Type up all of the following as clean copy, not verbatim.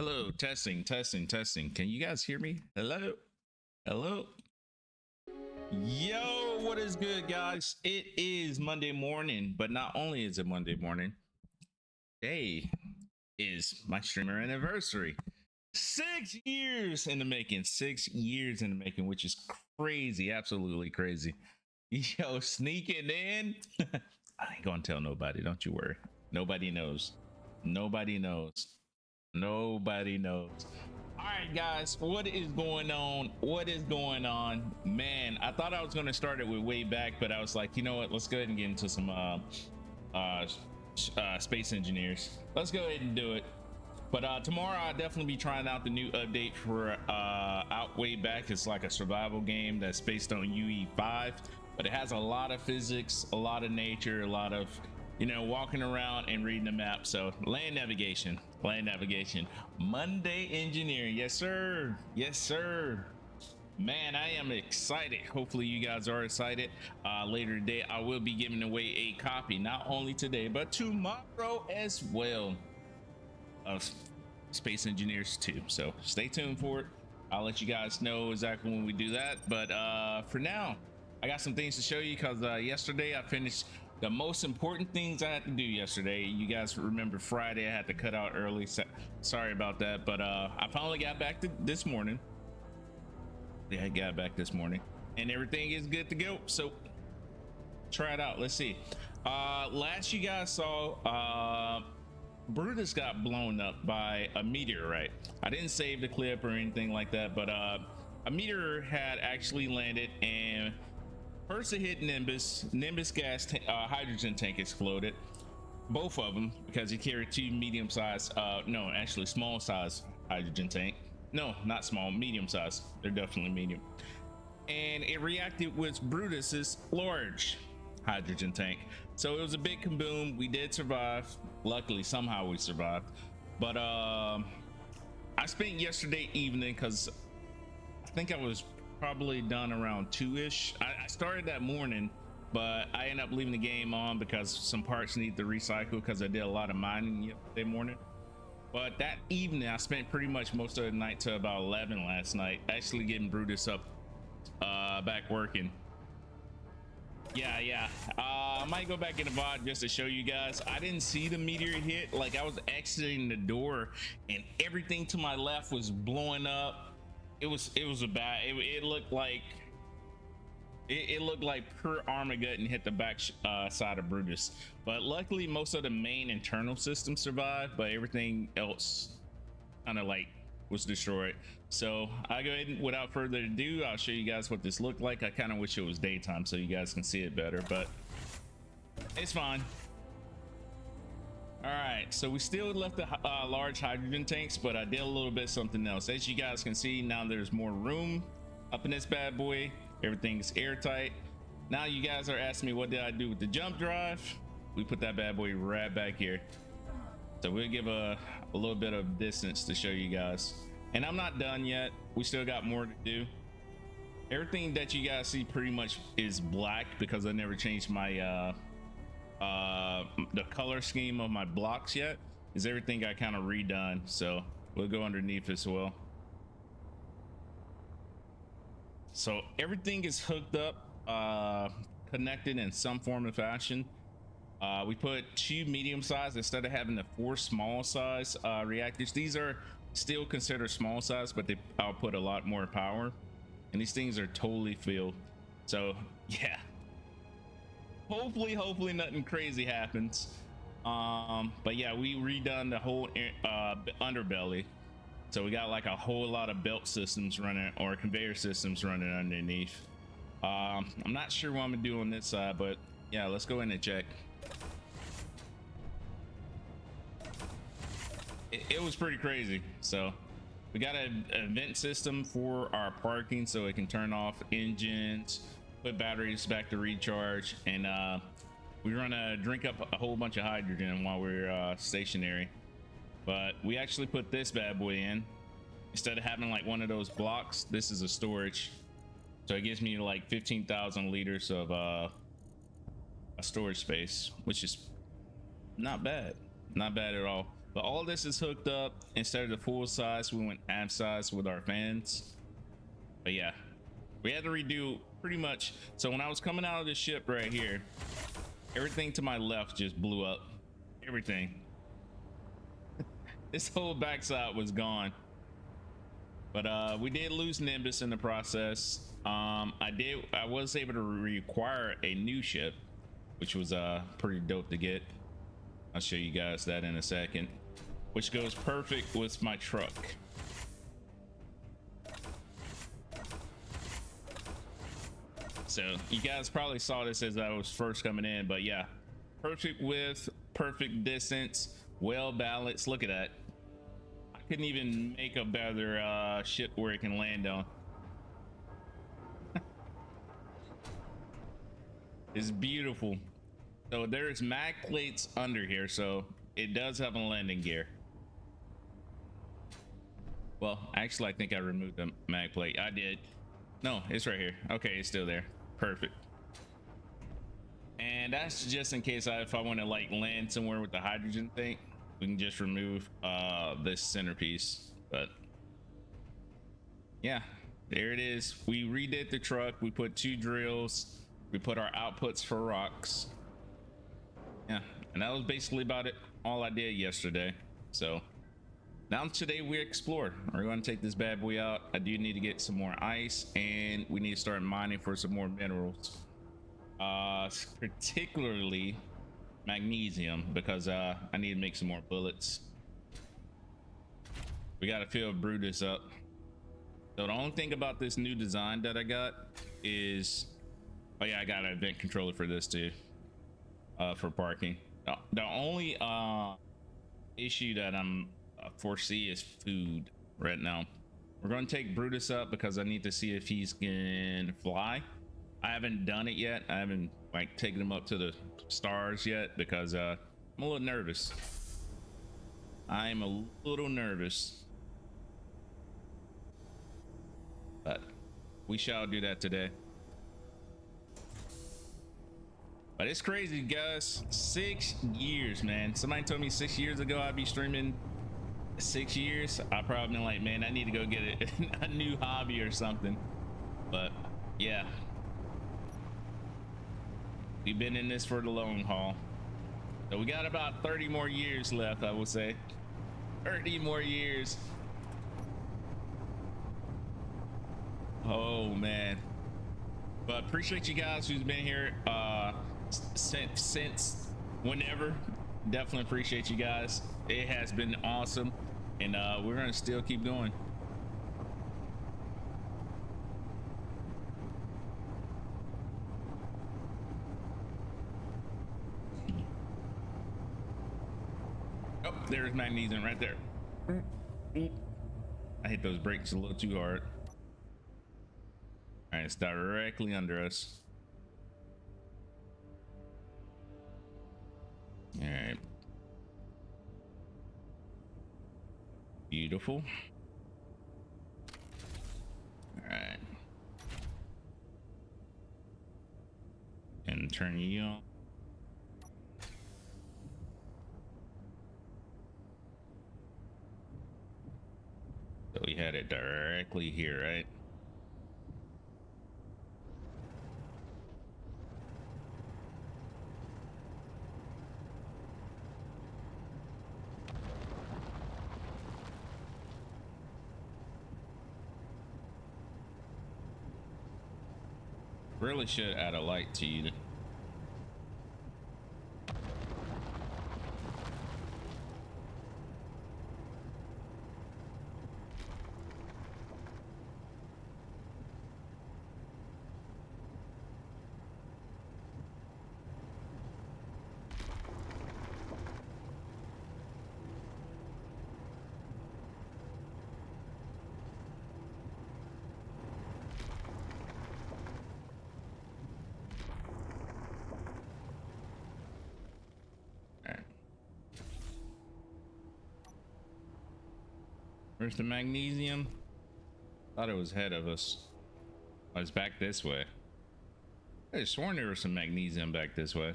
Hello, testing, testing, testing. Can you guys hear me? Hello? Hello? Yo, what is good, guys? It is Monday morning, but not only is it Monday morning, today is my streamer anniversary. 6 years in the making, 6 years in the making, which is crazy, absolutely crazy. Yo, sneaking in. I ain't gonna tell nobody, don't you worry. Nobody knows. Nobody knows. Nobody knows. All right, guys, what is going on? What is going on? Man, I thought I was going to start it with way back, but I was like, you know what? Let's go ahead and get into some space engineers. Let's go ahead and do it. But tomorrow I'll definitely be trying out the new update for Out Way Back. It's like a survival game that's based on UE5, but it has a lot of physics, a lot of nature, a lot of, you know, walking around and reading the map. So land navigation, Monday engineering. Yes, sir. Yes, sir. Man, I am excited. Hopefully you guys are excited. Later today, I will be giving away a copy, not only today, but tomorrow as well, of Space Engineers 2. So stay tuned for it. I'll let you guys know exactly when we do that. But for now, I got some things to show you because yesterday I finished the most important things I had to do yesterday. You guys remember Friday I had to cut out early, so sorry about that. But I finally got back to this morning. Yeah, I got back this morning and everything is good to go. So try it out. Let's see. Last you guys saw, Brutus got blown up by a meteorite. I didn't save the clip or anything like that, but a meteor had actually landed, and first it hit Nimbus gas hydrogen tank exploded, both of them, because he carried two medium-sized no, actually small-sized hydrogen tank. No, not small, medium-sized. They're definitely medium. And it reacted with Brutus's large hydrogen tank. So it was a big kaboom. We did survive. Luckily, somehow we survived. But I spent yesterday evening, because I think I was probably done around 2ish. I started that morning, but I ended up leaving the game on because some parts need to recycle, because I did a lot of mining yesterday morning. But that evening I spent pretty much most of the night to about 11 last night, actually getting Brutus up, back working. Yeah. I might go back in the VOD just to show you guys. I didn't see the meteor hit. Like, I was exiting the door and everything to my left was blowing up. It was a bad, it looked like it looked like pure Armageddon hit the back side of Brutus. But luckily most of the main internal systems survived, but everything else kind of like was destroyed. So I go ahead and, without further ado, I'll show you guys what this looked like. I kind of wish it was daytime so you guys can see it better, but it's fine. All right, so we still left the large hydrogen tanks, but I did a little bit something else. As you guys can see, now there's more room up in this bad boy. Everything's airtight. Now you guys are asking me, what did I do with the jump drive? We put that bad boy right back here. So we'll give a little bit of distance to show you guys. And I'm not done yet. We still got more to do. Everything that you guys see pretty much is black because I never changed my the color scheme of my blocks yet. Is everything got kind of redone. So we'll go underneath as well. So everything is hooked up, connected in some form of fashion. We put two medium size instead of having the 4 small size reactors. These are still considered small size, but they output a lot more power, and these things are totally filled. So yeah, hopefully nothing crazy happens. But yeah, we redone the whole underbelly. So we got like a whole lot of belt systems running, or conveyor systems running underneath. I'm not sure what I'm gonna do on this side, but yeah, let's go in and check. It was pretty crazy. So we got an vent system for our parking, so it can turn off engines, put batteries back to recharge, and we run a drink up a whole bunch of hydrogen while we're stationary. But we actually put this bad boy in instead of having like one of those blocks. This is a storage, so it gives me like 15,000 liters of a storage space, which is not bad at all. But all this is hooked up. Instead of the full size, we went half size with our fans. But yeah, we had to redo pretty much. So when I was coming out of the ship right here, everything to my left just blew up. Everything. This whole backside was gone. But we did lose Nimbus in the process. I was able to reacquire a new ship, which was pretty dope to get. I'll show you guys that in a second, which goes perfect with my truck. So you guys probably saw this as I was first coming in, but yeah, perfect width, perfect distance, well balanced. Look at that. I couldn't even make a better ship where it can land on. It's beautiful. So there's mag plates under here, so it does have a landing gear. Well, actually, I think I removed the mag plate. I did. No, it's right here. Okay, it's still there. Perfect. And that's just in case if I want to like land somewhere with the hydrogen thing, we can just remove this centerpiece. But yeah, there it is. We redid the truck. We put 2 drills. We put our outputs for rocks. Yeah, and that was basically about it. All I did yesterday. So now today we explored. We're going to take this bad boy out. I do need to get some more ice, and we need to start mining for some more minerals, particularly magnesium, because I need to make some more bullets. We got to fill Brutus up. So the only thing about this new design that I got is, oh yeah, I got an event controller for this too, for parking. The only issue that I'm foresee is food right now. We're going to take Brutus up because I need to see if he's can fly. I haven't done it yet. I haven't like taken him up to the stars yet because I'm a little nervous. I'm a little nervous, but we shall do that today. But it's crazy, guys. 6 years, man. Somebody told me 6 years ago I'd be streaming 6 years. I probably been like, man, I need to go get a new hobby or something. But yeah, we've been in this for the long haul. So we got about 30 more years left, I would say. 30 more years. Oh man. But appreciate you guys who's been here since whenever. Definitely appreciate you guys. It has been awesome, and we're gonna still keep going. Oh, there's magnesium right there. I hit those brakes a little too hard. All right, it's directly under us. All right. Beautiful. All right. And turn you on. So we had it directly here, right? Really should add a light to you. Where's the magnesium? Thought it was ahead of us. Oh, it's back this way. I could have sworn there was some magnesium back this way.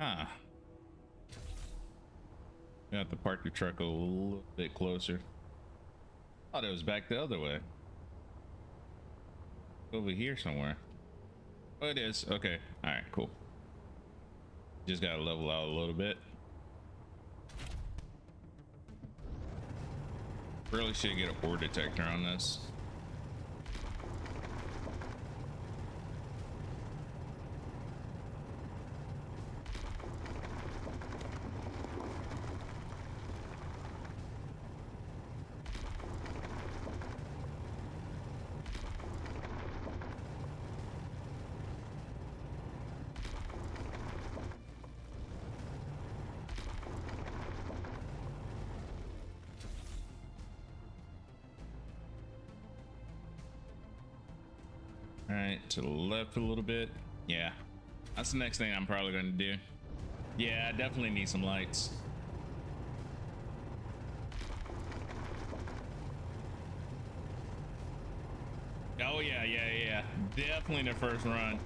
Huh. You have to park your truck a little bit closer. Thought it was back the other way. Over here somewhere. Oh, it is. Okay. All right, cool. Just gotta level out a little bit. Really should get a ore detector on this. All right, to the left a little bit. Yeah, that's the next thing I'm probably going to do. Yeah, I definitely need some lights. Oh yeah. Definitely the first run.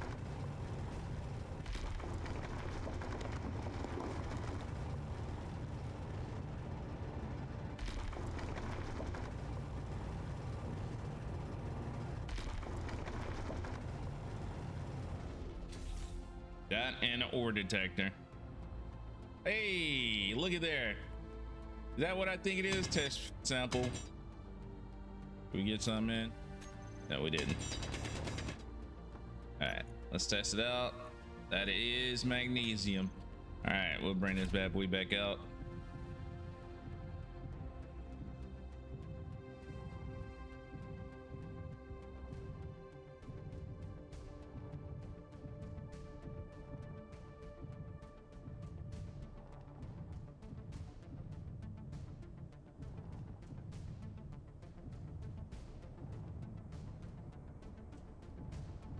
That and an ore detector. Hey, look at there. Is that what I think it is? Test sample. Did we get some in? No, we didn't. All right, let's test it out. That is magnesium. All right, we'll bring this bad boy back out.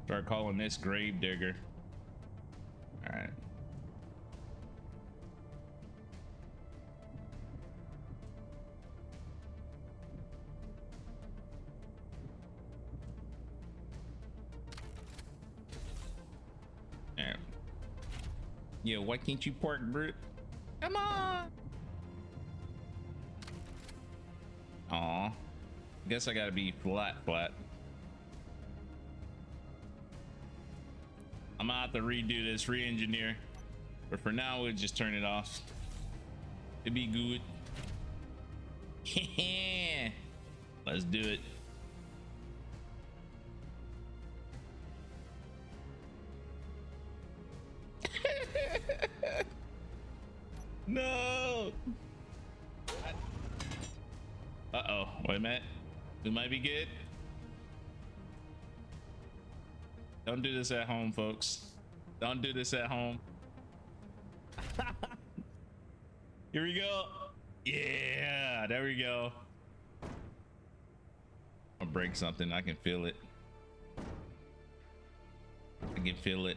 Start calling this grave digger. All right. All right. Yeah, why can't you park, Brute? Come on. Aw. Guess I gotta be flat. I'm gonna have to redo this, re-engineer. But for now, we'll just turn it off. It'd be good. Let's do it. No. Uh-oh, wait a minute. This might be good. Don't do this at home, folks. Don't do this at home. Here we go. Yeah, there we go. I'll break something. I can feel it. I can feel it.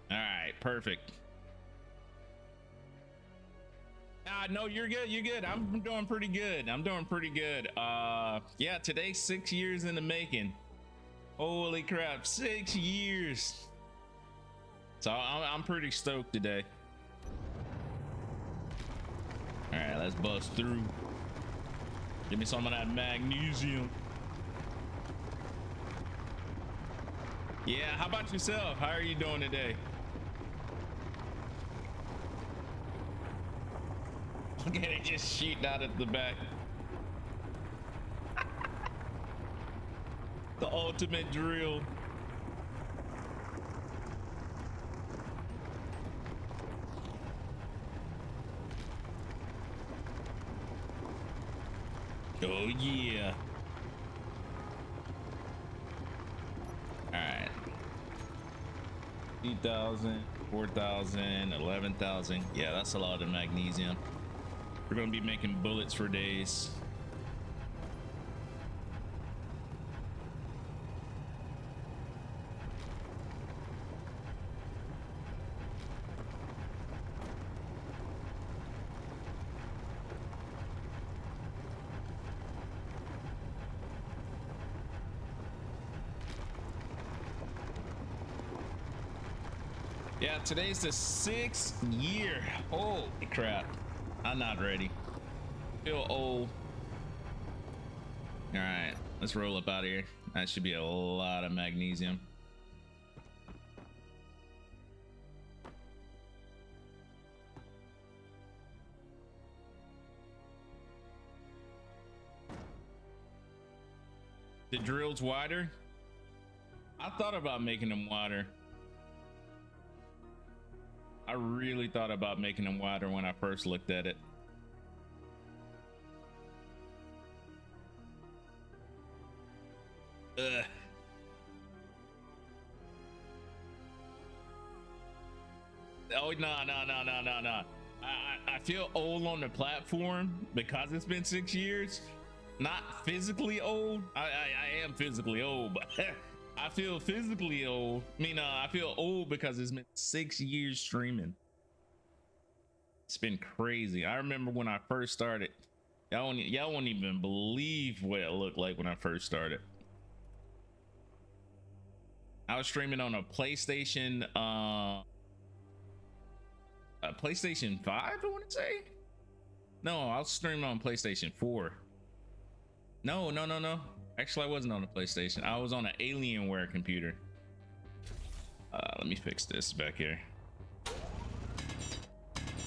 All right, perfect. No, you're good. You're good. I'm doing pretty good. Yeah, today's 6 years in the making. Holy crap, 6 years. So I'm pretty stoked today. All right, let's bust through. Give me some of that magnesium. Yeah, how about yourself? How are you doing today? Look at it just shooting out at the back. The ultimate drill. Oh yeah. All right. 2,000, 4,000, 11,000. Yeah, that's a lot of magnesium. We're gonna be making bullets for days. Yeah, today's the 6th year. Holy crap. I'm not ready. Feel old. All right, let's roll up out of here. That should be a lot of magnesium. The drill's wider. I thought about making them wider. I really thought about making them wider when I first looked at it. Ugh. Oh no. I feel old on the platform because it's been 6 years. Not physically old. I am physically old, but I feel physically old. I mean, I feel old because it's been 6 years streaming. It's been crazy. I remember when I first started. Y'all won't even believe what it looked like when I first started. I was streaming on a PlayStation 5, I want to say. No, I was streaming on PlayStation 4. No. Actually, I wasn't on a PlayStation. I was on an Alienware computer. Let me fix this back here.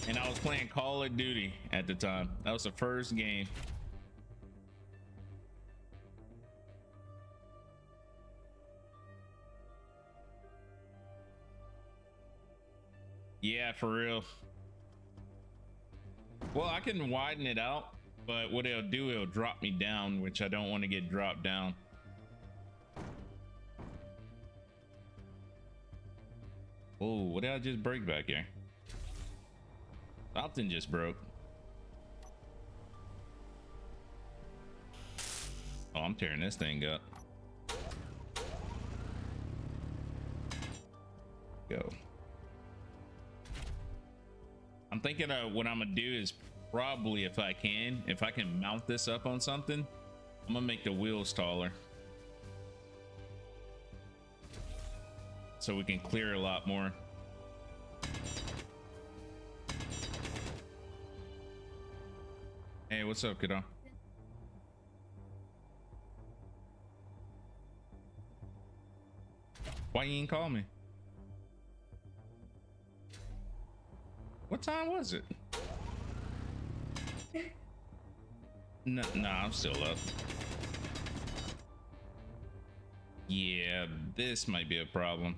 And I was playing Call of Duty at the time. That was the first game. Yeah, for real. Well, I can widen it out, but what it'll do, it'll drop me down, which I don't want to get dropped down. Oh, what did I just break back here? Something just broke. Oh, I'm tearing this thing up. Go. I'm thinking what I'm gonna do is probably, if I can mount this up on something, I'm gonna make the wheels taller so we can clear a lot more. Hey, what's up, kiddo? Why you ain't call me? What time was it? No, I'm still up. Yeah, this might be a problem.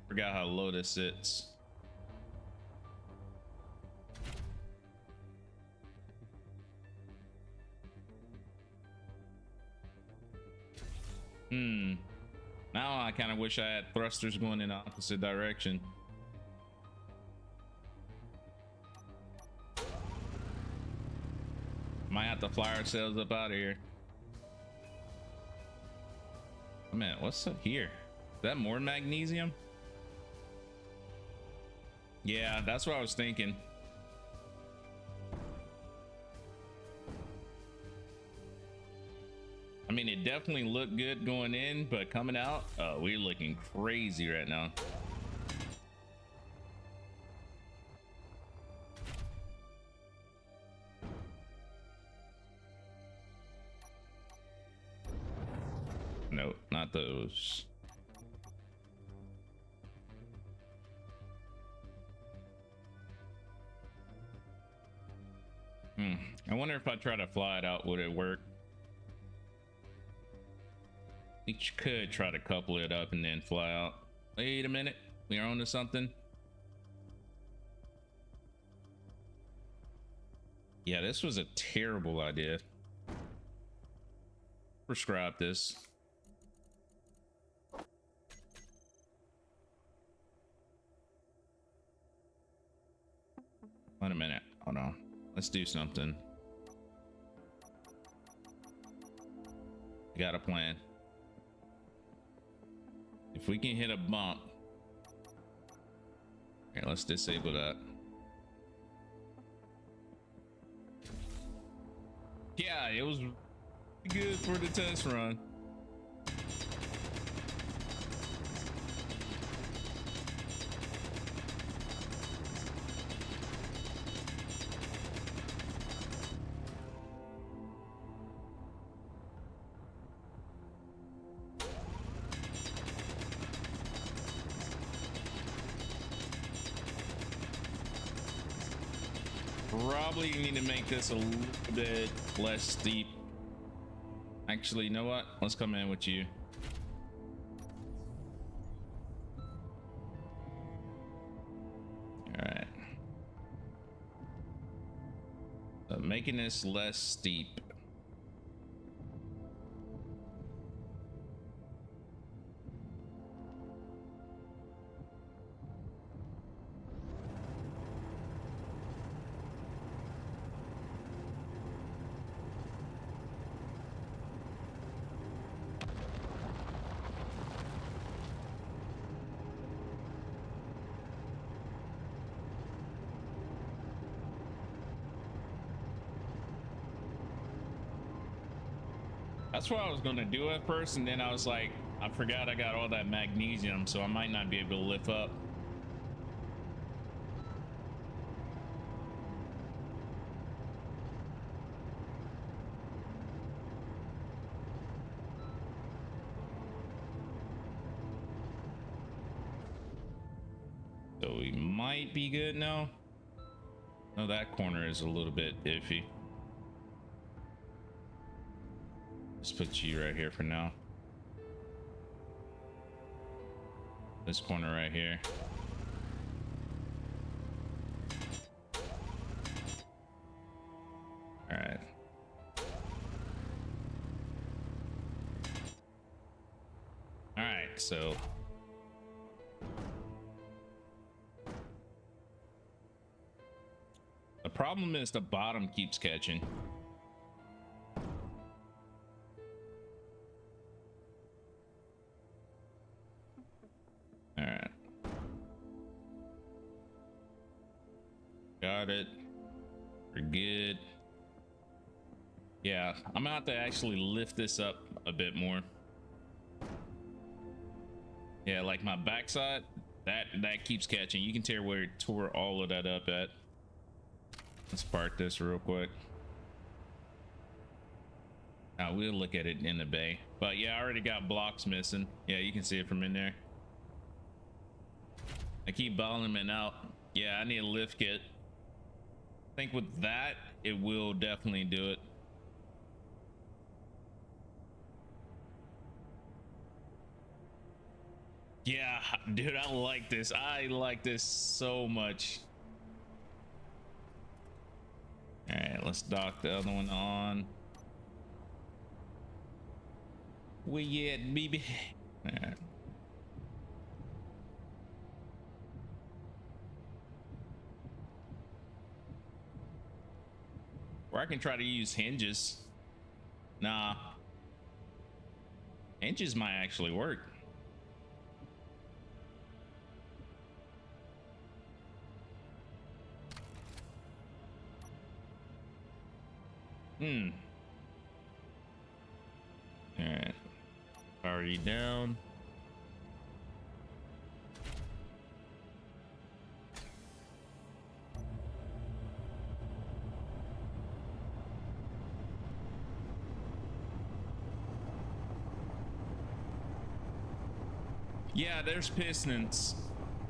Forgot how low this sits. Now I kind of wish I had thrusters going in the opposite direction. Might have to fly ourselves up out of here. Man, what's up here? Is that more magnesium? Yeah, that's what I was thinking. I mean, it definitely looked good going in, but coming out, we're looking crazy right now. Nope, not those. I wonder if I try to fly it out, would it work? I think you could try to couple it up and then fly out. Wait a minute, we're on to something. Yeah, this was a terrible idea. Prescribe this. Wait a minute, hold on. Let's do something. Got a plan. If we can hit a bump. Okay, let's disable that. Yeah, it was good for the test run. probably need to make this a little bit less steep. Actually, you know what? Let's come in with you. All right. So making this less steep. That's what I was gonna do at first, and then I was like, I forgot I got all that magnesium, so I might not be able to lift up. So we might be good now. No, that corner is a little bit iffy. Let's put you right here for now. This corner right here. All right. All right, so the problem is the bottom keeps catching. All right. Got it. We're good. Yeah, I'm gonna have to actually lift this up a bit more. Yeah, like my backside, that keeps catching. You can tell where it tore all of that up at. Let's park this real quick. We'll look at it in the bay. But yeah, I already got blocks missing. Yeah, you can see it from in there. I keep bottoming out. Yeah, I need a lift kit. I think with that, it will definitely do it. Yeah, dude, I like this. I like this so much. All right, let's dock the other one on. Where you at, baby? All right. Or I can try to use hinges. Nah. Hinges might actually work. All right. Already down. Yeah, there's pistons.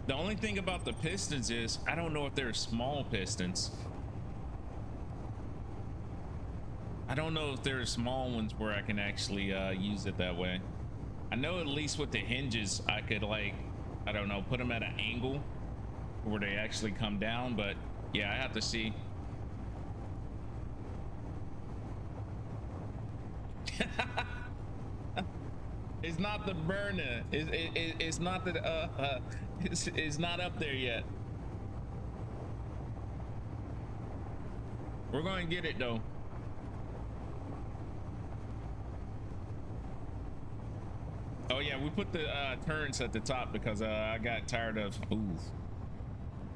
The only thing about the pistons is I don't know if they're small pistons. I don't know if there are small ones where I can actually use it that way. I know at least with the hinges, I could, like, I don't know, put them at an angle where they actually come down, but yeah, I have to see. It's not the burner. It's not the it's not up there yet. We're going to get it though. Oh yeah, we put the turns at the top because I got tired of. Ooh,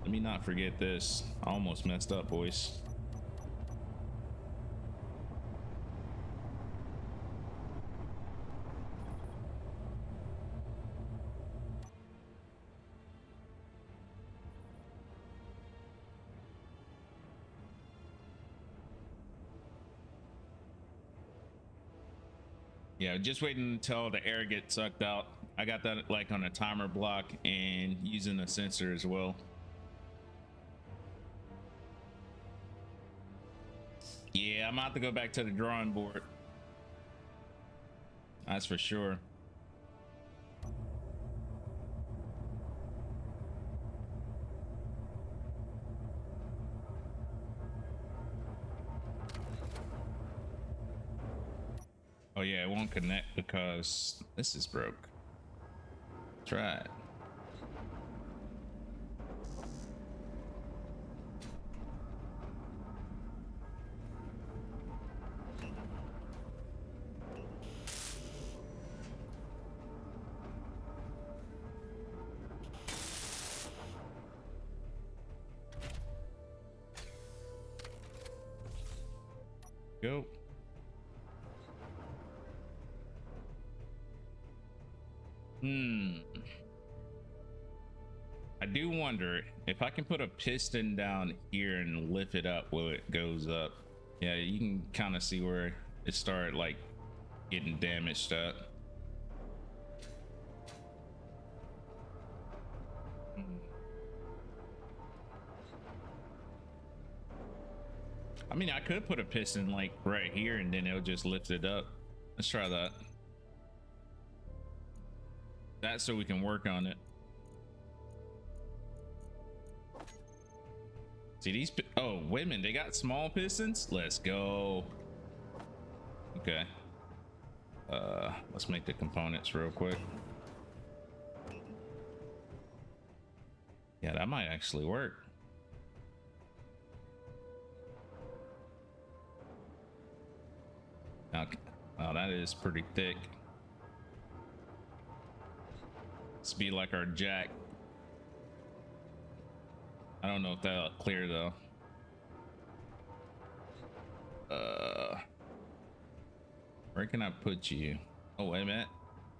let me not forget this. I almost messed up, boys. Yeah, just waiting until the air gets sucked out. I got that like on a timer block and using a sensor as well. Yeah, I'm gonna have to go back to the drawing board. That's for sure. Oh yeah, it won't connect because this is broke. Try it. Go. I do wonder if I can put a piston down here and lift it up while it goes up. Yeah, you can kind of see where it started like getting damaged up. I mean, I could put a piston like right here and then it'll just lift it up. Let's try that. That's so we can work on it. See these, oh, wait a minute, they got small pistons? Let's go. Okay. Let's make the components real quick. Yeah, that might actually work. Okay. Oh, that is pretty thick. Let's be like our jack. I don't know if that'll clear though. Where can I put you? Oh, wait a minute.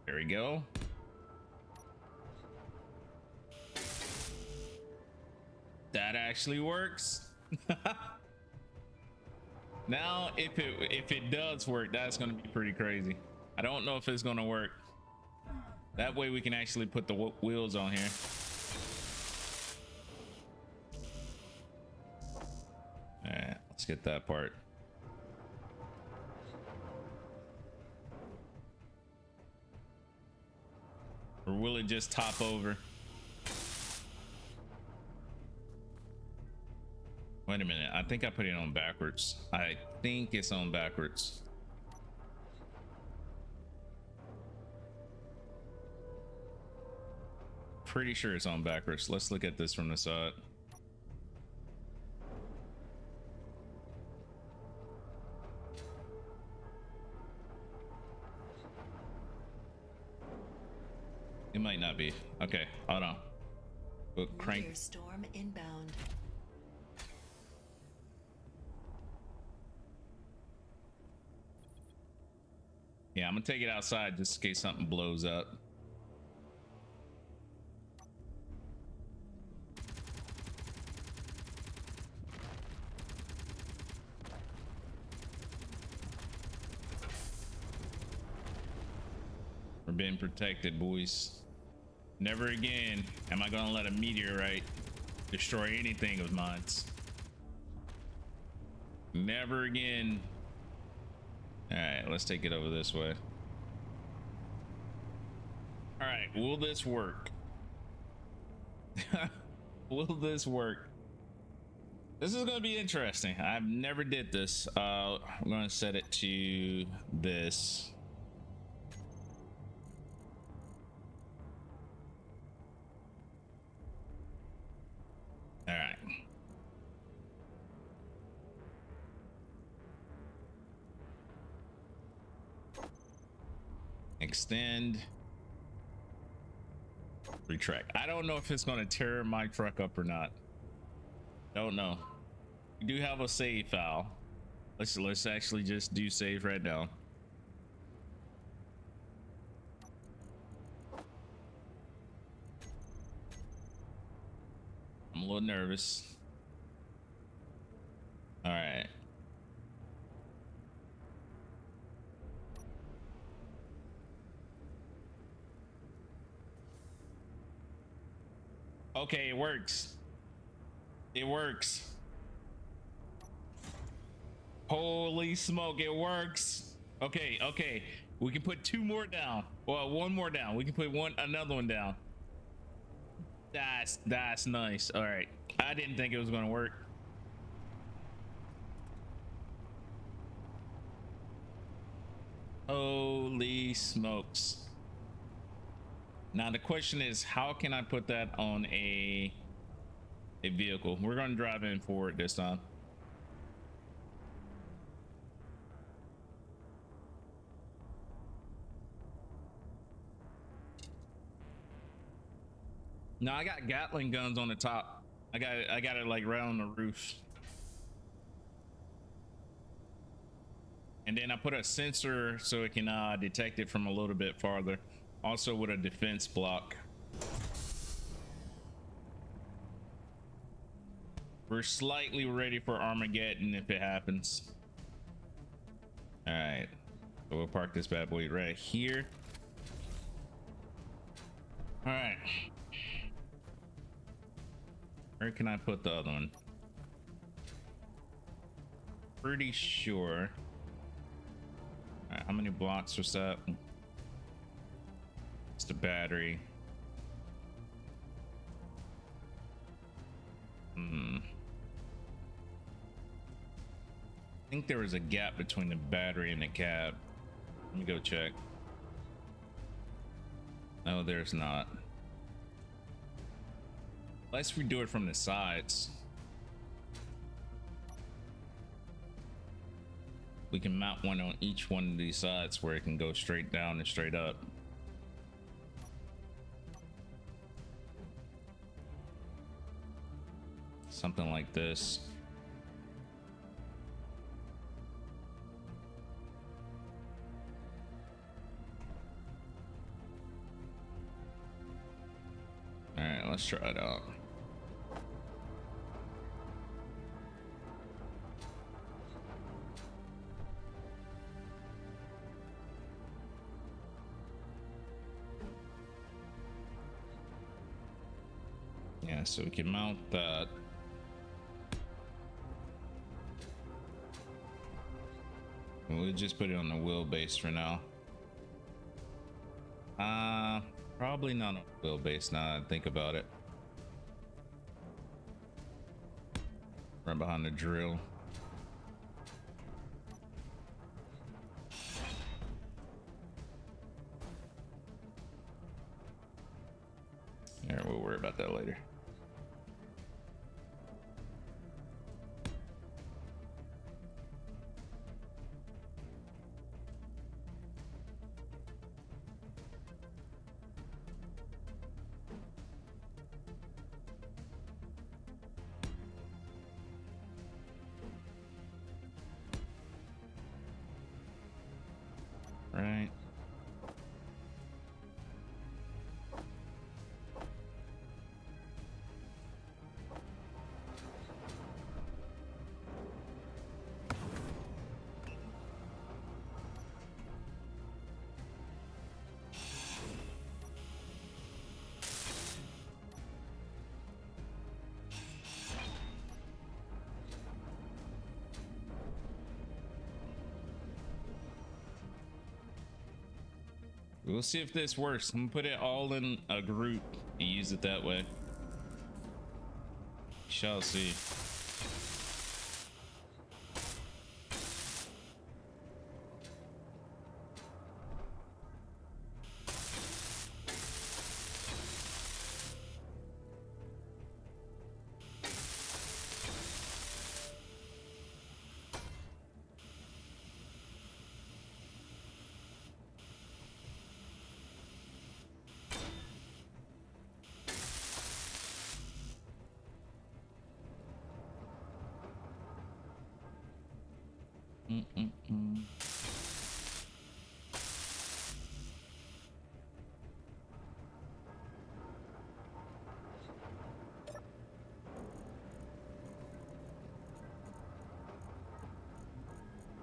There we go. That actually works. Now, if it does work, that's gonna be pretty crazy. I don't know if it's gonna work. That way we can actually put the wheels on here. All right, let's get that part. Or will it just top over? Wait a minute, I think I put it on backwards. I think it's on backwards. Pretty sure it's on backwards. Let's look at this from the side. It might not be. Okay, hold on. We'll crank. Storm inbound. Yeah, I'm gonna take it outside just in case something blows up. We're being protected, boys. Never again am I gonna let a meteorite destroy anything of mine. Never again. All right, let's take it over this way. All right, will this work? Will this work? This is gonna be interesting. I've never did this. I'm gonna set it to this. All right. Extend. Retract. I don't know if it's going to tear my truck up or not. Don't know. We do have a save file. Let's actually just do save right now. I'm a little nervous. All right. Okay, it works. It works. Holy smoke, it works. Okay, okay. We can put 2 more down. Well, 1 more down. We can put another one down. That's nice. All right. I didn't think it was gonna work. Holy smokes. Now the question is, how can I put that on a vehicle? We're gonna drive in forward this time. No, I got Gatling guns on the top. I got it like right on the roof. And then I put a sensor so it can detect it from a little bit farther. Also with a defense block. We're slightly ready for Armageddon if it happens. All right, so we'll park this bad boy right here. All right. Where can I put the other one? Pretty sure. All right, how many blocks was that? It's the battery. I think there was a gap between the battery and the cab. Let me go check. No, there's not. Unless we do it from the sides. We can mount one on each one of these sides where it can go straight down and straight up. Something like this. All right, let's try it out. Yeah, so we can mount that. We'll just put it on the wheelbase for now. Probably not on wheelbase now that I think about it. Right behind the drill. Yeah, we'll worry about that later. Right. We'll see if this works. I'm gonna put it all in a group and use it that way. Shall see.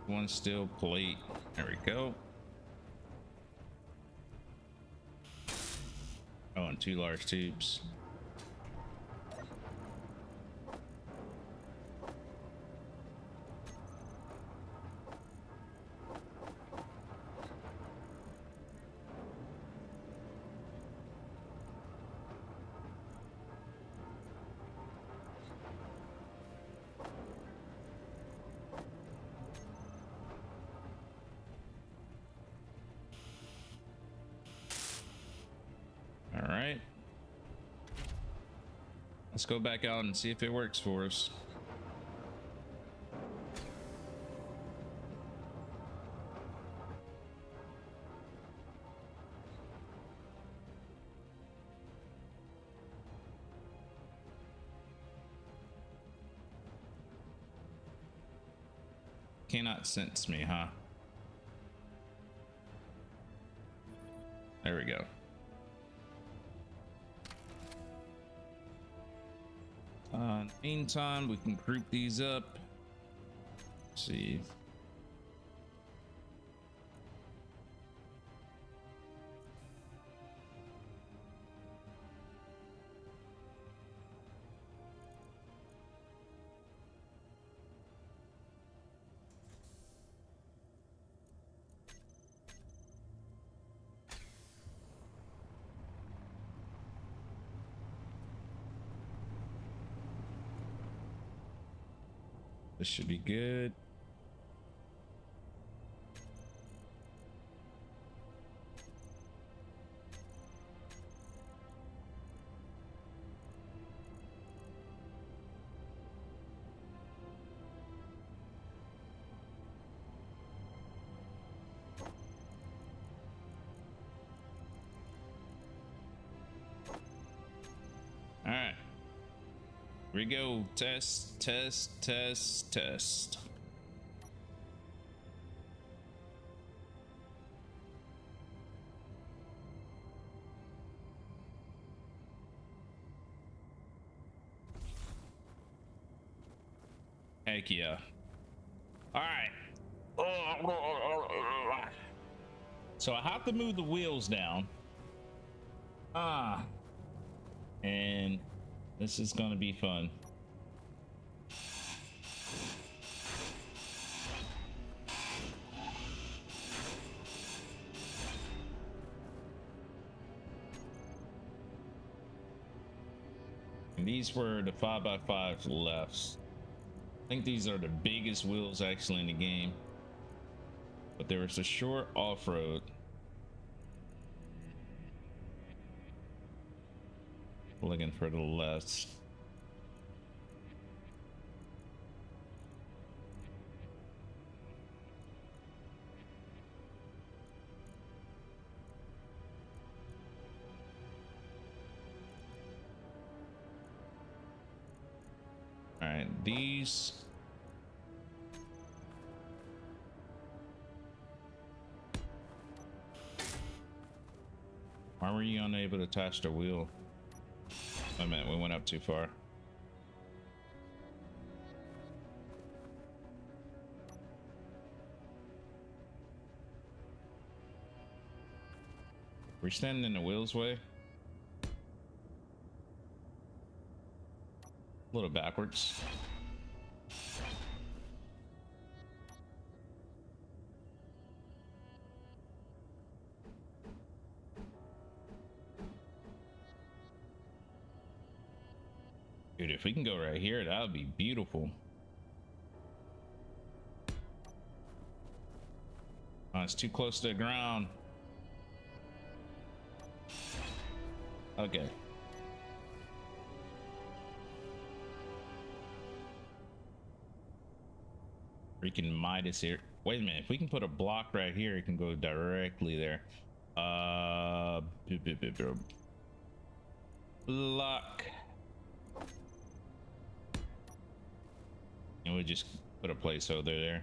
One steel plate. There we go. Oh, and 2 large tubes. Let's go back out and see if it works for us. Cannot sense me, huh? There we go. In the meantime, we can group these up. Let's see. This should be good. All right. Here we go. Test, test, test, test. Heck yeah. All right. So I have to move the wheels down. And this is gonna be fun. And these were the 5x5 lefts. I think these are the biggest wheels actually in the game. But there was a short off-road. Looking for the left. All right, these. Why were you unable to attach the wheel? I meant we went up too far. We're standing in the wheel's way. A little backwards. Dude, if we can go right here, that would be beautiful. Oh, it's too close to the ground. Okay. Freaking Midas here. Wait a minute. If we can put a block right here, it can go directly there. Block. And we just put a placeholder there.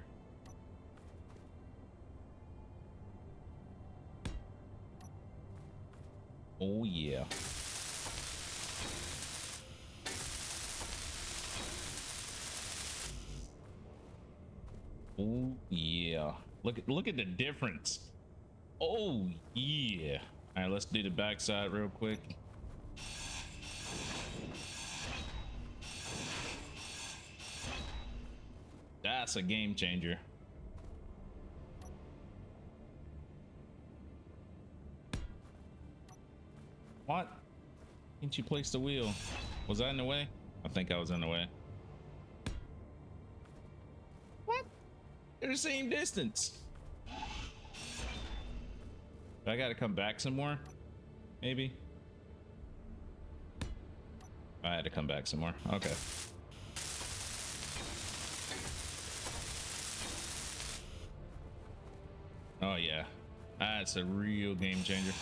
Oh yeah. Oh yeah. Look at the difference. Oh yeah. All right, let's do the backside real quick. That's a game changer. What? Didn't you place the wheel? Was I in the way? I think I was in the way. What? They're the same distance. I gotta come back some more? Maybe? I had to come back some more. Okay. Oh yeah, that's a real game changer.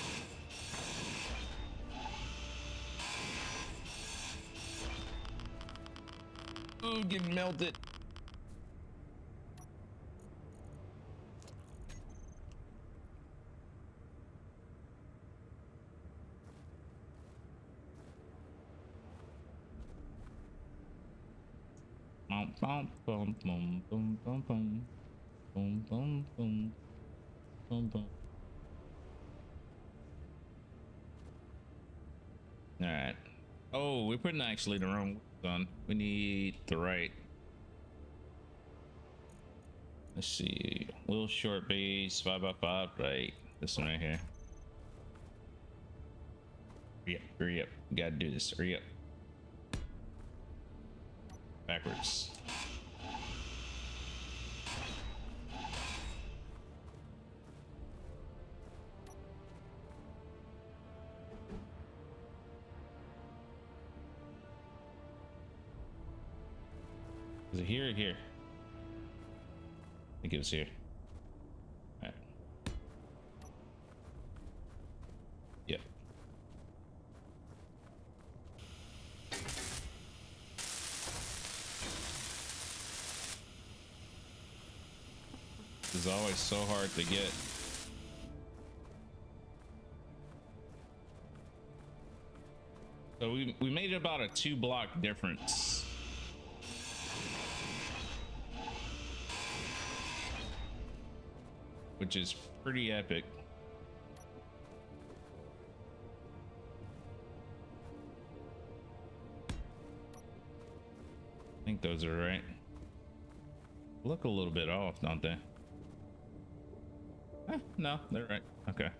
Ooh, get melted. Boom, boom, boom, boom, boom, boom, boom, boom, boom, boom, boom, boom. All right. Oh, we're putting actually the wrong wheels on. We need the right. Let's see. Wheel short base 5x5. Right. This one right here. Hurry up. Hurry up. We gotta do this. Hurry up. Backwards. Is it here or here? I think it was here. All right. Yep. This is always so hard to get. So we made about a 2-block difference. Which is pretty epic. I think those are right. Look a little bit off, don't they? No, they're right. Okay.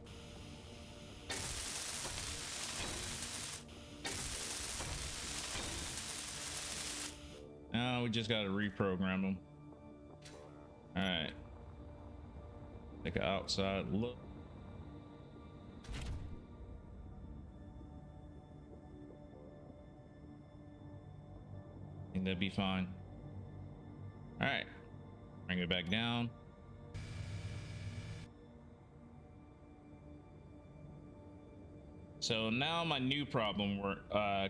Now we just got to reprogram them. All right. Take an outside look. I think that'd be fine. All right. Bring it back down. So now my new problem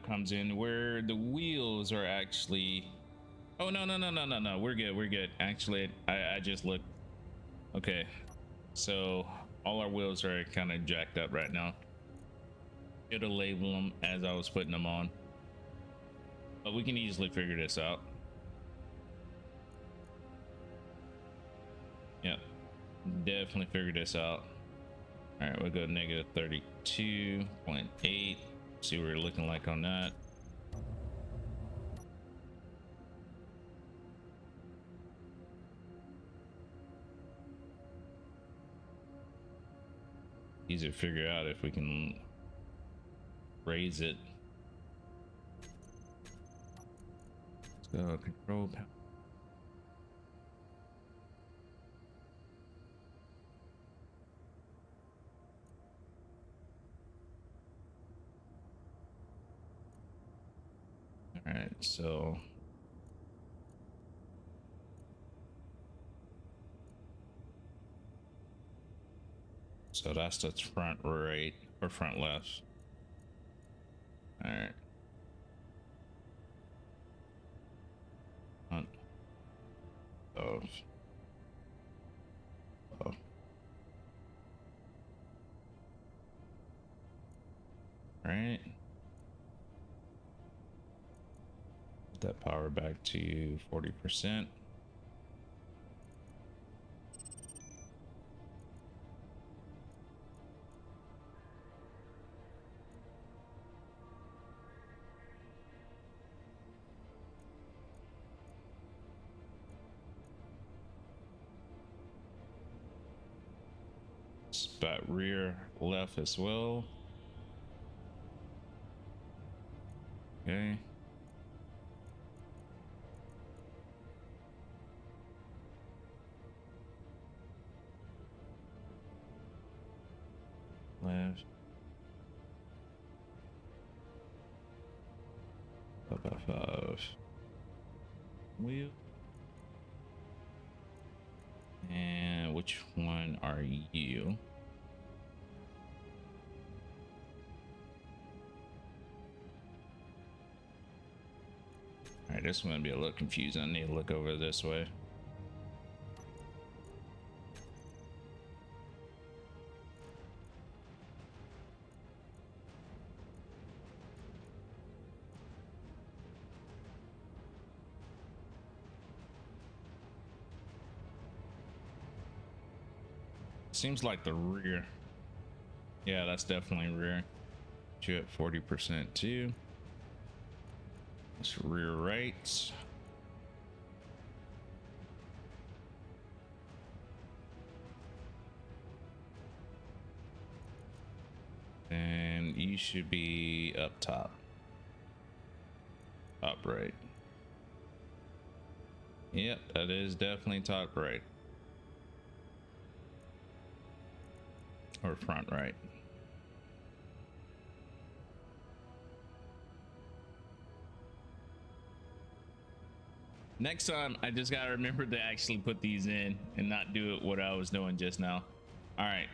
comes in where the wheels are actually. Oh no. We're good. We're good. Actually, I just looked. Okay. So all our wheels are kind of jacked up right now. Should have labeled them as I was putting them on, but we can easily figure this out. Yeah, definitely figure this out. All right, we'll go negative 32.8. See what we're looking like on that. Easy to figure out if we can raise it. Let's go control panel. All right, so that's the front right or front left. All right. Front of. Oh. All right. Put that power back to 40%. Spot rear left as well. Okay. Left. 5x5 wheel. And which one are you? All right, this is gonna be a little confusing. I need to look over this way. Seems like the rear. Yeah, that's definitely rear. You at 40% too. It's rear right. And you should be up top. Top right. Yep, that is definitely top right. Or front right. Next time, I just gotta remember to actually put these in and not do it what I was doing just now. All right,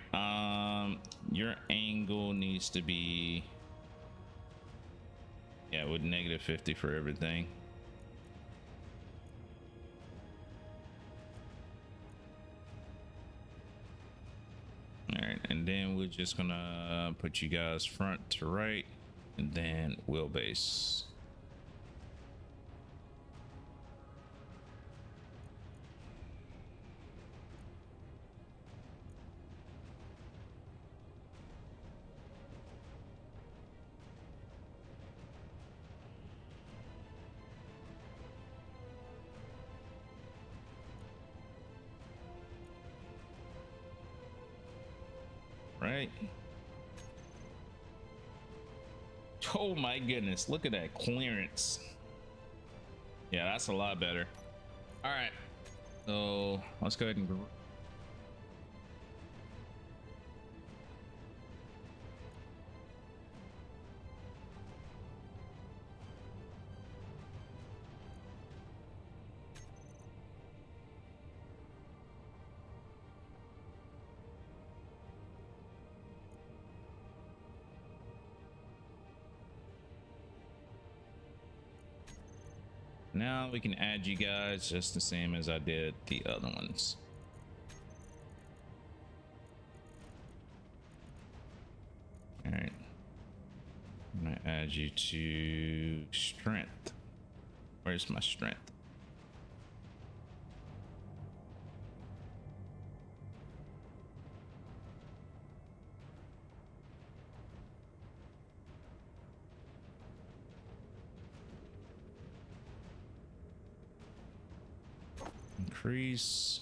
your angle needs to be, yeah, with -50 for everything. All right, and then we're just gonna put you guys front to right, and then wheelbase. Right. Oh my goodness, look at that clearance. Yeah, that's a lot better. All right, so let's go ahead and now we can add you guys just the same as I did the other ones. All right, I'm gonna add you to strength. Where's my strength? Increase.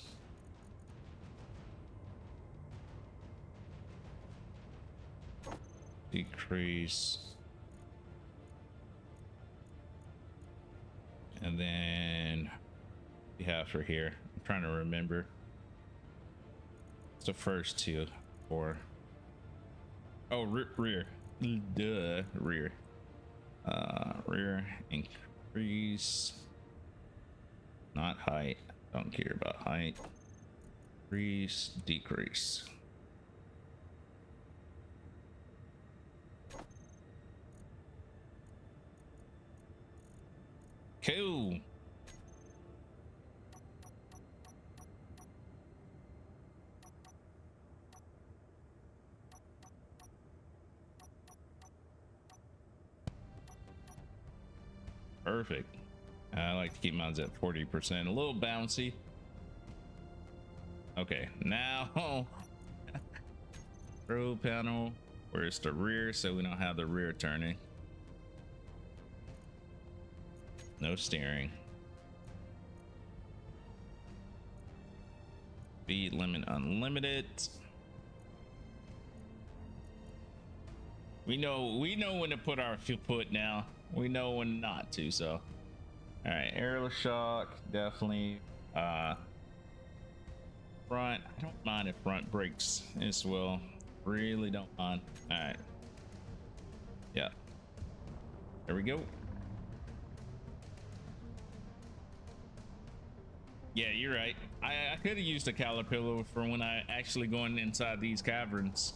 Decrease. And then we have for here, I'm trying to remember. It's the first two or oh, rear. Duh, rear. Rear increase. Not height. Don't care about height. Increase, decrease. Cool. Perfect. I like to keep mine at 40%, a little bouncy. Okay, now throw panel, where's the rear, so we don't have the rear turning. No steering. Speed limit unlimited. We know when to put our foot now. We know when not to, so. All right, air shock, definitely. Front, I don't mind if front brakes as well. Really don't mind. All right. Yeah. There we go. Yeah, you're right. I could have used a caterpillar for when I actually going inside these caverns.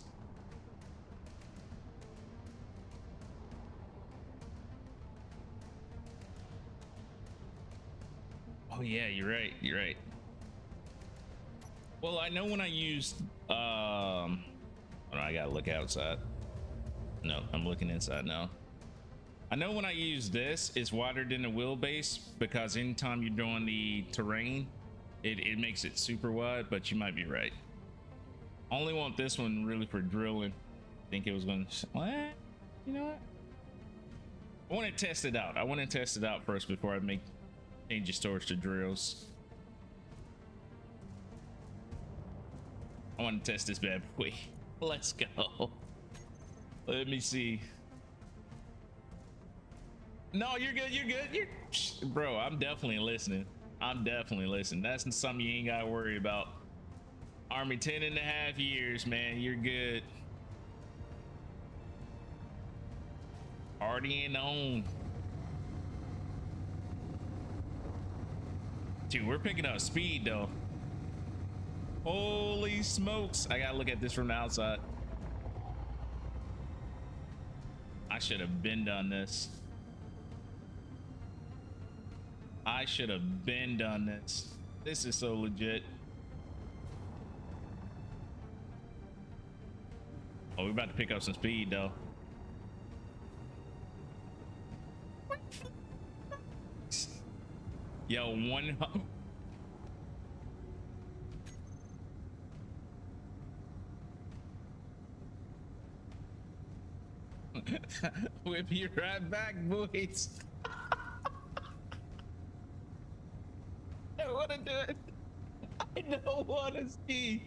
Oh yeah, you're right. You're right. Well, I know when I used oh, I gotta look outside. No, I'm looking inside now. I know when I use this, it's wider than the wheelbase because anytime you're doing the terrain, it makes it super wide, but you might be right. Only want this one really for drilling. Think it was gonna, what? You know what? I want to test it out. I want to test it out first before I make change the storage to drills. I want to test this bad boy. Let's go. Let me see. No, you're good. You're good. You're, bro, I'm definitely listening. I'm definitely listening. That's something you ain't got to worry about. Army 10 and a half years, man. You're good. Partying on. Dude, we're picking up speed, though. Holy smokes. I got to look at this from the outside. I should have been done this. I should have been done this. This is so legit. Oh, we're about to pick up some speed though. Yo, one. We'll be right back, boys. I don't want to do it. I don't want to ski.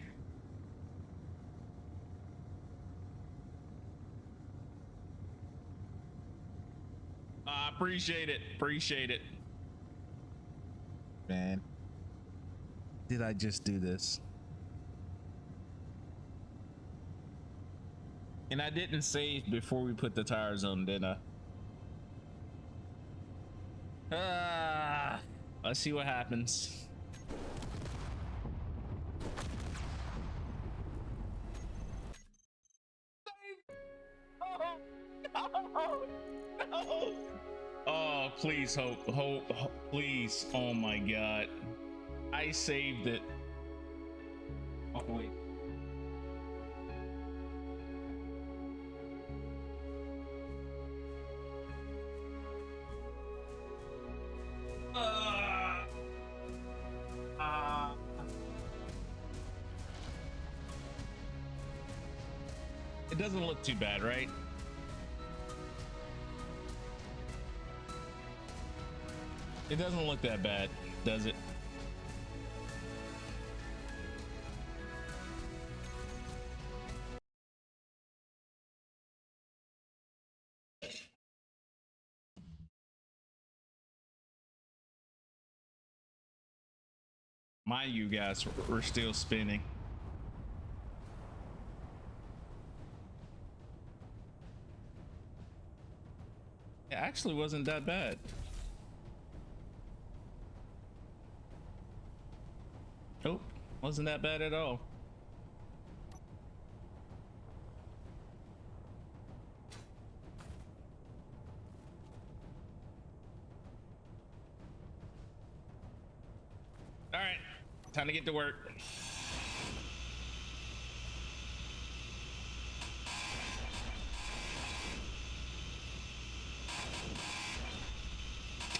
I appreciate it. Appreciate it. Man, did I just do this? And I didn't save before we put the tires on, did I? Let's see what happens. Oh, no. Oh, please, hope, please. Oh my God. I saved it. Oh, wait. It doesn't look too bad, right? It doesn't look that bad, does it? Mind you guys, we're still spinning. It actually wasn't that bad. Nope, wasn't that bad at all. All right, time to get to work.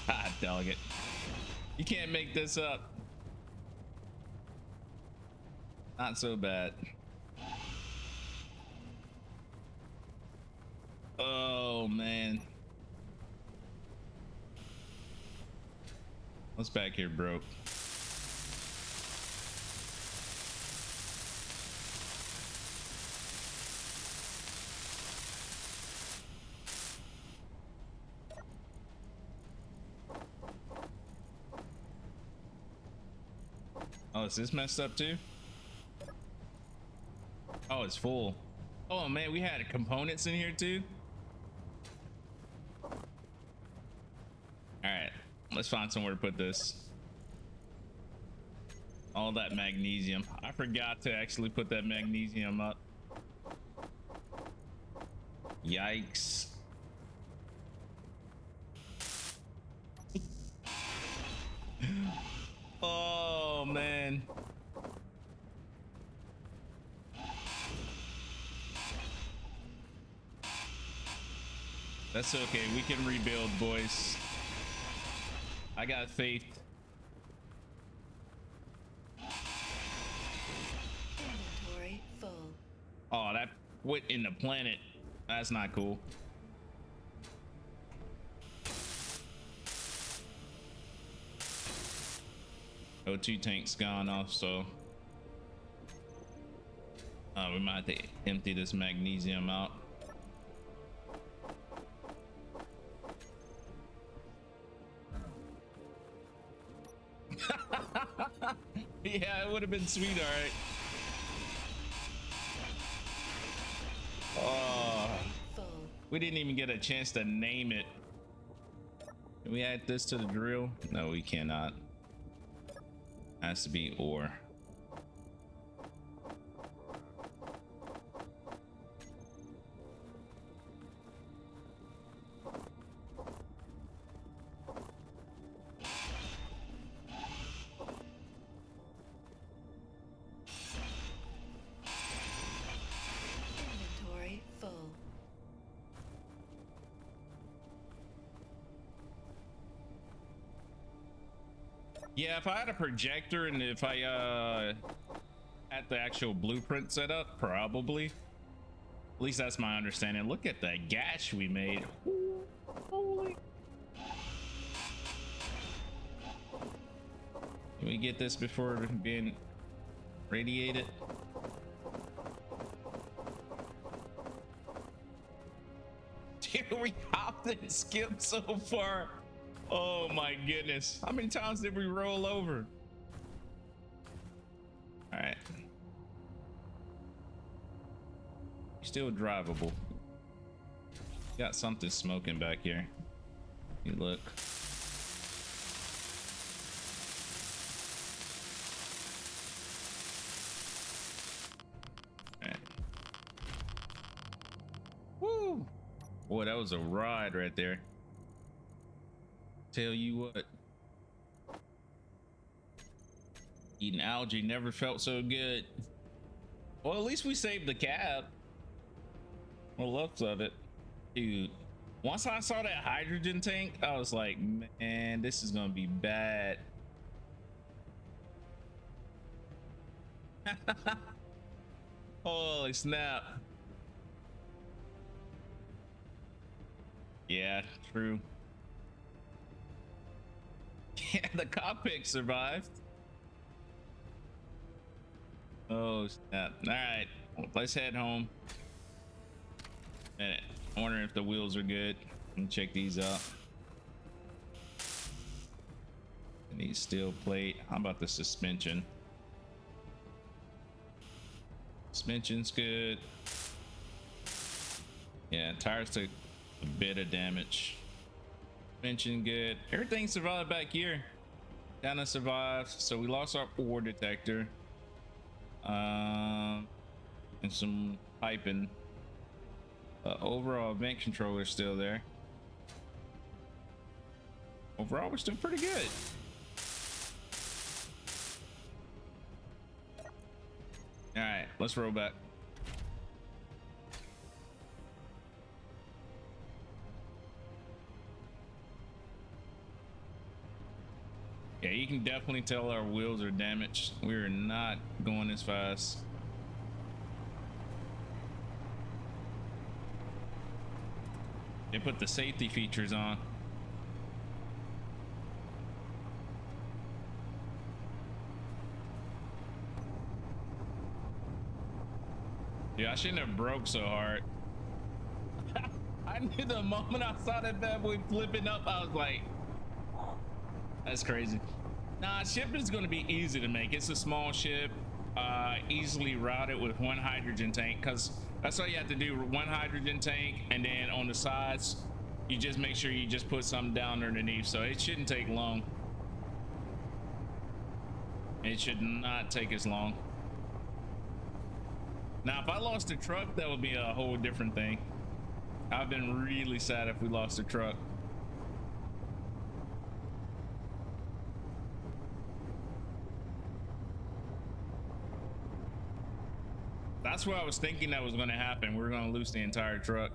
Ah, dog it. You can't make this up. Not so bad. Oh man. What's back here, bro? Oh, is this messed up too? Oh, it's full. Oh man, we had components in here too. All right, let's find somewhere to put this. All that magnesium. I forgot to actually put that magnesium up. Yikes. Oh man. That's okay. We can rebuild, boys. I got faith. Inventory full. Oh, that went in the planet. That's not cool. O2 tank's gone off, so we might have to empty this magnesium out. Yeah, it would have been sweet, all right. Oh, we didn't even get a chance to name it. Can we add this to the drill? No, we cannot. Has to be ore. Inventory full. Yeah, if I had a projector and if I had the actual blueprint set up, probably. At least that's my understanding. Look at the gash we made. Ooh, holy. Can we get this before being radiated? Dude, we hopped and skipped so far. Oh my goodness. How many times did we roll over? All right. Still drivable. Got something smoking back here. You look. All right. Woo! Boy, that was a ride right there. Tell you what, eating algae never felt so good. Well, at least we saved the cab. Well, looks of it, dude. Once I saw that hydrogen tank, I was like, man, this is gonna be bad. Holy snap. Yeah, true. Yeah, the cockpit survived. Oh snap. All right, let's head home. Minute. I wonder if the wheels are good. Let me check these out. I need steel plate. How about the suspension? Suspension's good. Yeah, tires took a bit of damage. Suspension good. Everything survived back here. Dana survived, so we lost our ore detector. And some piping. Overall vent controller still there. Overall, we're still pretty good. All right, let's roll back. Yeah, you can definitely tell our wheels are damaged. We're not going as fast. They put the safety features on. Yeah, I shouldn't have broke so hard. I knew the moment I saw that bad boy flipping up, I was like, that's crazy. Nah, shipping is going to be easy to make. It's a small ship, easily routed with one hydrogen tank, because that's all you have to do. One hydrogen tank, and then on the sides, you just make sure you just put something down underneath, so it shouldn't take long. It should not take as long. Now, if I lost the truck, that would be a whole different thing. I've been really sad if we lost the truck. That's what I was thinking that was going to happen. We're going to lose the entire truck.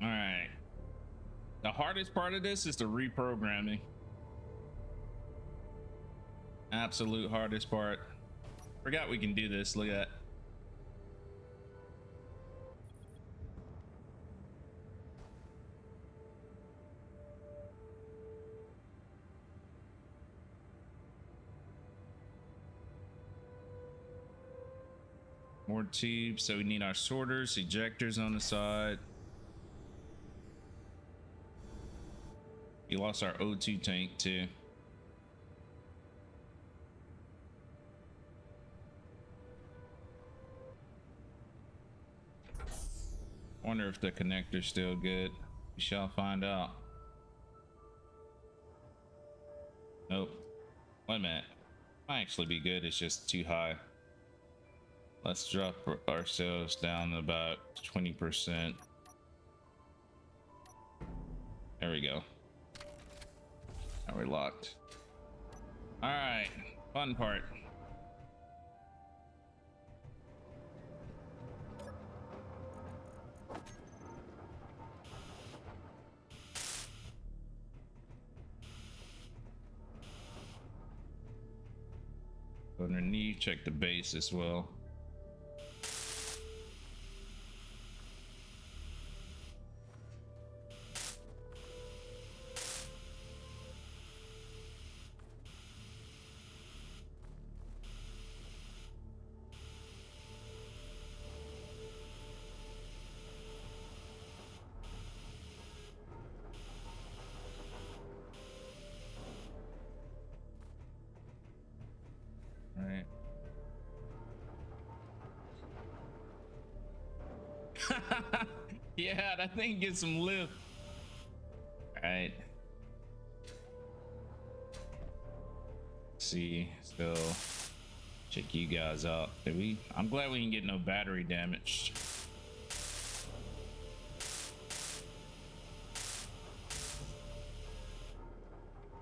All right. The hardest part of this is the reprogramming. Absolute hardest part. Forgot we can do this. Look at that. More tubes, so we need our sorters, ejectors on the side. We lost our O2 tank too. Wonder if the connector's still good. We shall find out. Nope. Wait a minute. Might actually be good, it's just too high. Let's drop ourselves down to about 20%. There we go. Now we're locked. All right, fun part. Underneath, check the base as well. Right. Yeah, that thing gets some lift. All right. See, so check you guys out. I'm glad we didn't get no battery damage.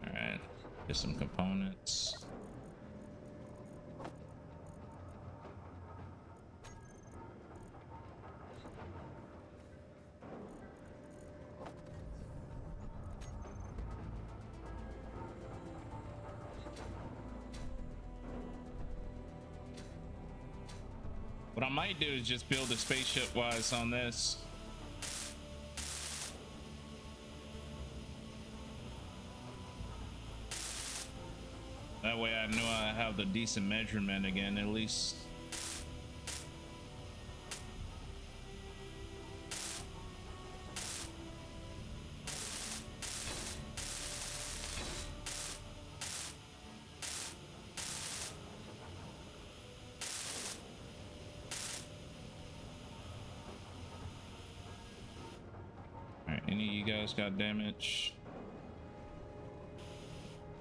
All right, get some components. What I might do is just build a spaceship wise on this. That way I know I have the decent measurement again, at least. Any of you guys got damage?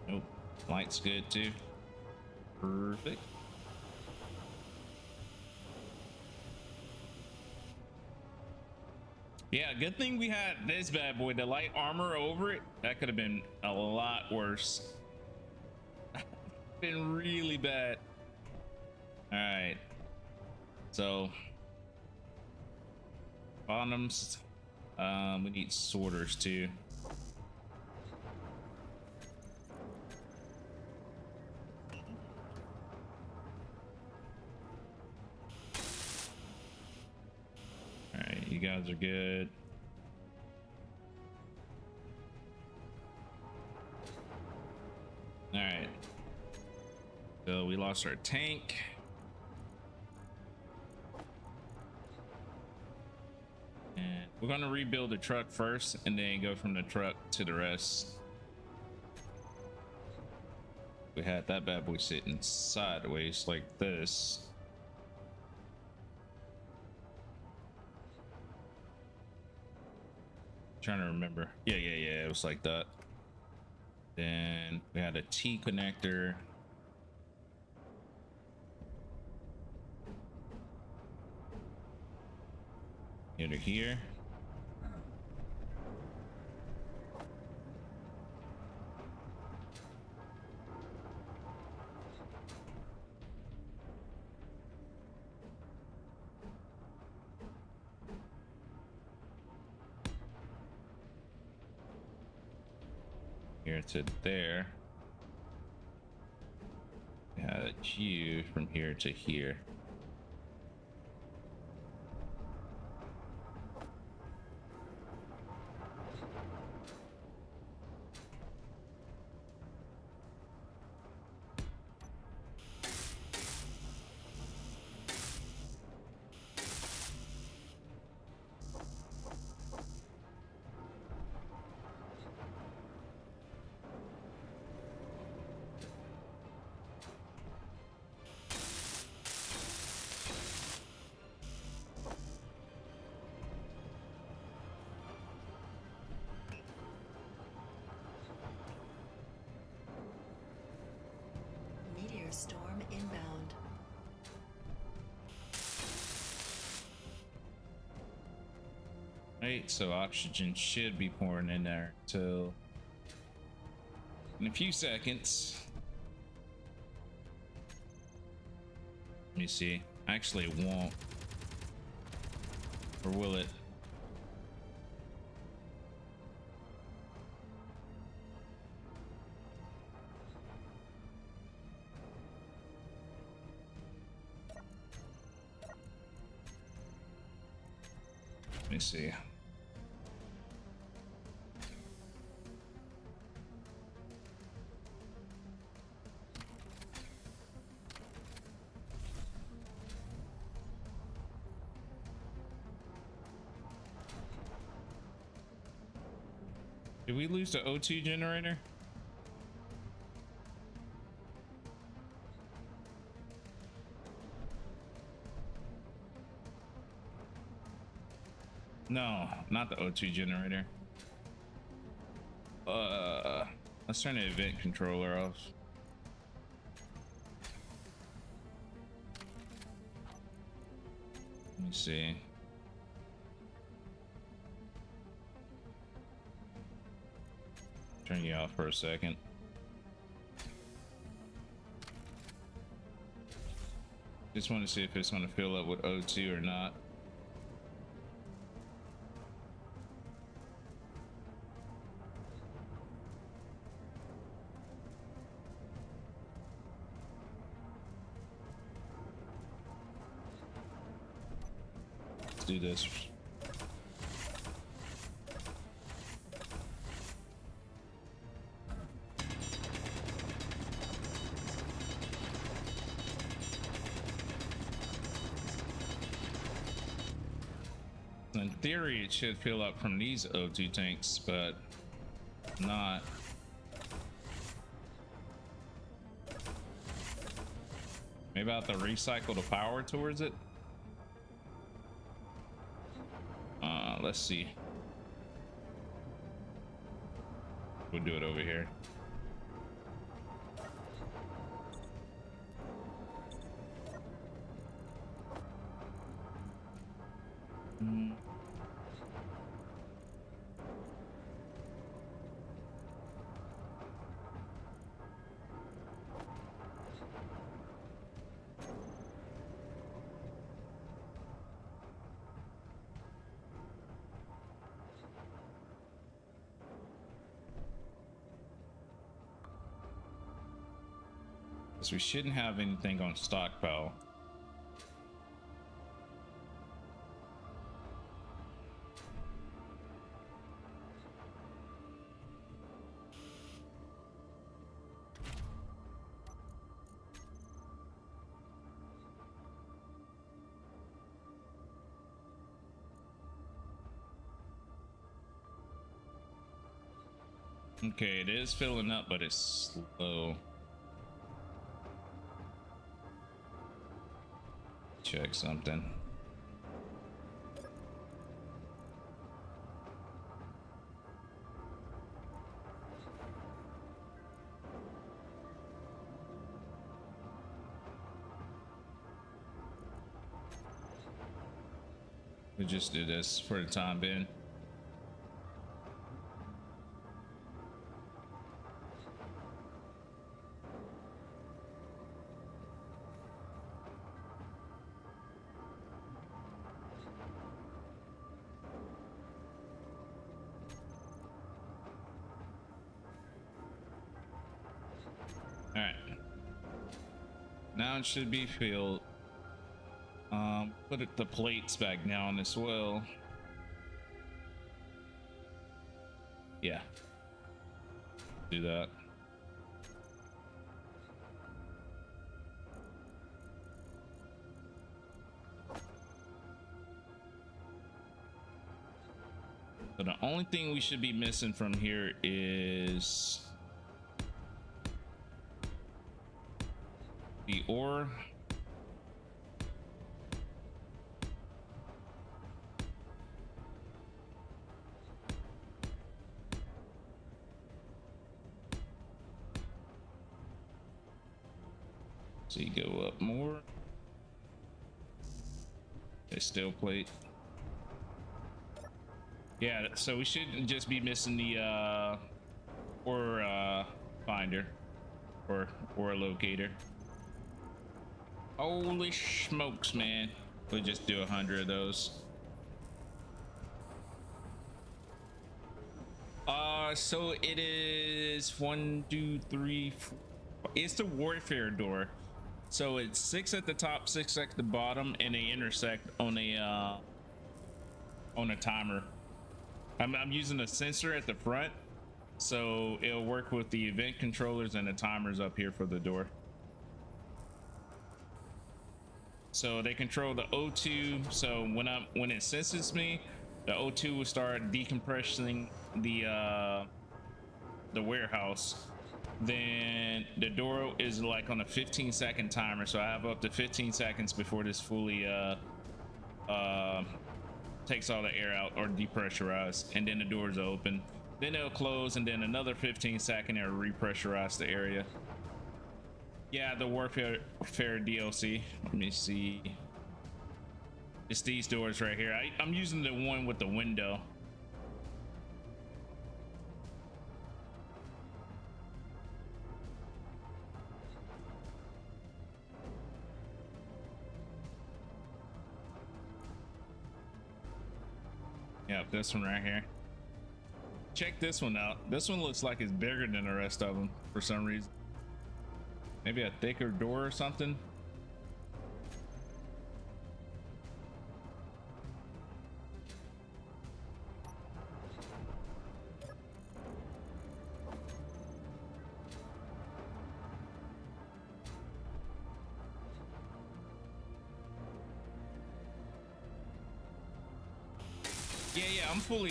Nope. Light's good too. Perfect. Yeah, good thing we had this bad boy, the light armor over it. That could have been a lot worse. Been really bad. All right. So bottoms. We need sorters too. All right, you guys are good. All right. So we lost our tank. And we're gonna rebuild the truck first and then go from the truck to the rest. We had that bad boy sitting sideways like this. Trying to remember. Yeah, it was like that. Then we had a T connector. Here to here. Here to there. Yeah, you from here to here. Meteor storm inbound. Right, so oxygen should be pouring in there till in a few seconds. Let me see. Actually, it won't. Or will it? Let me see. Did we lose the O2 generator? No, not the O2 generator. Let's turn the event controller off. Let me see. Turn you off for a second. Just want to see if it's going to fill up with O2 or not. Let's do this. In theory, it should fill up from these O2 tanks, but not. Maybe I have to recycle the power towards it. Let's see. We'll do it over here. We shouldn't have anything on stockpile. Okay, it is filling up, but it's slow. check something. We just do this for the time being. All right. Now it should be filled. Put the plates back down as well. Yeah. Do that. So the only thing we should be missing from here is the ore. So you go up more. They still plate. Yeah, so we should just be missing the ore finder or ore locator. Holy smokes, man. We'll just do 100 of those. So it is 1, 2, 3, 4. It's the warfare door. So it's 6 at the top, 6 at the bottom, and they intersect on a timer. I'm using a sensor at the front, so it'll work with the event controllers and the timers up here for the door. So they control the O2. So when it senses me, the O2 will start decompressing the warehouse. Then the door is like on a 15-second timer, so I have up to 15 seconds before this fully takes all the air out or depressurize, and then the doors open. Then it'll close, and then another 15-second it'll repressurize the area. Yeah, the warfare DLC. Let me see. It's these doors right here. I'm using the one with the window. Yep, this one right here. Check this one out. This one looks like it's bigger than the rest of them for some reason. Maybe a thicker door or something. Yeah, I'm fully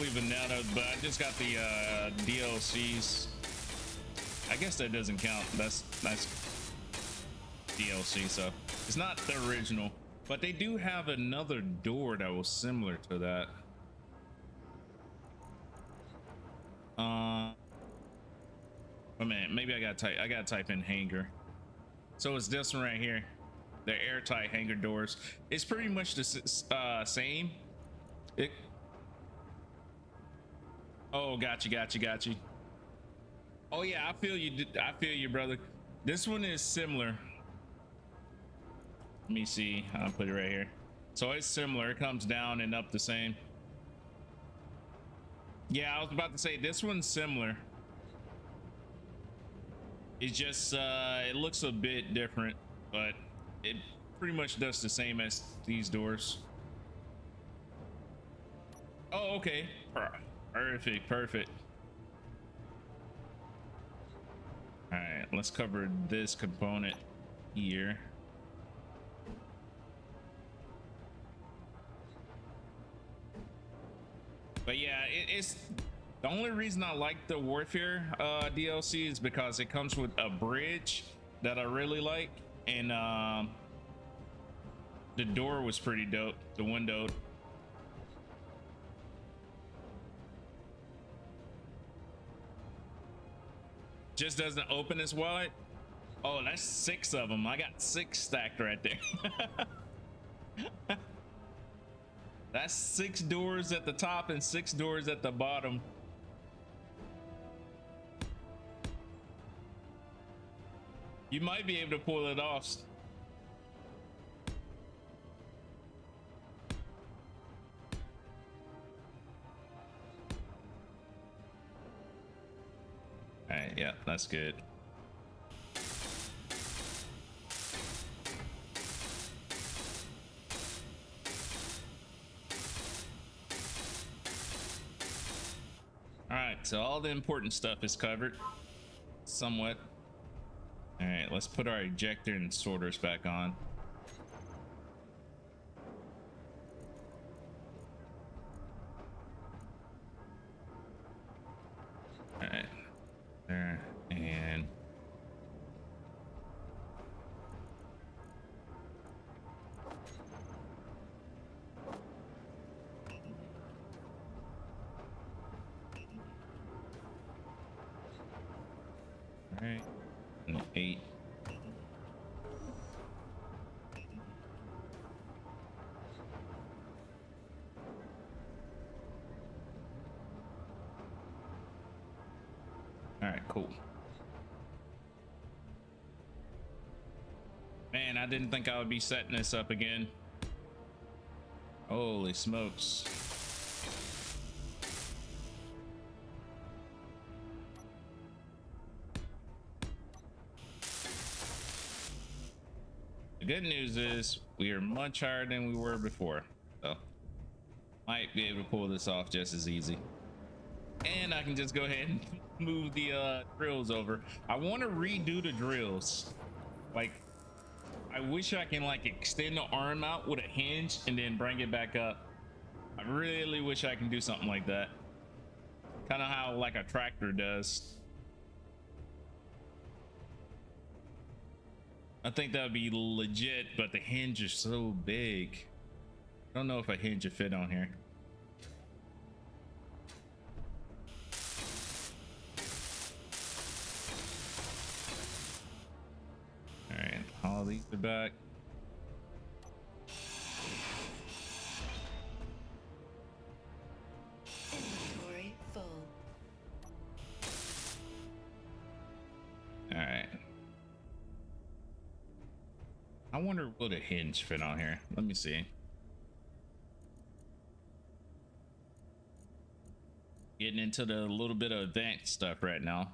vanilla, but I just got the DLCs. I guess that doesn't count. That's DLC, so it's not the original. But they do have another door that was similar to that. Oh man, maybe I gotta type in hangar. So it's this one right here. The airtight hangar doors. It's pretty much the same. Oh, got you. Oh yeah, I feel you, brother. This one is similar. Let me see. I'll put it right here. So it's similar. It comes down and up the same. Yeah, I was about to say this one's similar. It's just it looks a bit different, but it pretty much does the same as these doors. Oh, okay. Perfect. All right, let's cover this component here. But yeah, it's the only reason I like the warfare DLC is because it comes with a bridge that I really like, and The door was pretty dope. The window. Just doesn't open as wide. Oh, that's 6 of them. I got 6 stacked right there. That's 6 doors at the top and 6 doors at the bottom. You might be able to pull it off. All right, yeah, that's good. All right, so all the important stuff is covered somewhat. All right, let's put our ejector and sorters back on. All right, there and all right, and 8. All right, cool. Man, I didn't think I would be setting this up again. Holy smokes. The good news is we are much higher than we were before, so might be able to pull this off just as easy. And I can just go ahead and move the drills over. I want to redo the drills. Like, I wish I can like extend the arm out with a hinge and then bring it back up. I really wish I can do something like that. Kind of how like a tractor does. I think that would be legit, but the hinge is so big. I don't know if a hinge would fit on here. All right, all these are back. Inventory full. All right. I wonder will the hinge fit on here. Let me see. Getting into the little bit of advanced stuff right now,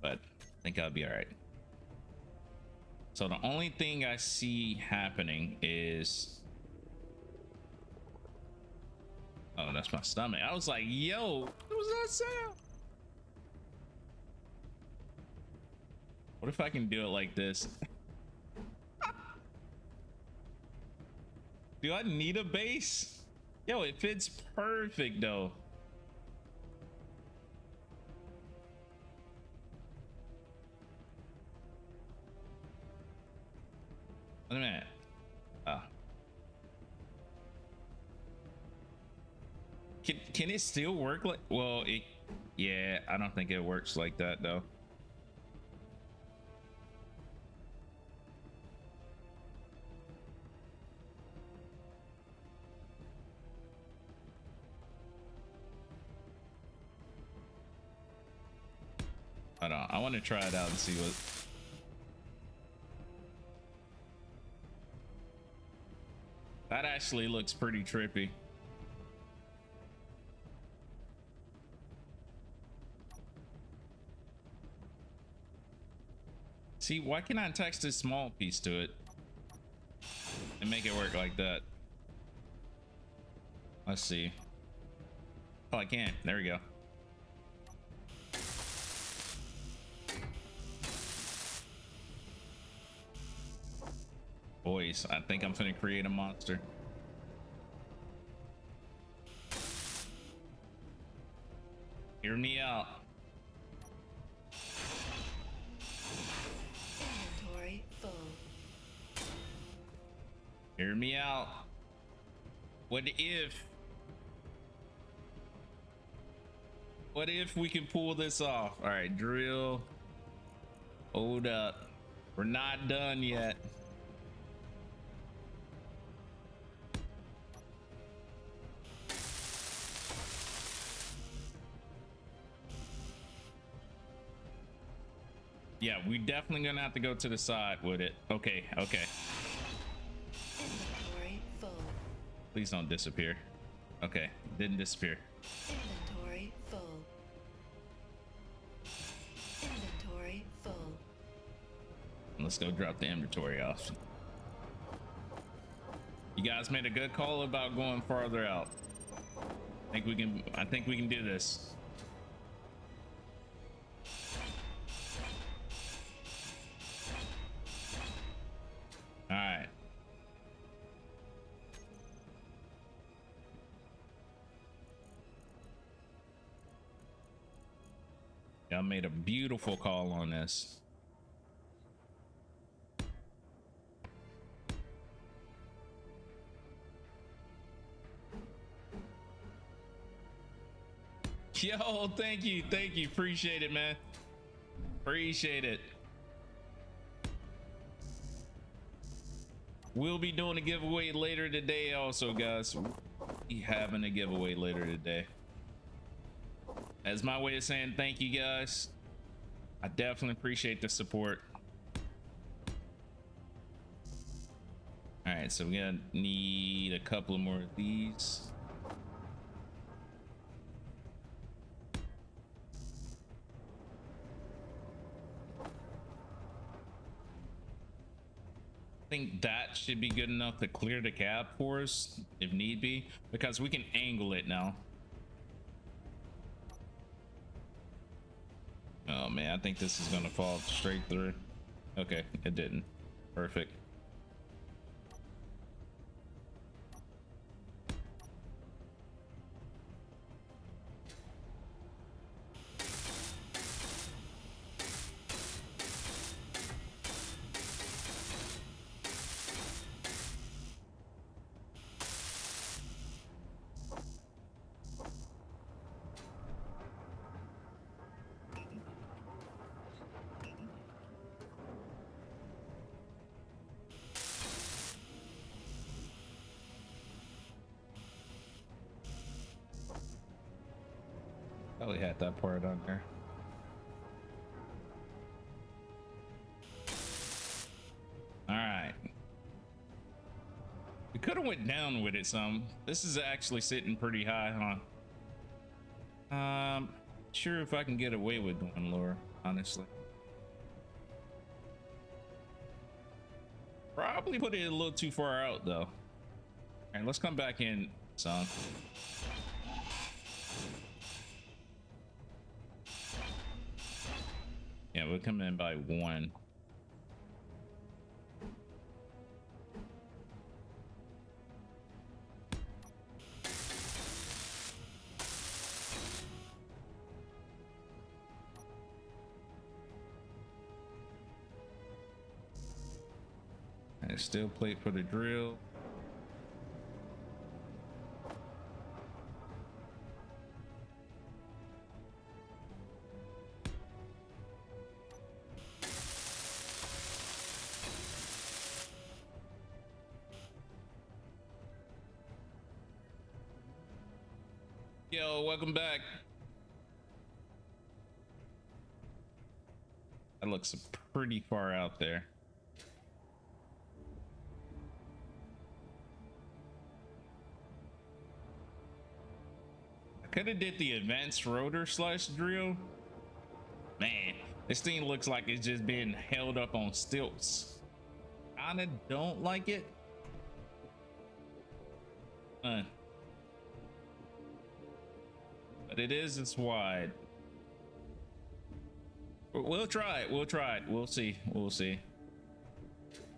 but I think I'll be all right. So the only thing I see happening is, oh, that's my stomach. I was like, yo, what was that sound? What if I can do it like this? Do I need a base? Yo, it fits perfect though. Wait a minute. Can it still work like, well, it, yeah, I don't think it works like that though. Hold on, I want to try it out and see what. That actually looks pretty trippy. See, why can't I attach this small piece to it and make it work like that? Let's see. Oh, I can't. There we go. Boys, I think I'm gonna create a monster. Hear me out. Inventory full. Hear me out. What if we can pull this off? All right, drill. Hold up. We're not done yet. Yeah, we definitely gonna have to go to the side with it. Okay, okay. Inventory full. Please don't disappear. Okay, didn't disappear. Inventory full. Inventory full. Let's go drop the inventory off. You guys made a good call about going farther out. I think we can do this. All right. Y'all made a beautiful call on this. Yo, thank you, appreciate it, man. Appreciate it. We'll be doing a giveaway later today also, guys. We'll be having a giveaway later today. As my way of saying thank you, guys. I definitely appreciate the support. All right, so we're gonna need a couple of more of these. I think that should be good enough to clear the cab for us if need be, because we can angle it now. Oh man, I think this is gonna fall straight through. Okay, it didn't. Perfect. Probably had that part on there. All right. We could have went down with it some. This is actually sitting pretty high, huh? Sure if I can get away with going lower, honestly. Probably put it a little too far out though. All right, let's come back in some. Yeah, we'll come in by 1. And steel plate for the drill. Yo, welcome back. That looks pretty far out there. I could have did the advanced rotor slash drill. Man, this thing looks like it's just being held up on stilts. Kinda don't like it. But it is this wide. We'll try it. We'll see.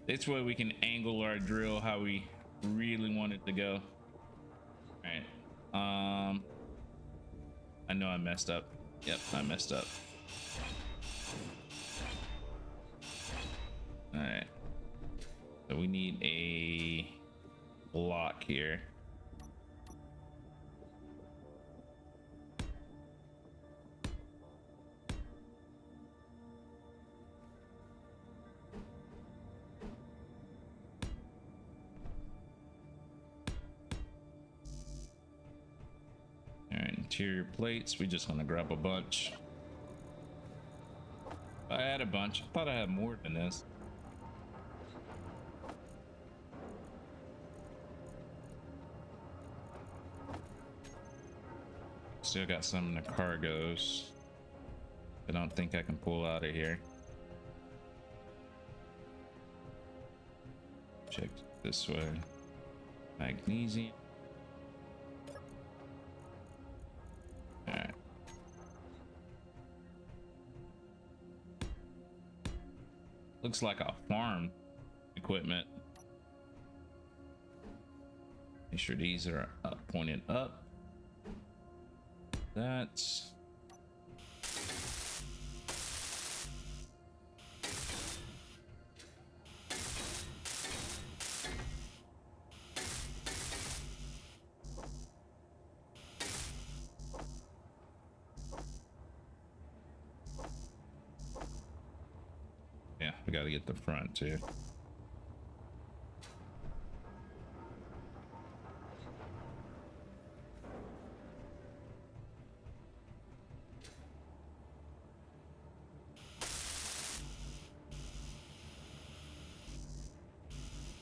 This way we can angle our drill how we really want it to go. All right. I know I messed up. Yep, I messed up. All right. So we need a block here. All right, interior plates. We just want to grab a bunch. I had a bunch. I thought I had more than this. Still got some in the cargoes. I don't think I can pull out of here. Check this way. Magnesium. All right. Looks like a farm equipment. Make sure these are pointed up. That's yeah, we got to get the front too.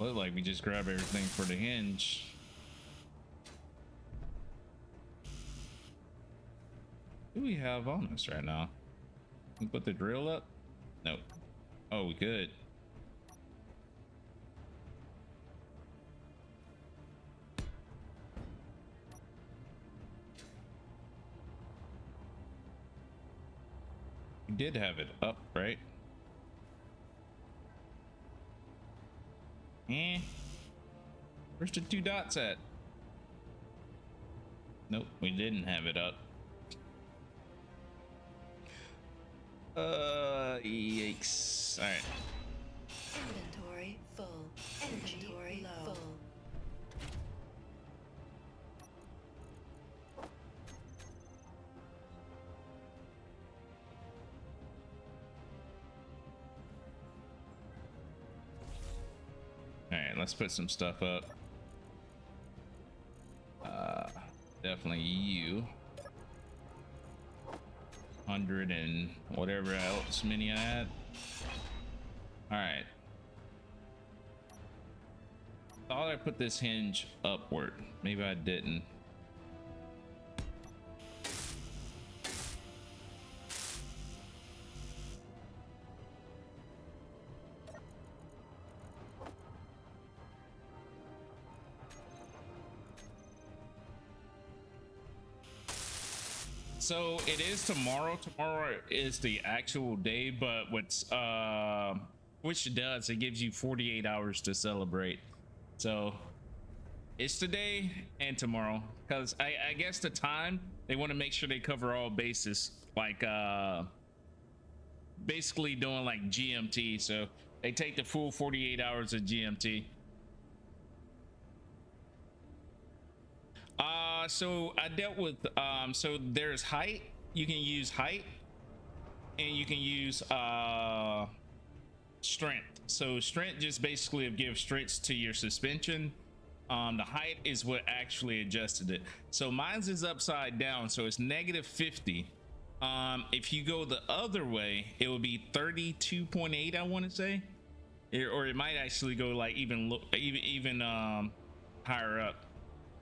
Look like we just grab everything for the hinge. What do we have on us right now? Can we put the drill up? Nope. Oh, we could. We did have it up, right? Where's the 2 dots at? Nope, we didn't have it up. Yikes. All right. Inventory full. Inventory full. All right, let's put some stuff up. Definitely you. 100 and whatever else mini I had. All right. Thought I put this hinge upward. Maybe I didn't. So it is tomorrow. Tomorrow is the actual day, but which it does, it gives you 48 hours to celebrate. So it's today and tomorrow, because I guess the time they want to make sure they cover all bases, like basically doing like GMT. So they take the full 48 hours of GMT. So I dealt with so there's height. You can use height, and you can use strength. So strength just basically gives strength to your suspension. The height is what actually adjusted it. So mine's is upside down, so it's -50. If you go the other way, it would be 32.8, I want to say, or it might actually go like even higher up.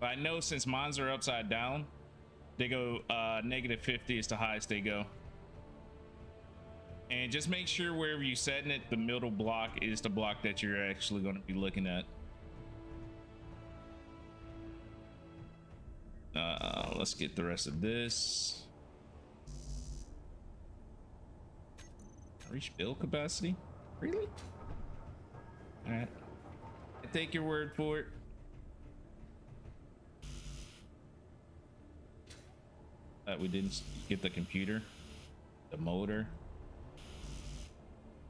But I know since mines are upside down, they go -50 is the highest they go. And just make sure wherever you're setting it, the middle block is the block that you're actually going to be looking at. Let's get the rest of this. Reach build capacity? Really? All right. I take your word for it. We didn't get the computer, the motor.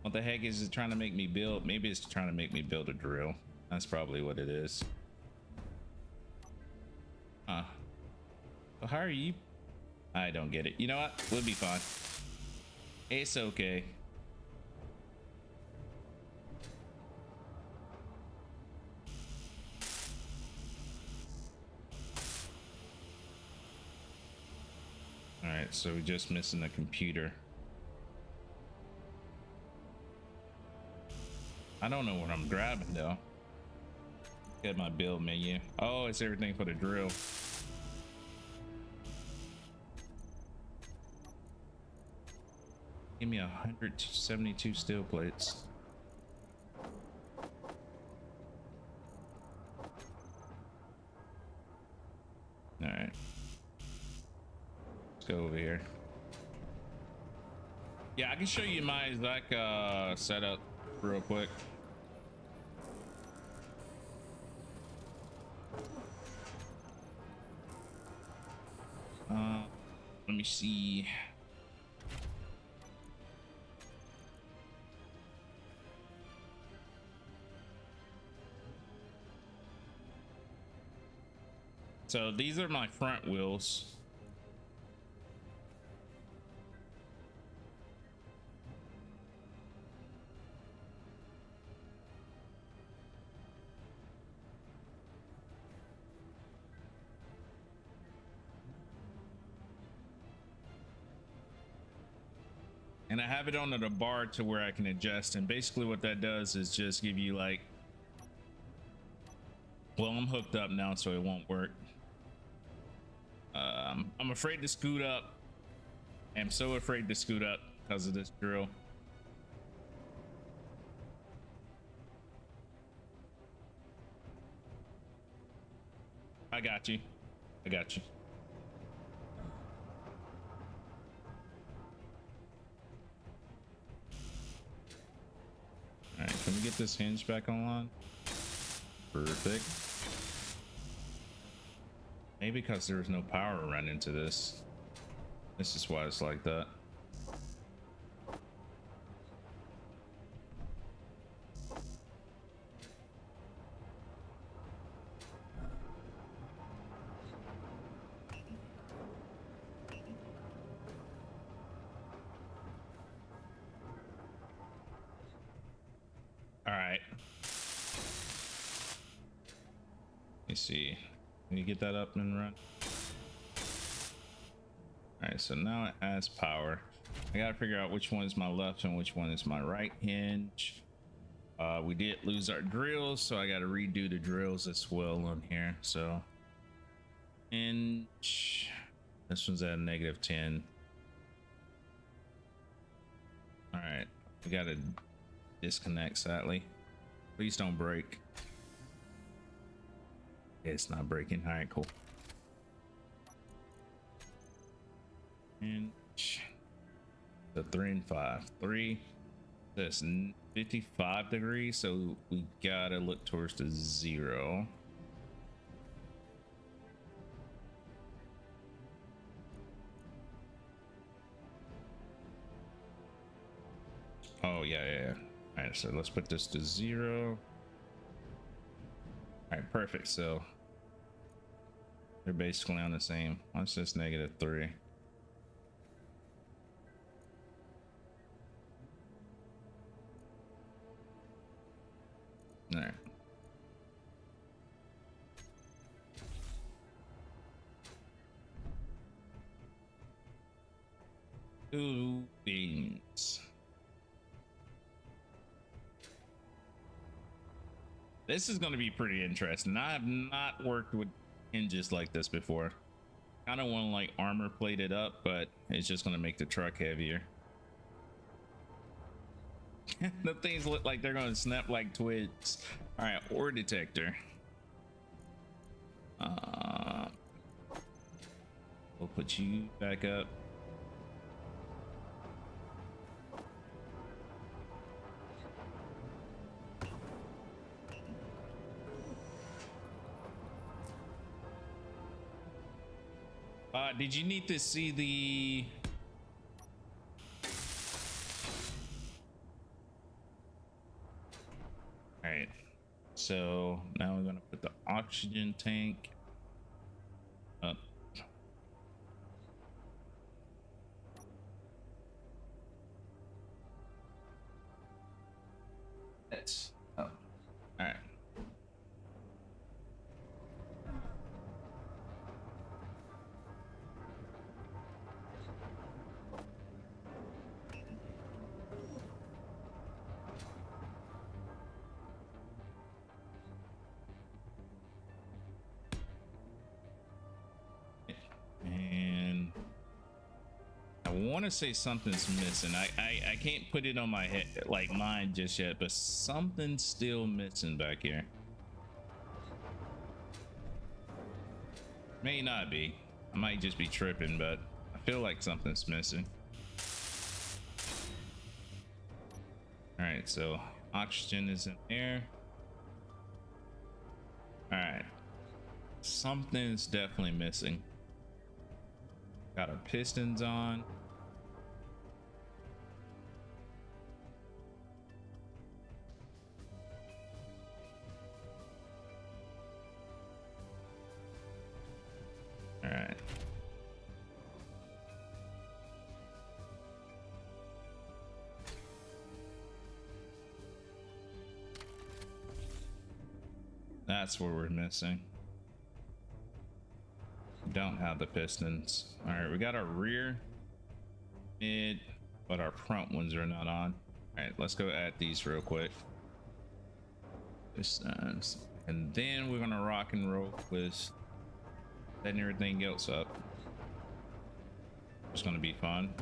What the heck is it trying to make me build? Maybe it's trying to make me build a drill. That's probably what it is. So how are you? I don't get it. You know what? We'll be fine. It's okay. All right, so we're just missing the computer. I don't know what I'm grabbing though. Get my build menu. Oh, it's everything for the drill. Give me 172 steel plates. All right. Let's go over here. Yeah, I can show you my exact setup real quick. Let me see. So these are my front wheels. And I have it on the bar to where I can adjust, and basically what that does is just give you like, well, I'm hooked up now so it won't work. I'm afraid to scoot up. I'm so afraid to scoot up because of this drill. I got you. I got you. All right, can we get this hinge back online? Perfect. Maybe because there was no power run into this. This is why it's like that. All right. Let me see. Can you get that up and run? All right, so now it has power. I gotta figure out which one is my left and which one is my right hinge. We did lose our drills, so I gotta redo the drills as well on here. So hinge, this one's at -10. All right, we gotta disconnect, sadly. Please don't break. It's not breaking. All right, cool. And the 3 and 5. 3, that's 55 degrees, so we gotta look towards the 0. Oh yeah. All right, so let's put this to 0. All right, perfect. So they're basically on the same. Let's just -3. All right. Two beans. This is going to be pretty interesting. I have not worked with hinges like this before. Kind of want to like armor plate it up, but it's just going to make the truck heavier. The things look like they're going to snap like twigs. All right, ore detector. We'll put you back up. Did you need to see the... All right, so now we're gonna put the oxygen tank. want to say something's missing. I can't put it on my head, like mind just yet, but something's still missing back here. May not be. I might just be tripping, but I feel like something's missing. All right, so oxygen is in there. All right, something's definitely missing. Got our pistons on. All right. That's where we're missing. Don't have the pistons. All right, we got our rear, mid, but our front ones are not on. All right, let's go add these real quick. Pistons, and then we're gonna rock and roll with setting everything else up. It's gonna be fun.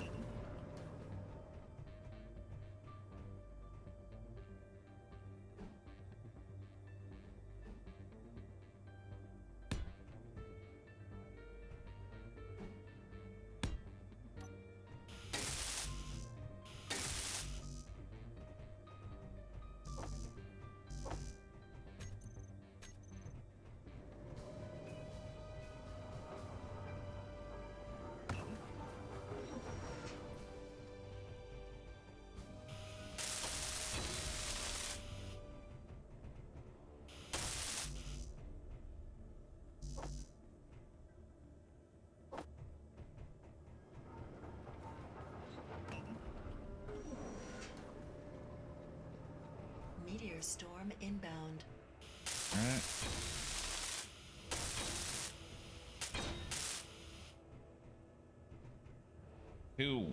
Meteor storm inbound. All right. Two.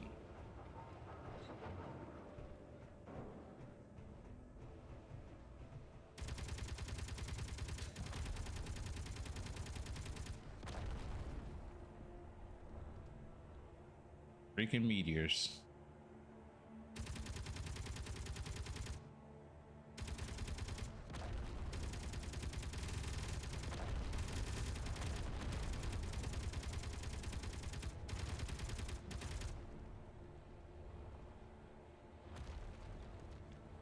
Freaking meteors.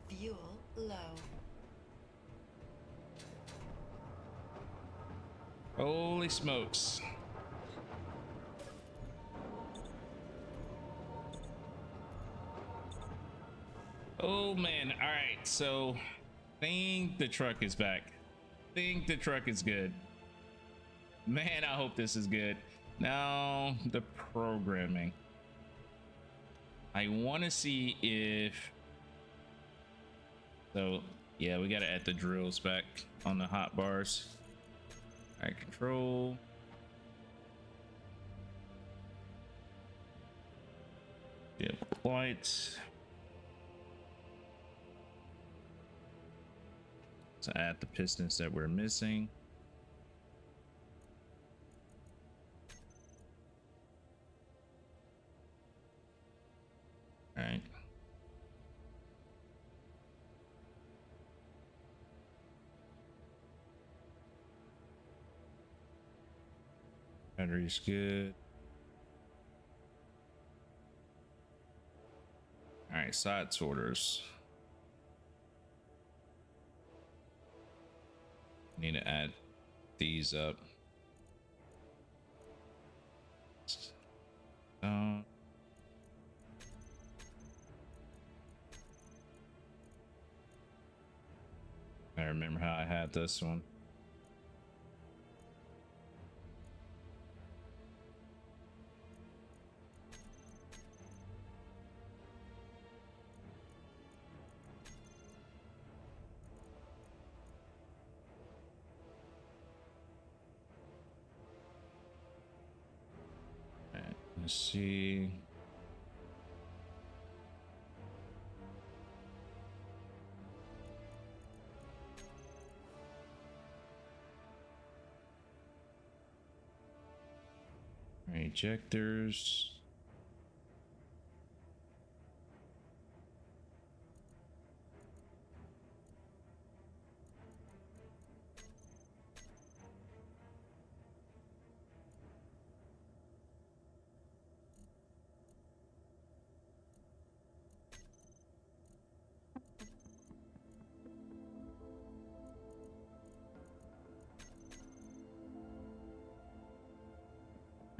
Fuel low. Holy smokes. Oh man. All right, so think the truck is back. Think the truck is good. Man, I hope this is good. Now the programming. I want to see if, so yeah, we got to add the drills back on the hot bars. All right, control. Yep, lights. So add the pistons that we're missing. All right. Battery's good. All right, side sorters. Need to add these up. I remember how I had this one. All right, let's see. Ejectors.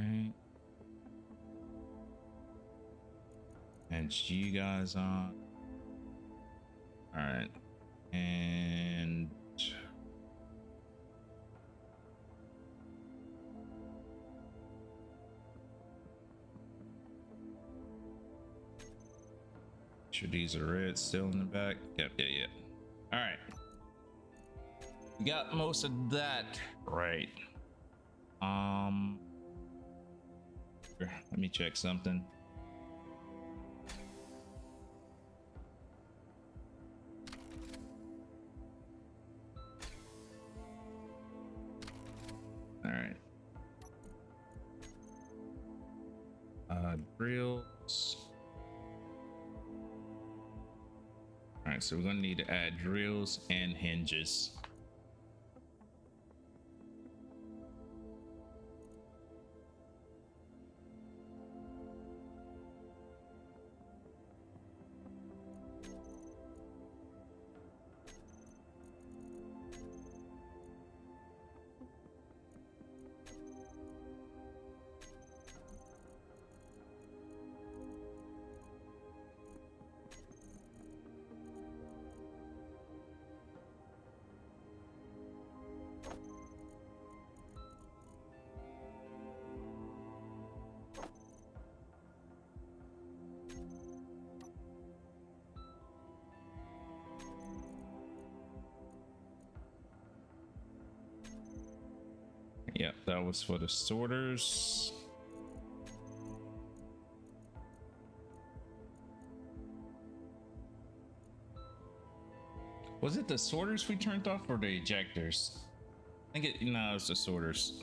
Okay. And you guys on. All right. And sure these are red still in the back. Yep, yeah. All right. We got most of that right. Let me check something. All right. Drills. All right, so we're gonna need to add drills and hinges. Yep, that was for the sorters. Was it the sorters we turned off or the ejectors? I think no, it's the sorters.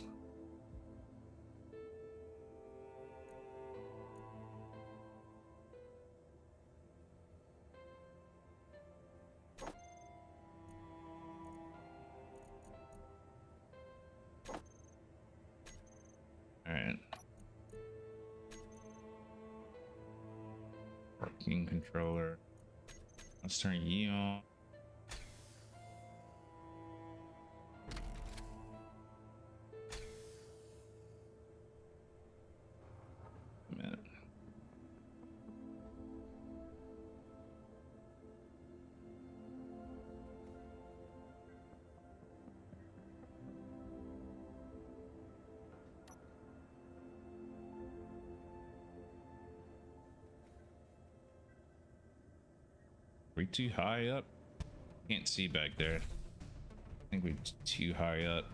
All right. Working controller. Let's turn you on. A minute. We too high up? Can't see back there. I think we're too high up.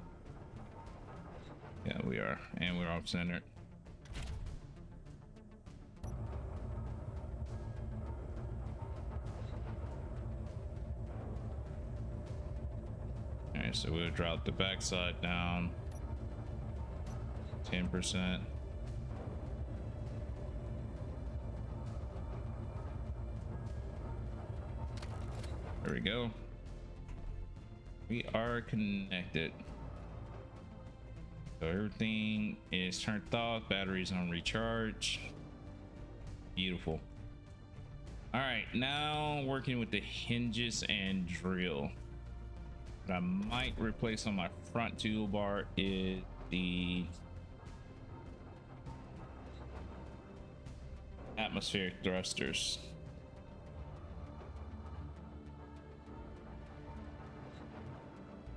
Yeah, we are. And we're off center. Alright, so we'll drop the backside down 10%. There we go. We are connected. So everything is turned off, batteries on recharge. Beautiful. All right, now working with the hinges and drill. What I might replace on my front toolbar is the atmospheric thrusters.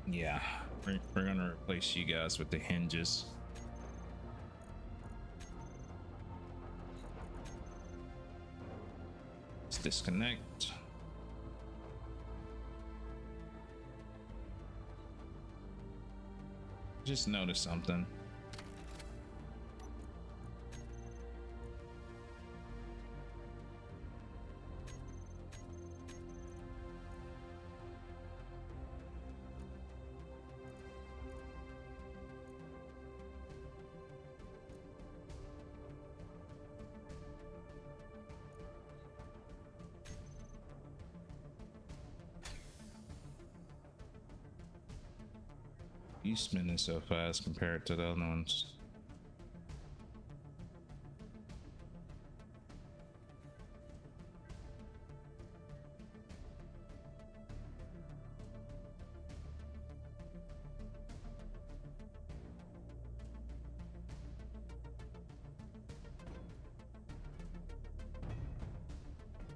Yeah, we're gonna replace you guys with the hinges. Let's disconnect. Just noticed something. You spinning so fast compared to the other ones.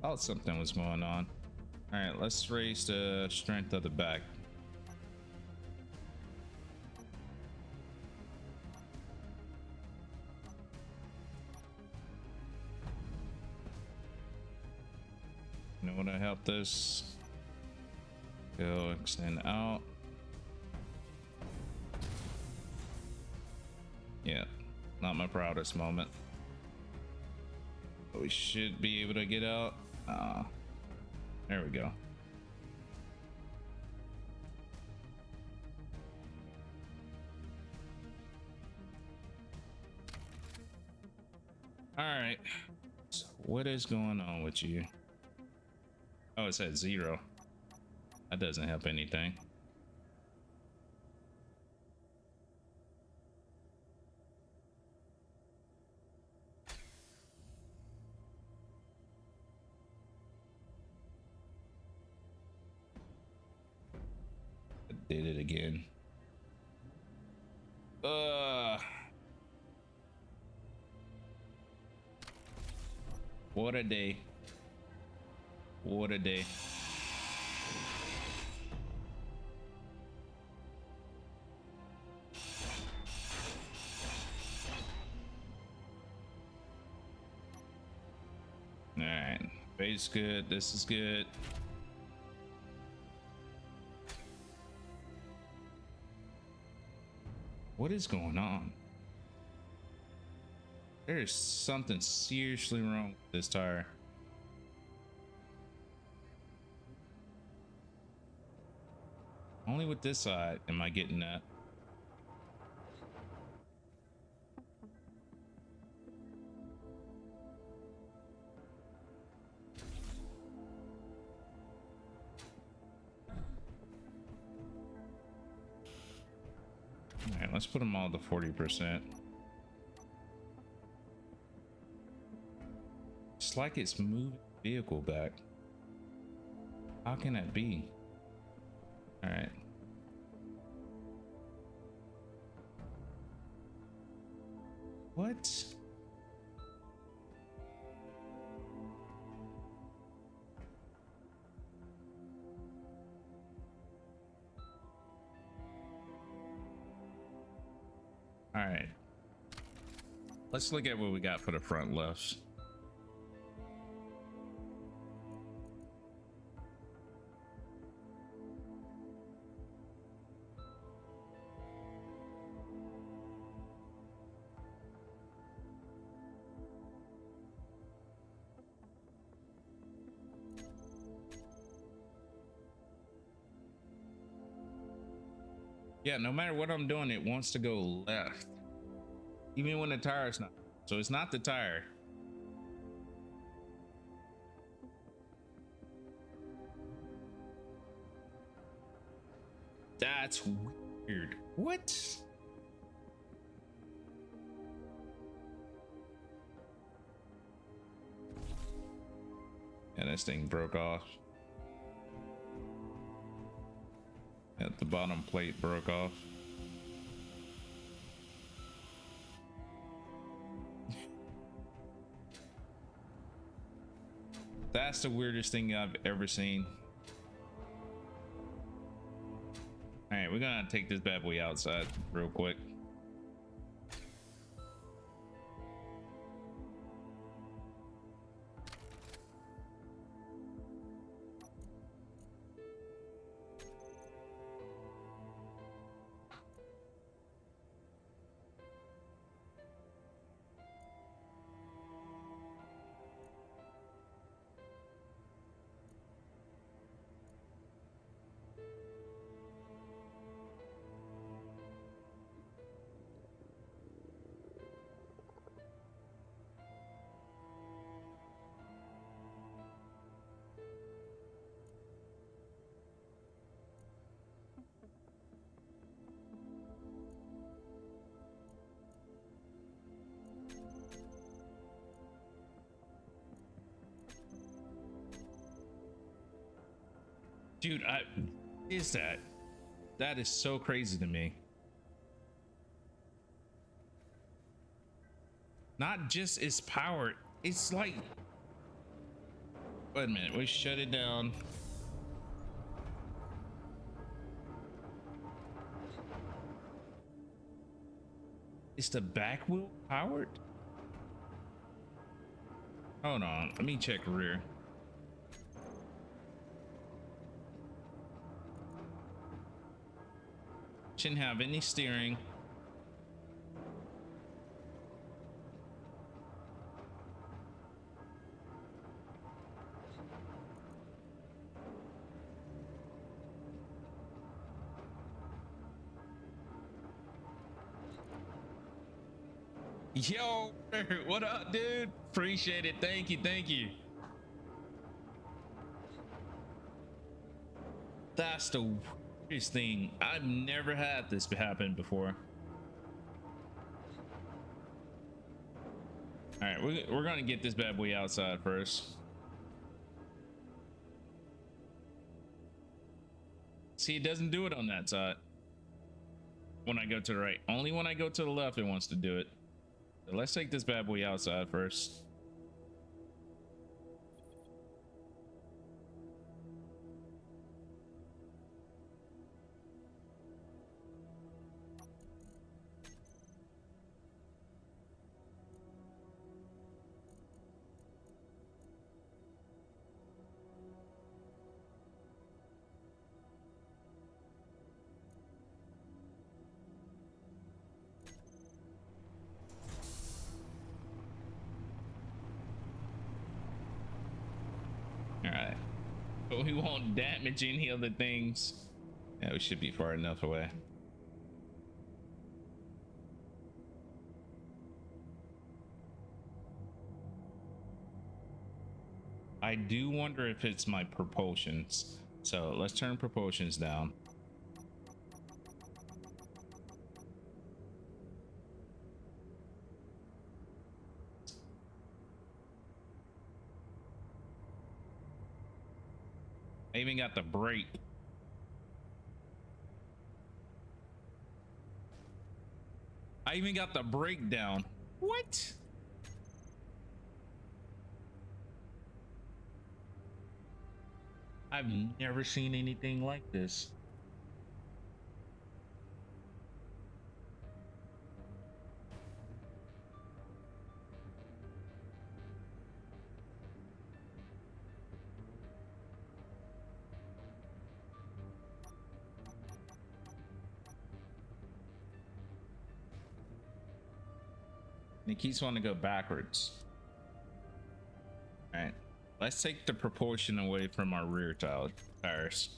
Thought something was going on. All right, let's raise the strength of the back. You know what I help this? Go extend out. Yeah, not my proudest moment. But we should be able to get out. There we go. All right. So what is going on with you? Oh, it's at 0. That doesn't help anything. I did it again. What a day. What a day. All right, base good. This is good. What is going on? There is something seriously wrong with this tire. Only with this side am I getting that. All right, let's put them all to 40%. It's like it's moving the vehicle back. How can that be? All right. What? All right. Let's look at what we got for the front lefts. Yeah, no matter what I'm doing, it wants to go left. Even when the tire's not. So it's not the tire. That's weird. What? And this thing broke off. At the bottom plate broke off. That's the weirdest thing I've ever seen. All right, we're gonna take this bad boy outside real quick. Dude, is that? That is so crazy to me. Not just its power, it's like Wait a minute, we shut it down. Is the back wheel powered? Hold on, let me check rear. Shouldn't have any steering. Yo, what up, dude? Appreciate it. Thank you. Thank you. That's the weirdest thing. I've never had this happen before. All right, we're gonna get this bad boy outside first. See, it doesn't do it on that side. When I go to the right, only when I go to the left, it wants to do it. So let's take this bad boy outside first. All right, but we won't damage any other things. Yeah, we should be far enough away. I do wonder if it's my propulsions. So let's turn propulsions down. I even got the brake. I even got the brake down. What? I've never seen anything like this. And it keeps wanting to go backwards. All right, let's take the propulsion away from our rear tires.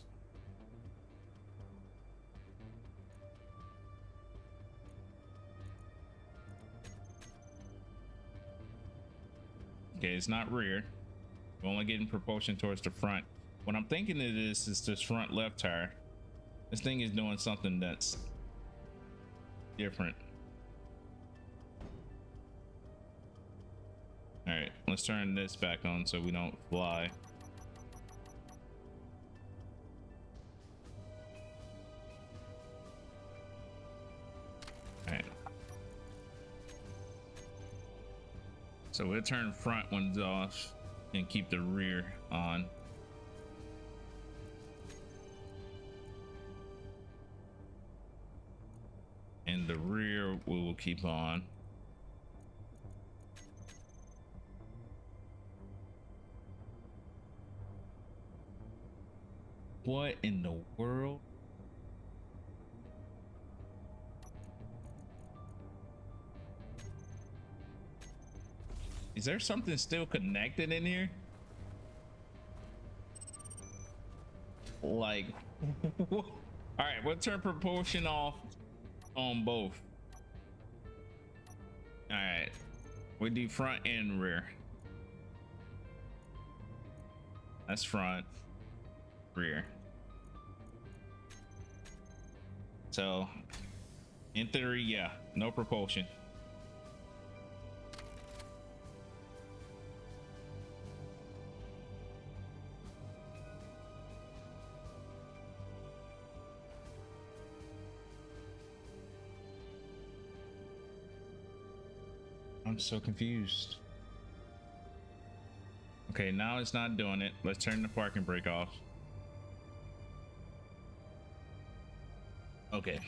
Okay, it's not rear. We're only getting propulsion towards the front. What I'm thinking it is this front left tire. This thing is doing something that's different. All right, let's turn this back on so we don't fly. All right. So we'll turn front ones off and keep the rear on. And the rear we will keep on. What in the world? Is there something still connected in here? Like, all right, we'll turn propulsion off on both. All right, we do front and rear. That's front, rear. So in theory, yeah, no propulsion. I'm so confused. Okay, now it's not doing it. Let's turn the parking brake off. Okay.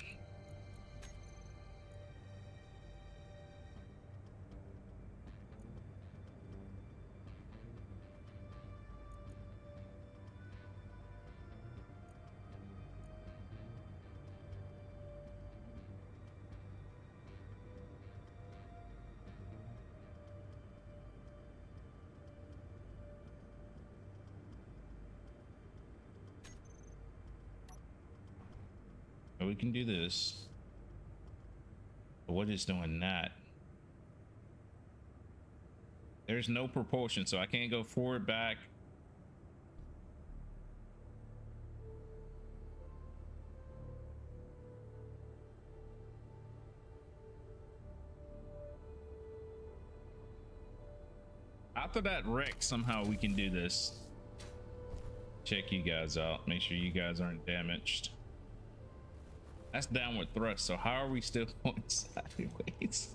We can do this. But what is doing that? There's no propulsion, so I can't go forward, back. After that wreck, somehow we can do this. Check you guys out. Make sure you guys aren't damaged. That's downward thrust, so how are we still going sideways?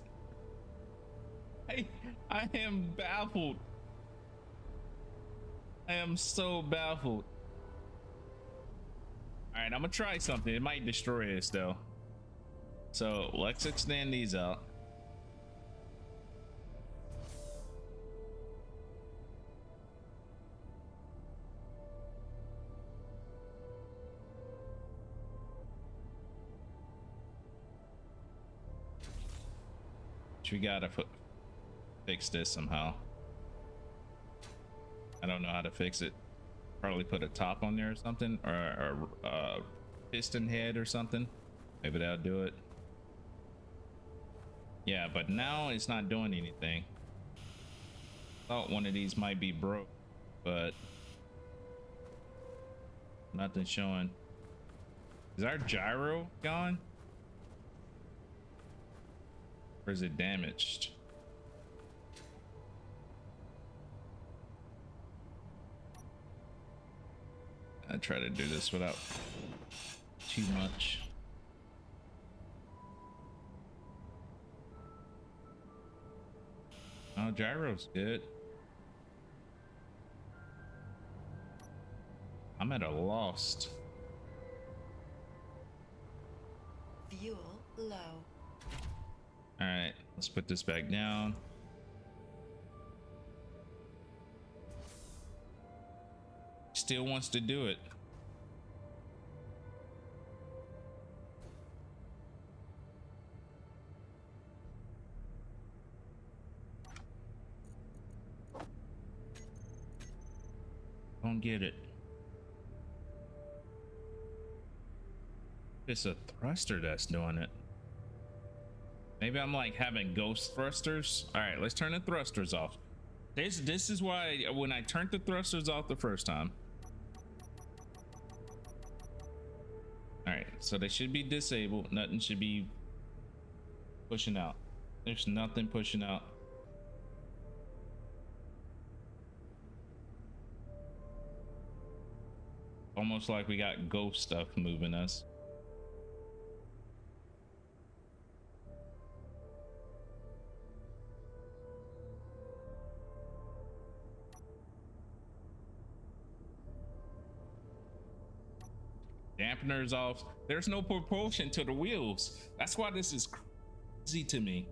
I am baffled. I am so baffled. All right, I'm gonna try something. It might destroy us though. So let's extend these out. We gotta fix this somehow. I don't know how to fix it. Probably put a top on there or something, or a piston head or something. Maybe that'll do it. Yeah, but now it's not doing anything. Thought one of these might be broke, but nothing showing. Is our gyro gone? Or is it damaged? I try to do this without too much. Oh, gyro's good. I'm at a loss. Fuel low. All right, let's put this back down. Still wants to do it. Don't get it. It's a thruster that's doing it. Maybe I'm like having ghost thrusters. All right, let's turn the thrusters off. This is why when I turned the thrusters off the first time. All right, so they should be disabled. Nothing should be pushing out. There's nothing pushing out. Almost like we got ghost stuff moving us. Dampeners off. There's no propulsion to the wheels. That's why this is crazy to me.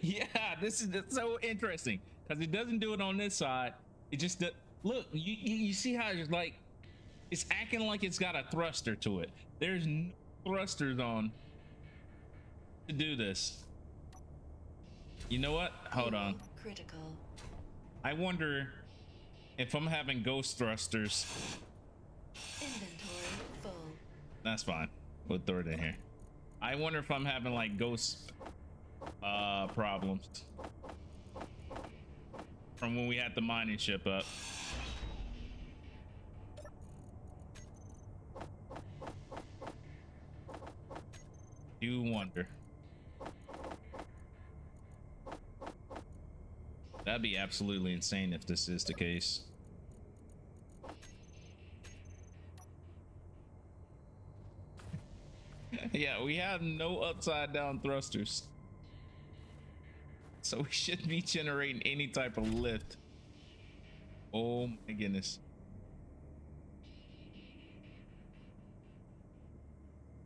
Yeah, this is so interesting because it doesn't do it on this side. It just look. You see how it's like it's acting like it's got a thruster to it. There's no thrusters on to do this. You know what? Hold on. Critical. I wonder if I'm having ghost thrusters. Inventory full. That's fine. We'll throw it in here. I wonder if I'm having like ghost problems from when we had the mining ship up. You wonder. That'd be absolutely insane if this is the case. Yeah, we have no upside down thrusters, so we shouldn't be generating any type of lift. Oh my goodness.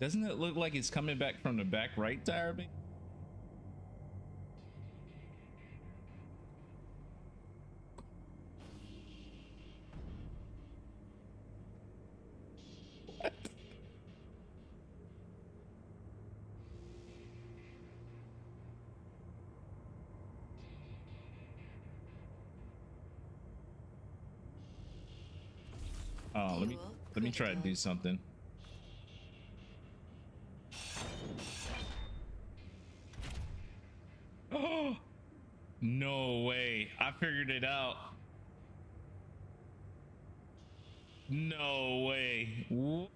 Doesn't it look like it's coming back from the back right tire? What? Oh, let me try to do something. Oh, no way. I figured it out. No way. What?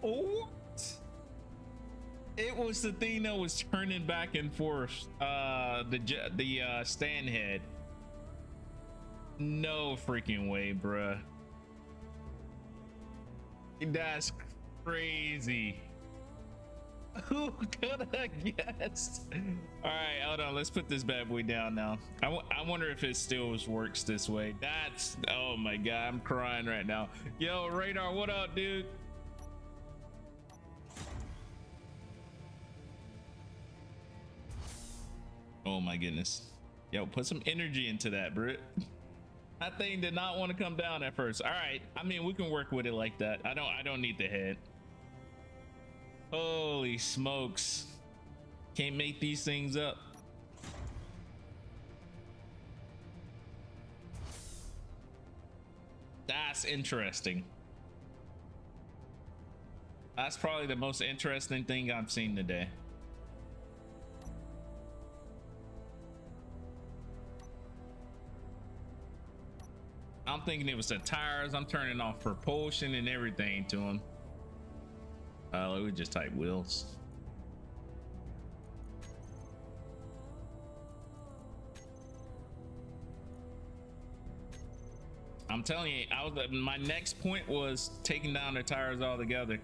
What? It was the thing that was turning back and forth. The stand head. No freaking way, bruh. That's crazy. Who could have guessed? All right, hold on. Let's put this bad boy down now. I wonder if it still works this way. That's, oh my God, I'm crying right now. Yo, Radar, what up, dude? Oh my goodness. Yo, put some energy into that, Brit. That thing did not want to come down at first. All right, I mean, we can work with it like that. I don't need the head. Holy smokes. Can't make these things up. That's interesting. That's probably the most interesting thing I've seen today. I'm thinking it was the tires. I'm turning off propulsion and everything to them. Let me just type wheels. I'm telling you, my next point was taking down the tires altogether.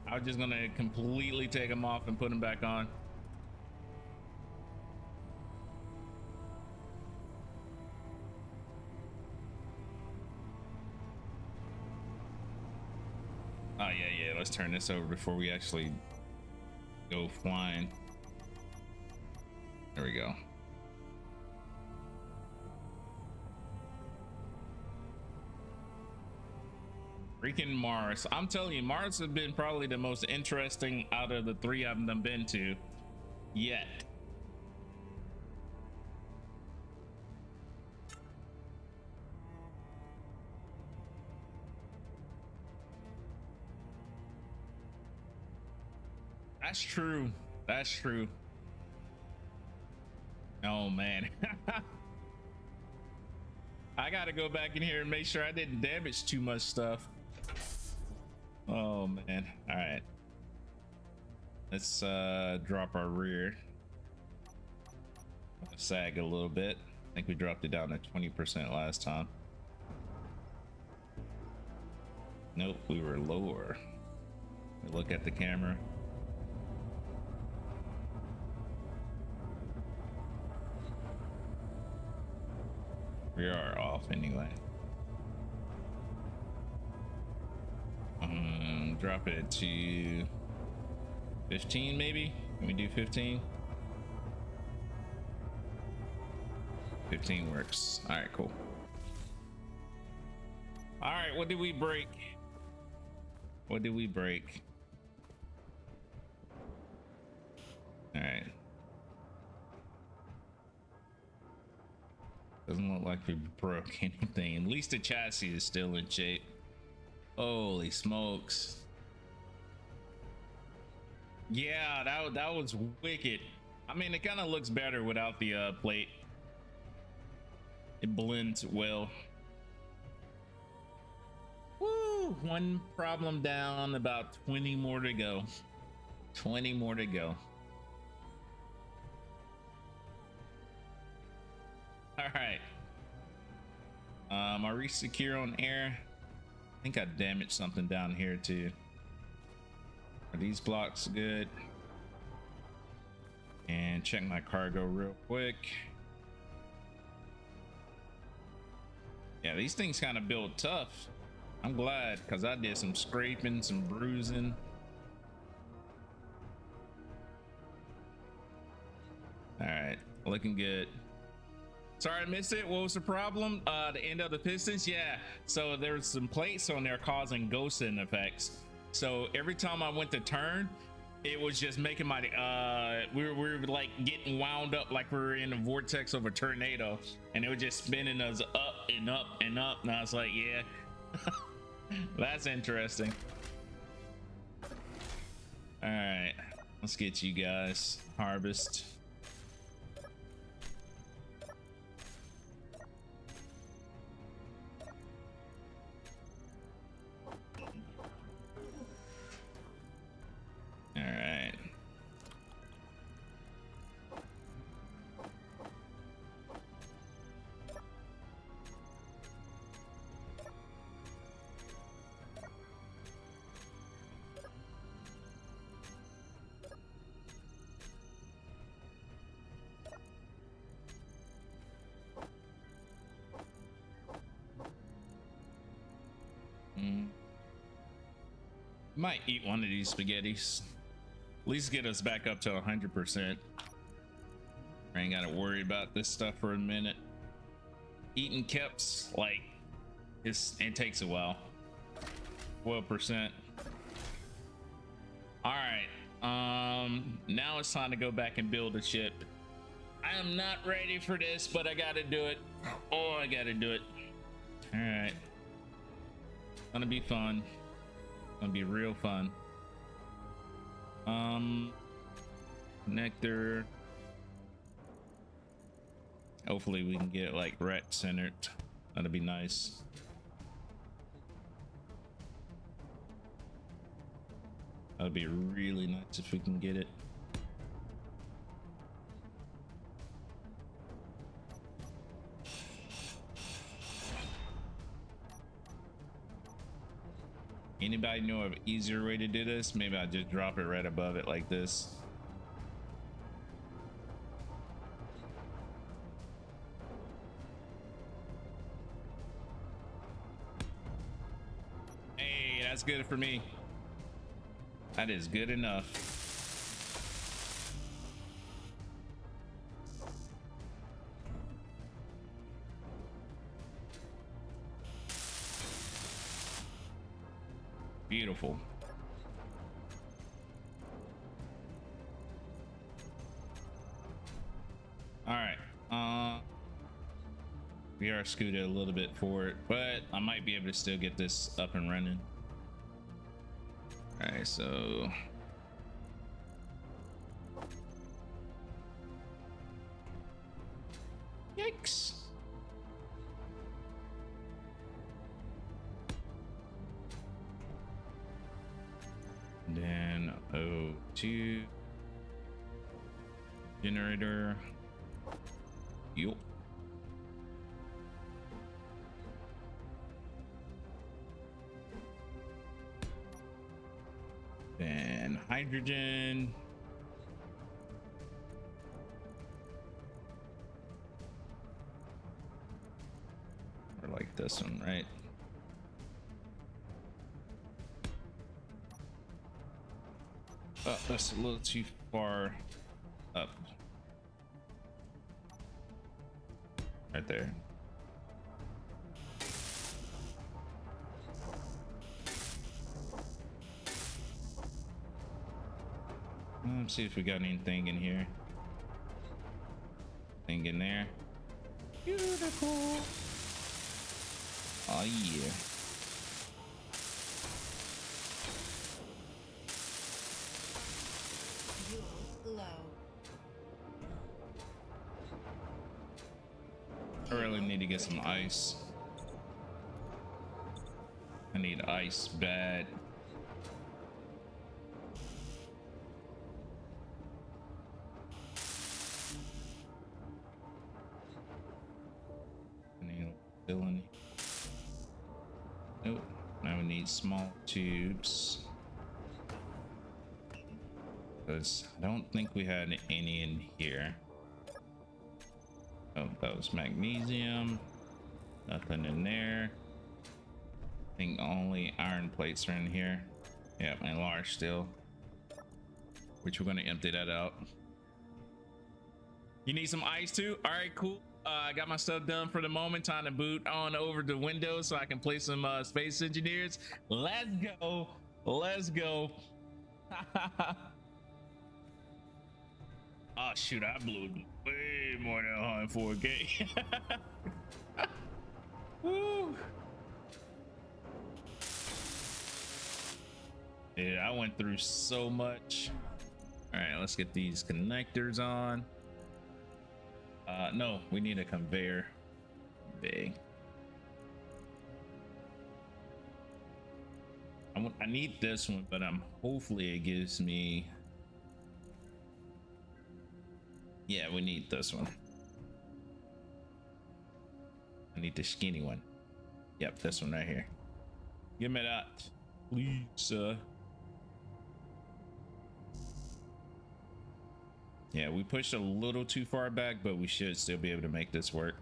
I was just gonna completely take them off and put them back on. Oh yeah, let's turn this over before we actually go flying. There we go. Freaking Mars. I'm telling you, Mars has been probably the most interesting out of the three I've been to yet. That's true. That's true. Oh man. I gotta go back in here and make sure I didn't damage too much stuff. Oh man. All right, let's drop our rear. Sag a little bit. I think we dropped it down to 20% last time. Nope, we were lower. Look at the camera. We are off anyway. Drop it to 15 maybe. Can we do 15? 15 works. All right, cool. All right, what did we break? What did we break? All right. Doesn't look like we broke anything. At least the chassis is still in shape. Holy smokes. Yeah, that was wicked. I mean, it kind of looks better without the plate. It blends well. Woo! One problem down, about 20 more to go. 20 more to go. right. Are we secure on air? I think I damaged something down here too. Are these blocks good? And check my cargo real quick. Yeah, these things kind of build tough. I'm glad, because I did some scraping, some bruising. All right, looking good. Sorry I missed it. What was the problem? The end of the pistons? Yeah, so there's some plates on there causing ghosting effects. So every time I went to turn, it was just making my we were like getting wound up like we were in the vortex of a tornado, and it was just spinning us up and up and up. And I was like, yeah. That's interesting. All right, let's get you guys harvest. All right. Might eat one of these spaghettis. At least get us back up to 100%. I ain't gotta worry about this stuff for a minute. Eating keps, like, it takes a while. 12%. All right. Now it's time to go back and build a ship. I am not ready for this, but I gotta do it. Oh, I gotta do it. All right. Gonna be fun. Gonna be real fun. Nectar. Hopefully we can get like ret centered. That'd be nice. That'd be really nice if we can get it. Anybody know of an easier way to do this? Maybe I just drop it right above it like this. Hey, that's good for me. That is good enough. Beautiful. All right. We are scooted a little bit forward, but I might be able to still get this up and running. All right, so yikes. Then O2 generator. Yup. Then hydrogen. Or like this one, right? Oh, that's a little too far up. Right there. Let's see if we got anything in here. Thing in there. Beautiful. Oh yeah. Fuel low. I really need to get some ice. I need ice bad. Now we need small tubes. Because I don't think we had any in here. Oh, that was magnesium. Nothing in there. I think only iron plates are in here. Yeah, and large steel. Which we're gonna empty that out. You need some ice too? All right, cool. I got my stuff done for the moment. Time to boot on over to Windows so I can play some Space Engineers. Let's go. Let's go. Oh shoot, I blew way more than 104K. Woo. Yeah, I went through so much. All right, let's get these connectors on. No, we need a conveyor big. I need this one, but hopefully it gives me. Yeah, we need this one. I need the skinny one. Yep, this one right here. Give me that, please. Yeah, we pushed a little too far back, but we should still be able to make this work.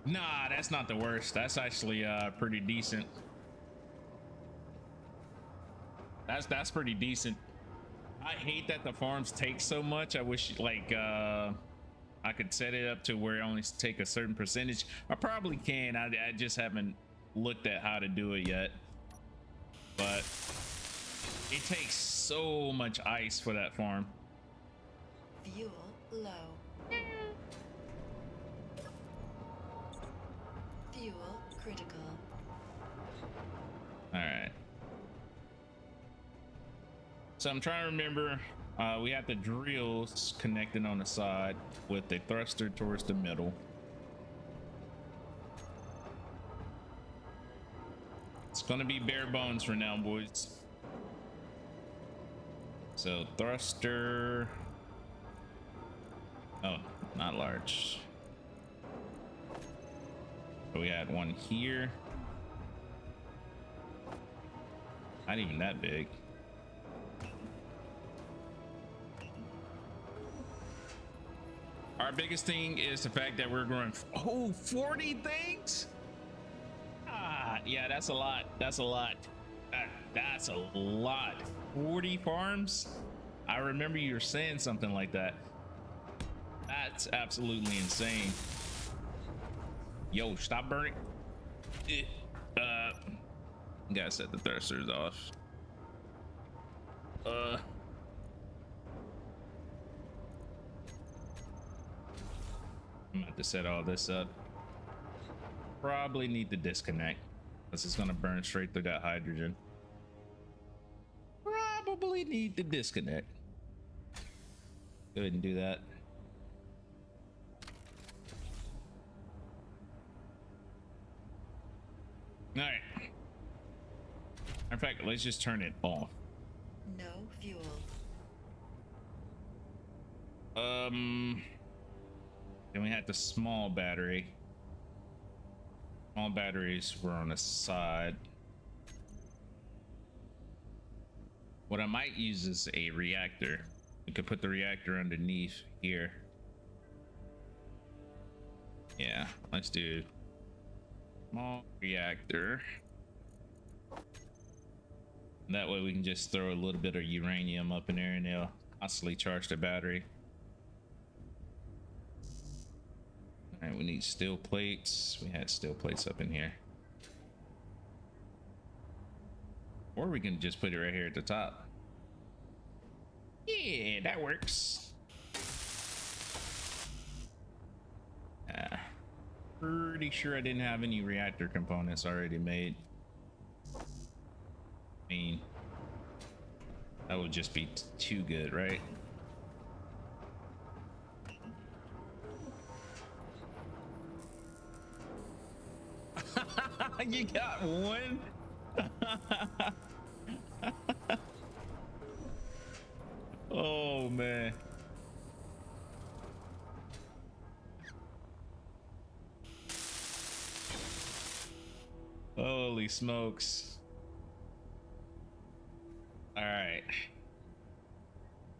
Nah, that's not the worst. That's actually pretty decent. That's pretty decent. I hate that the farms take so much. I wish like I could set it up to where it only take a certain percentage. I probably can. I just haven't looked at how to do it yet. But it takes so much ice for that farm. Fuel low. Fuel critical. All right. So I'm trying to remember. We have the drills connected on the side with the thruster towards the middle. It's gonna be bare bones for now, boys. So thruster. Oh, not large. So we had one here. Not even that big. Our biggest thing is the fact that we're growing 40 things. Yeah, that's a lot. That's a lot. That's a lot. 40 farms. I remember you were saying something like that. That's absolutely insane. Yo, stop burning. Gotta set the thrusters off. I'm about to set all this up. Probably need to disconnect. This is gonna burn straight through that hydrogen. Probably need to disconnect. Go ahead and do that. All right. In fact, let's just turn it off. No fuel. Then we had the small battery. Small batteries were on the side. What I might use is a reactor. We could put the reactor underneath here. Yeah, let's do small reactor. That way we can just throw a little bit of uranium up in there and it'll constantly charge the battery. All right, we need steel plates. We had steel plates up in here. Or we can just put it right here at the top. Yeah, that works. Pretty sure I didn't have any reactor components already made. I mean, that would just be too good, right? You got one? Oh man. Holy smokes. All right.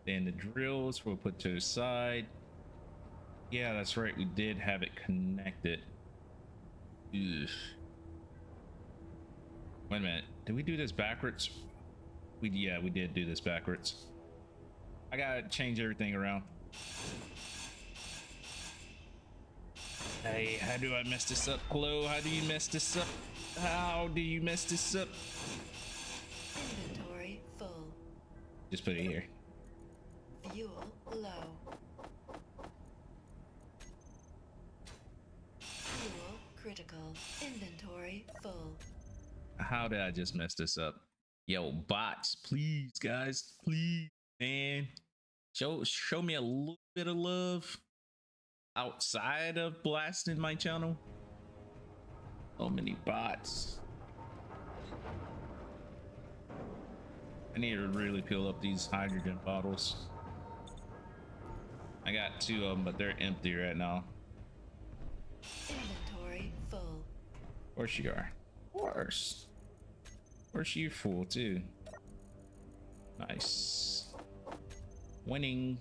Then the drills we'll put to the side. Yeah, that's right. We did have it connected. Ugh. Wait a minute. Did we do this backwards? Yeah, we did do this backwards. I gotta change everything around. Hey, how do I mess this up, Chloe? How do you mess this up? How do you mess this up? Inventory full. Just put it here. Fuel low. Fuel critical. Inventory full. How did I just mess this up? Yo, bots, please, guys, please, man. Show me a little bit of love outside of blasting my channel. So many bots. I need to really fill up these hydrogen bottles. I got 2 of them, but they're empty right now. Inventory full. Of course you are. Of course. Of course you full too. Nice. Winning.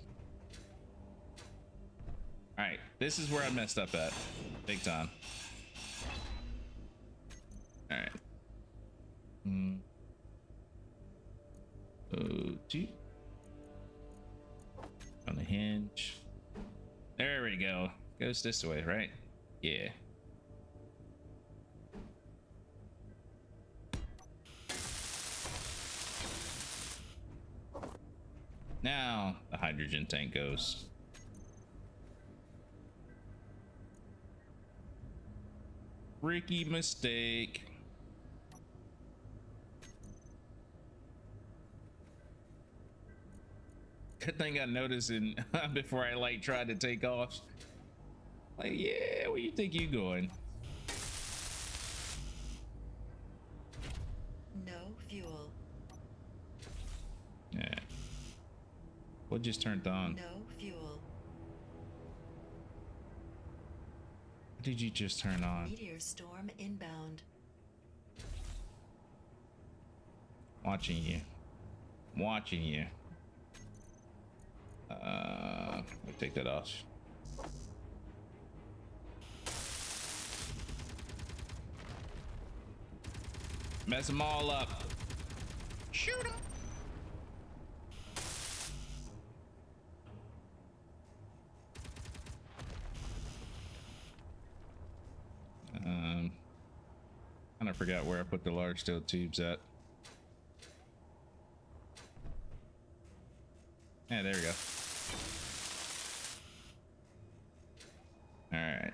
All right, this is where I messed up at, big time. All right. Two. On the hinge. There we go. Goes this way, right? Yeah. Now the hydrogen tank goes. Freaky mistake. Good thing I noticed in before I like tried to take off. Like, yeah, where you think you going? No fuel. Yeah. What just turned on? No fuel. What did you just turn on? Meteor storm inbound. Watching you. Watching you. Let me take that off. Mess them all up. Shoot them. Kind of forgot where I put the large steel tubes at. Yeah, there we go. All right.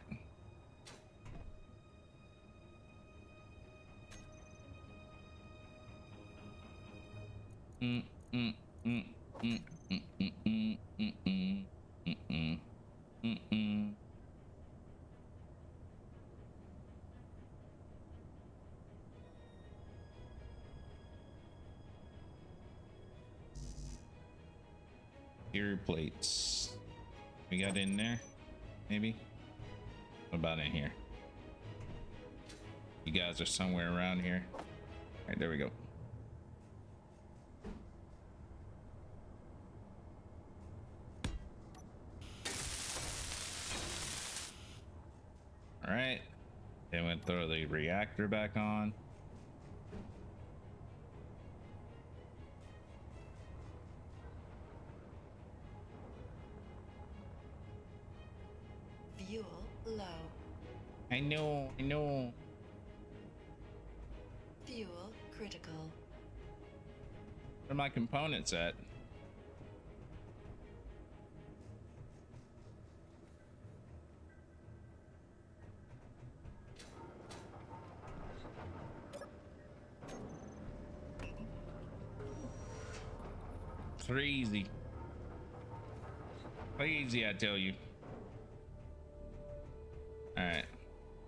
Gear plates. We got in there, maybe. What about in here? You guys are somewhere around here. All right, there we go. All right, then we'll throw the reactor back on. Fuel low. I know. Fuel critical. Where are my components at? Crazy. Crazy, I tell you. All right.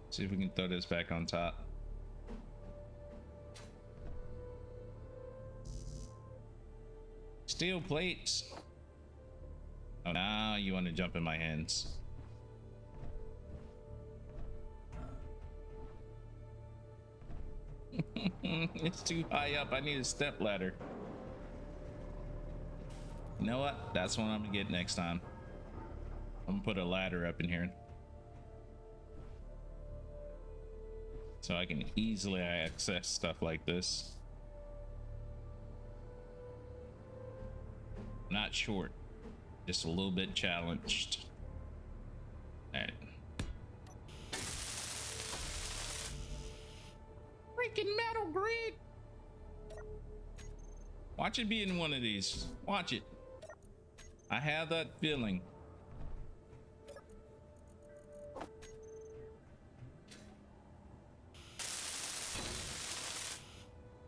See if we can throw this back on top. Steel plates. Oh, now you want to jump in my hands. It's too high up. I need a step ladder. You know what? That's what I'm gonna get next time. I'm gonna put a ladder up in here so I can easily access stuff like this. Not short, just a little bit challenged. All right. Freaking metal grid. Watch it be in one of these. Watch it. I have that feeling.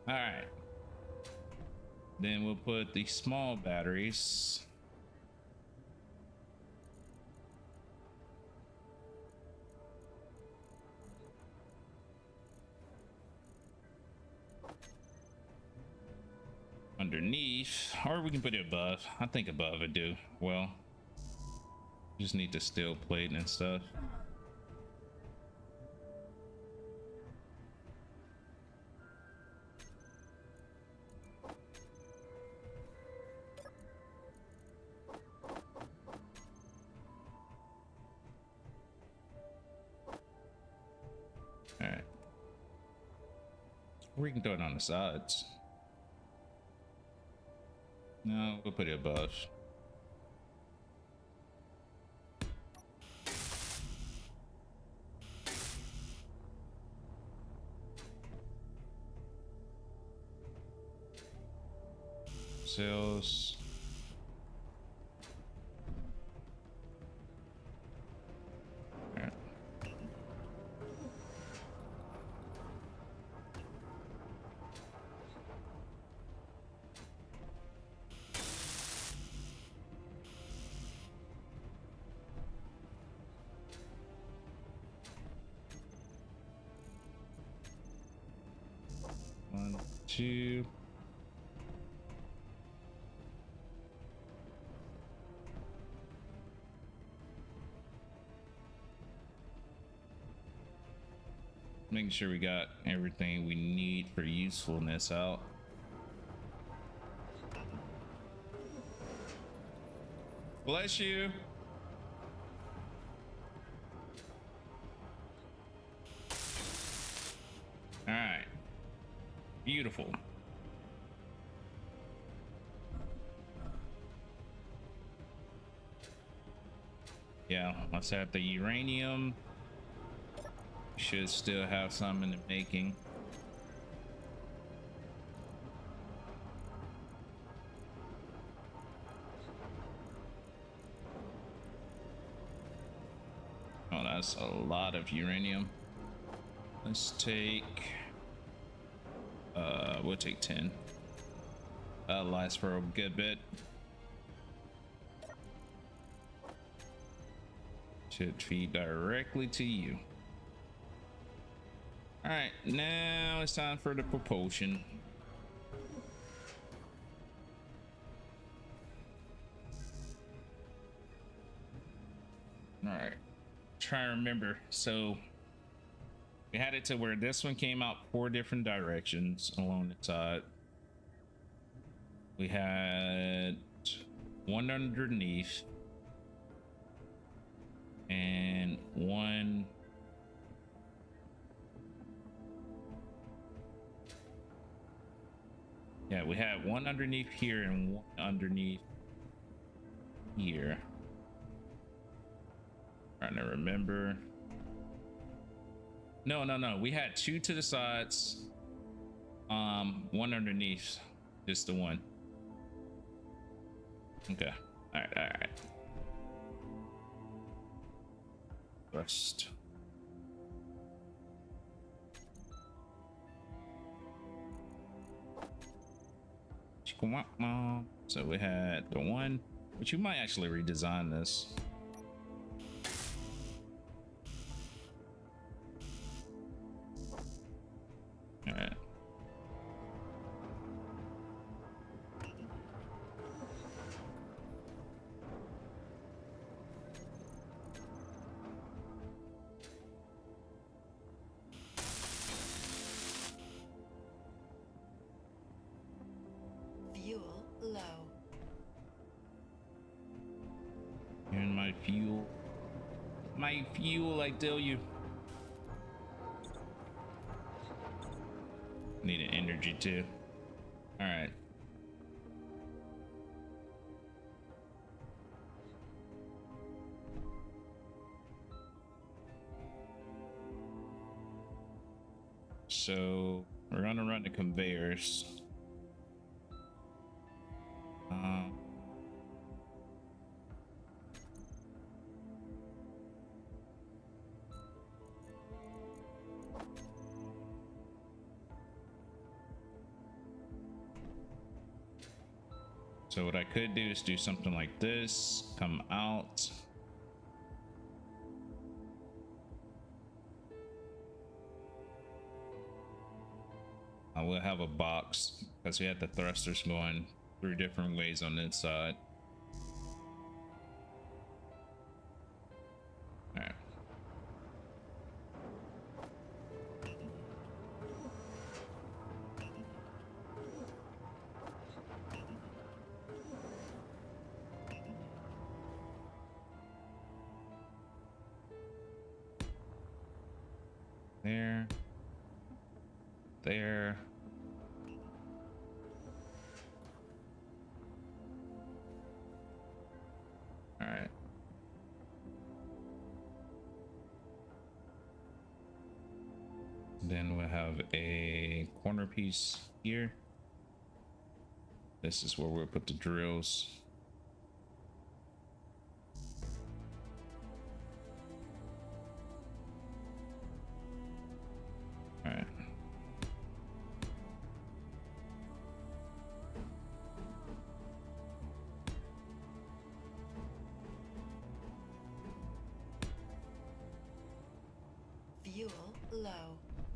All right. Then we'll put the small batteries. Underneath, or we can put it above. I think above would do well. Just need the steel plate and stuff. All right, we can throw it on the sides. No, we'll put it above. Cells. All right. One, two. Making sure we got everything we need for usefulness out. Bless you. All right. Beautiful. Yeah, let's have the uranium. Should still have some in the making. Oh, that's a lot of uranium. Let's take we'll take 10. That'll last for a good bit. Should feed directly to you. All right, now it's time for the propulsion. All right, try to remember. So we had it to where this one came out 4 different directions along the side. We had one underneath and one yeah, we had one underneath here and one underneath here. Trying to remember. No, we had 2 to the sides, one underneath, just the one. Okay, all right. First. So we had the one, which you might actually redesign this. All right. fuel. My fuel, I tell you. Need an energy too. All right. So we're gonna run the conveyors. So what I could do is do something like this, come out. I will have a box because we had the thrusters going 3 different ways on this side. All right. There. There. All right. Then we'll have a corner piece here. This is where we'll put the drills. All right. Fuel low.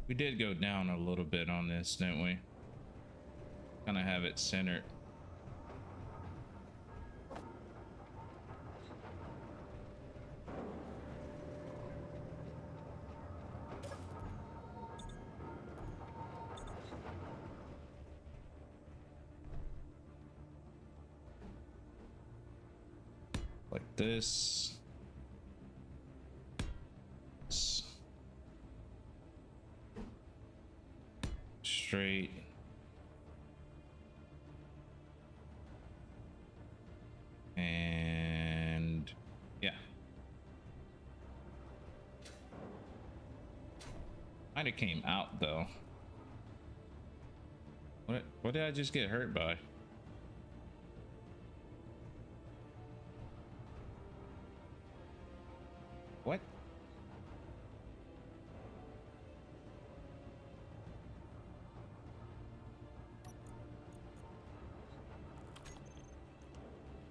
We did go down a little bit on this, didn't we? Kind of have it centered. Like this. Straight. And yeah. Might have came out though. What did I just get hurt by? What?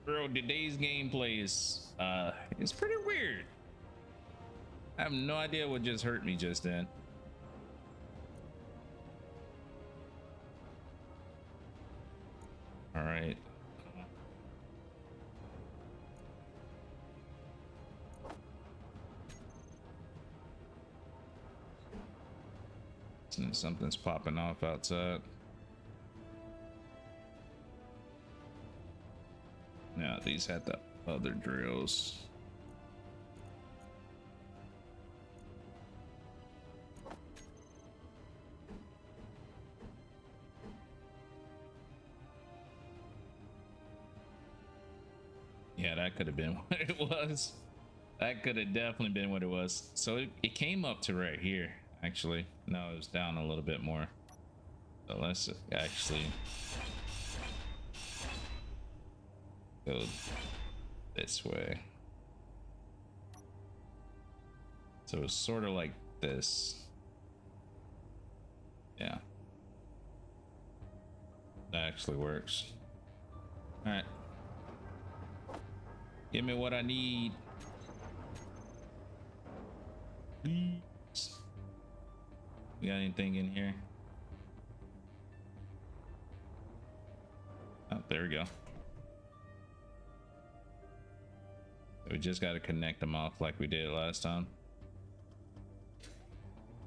Bro, today's gameplay is it's pretty weird. I have no idea what just hurt me just then. All right. Something's popping off outside. Yeah, these had the other drills. Yeah, that could have been what it was. That could have definitely been what it was. So it came up to right here, actually. No, it was down a little bit more. So let's actually go this way. So it's sort of like this. Yeah. That actually works. All right. Give me what I need. Please. We got anything in here? Oh, there we go. We just got to connect them off like we did last time.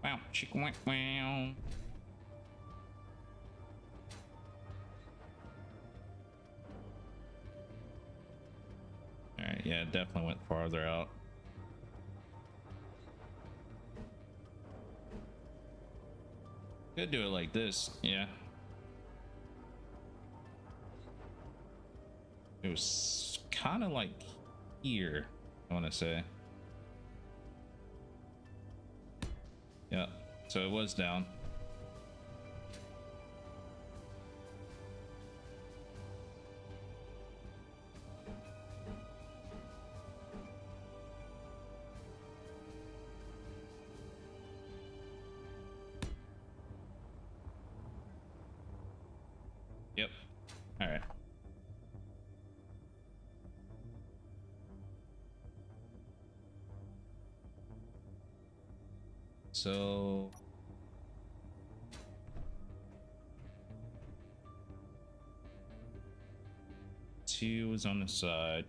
Wow, chicken wow, wow. All right, yeah, Yeah, it definitely went farther out. Could do it like this, yeah. It was kind of like here, I want to say. Yeah, so it was down. Yep. All right. So two was on the side.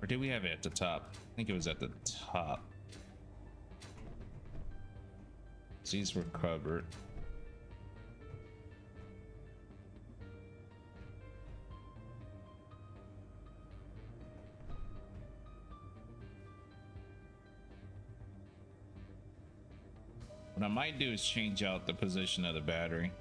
Or did we have it at the top? I think it was at the top. These were covered. What I might do is change out the position of the battery.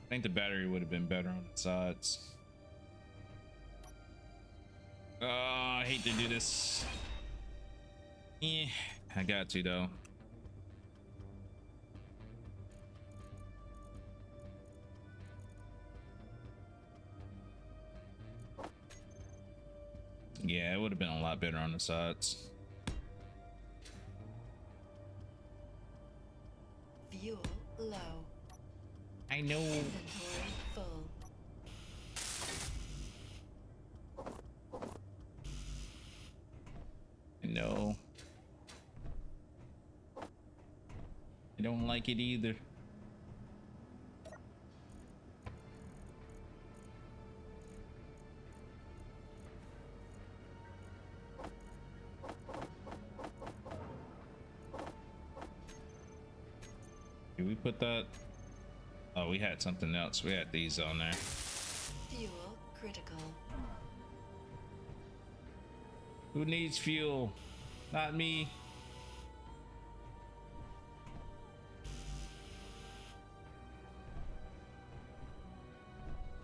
I think the battery would have been better on the sides. Oh, I hate to do this. Yeah, I got to though. Yeah, it would have been a lot better on the sides. Fuel low. I know. Inventory full. No. I don't like it either. Did we put that? Oh, we had something else. We had these on there. Fuel critical. Who needs fuel? Not me.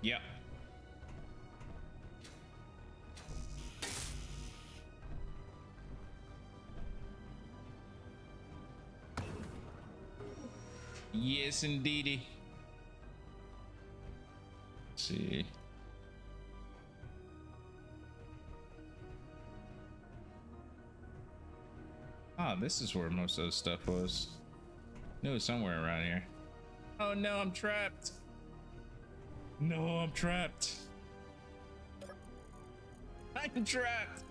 Yep. Yes, indeedy. Let's see. Ah, this is where most of the stuff was. It was somewhere around here. Oh no, I'm trapped. No, I'm trapped. I'm trapped.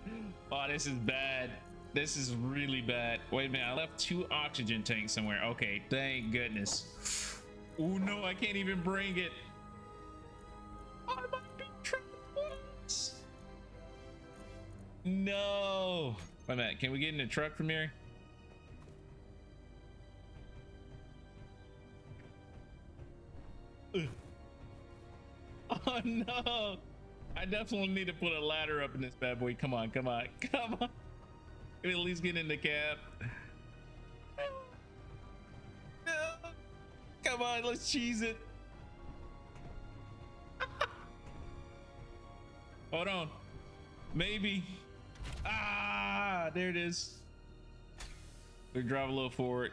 Oh, this is bad. This is really bad. Wait a minute, I left 2 oxygen tanks somewhere. Okay, thank goodness. Oh no, I can't even bring it. I might be trapped once. No. Wait a minute, can we get in the truck from here? Oh no. I definitely need to put a ladder up in this bad boy. Come on, come on, come on. Can we at least get in the cab? No. Come on, let's cheese it. Hold on. Maybe. Ah, there it is. We drive a little forward.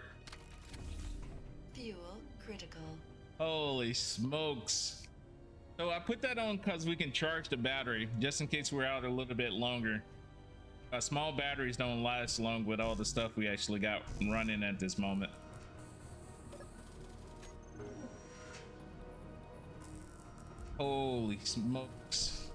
Fuel critical. Holy smokes. So I put that on because we can charge the battery just in case we're out a little bit longer. Small batteries don't last long with all the stuff we actually got running at this moment. Holy smokes.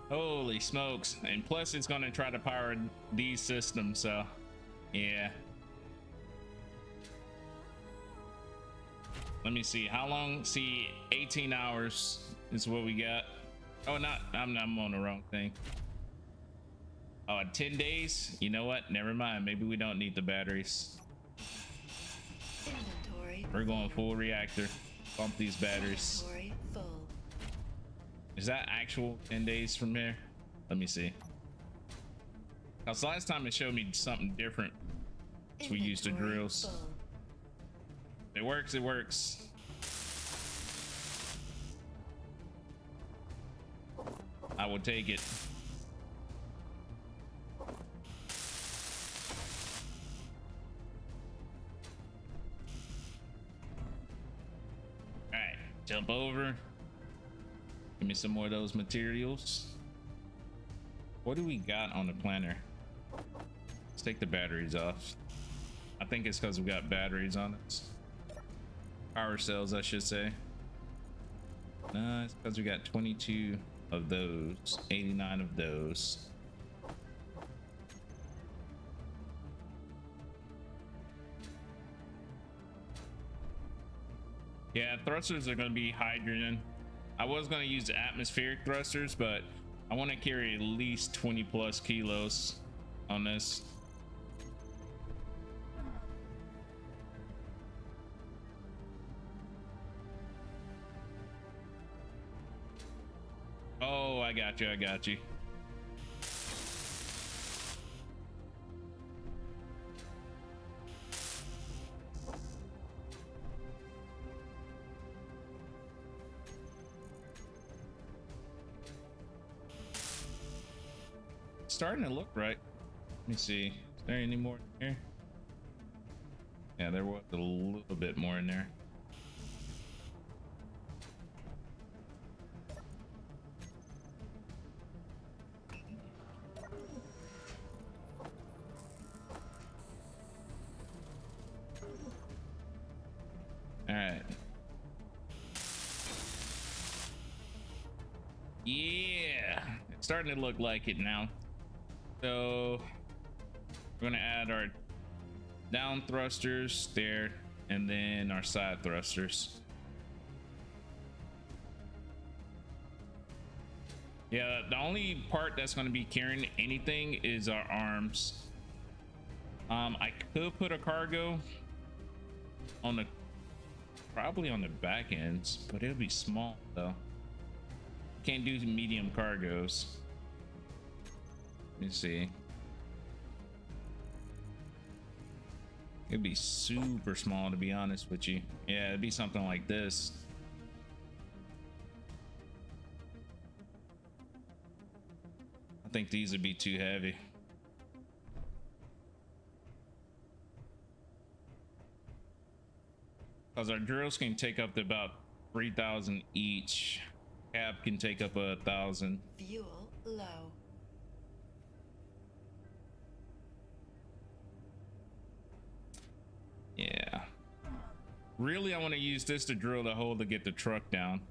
Holy smokes. And plus it's gonna try to power these systems, so yeah. Let me see how long. See, 18 hours is what we got. Oh, not I'm on the wrong thing. Oh, 10 days. You know what, never mind, maybe we don't need the batteries. Inventory. We're going full reactor. Bump these batteries. Inventory full. Is that actual 10 days from here? Let me see. Because last time it showed me something different. So we used the Inventory drills. full. It works, it works. I will take it. Alright, jump over. Give me some more of those materials. What do we got on the planner? Let's take the batteries off. I think it's because we got batteries on it. Power cells, I should say. No, it's because we got 22 of those, 89 of those. Yeah, thrusters are going to be hydrogen. I was going to use atmospheric thrusters, but I want to carry at least 20 plus kilos on this. Oh, I got you. I got you. Starting to look right. Let me see. Is there any more in here? Yeah, there was a little bit more in there. All right. Yeah, it's starting to look like it now. So we're gonna add our down thrusters there, and then our side thrusters. Yeah, the only part that's going to be carrying anything is our arms. I could put a cargo on the, probably on the back ends, but it'll be small though. Can't do medium cargos. Let me see. It'd be super small, to be honest with you. Yeah, it'd be something like this. I think these would be too heavy. Because our drills can take up to about 3,000 each. Cab can take up 1,000. Fuel low. Yeah. Really, I want to use this to drill the hole to get the truck down.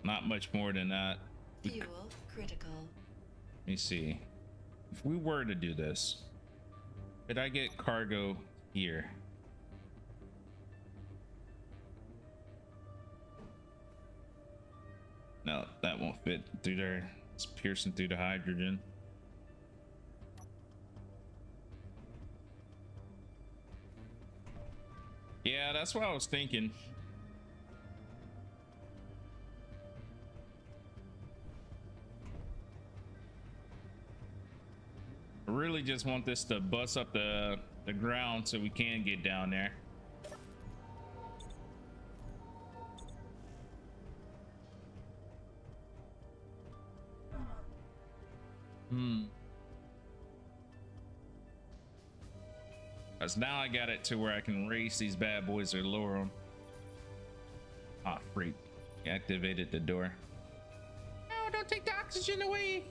Not much more than that. Fuel critical. Let me see. If we were to do this, could I get cargo here? No, that won't fit through there. It's piercing through the hydrogen. Yeah, that's what I was thinking. I really just want this to bust up the ground so we can get down there. Because now I got it to where I can raise these bad boys or lower them. Ah, freak. Activated the door. No, don't take the oxygen away.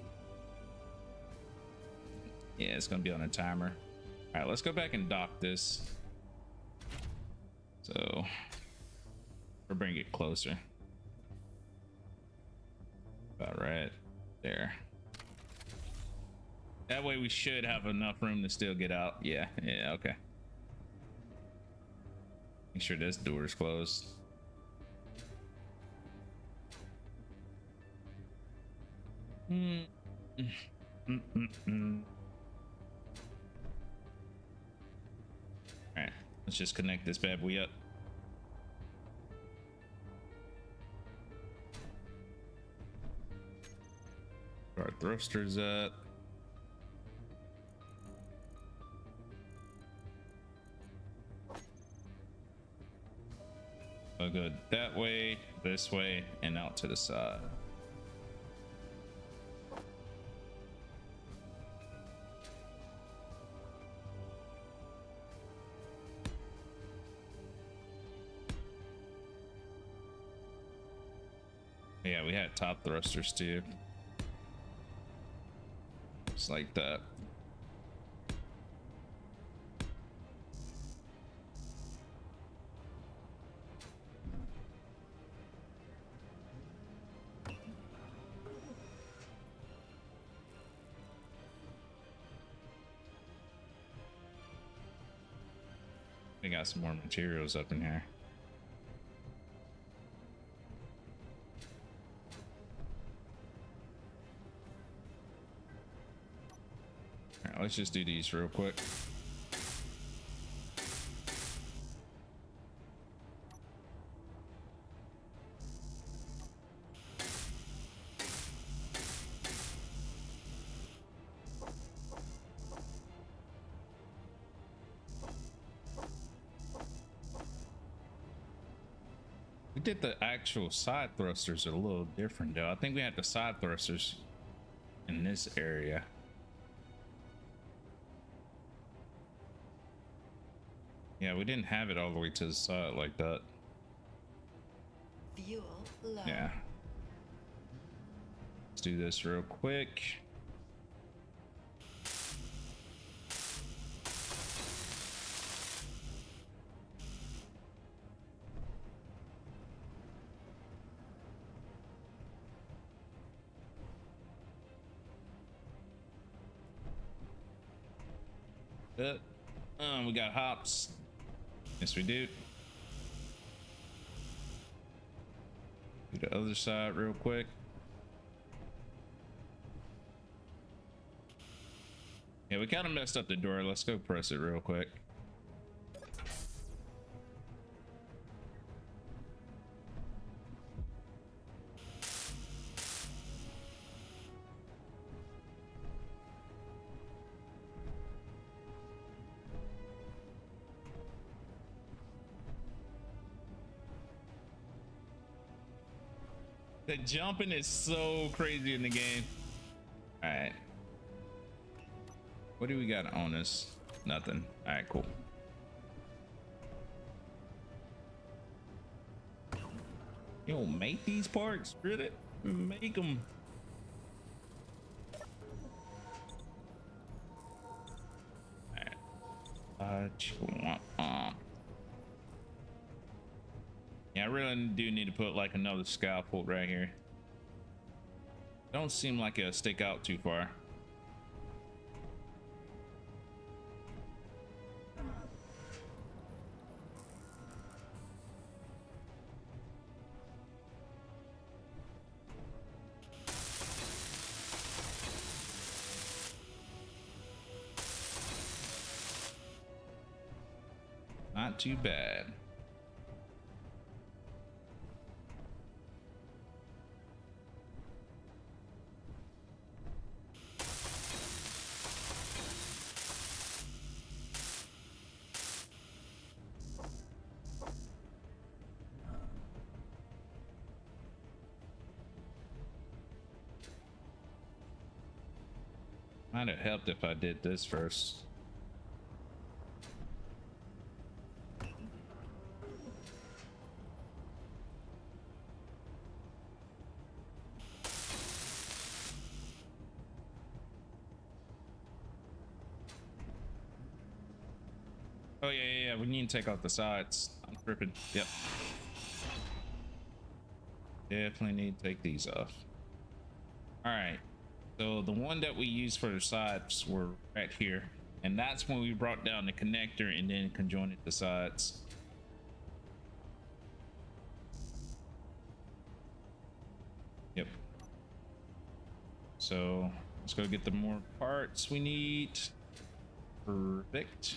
Yeah, it's gonna be on a timer. All right, let's go back and dock this. So or bring it closer. About right there. That way we should have enough room to still get out. Yeah, yeah, okay. Make sure this door is closed. All right, let's just connect this bad boy up. Our thrusters up. I'll go that way, this way, and out to the side. Yeah, we had top thrusters too. Just like that. We got some more materials up in here. All right, let's just do these real quick. We did the actual side thrusters a little different though. I think we had the side thrusters in this area. Yeah, we didn't have it all the way to the side like that. Fuel low. Yeah. Let's do this real quick. We got hops. Yes, we do. Do the other side real quick. Yeah, we kind of messed up the door. Let's go press it real quick. The jumping is so crazy in the game. All right. What do we got on us? Nothing. All right, cool. You don't make these parts, really? Make them. All right. Yeah, I really do need to put like another scaffold right here. Don't seem like it'll stick out too far. Not too bad. Might have helped if I did this first. Oh yeah, we need to take out the sides. I'm tripping. Yep. Definitely need to take these off. All right. So the one that we used for the sides were right here. And that's when we brought down the connector and then conjoined the sides. Yep. So let's go get the more parts we need. Perfect.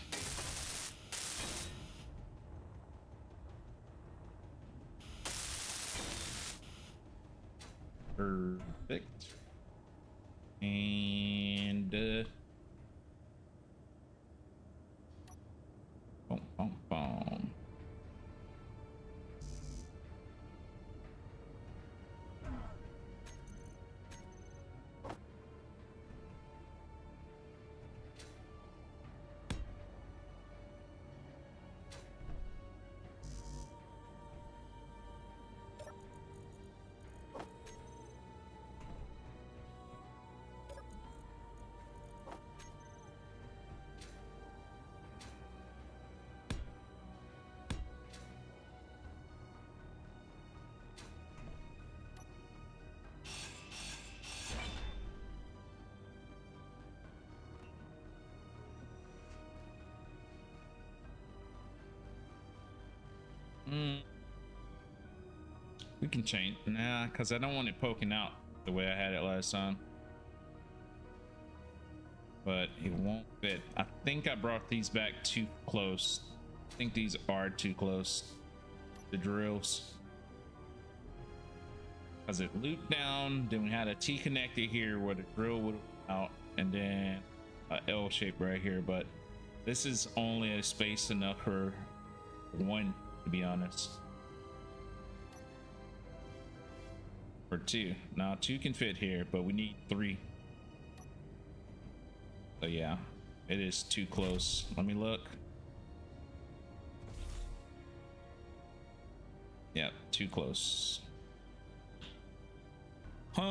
Perfect. And boom, boom, boom. We can change because I don't want it poking out the way I had it last time. But it won't fit. I think I brought these back too close. I think these are too close. The drills. Because it looped down, then we had a T connector here where the drill would out, and then a L shape right here. But this is only a space enough for one, to be honest. Or two. Now two can fit here, but we need three. So yeah, it is too close. Let me look. Yeah, too close. We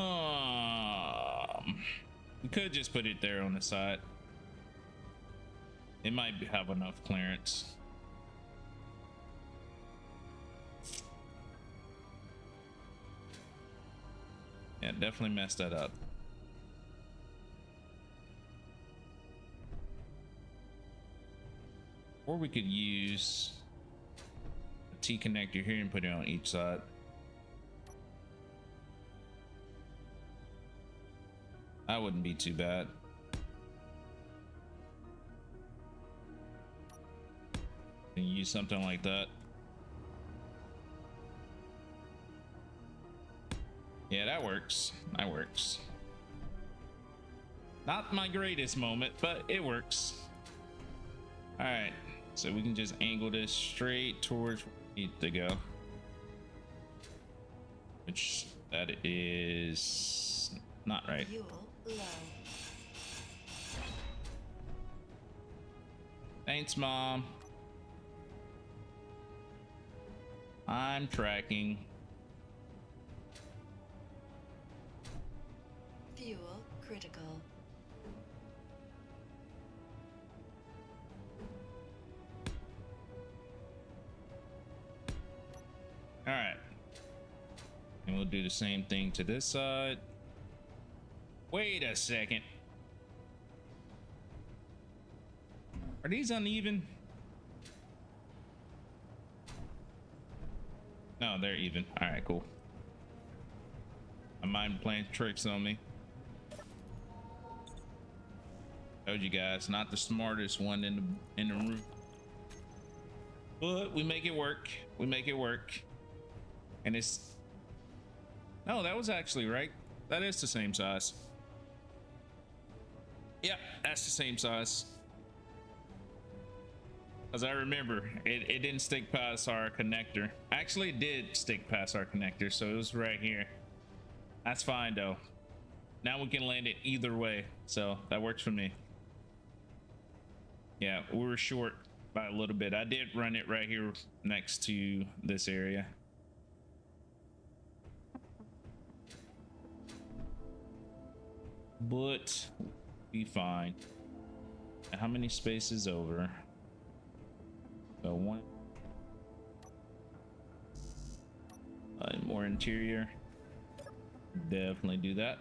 could just put it there on the side. It might have enough clearance. Yeah, definitely messed that up. Or we could use a T connector here and put it on each side. That wouldn't be too bad. Can use something like that. Yeah, that works. That works. Not my greatest moment, but it works. All right, so we can just angle this straight towards where we need to go. Which that is not right. Fuel low. Thanks, Mom. I'm tracking. Fuel critical. All right. And we'll do the same thing to this side. Wait a second. Are these uneven? No, they're even. All right, cool. My mind playing tricks on me. Told you guys, not the smartest one in the room. But we make it work. We make it work. And it's... No, that was actually right. That is the same size. Yep, that's the same size. As I remember, it didn't stick past our connector. Actually, it did stick past our connector, so it was right here. That's fine, though. Now we can land it either way, so that works for me. Yeah, we were short by a little bit. I did run it right here next to this area. But be fine. And how many spaces over? So one. More interior. Definitely do that.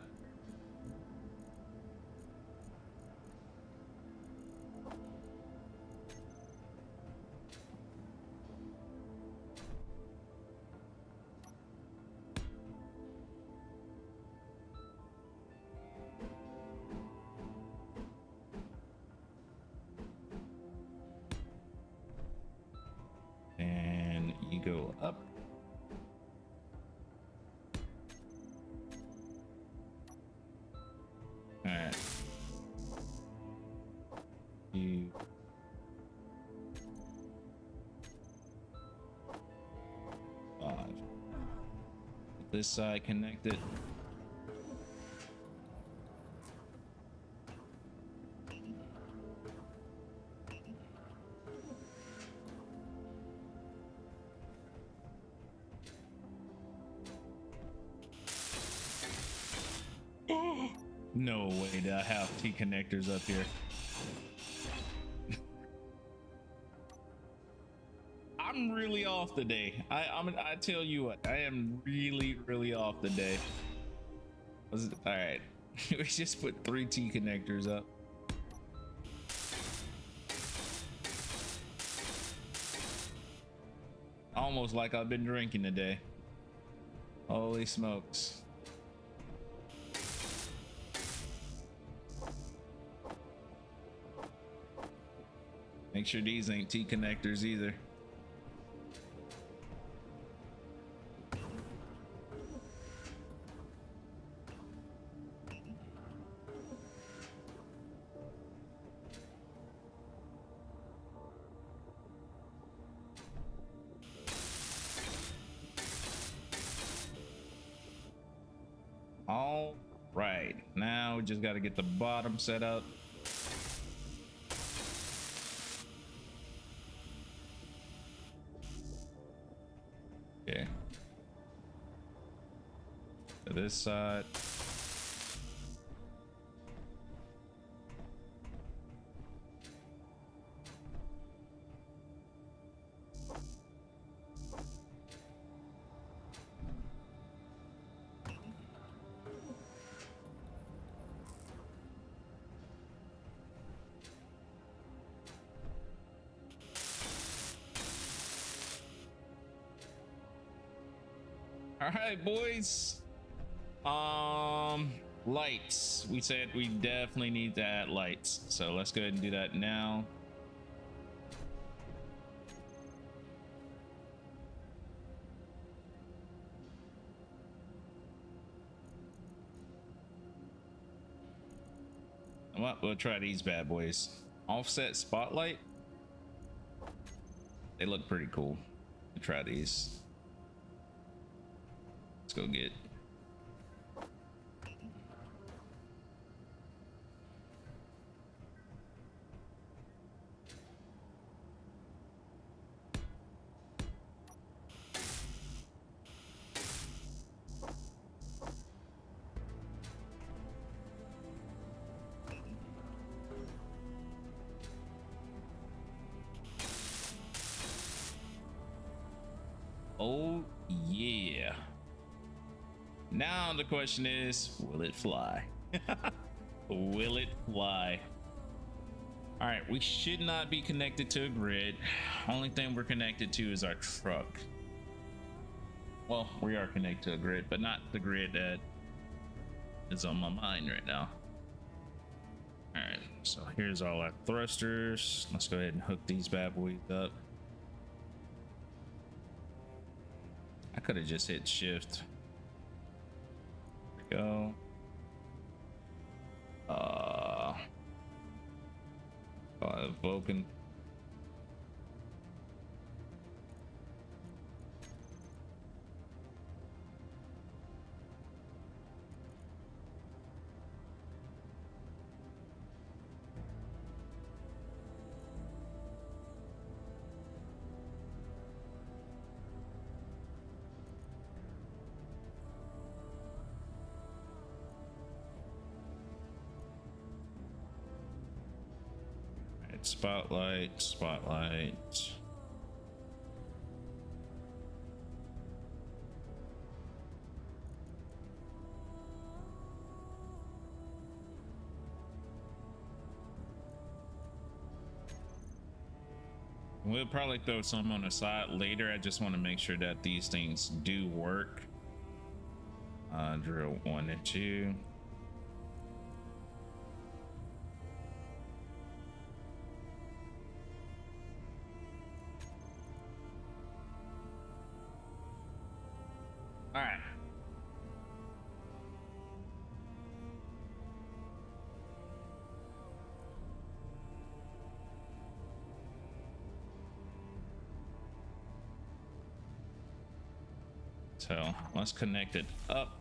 And you go up. All right. You. Five. This side connected. No way do I have T connectors up here. I'm really off the day. I tell you what, I am really off the day. All right. We just put 3 T connectors up. Almost like I've been drinking today. Holy smokes. Make sure these ain't T connectors either. All right, now we just got to get the bottom set up. Okay. To this side. All right, boys. Lights. We said we definitely need to add lights, so let's go ahead and do that now. Well, we'll try these bad boys. Offset spotlight. They look pretty cool. We'll try these. Let's go get. Oh yeah. Now the question is, will it fly? Will it fly? All right, we should not be connected to a grid. Only thing we're connected to is our truck. Well, we are connected to a grid, but not the grid that is on my mind right now. All right, so here's all our thrusters. Let's go ahead and hook these bad boys up. I could have just hit shift. There we go. Vulcan. Spotlight, spotlight. We'll probably throw some on the side later. I just want to make sure that these things do work. Drill 1 and 2. All right. So let's connect it up.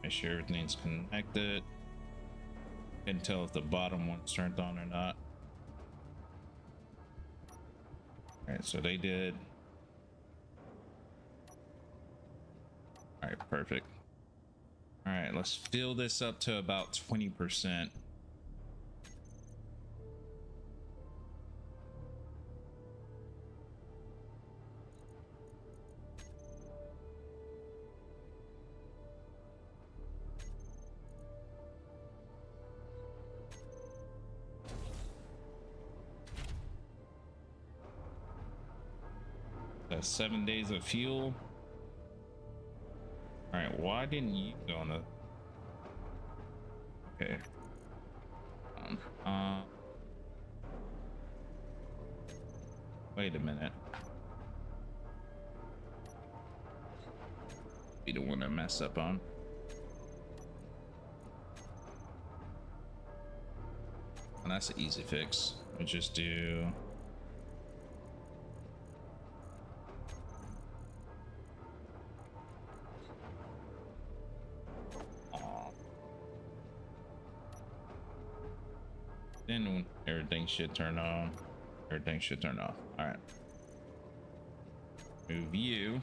Make sure everything's connected. Can tell if the bottom one's turned on or not. All right, so they did. All right, perfect. All right, let's fill this up to about 20%. That's 7 days of fuel. All right, why didn't you go on the? Okay. Wait a minute. Be the one to mess up on. And that's an easy fix. We just do. Then everything should turn on. Everything should turn off. All right. Move you.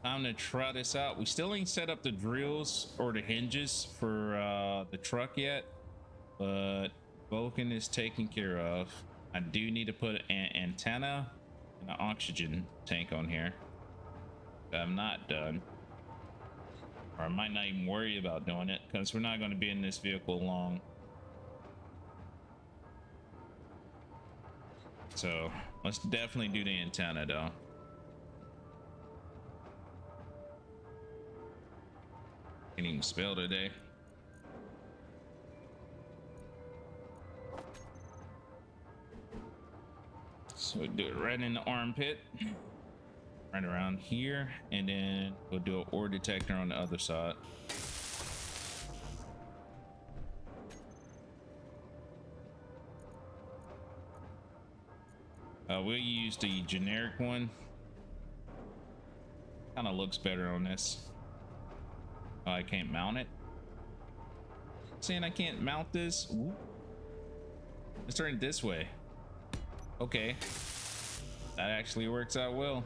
Time to try this out. We still ain't set up the drills or the hinges for the truck yet, but Vulcan is taken care of. I do need to put an antenna and an oxygen tank on here. I'm not done. Or I might not even worry about doing it because we're not going to be in this vehicle long. So let's definitely do the antenna though. Can't even spell today. So we'll do it right in the armpit, right around here, and then we'll do an ore detector on the other side. We'll use the generic one. Kind of looks better on this. Oh, I can't mount it. Saying I can't mount this. Ooh. Let's turn it this way. Okay, that actually works out well.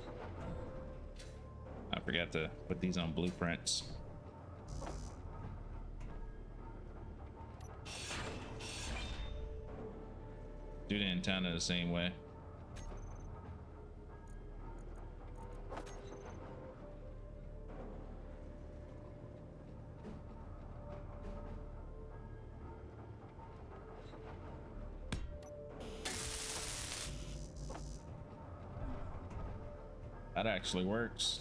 I forgot to put these on blueprints. Do the antenna the same way. That actually works.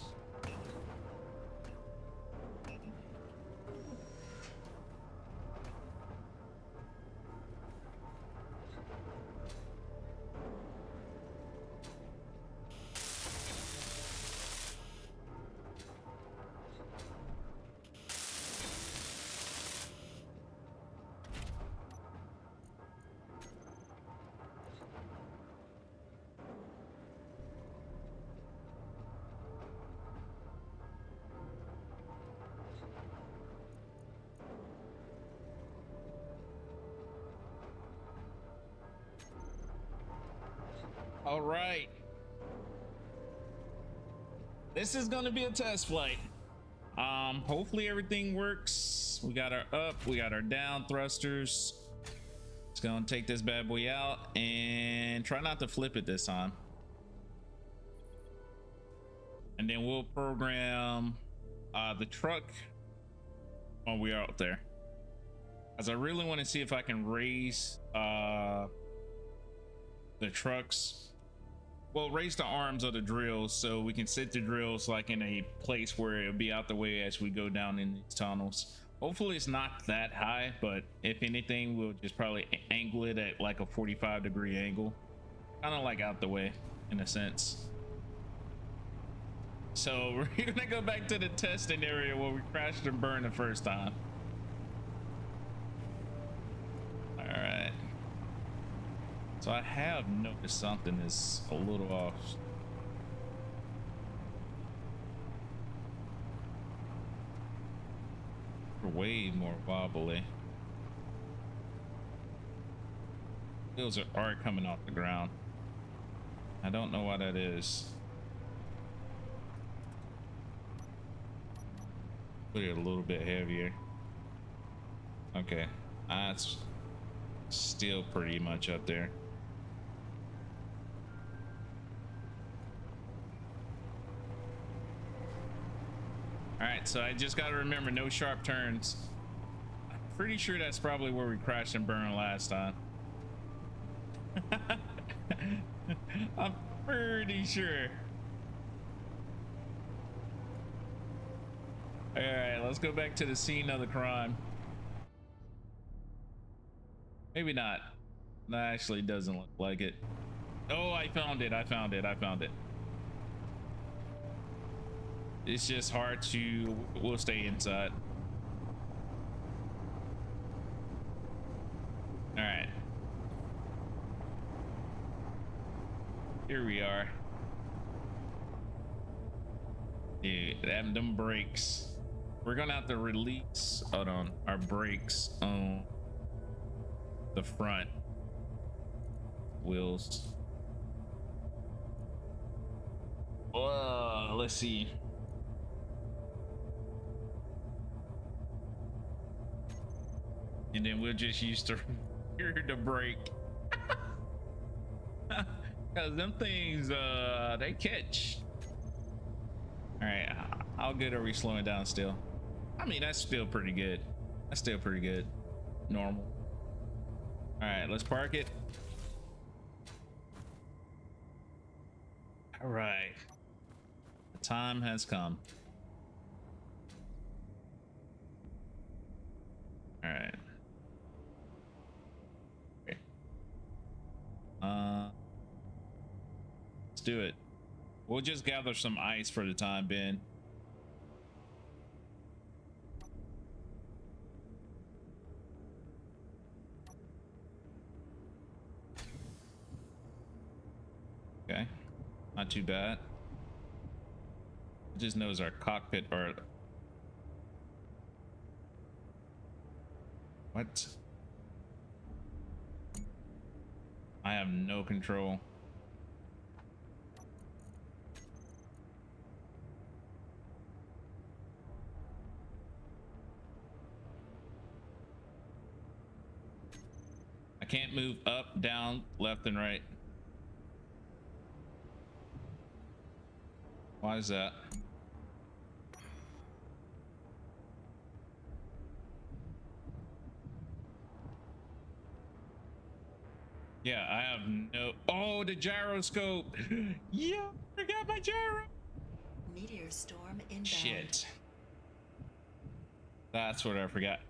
All right. This is gonna be a test flight. Hopefully everything works. We got our up, we got our down thrusters. It's gonna take this bad boy out and try not to flip it this time. And then we'll program the truck while we're out there. As I really want to see if I can raise the trucks. Well, raise the arms of the drills so we can sit the drills like in a place where it'll be out the way as we go down in these tunnels. Hopefully it's not that high, but if anything, we'll just probably angle it at like a 45-degree angle, kind of like out the way in a sense. So we're gonna go back to the testing area where we crashed and burned the first time. All right. So I have noticed something is a little off. We're way more wobbly. Wheels are coming off the ground. I don't know why that is. Put it a little bit heavier. Okay, that's still pretty much up there. All right, so I just got to remember no sharp turns. I'm pretty sure that's probably where we crashed and burned last time. I'm pretty sure. All right, let's go back to the scene of the crime. Maybe not. That actually doesn't look like it. Oh, I found it. I found it. I found it. It's just hard to, we'll stay inside. All right. Here we are. Dude, them brakes. We're gonna have to release, hold on, our brakes on the front wheels. Let's see. And then we'll just use the rear to brake. Cause them things, they catch. All right, how good are we slowing down still? I mean, that's still pretty good. That's still pretty good. Normal. All right, let's park it. All right, the time has come. All right. Okay. Let's do it. We'll just gather some ice for the time being. Okay, not too bad. It just knows our cockpit or what? I have no control. I can't move up, down, left, and right. Why is that? Yeah, I have no. Oh, the gyroscope. Yeah, I got my gyro. Meteor storm inbound. Shit. That's what I forgot.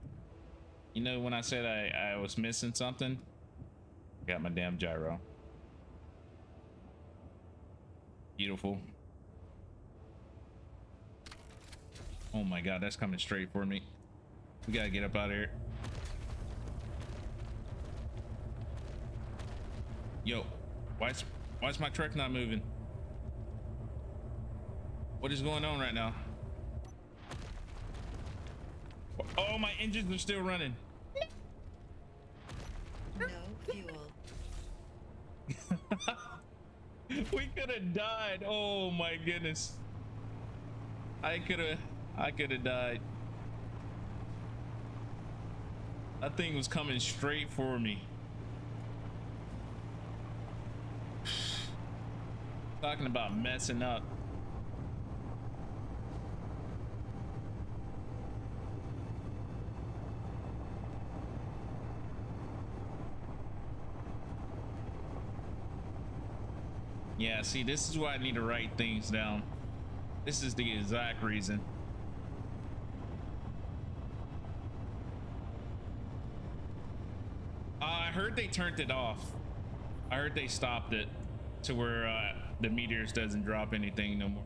You know, when I said I was missing something, I got my damn gyro. Beautiful. Oh my god, that's coming straight for me. We gotta get up out of here. Yo, why is my truck not moving? What is going on right now? Oh, my engines are still running. No fuel. We could have died. Oh my goodness. I could have died. That thing was coming straight for me. Talking about messing up. Yeah, see, this is why I need to write things down. This is the exact reason. I heard they turned it off. I heard they stopped it to where the meteors doesn't drop anything no more.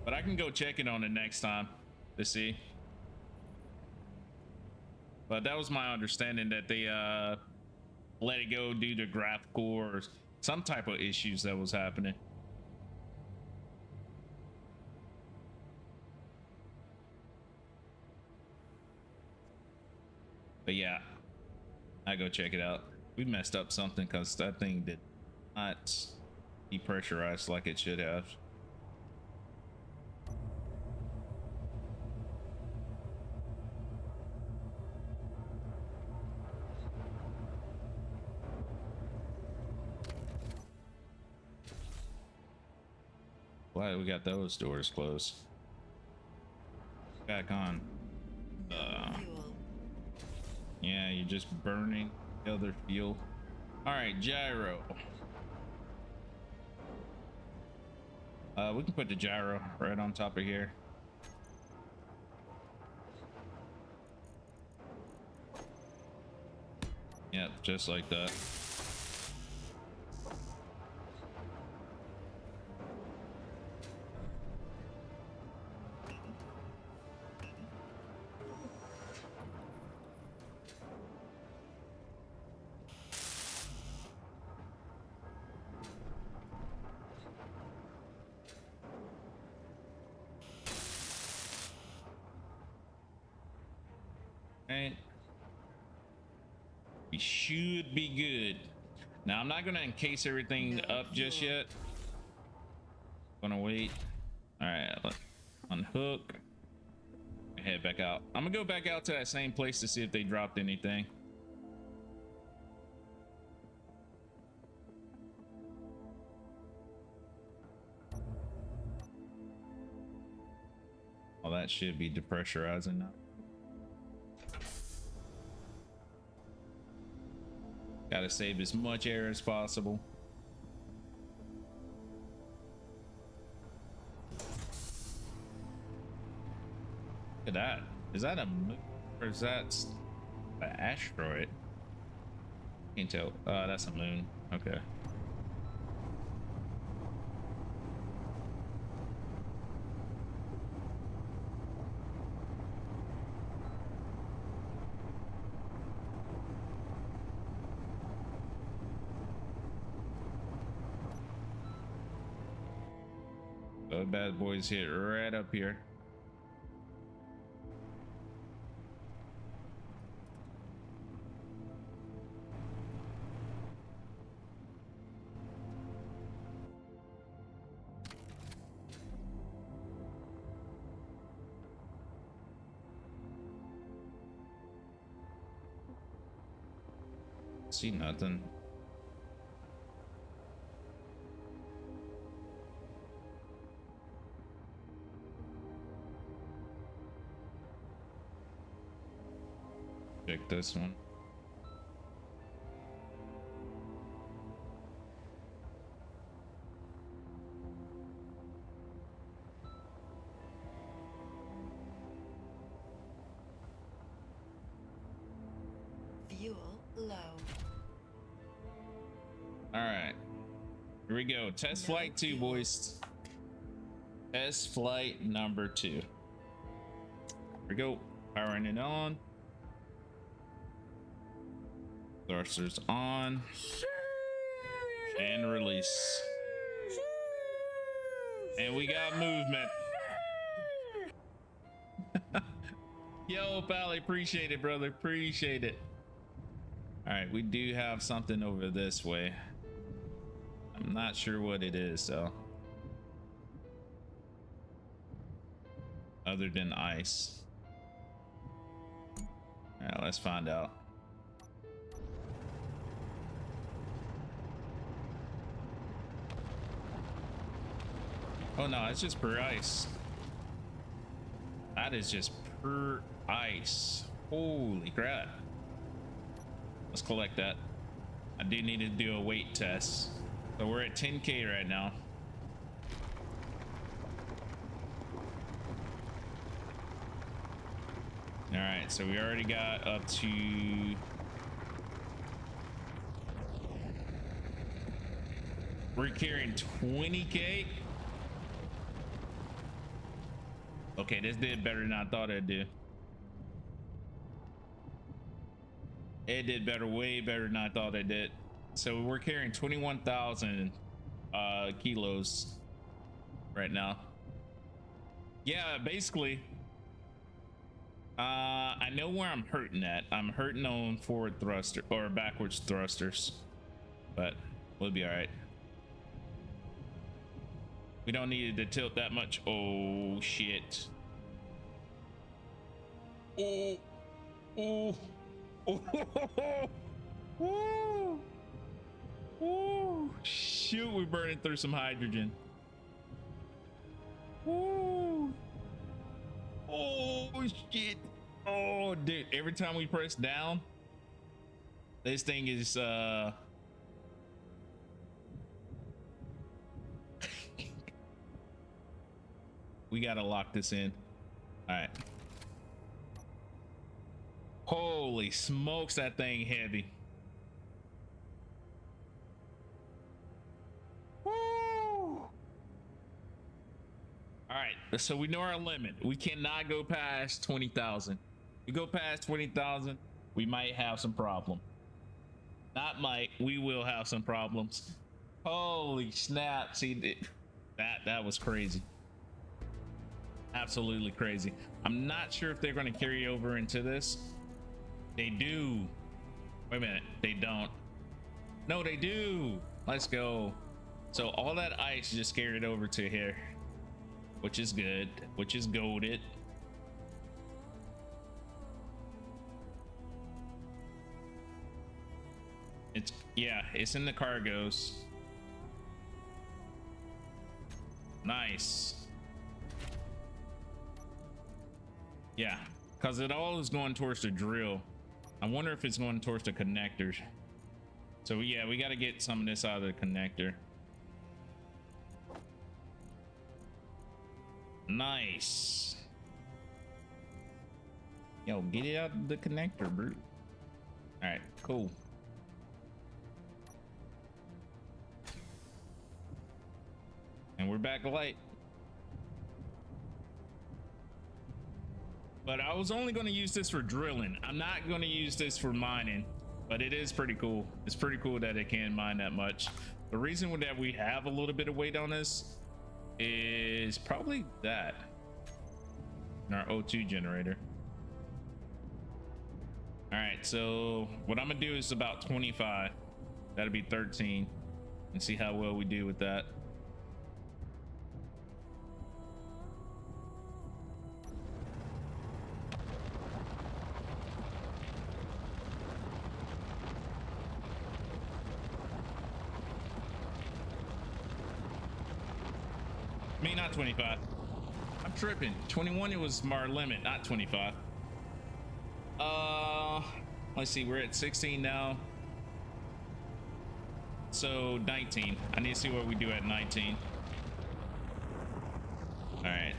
But I can go check it on the next time to see. But that was my understanding, that they let it go due to graphical or some type of issues that was happening. But yeah, I go check it out. We messed up something because that thing did not depressurize like it should have. Glad we got those doors closed. Back on. Fuel. Yeah, you're just burning the other fuel. All right, gyro. We can put the gyro right on top of here. Yep, just like that. Right. We should be good. Now I'm not gonna encase everything up just yet. Gonna wait. All right, let's unhook. Head back out. I'm gonna go back out to that same place to see if they dropped anything. Oh, that should be depressurizing now. Gotta save as much air as possible. Look at that. Is that a moon or is that an asteroid? Can't tell. That's a moon. Okay. The bad boys hit right up here. See nothing. Check this one. Fuel low. All right, here we go. Test flight 2, boys. Test flight number 2. Here we go. Powering it on. Thrusters on. And release. And we got movement. Yo, Pally, appreciate it, brother. Appreciate it. All right, we do have something over this way. I'm Not sure what it is though. Other than ice. All right, let's find out. Oh no, it's just per ice. That is just per ice. Holy crap. Let's collect that. I do need to do a weight test. So we're at 10K right now. All right, so we already got up to we're carrying 20K. Okay, this did better than I thought it'd do. It did better, way better than I thought it did. So we're carrying 21,000 kilos right now. Yeah, basically. I know where I'm hurting at. I'm hurting on forward thruster or backwards thrusters, but we'll be all right. We don't need to tilt that much. Oh shit. Oh, oh, oh, oh, oh, shoot, we're burning through some hydrogen. Oh, oh shit. Oh dude, every time we press down, this thing is we gotta lock this in. All right. Holy smokes, that thing heavy. Woo! All right, so we know our limit. We cannot go past 20,000. We go past 20,000, we might have some problem. Not might, we will have some problems. Holy snap! See, that was crazy. Absolutely crazy. I'm not sure if they're going to carry over into this. They do. Wait a minute, they don't. No, they do. Let's go. So all that ice just carried it over to here, which is good, which is goated. It's, yeah, it's in the cargoes. Nice. Yeah, because it all is going towards the drill. I wonder if it's going towards the connectors. So yeah, we got to get some of this out of the connector. Nice. Yo, get it out of the connector, bro. All right, cool. And we're back light. But I was only going to use this for drilling. I'm not going to use this for mining, but it is pretty cool. It's pretty cool that it can mine that much. The reason that we have a little bit of weight on this is probably that in our O2 generator. All right, so what I'm gonna do is about 25. That'll be 13, and see how well we do with that. Me, not 25. I'm tripping. 21, it was our limit, not 25. Let's see, we're at 16 now. So 19. I need to see what we do at 19. All right.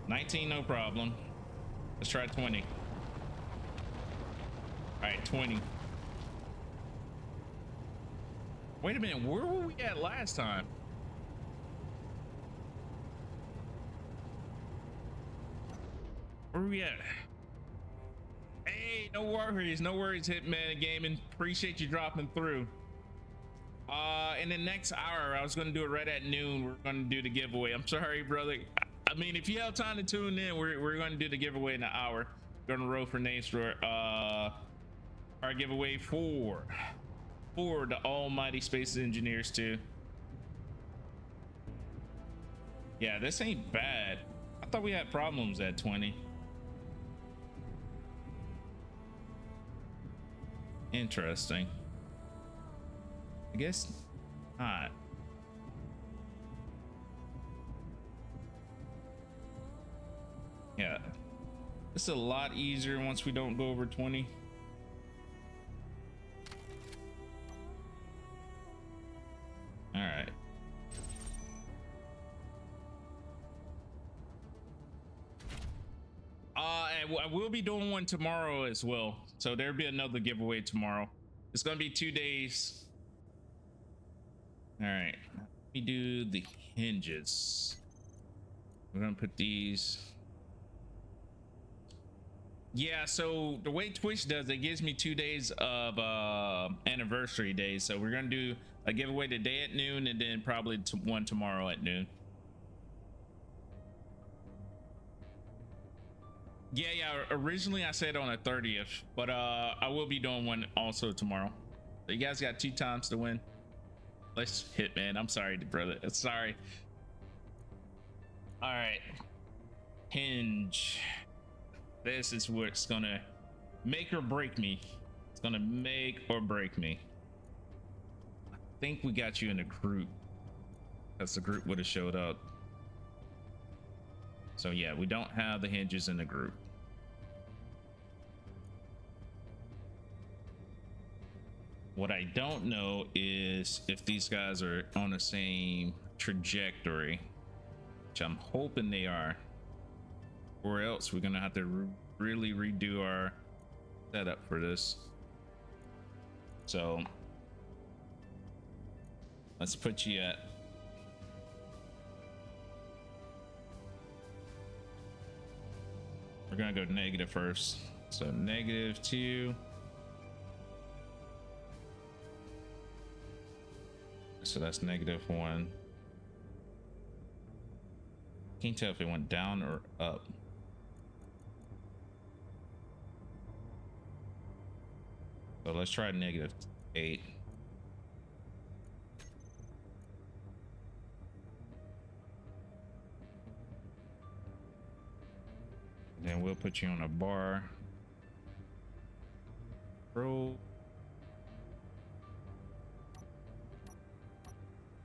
19, no problem. Let's try 20. All right, 20. Wait a minute, where were we at last time? Where are we at? Hey, no worries, Hitman Gaming. Appreciate you dropping through. In the next hour, I was gonna do it right at noon. We're gonna do the giveaway. I'm sorry, brother. I mean, if you have time to tune in, we're gonna do the giveaway in an hour. Gonna roll for names for our giveaway for for the almighty space engineers too. Yeah, this ain't bad. I thought we had problems at 20. Interesting. I guess not. Yeah, it's a lot easier once we don't go over 20. All right. And I will be doing one tomorrow as well. So there'll be another giveaway tomorrow. It's gonna be 2 days. All right. Let me do the hinges. We're gonna put these. Yeah, so the way Twitch does it gives me 2 days of anniversary days. So we're gonna do a giveaway today at noon and then probably one tomorrow at noon. Yeah, originally I said on the 30th, but I will be doing one also tomorrow. So you guys got 2 times to win. Let's hit, man. I'm sorry, brother. Sorry. All right. Hinge. This is what's gonna make or break me. It's gonna make or break me. I think we got you in a group, because the group would have showed up. So yeah, we don't have the hinges in the group. What I don't know is if these guys are on the same trajectory, which I'm hoping they are, or else we're gonna have to really redo our setup for this. So let's put you at we're gonna go negative first. So -2. So that's -1. Can't tell if it went down or up. So let's try -8. Then we'll put you on a bar. Roll.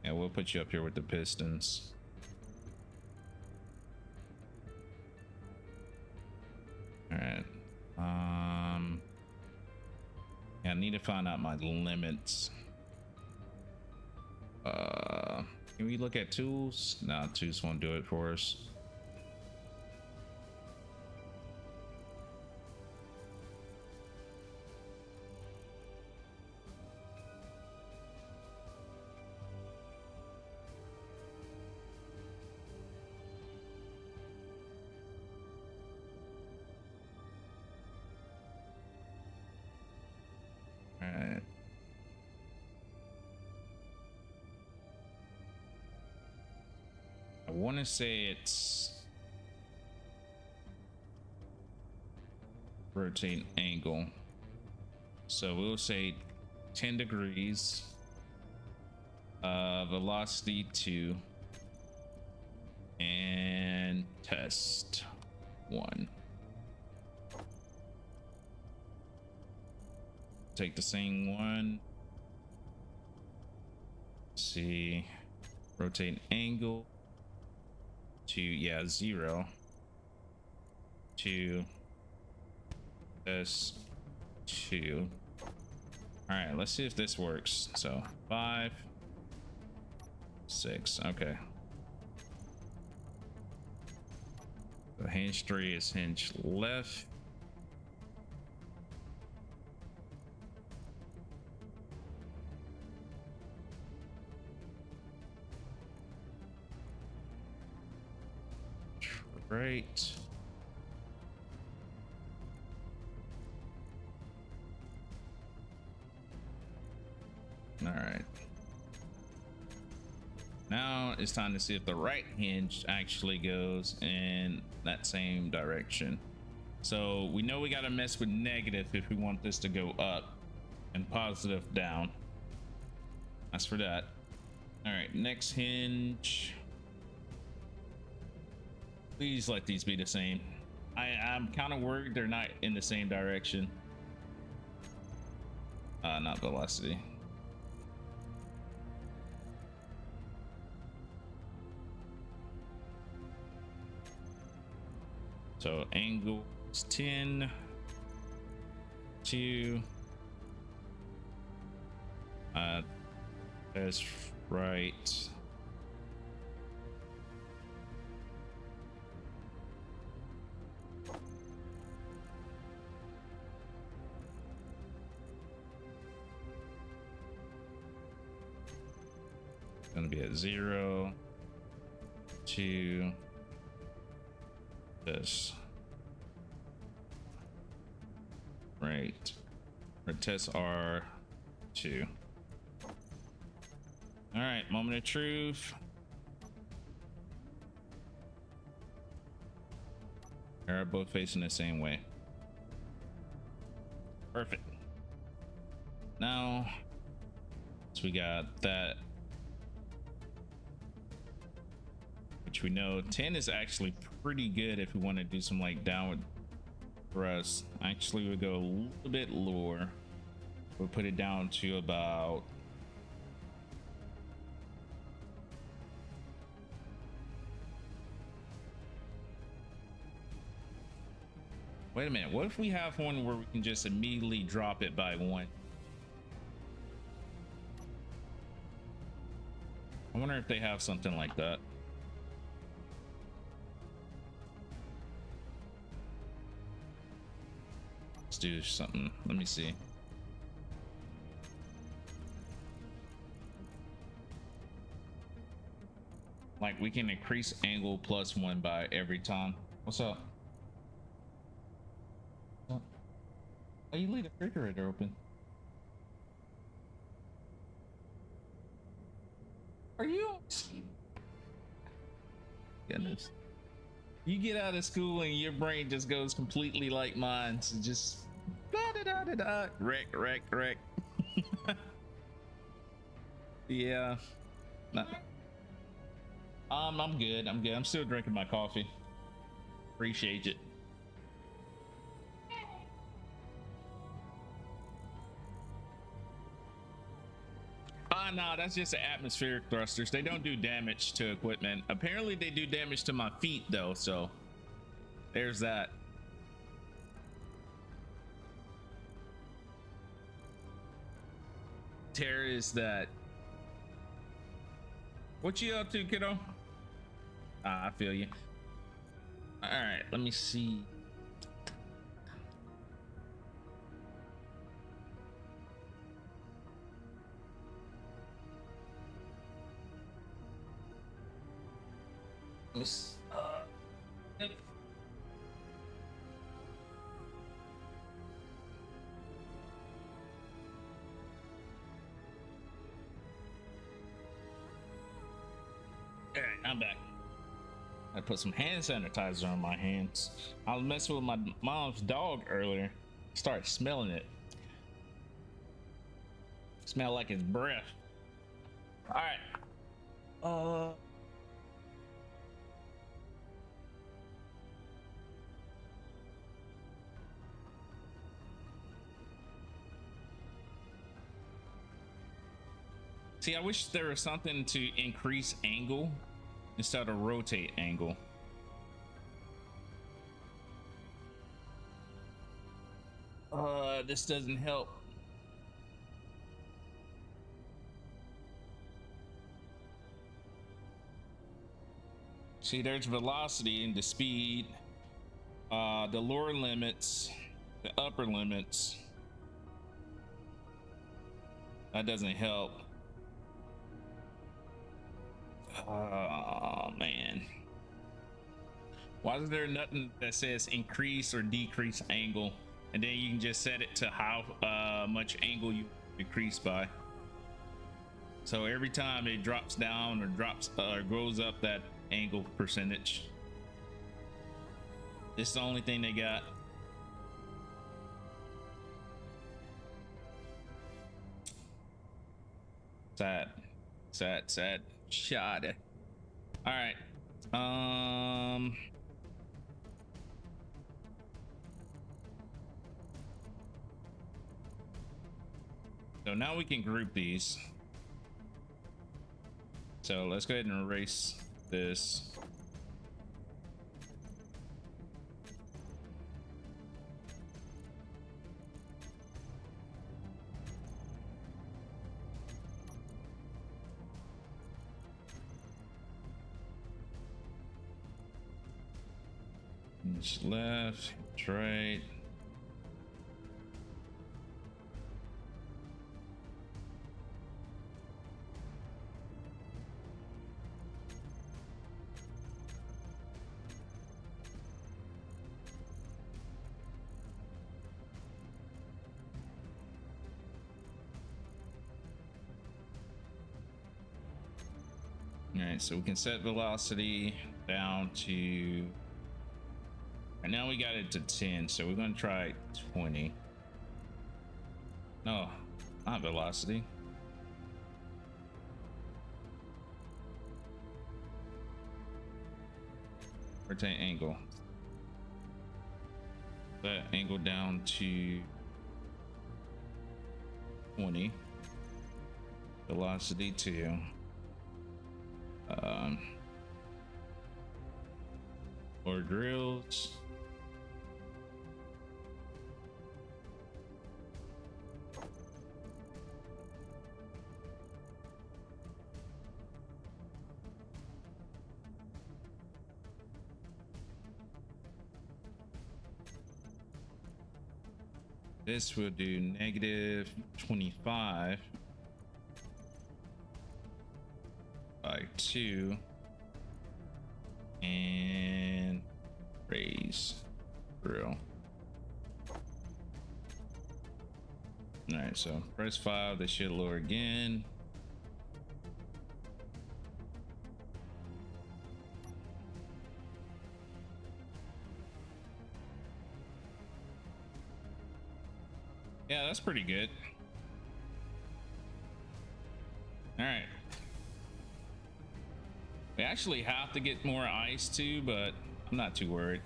And we'll put you up here with the pistons. All right. Yeah, I need to find out my limits. Can we look at tools? No, tools won't do it for us. I want to say it's rotate angle, so we'll say 10 degrees, velocity 2, and test 1. Take the same one. See, rotate angle to, yeah, 0 to test 2. All right, let's see if this works. So 5, 6. Okay. The hinge 3 is hinge left. Right. All right. Now it's time to see if the right hinge actually goes in that same direction. So we know we got to mess with negative if we want this to go up and positive down. That's for that. All right, next hinge. Please let these be the same. I'm kind of worried they're not in the same direction. Not velocity. So angle is 10, 2. That's right. Gonna be at 0, 2. This. Right. Our tests are 2. All right, moment of truth. They're both facing the same way. Perfect. Now, so we got that, which we know 10 is actually pretty good if we want to do some like downward thrust. Actually, we'll go a little bit lower. We'll put it down to about wait a minute. What if we have one where we can just immediately drop it by 1? I wonder if they have something like that. Let's do something. Let me see. Like we can increase angle +1 by every time. What's up? Oh, you leave the refrigerator open. Are you? Goodness. You get out of school and your brain just goes completely like mine. So just da da da da da. Wreck. Yeah. Nah. I'm good. I'm still drinking my coffee. Appreciate it. No, that's just the atmospheric thrusters. They don't do damage to equipment. Apparently they do damage to my feet though, so there's that. Terror is that. What you up to, kiddo? I feel you. All right, let me see. All right, I'm back. I put some hand sanitizer on my hands. I was messing with my mom's dog earlier. Started smelling it. Smell like his breath. All right. See, I wish there was something to increase angle instead of rotate angle. This doesn't help. See, there's velocity and the speed, the lower limits, the upper limits. That doesn't help. Oh man, why is there nothing that says increase or decrease angle, and then you can just set it to how much angle you decrease by, so every time it drops down or drops or goes up that angle percentage? It's the only thing they got. Sad. Sad. Shot. All right. So now we can group these. So let's go ahead and erase this. It's left, it's right. All right, so we can set velocity down to, and now we got it to 10, so we're gonna try 20. No, not velocity. Rotate angle. That angle down to 20. Velocity 2. Or drills. This will do negative 25 by 2 and raise drill. All right, so press 5, they should lower again. Yeah, that's pretty good. All right. We actually have to get more ice too, but I'm not too worried.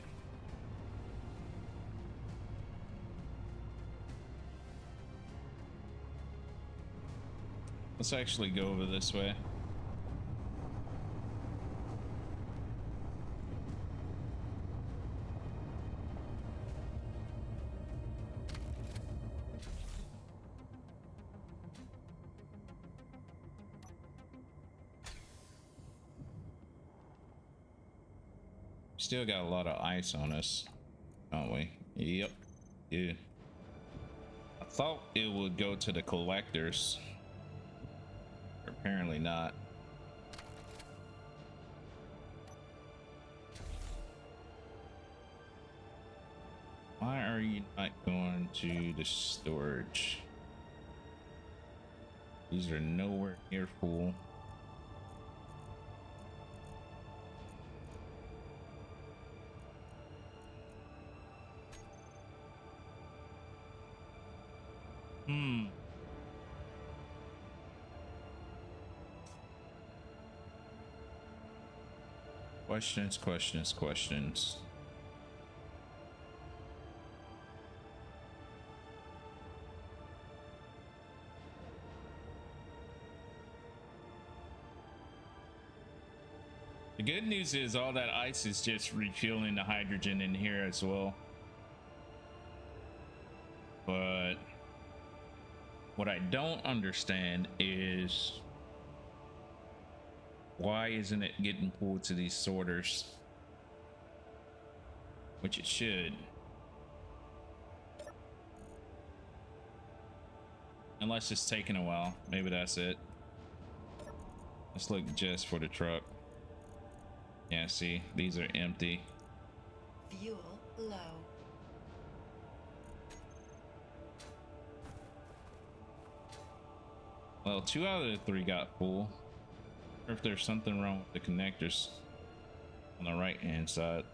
Let's actually go over this way. Still got a lot of ice on us, don't we? Yep. Yeah. I thought it would go to the collectors. Apparently not. Why are you not going to the storage? These are nowhere near full. Questions. The good news is all that ice is just refueling the hydrogen in here as well. But what I don't understand is why isn't it getting pulled to these sorters? Which it should. Unless it's taking a while. Maybe that's it. Let's look just for the truck. Yeah, see, these are empty. Fuel low. Well, 2 out of the 3 got full. Or if there's something wrong with the connectors on the right hand side.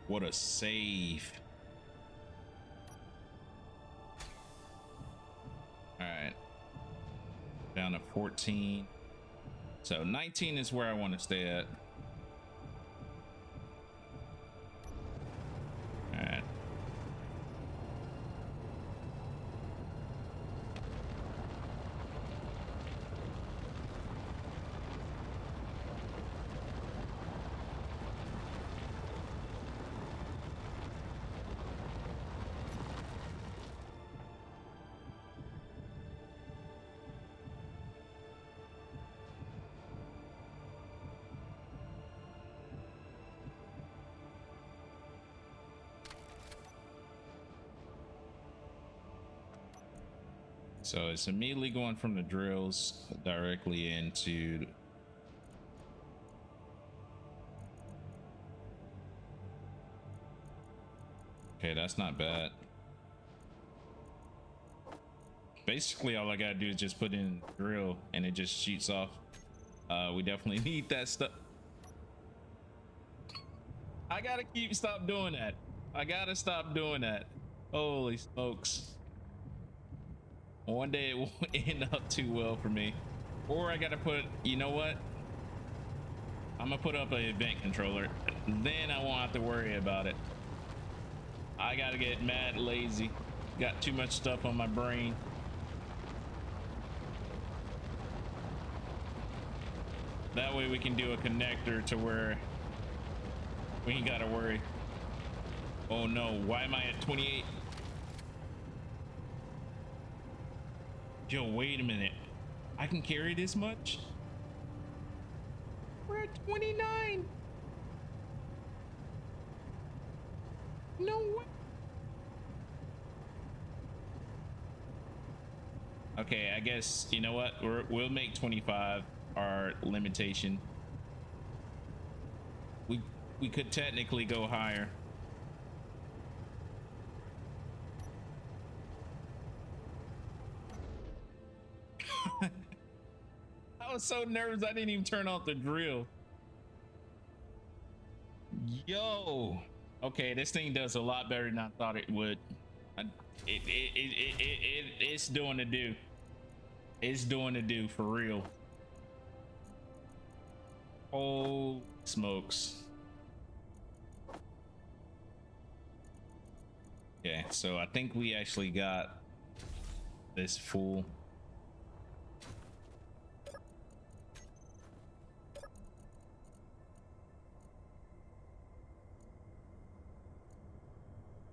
What a save. All right. Down to 14. So 19 is where I want to stay at. All right. So it's immediately going from the drills directly into. Okay, that's not bad. Basically, all I gotta do is just put in drill and it just shoots off. We definitely need that stuff. I gotta stop doing that. I gotta stop doing that. Holy smokes. One day it won't end up too well for me. Or I gotta put, you know what? I'm gonna put up an event controller. Then I won't have to worry about it. I gotta get mad lazy. Got too much stuff on my brain. That way we can do a connector to where we ain't gotta worry. Oh no, why am I at 28? Yo, wait a minute. I can carry this much? We're at 29. No way. Okay, I guess, you know what? We'll make 25 our limitation. We could technically go higher. I was so nervous I didn't even turn off the drill. Yo. Okay, this thing does a lot better than I thought it would. It's doing the do. It's doing the do for real. Oh smokes. Okay, so I think we actually got this full.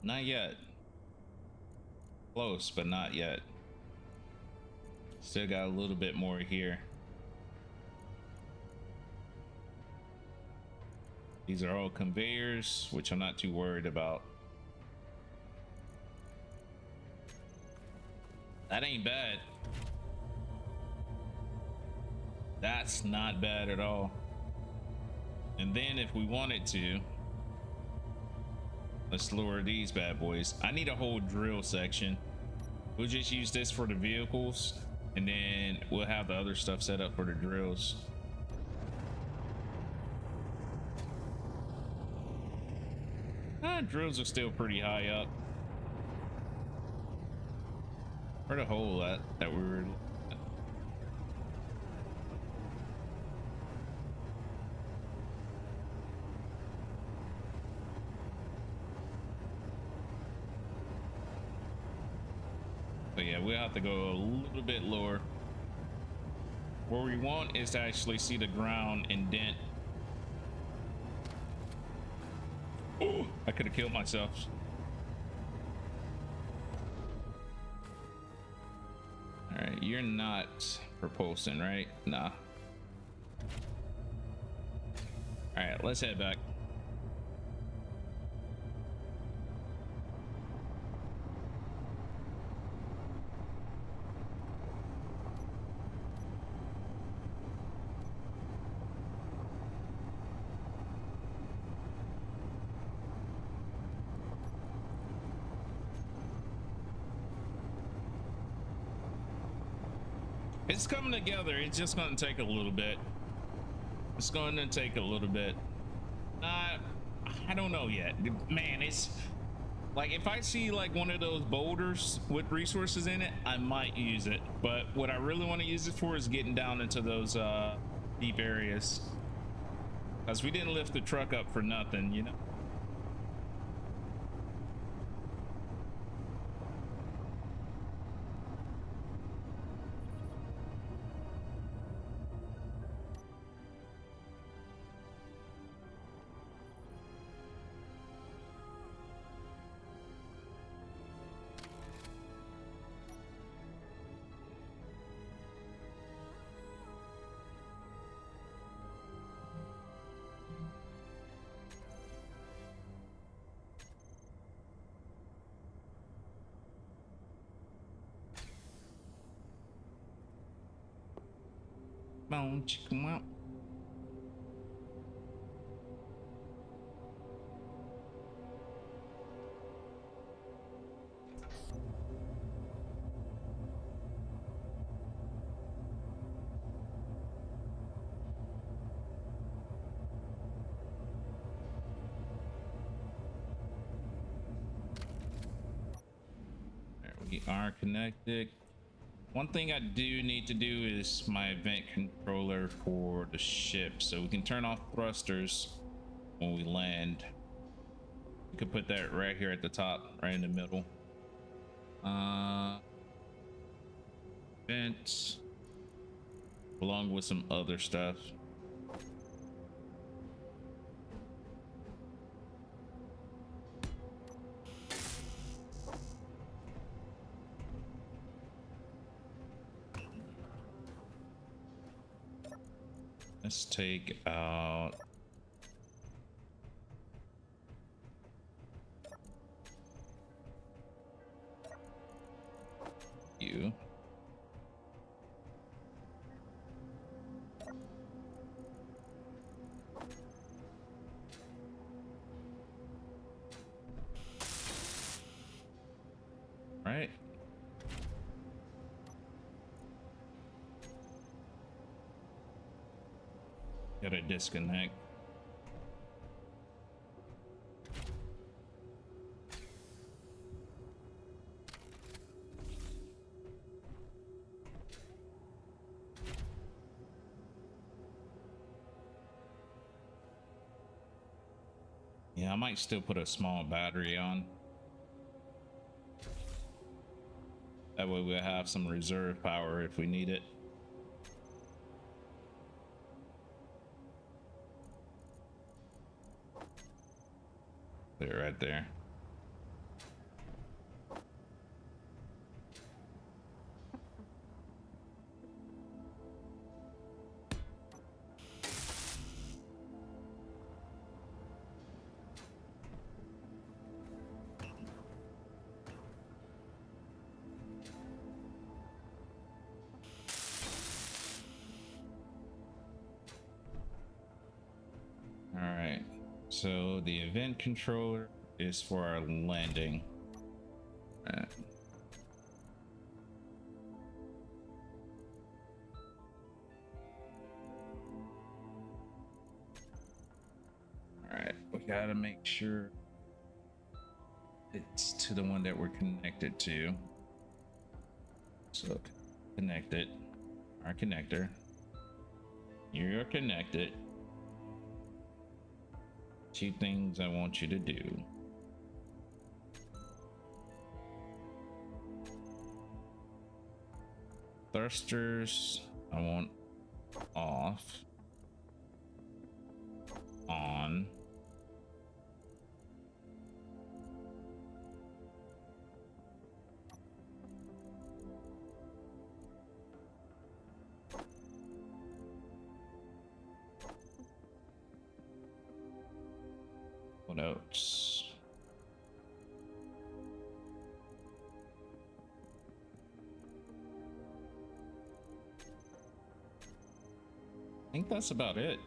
Not yet. Close, but not yet. Still got a little bit more here. These are all conveyors, which I'm not too worried about. That ain't bad. That's not bad at all. And then if we wanted to, let's lower these bad boys. I need a whole drill section. We'll just use this for the vehicles, and then we'll have the other stuff set up for the drills. Drills are still pretty high up. Where the hole at that we were. But yeah, we'll have to go a little bit lower. What we want is to actually see the ground indent. Oh, I could have killed myself. All right, you're not propulsing, right? Nah. All right, let's head back. It's coming together. It's just going to take a little bit. It's going to take a little bit. Not I don't know yet. Man, it's like if I see like one of those boulders with resources in it, I might use it. But what I really want to use it for is getting down into those deep areas. Because we didn't lift the truck up for nothing, you know? Come on, come out. There we are connected. One thing I do need to do is my event controller for the ship, so we can turn off thrusters when we land. We could put that right here at the top, right in the middle. Events, along with some other stuff. Let's take out you. Right. Gotta disconnect. Yeah, I might still put a small battery on. That way we'll have some reserve power if we need it. They're right there. All right, so the event controller is for our landing. All right, we gotta make sure it's to the one that we're connected to. So connect it, our connector. You're connected. Two things I want you to do. Thrusters, I want off. On. What else? I think that's about it.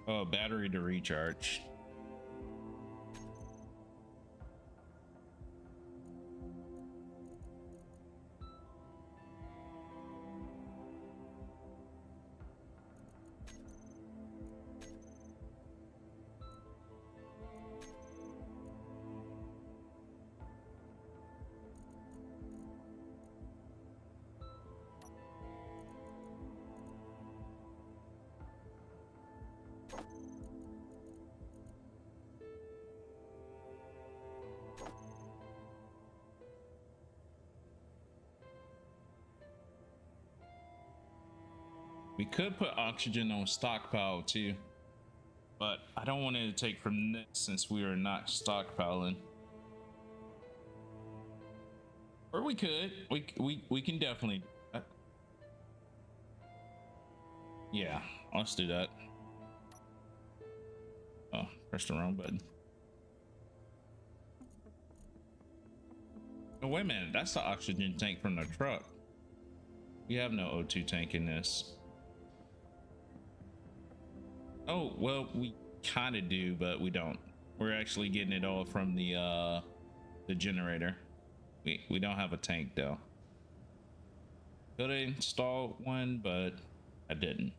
Oh, battery to recharge. We could put oxygen on stockpile too, but I don't want to take from this since we are not stockpiling. Or we could. We can definitely do that. Yeah, let's do that. Oh, pressed the wrong button. Oh, wait a minute. That's the oxygen tank from the truck. We have no O2 tank in this. Oh, well, we kind of do, but we don't. We're actually getting it all from the generator. We don't have a tank though. Could have installed one, but I didn't.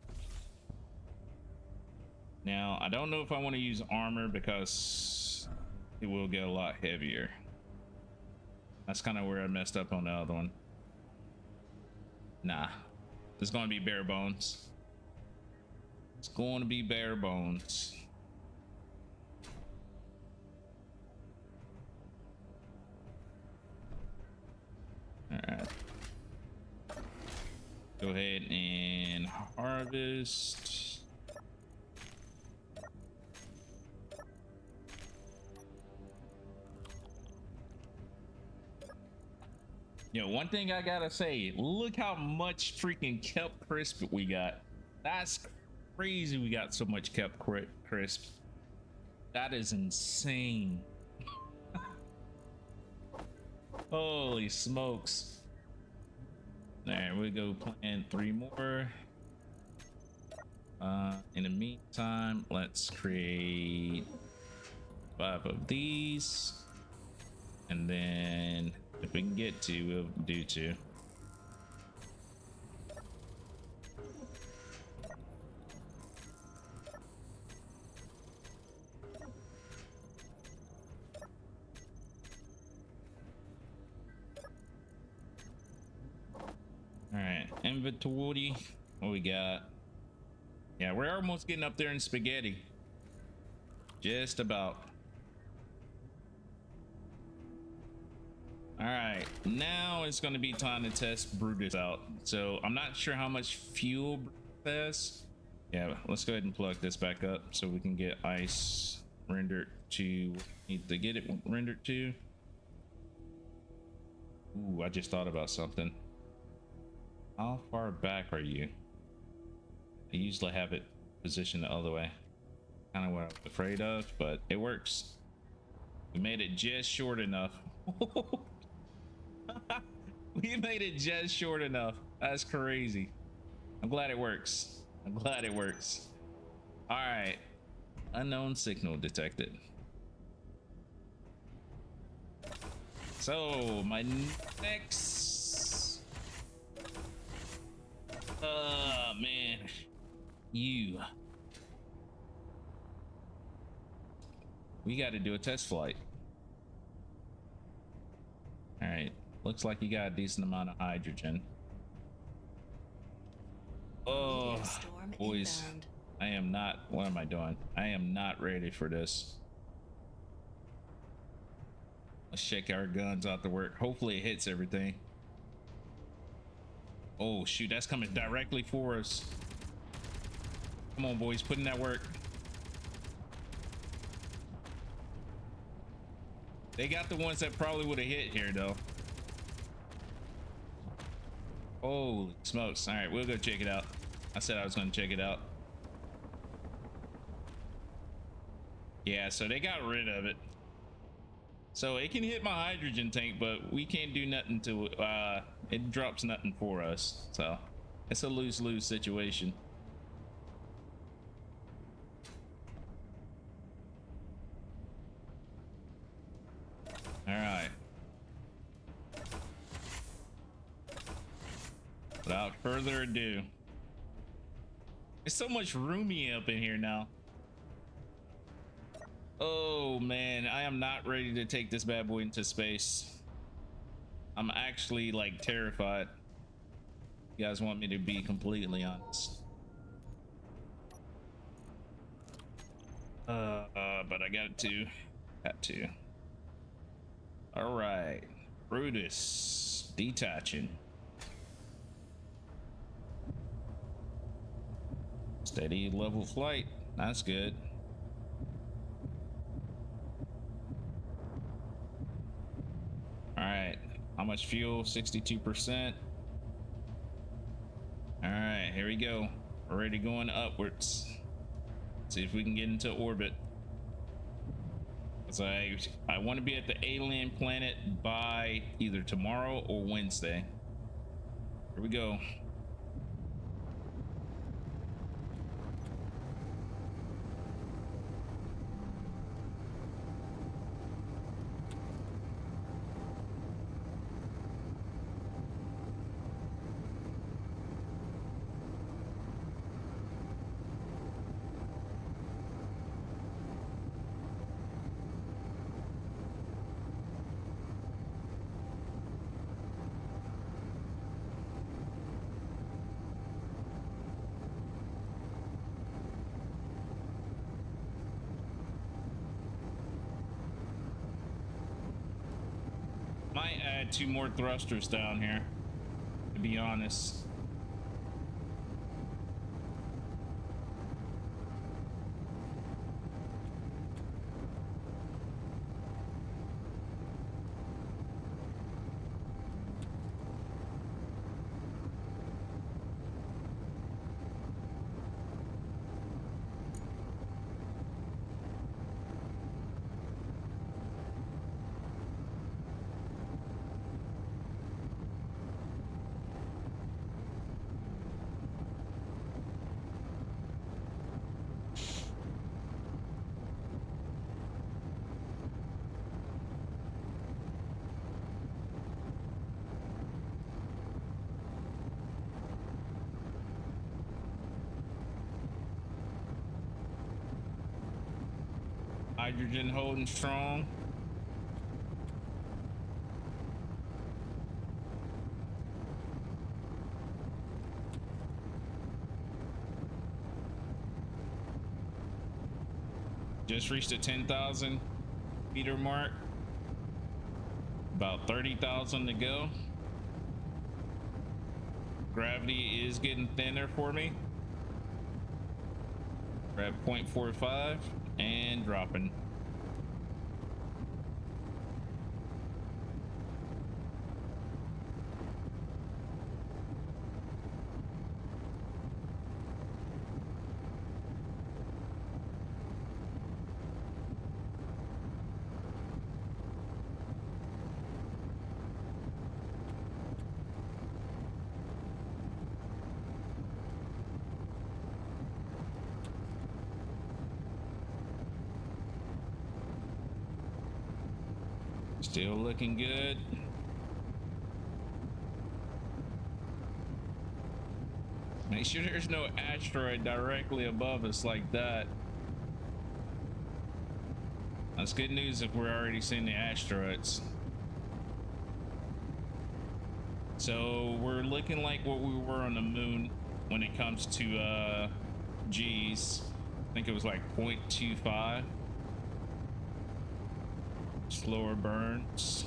Now, I don't know if I want to use armor because it will get a lot heavier. That's kind of where I messed up on the other one. Nah, it's going to be bare bones. It's going to be bare bones. All right. Go ahead and harvest. Yo, one thing I gotta say, look how much freaking kelp crisp we got. That's crazy. We got so much kelp crisp. That is insane. Holy smokes. All right, we go plant 3 more. In the meantime, let's create 5 of these, and then if we can get 2, we'll do 2. All right, inventory. What we got? Yeah, we're almost getting up there in spaghetti. Just about. All right, now it's going to be time to test Brutus out. So I'm not sure how much fuel Brutus has. Yeah, let's go ahead and plug this back up so we can get ice rendered to need to get it rendered to. Ooh, I just thought about something. How far back are you? I usually have it positioned the other way. Kind of what I'm afraid of, but it works. We made it just short enough. We made it just short enough. That's crazy. I'm glad it works. I'm glad it works. All right. Unknown signal detected. So my next... man. We got to do a test flight. All right. Looks like you got a decent amount of hydrogen. Oh, boys, inbound. I am not. What am I doing? I am not ready for this. Let's check our guns out to work. Hopefully it hits everything. Oh shoot, that's coming directly for us. Come on, boys, put in that work. They got the ones that probably would have hit here though. Holy smokes. All right, we'll go check it out. I said I was going to check it out. Yeah, so they got rid of it. So it can hit my hydrogen tank, but we can't do nothing to it drops nothing for us. So it's a lose-lose situation. All right. Without further ado, there's so much roomy up in here now. Oh man, I am not ready to take this bad boy into space. I'm actually like terrified. You guys want me to be completely honest. But I got to. All right, Brutus detaching. Steady level flight. That's good. All right. How much fuel? 62%. All right, here we go. Already going upwards. See if we can get into orbit. So I want to be at the alien planet by either tomorrow or Wednesday. Here we go. Might add 2 more thrusters down here, to be honest. Hydrogen holding strong. Just reached the 10,000 meter mark. About 30,000 to go. Gravity is getting thinner for me. We're at 0.45 and dropping. Still looking good. Make sure there's no asteroid directly above us like that. That's good news if we're already seeing the asteroids. So we're looking like what we were on the moon when it comes to G's. I think it was like 0.25. Slower burns.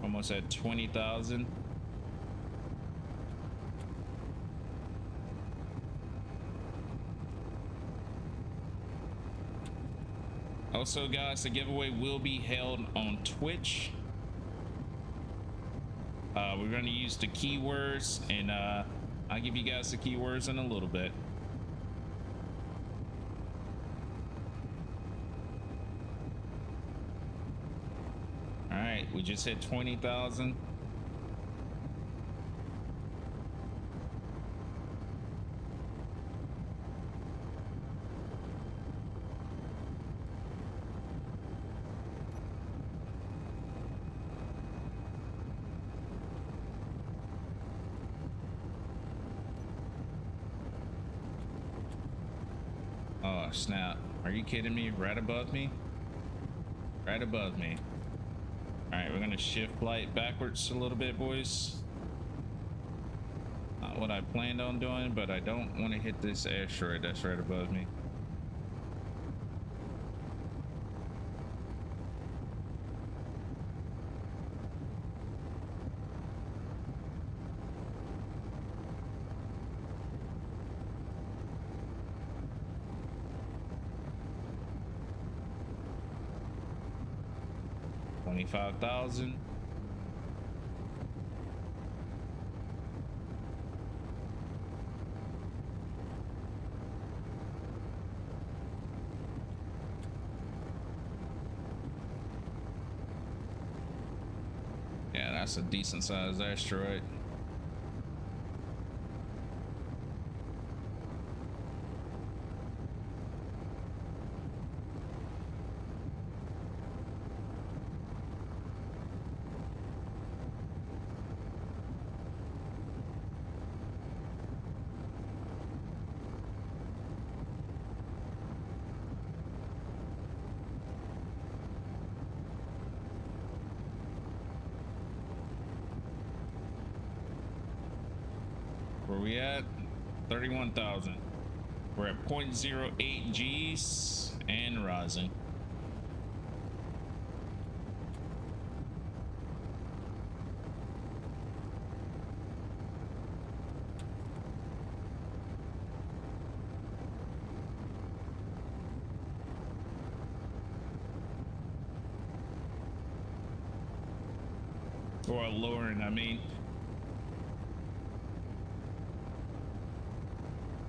Almost at 20,000. Also, guys, the giveaway will be held on Twitch. We're going to use the keywords, and I'll give you guys the keywords in a little bit. All right, we just hit 20,000. Oh, snap. Are you kidding me? Right above me? Right above me. All right, we're gonna shift flight backwards a little bit, boys. Not what I planned on doing, but I don't want to hit this asteroid that's right above me. 25,000. Yeah, that's a decent sized asteroid. Where we at? 31,000. We're at 0.08 G's and rising. Or lowering, I mean.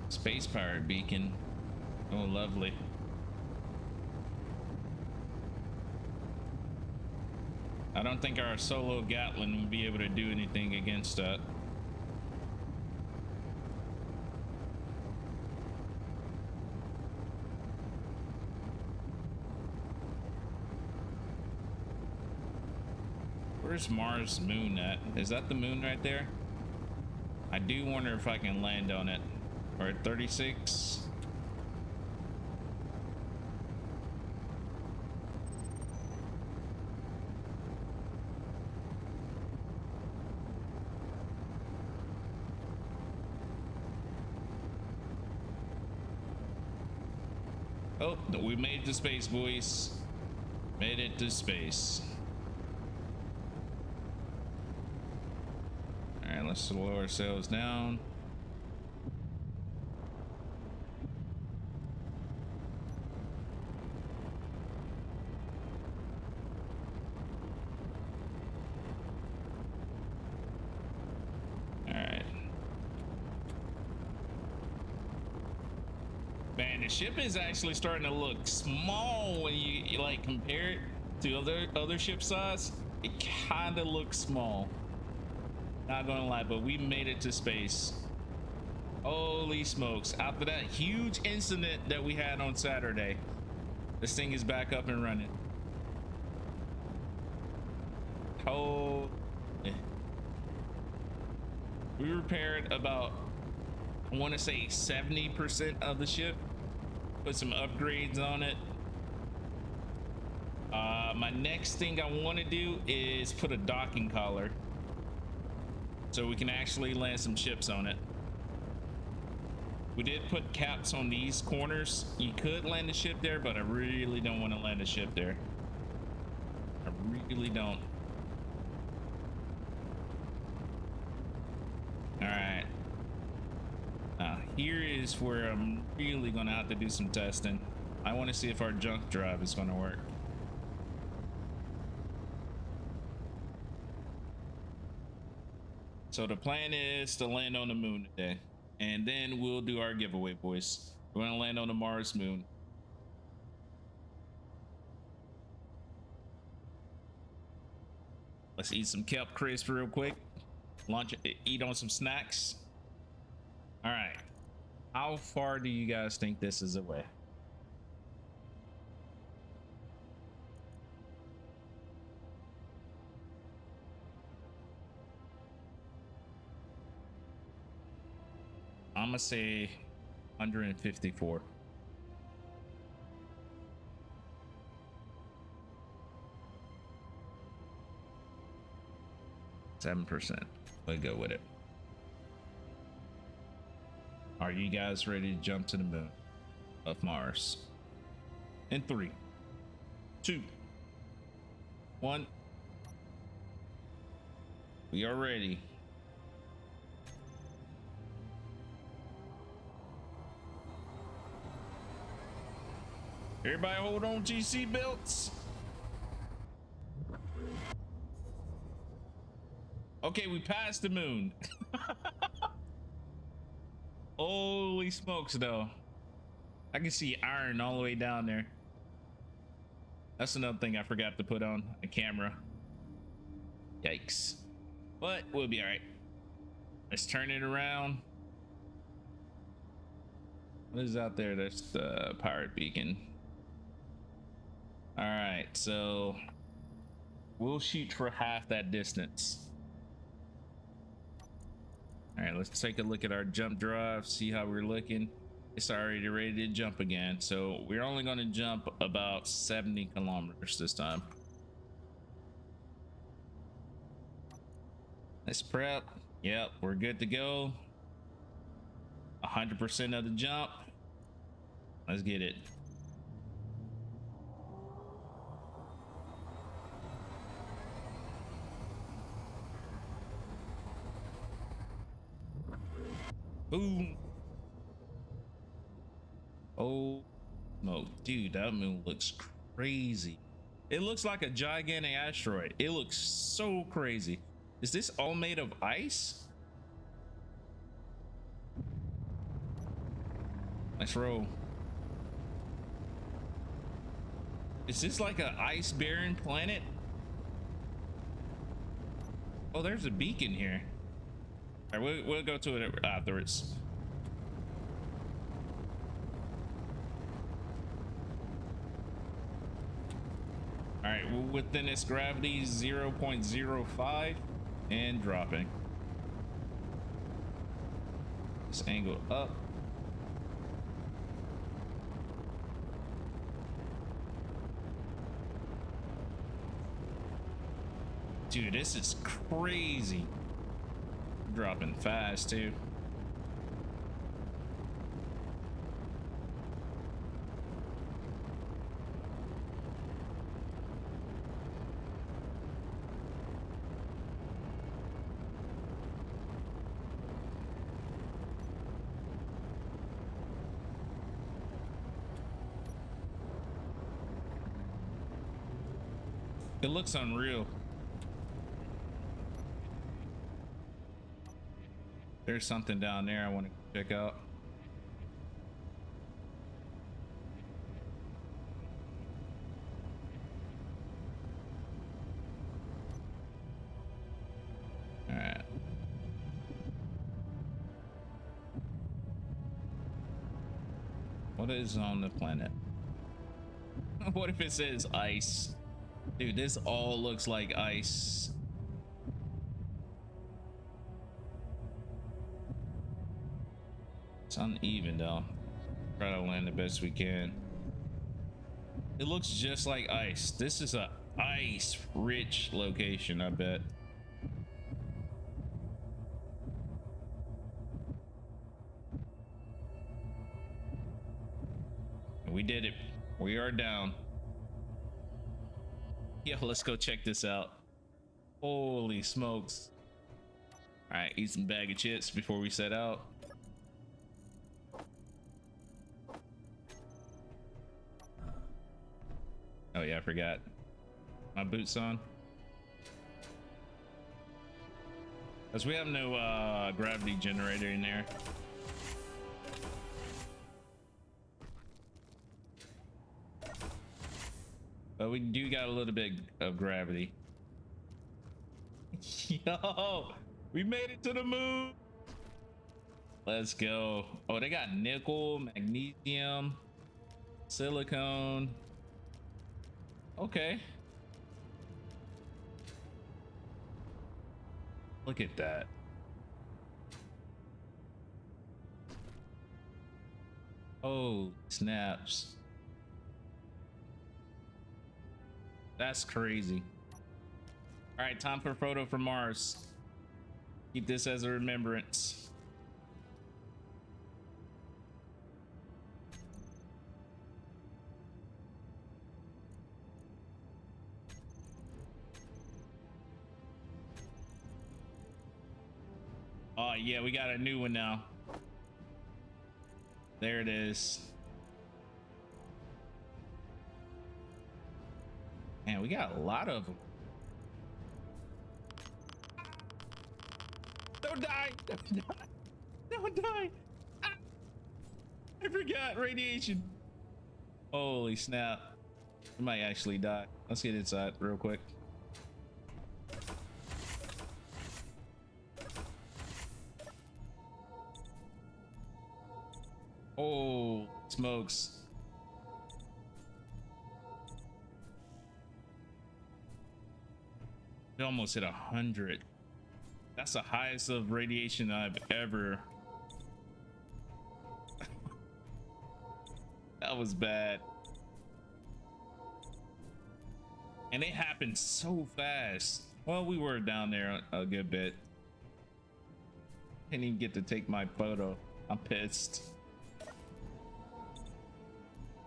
Space pirate beacon. Oh, lovely. I don't think our solo Gatling will be able to do anything against that. Where's Mars moon at? Is that the moon right there? I do wonder if I can land on it. We're at 36. Oh, we made it to space, boys. Made it to space. All right, let's slow ourselves down. Man, the ship is actually starting to look small when you like compare it to other ship size. It kind of looks small. Not gonna lie, but we made it to space. Holy smokes! After that huge incident that we had on Saturday, this thing is back up and running. Oh, we repaired about, I want to say 70% of the ship. Put some upgrades on it. My next thing I want to do is put a docking collar so we can actually land some ships on it. We did put caps on these corners. You could land a ship there, but I really don't want to land a ship there. I really don't. All right. Here is where I'm really gonna have to do some testing. I want to see if our junk drive is gonna work. So the plan is to land on the moon today, and then we'll do our giveaway, boys. We're gonna land on the Mars moon. Let's eat some kelp crisp real quick. Lunch, eat on some snacks. All right. How far do you guys think this is away? I'm gonna say 154. 7%. Let's go with it. Are you guys ready to jump to the moon of Mars? In 3, 2, 1. We are ready. Everybody hold on to your seat belts. Okay, we passed the moon. Holy smokes, though. I can see iron all the way down there. That's another thing I forgot to put on a camera. Yikes. But we'll be all right. Let's turn it around. What is out there? That's the pirate beacon. All right, so we'll shoot for half that distance. All right, let's take a look at our jump drive, see how we're looking. It's already ready to jump again, so we're only going to jump about 70 kilometers this time. Let's prep. Yep, we're good to go. 100% of the jump. Let's get it. Boom. Oh no, dude, that moon looks crazy. It looks like a gigantic asteroid. It looks so crazy. Is this all made of ice? Let's roll. Is this like an ice barren planet? Oh, there's a beacon here. All right, we'll go to it afterwards. All right, we're within its gravity 0.05 and dropping. This angle up. Dude, this is crazy. Dropping fast too. It looks unreal. There's something down there I want to check out. All right. What is on the planet? What if it says ice? Dude, this all looks like ice. It's uneven though. Try to land the best we can. It looks just like ice. This is a ice rich location, I bet. We did it. We are down. Yeah, let's go check this out. Holy smokes. All right, eat some bag of chips before we set out. Oh yeah, I forgot my boots on. Because we have no gravity generator in there. But we do got a little bit of gravity. Yo, we made it to the moon. Let's go. Oh, they got nickel, magnesium, silicone. Okay. Look at that. Oh, snaps. That's crazy. All right, time for a photo from Mars. Keep this as a remembrance. Oh yeah, we got a new one now. There it is. Man, we got a lot of them. Don't die. Don't die. Don't die. Ah, I forgot radiation. Holy snap. I might actually die. Let's get inside real quick. Oh, smokes. It almost hit 100. That's the highest of radiation I've ever. That was bad. And it happened so fast. Well, we were down there a good bit. Didn't even get to take my photo. I'm pissed.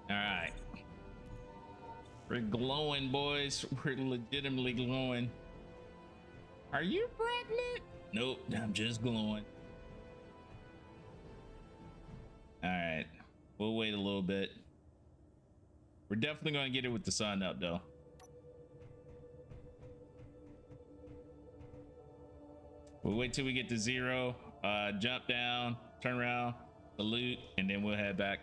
All right. We're glowing, boys. We're legitimately glowing. Are you pregnant? Nope, I'm just glowing. All right. We'll wait a little bit. We're definitely going to get it with the sun up, though. We'll wait till we get to 0. Jump down, turn around, salute, and then we'll head back.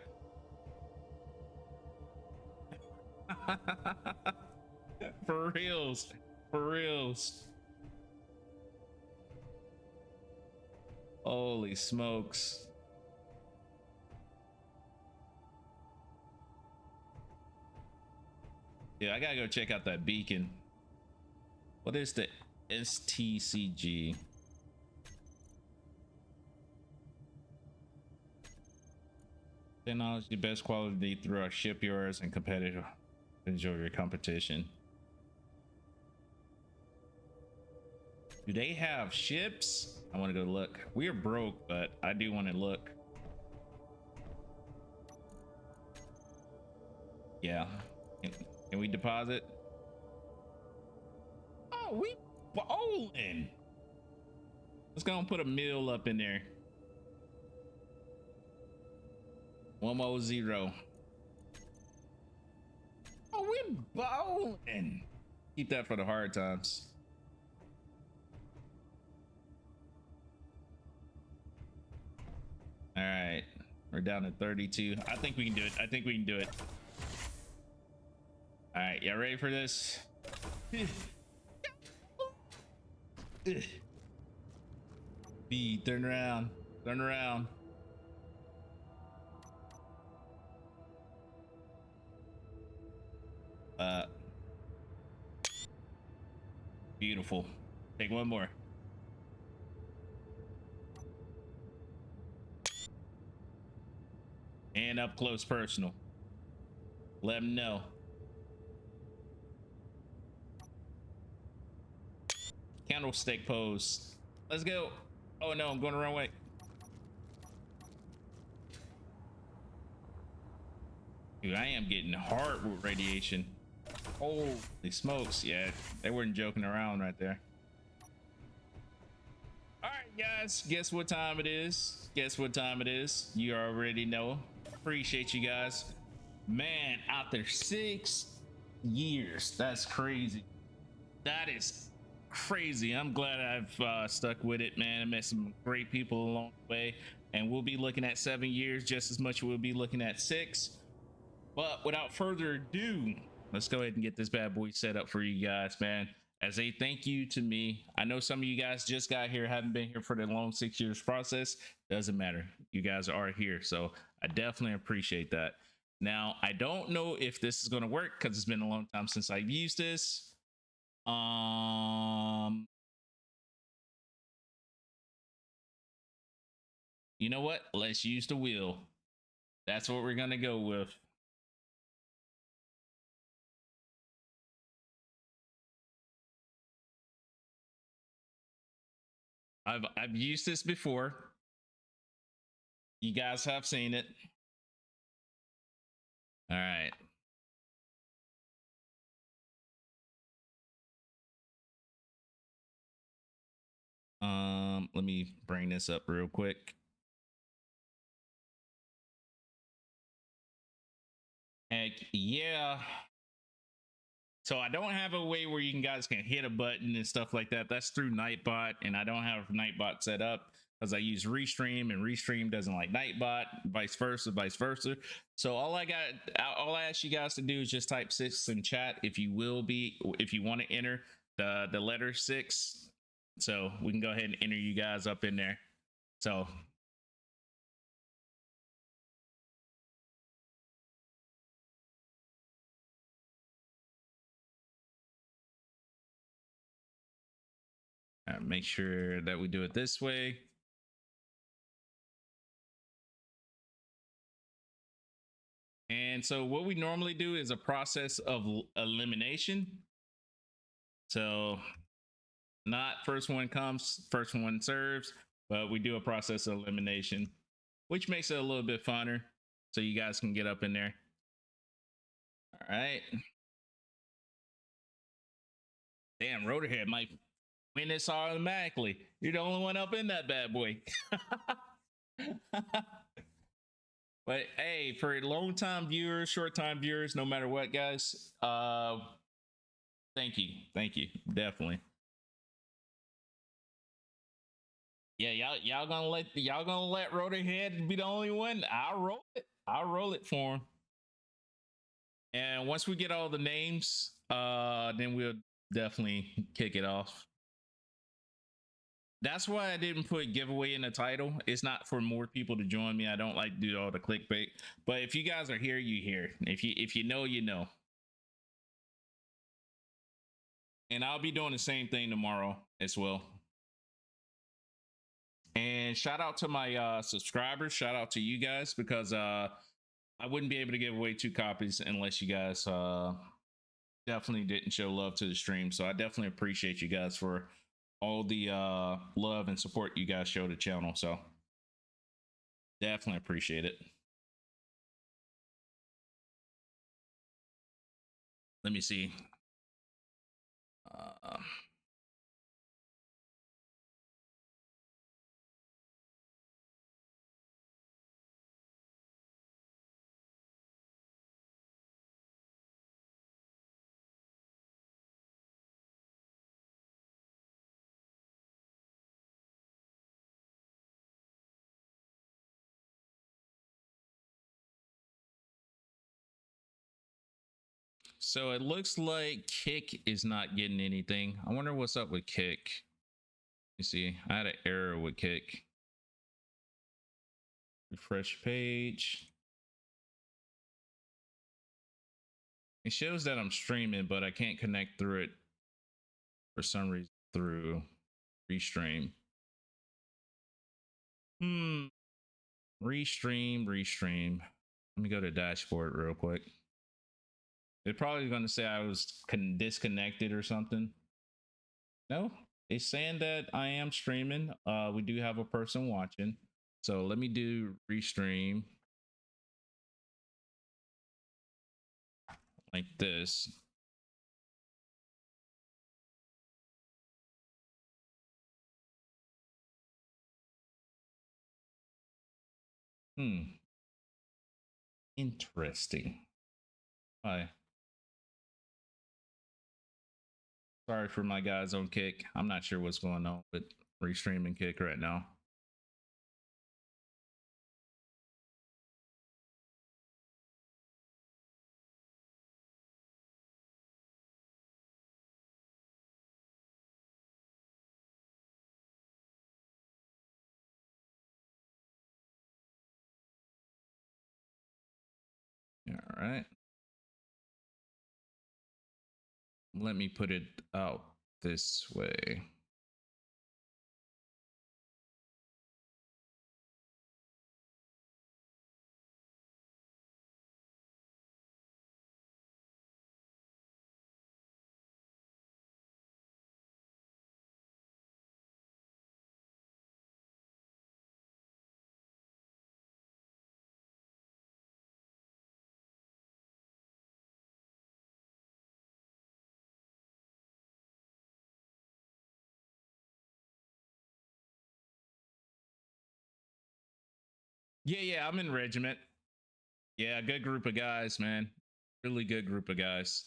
For reals. For reals. Holy smokes. Yeah, I gotta go check out that beacon. What is the STCG? Technology best quality through our shipyards and competitive. Enjoy your competition. Do they have ships? I want to go look. We are broke, but I do want to look. Yeah. Can we deposit? Oh, we bowling. Let's go and put a mill up in there. 100. Oh, we bowling. Keep that for the hard times. All right, we're down to 32. I think we can do it. I think we can do it. All right, y'all ready for this? B, turn around. Turn around. Beautiful. Take one more. And up close personal. Let them know. Candlestick pose. Let's go. Oh no, I'm going the wrong way. Dude, I am getting hard with radiation. Holy smokes. Yeah, they weren't joking around right there. All right, guys, guess what time it is? Guess what time it is? You already know. Appreciate you guys. Man, out there 6 years. That's crazy. That is crazy. I'm glad I've stuck with it, man. I met some great people along the way, and we'll be looking at 7 years just as much. We'll be looking at 6. But without further ado, let's go ahead and get this bad boy set up for you guys, man. As a thank you to me. I know some of you guys just got here, haven't been here for the long 6 years process. Doesn't matter. You guys are here. So I definitely appreciate that. Now, I don't know if this is going to work because it's been a long time since I've used this. You know what? Let's use the wheel. That's what we're going to go with. I've used this before. You guys have seen it. All right. Let me bring this up real quick. Heck yeah. So I don't have a way where you guys can hit a button and stuff like that. That's through Nightbot, and I don't have Nightbot set up because I use Restream, and Restream doesn't like Nightbot, vice versa, vice versa. So all I ask you guys to do is just type 6 in chat if you want to enter the letter 6, so we can go ahead and enter you guys up in there. So make sure that we do it this way. And so what we normally do is a process of elimination. So not first one comes, first one serves, but we do a process of elimination, which makes it a little bit funner so you guys can get up in there. All right. Damn, Rotorhead might win this automatically. You're the only one up in that bad boy. But hey, for long time viewers, short time viewers, no matter what, guys, thank you, definitely. Yeah, y'all gonna let Rotorhead be the only one. I'll roll it for him. And once we get all the names, then we'll definitely kick it off. That's why I didn't put giveaway in the title. It's not for more people to join me. I don't like to do all the clickbait. But if you guys are here, you here. If you know, you know. And I'll be doing the same thing tomorrow as well. And shout out to my subscribers. Shout out to you guys, because I wouldn't be able to give away 2 copies unless you guys definitely didn't show love to the stream. So I definitely appreciate you guys for all the love and support you guys show the channel. So definitely appreciate it. Let me see. So it looks like Kick is not getting anything. I wonder what's up with Kick. You see, I had an error with Kick. Refresh page. It shows that I'm streaming, but I can't connect through it for some reason through Restream. Restream. Let me go to dashboard real quick. They're probably going to say I was disconnected or something. No, it's saying that I am streaming. We do have a person watching. So let me do Restream like this. Interesting. Hi. Sorry for my guys on Kick. I'm not sure what's going on with Restreaming Kick right now. All right. Let me put it out this way. Yeah, I'm in regiment. Yeah, good group of guys, man. Really good group of guys.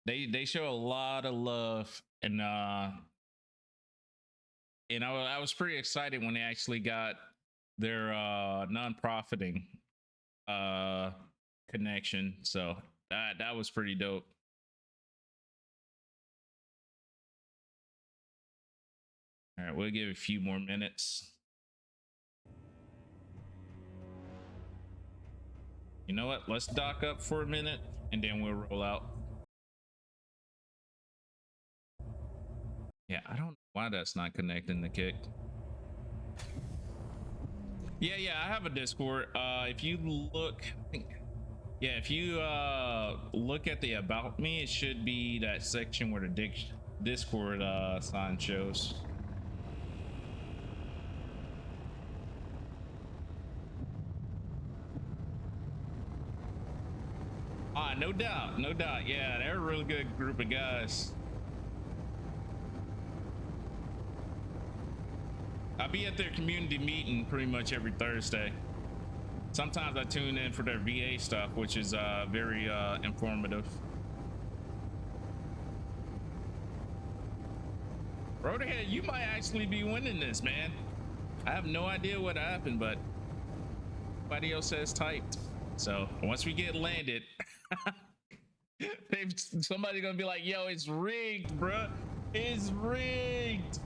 They show a lot of love, and I was pretty excited when they actually got their non-profiting uh connection. So that was pretty dope. All right, we'll give it a few more minutes. You know what? Let's dock up for a minute and then we'll roll out. Yeah, I don't know why that's not connecting the kick. Yeah, I have a Discord. If you look, I think, yeah, if you look at the about me, it should be that section where the Discord sign shows. No doubt, no doubt. Yeah, they're a really good group of guys. I'll be at their community meeting pretty much every Thursday. Sometimes I tune in for their VA stuff, which is very informative. Roadhead, you might actually be winning this, man. I have no idea what happened, but nobody else has typed. So once we get landed, somebody's gonna be like, yo, it's rigged, bruh. It's rigged.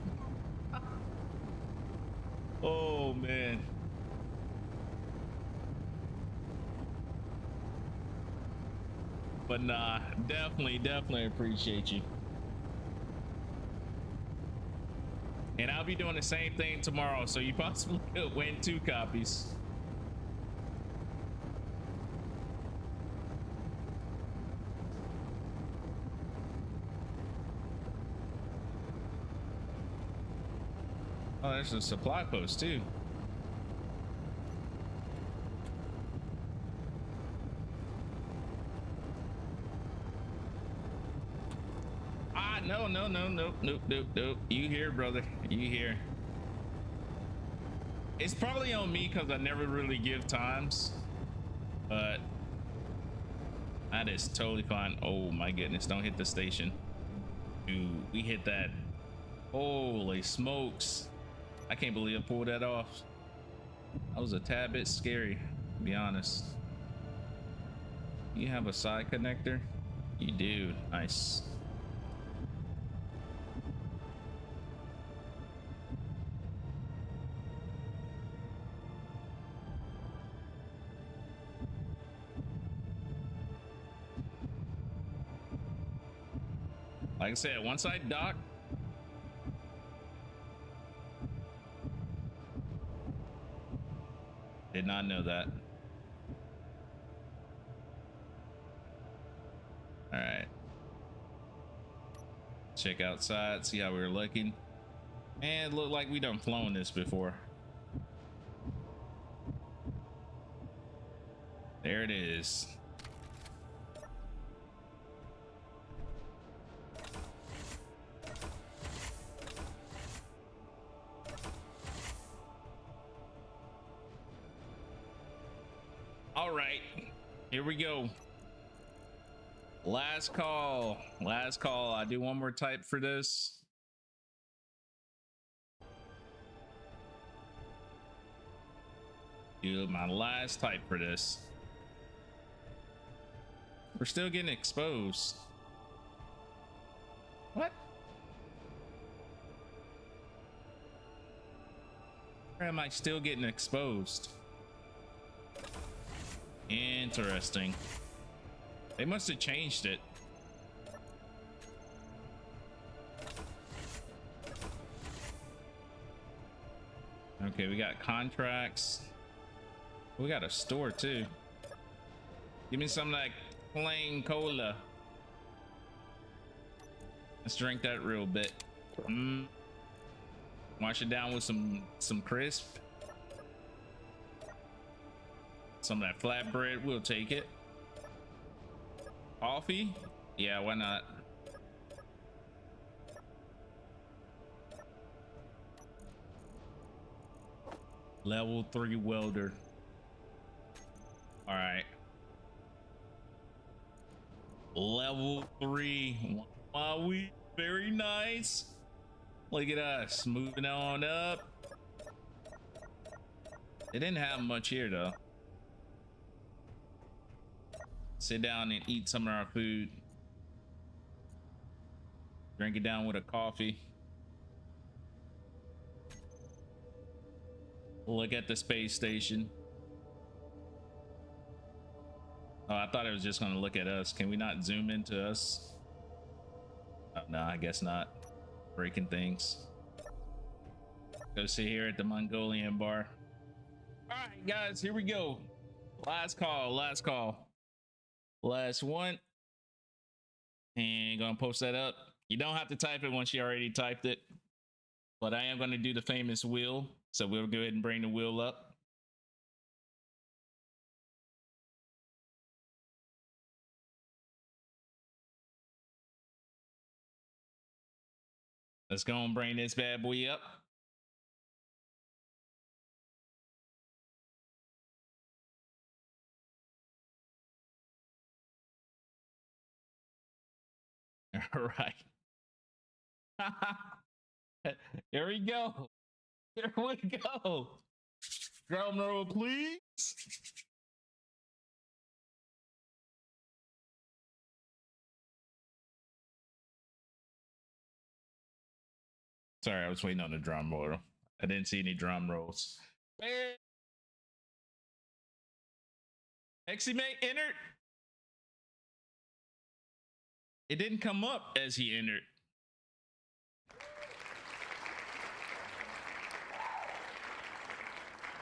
Oh, man. But nah, definitely appreciate you. And I'll be doing the same thing tomorrow, so you possibly could win 2 copies. Oh, there's a supply post too. No, nope. You here, brother? You here? It's probably on me because I never really give times, but that is totally fine. Oh my goodness, don't hit the station. Dude, we hit that. Holy smokes. I can't believe I pulled that off. That was a tad bit scary, to be honest. You have a side connector? You do. Nice. Like I said, once I dock, did not know that. All right. Check outside, see how we're looking. And it looked like we done flown this before. There it is. All right, here we go. Last call. I do one more type for this. Do my last type for this. We're still getting exposed. What? Where am I still getting exposed? Interesting. They must have changed it. Okay, we got contracts. We got a store too. Give me some of that plain cola. Let's drink that real bit. Wash it down with some crisp. Some of that flatbread, we'll take it. Coffee? Yeah, why not? Level 3 welder. All right. Level 3. Wow, we very nice. Look at us moving on up. They didn't have much here though. Sit down and eat some of our food. Drink it down with a coffee. Look at the space station. Oh, I thought it was just going to look at us. Can we not zoom into us? Oh, no, I guess not. Breaking things. Go sit here at the Mongolian bar. All right, guys, here we go. Last call, last call. Last one. And gonna post that up. You don't have to type it once you already typed it. But I am going to do the famous wheel. So we'll go ahead and bring the wheel up. Let's go and bring this bad boy up. All right. Here we go. Here we go. Drum roll, please. Sorry, I was waiting on the drum roll. I didn't see any drum rolls. Eximate entered. It didn't come up as he entered.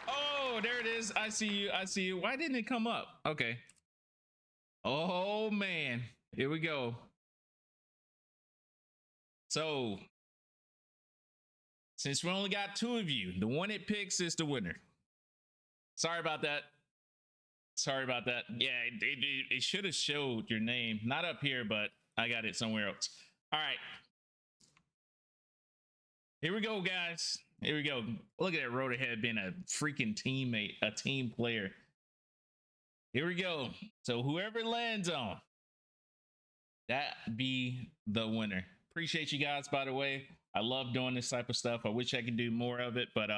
Oh, there it is. I see you. I see you. Why didn't it come up? Okay. Oh, man. Here we go. So, since we only got 2 of you, the one it picks is the winner. Sorry about that. Sorry about that. Yeah, it should have showed your name. Not up here, but I got it somewhere else. All right. Here we go, guys. Here we go. Look at that Rotorhead being a freaking teammate, a team player. Here we go. So whoever lands on, that be the winner. Appreciate you guys, by the way. I love doing this type of stuff. I wish I could do more of it, but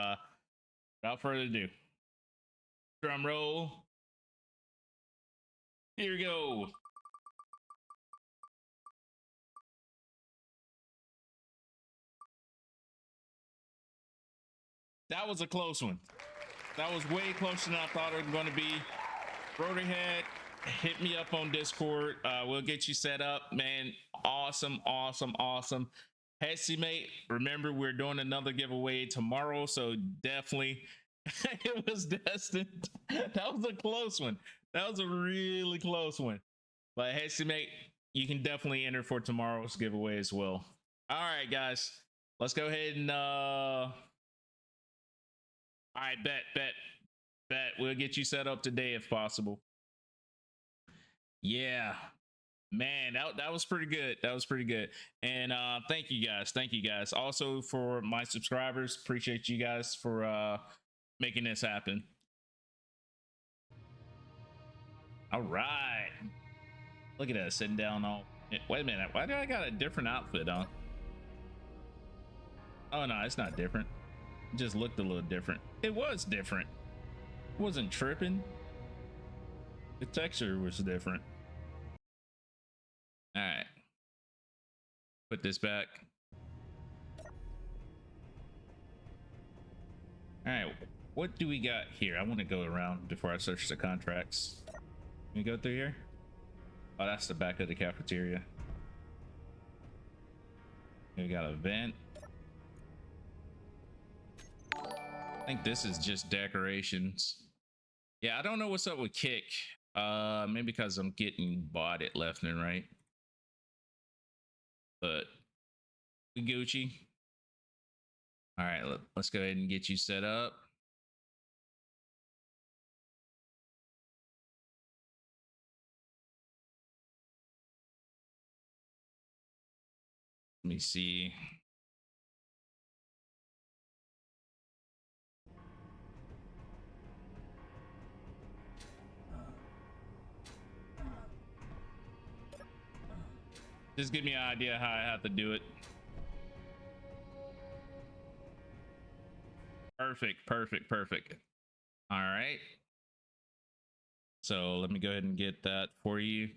without further ado, drum roll. Here we go. That was a close one. That was way closer than I thought it was going to be. Rotorhead, hit me up on Discord. We'll get you set up, man. Awesome, awesome, awesome. Hestimate, remember we're doing another giveaway tomorrow, so definitely it was destined. That was a close one. That was a really close one. But Hestimate, you can definitely enter for tomorrow's giveaway as well. All right, guys, let's go ahead and all right, bet. We'll get you set up today if possible. Yeah, man, that was pretty good. That was pretty good. And thank you guys. Thank you guys. Also for my subscribers, appreciate you guys for making this happen. All right. Look at that sitting down all. Wait a minute. Why do I got a different outfit on? Oh no, it's not different. It just looked a little different. It was different. It wasn't tripping. The texture was different. All right. Put this back. All right. What do we got here? I want to go around before I search the contracts. Can we go through here? Oh, that's the back of the cafeteria. We got a vent. I think this is just decorations. Yeah, I don't know what's up with Kick. Maybe because I'm getting botted left and right. But we Gucci. All right, let's go ahead and get you set up. Let me see. Just give me an idea how I have to do it. Perfect, perfect, perfect. All right. So let me go ahead and get that for you.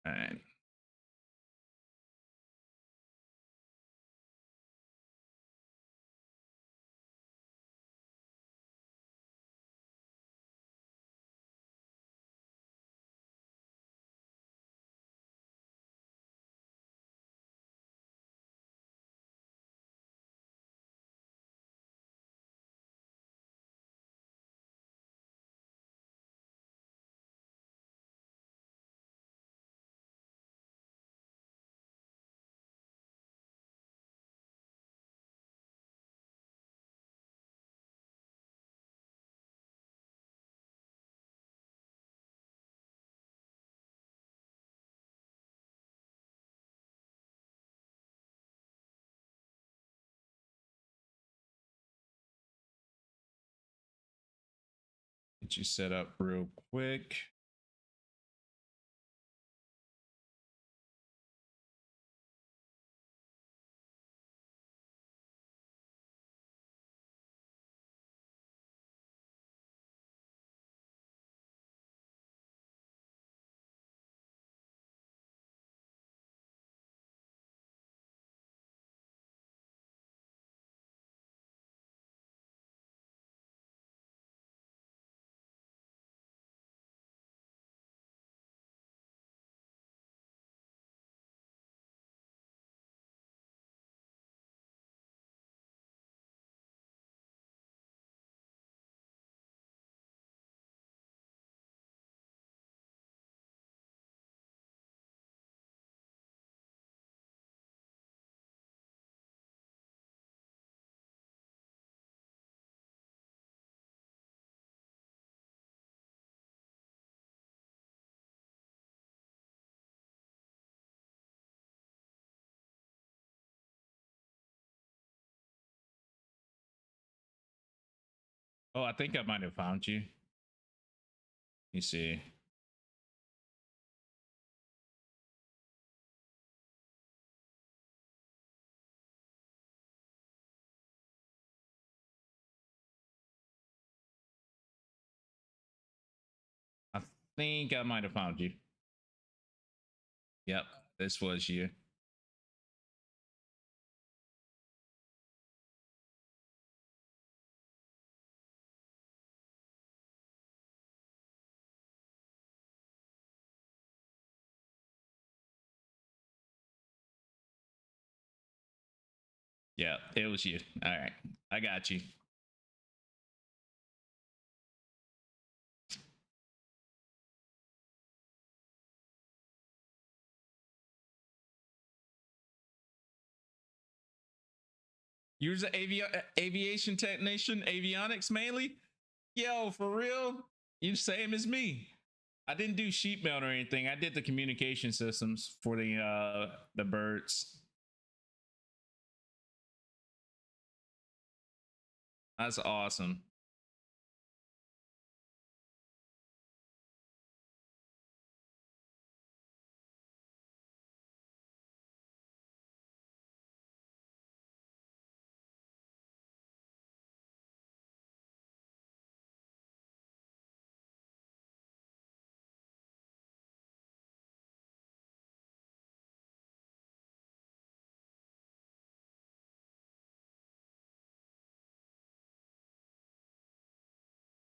All right. Get you set up real quick. Oh, I think I might have found you. Let me see. I think I might have found you. Yep, this was you. Yeah, it was you. All right, I got you. You're an aviation technician, avionics mainly? Yo, for real? You same as me. I didn't do sheet metal or anything. I did the communication systems for the birds. That's awesome.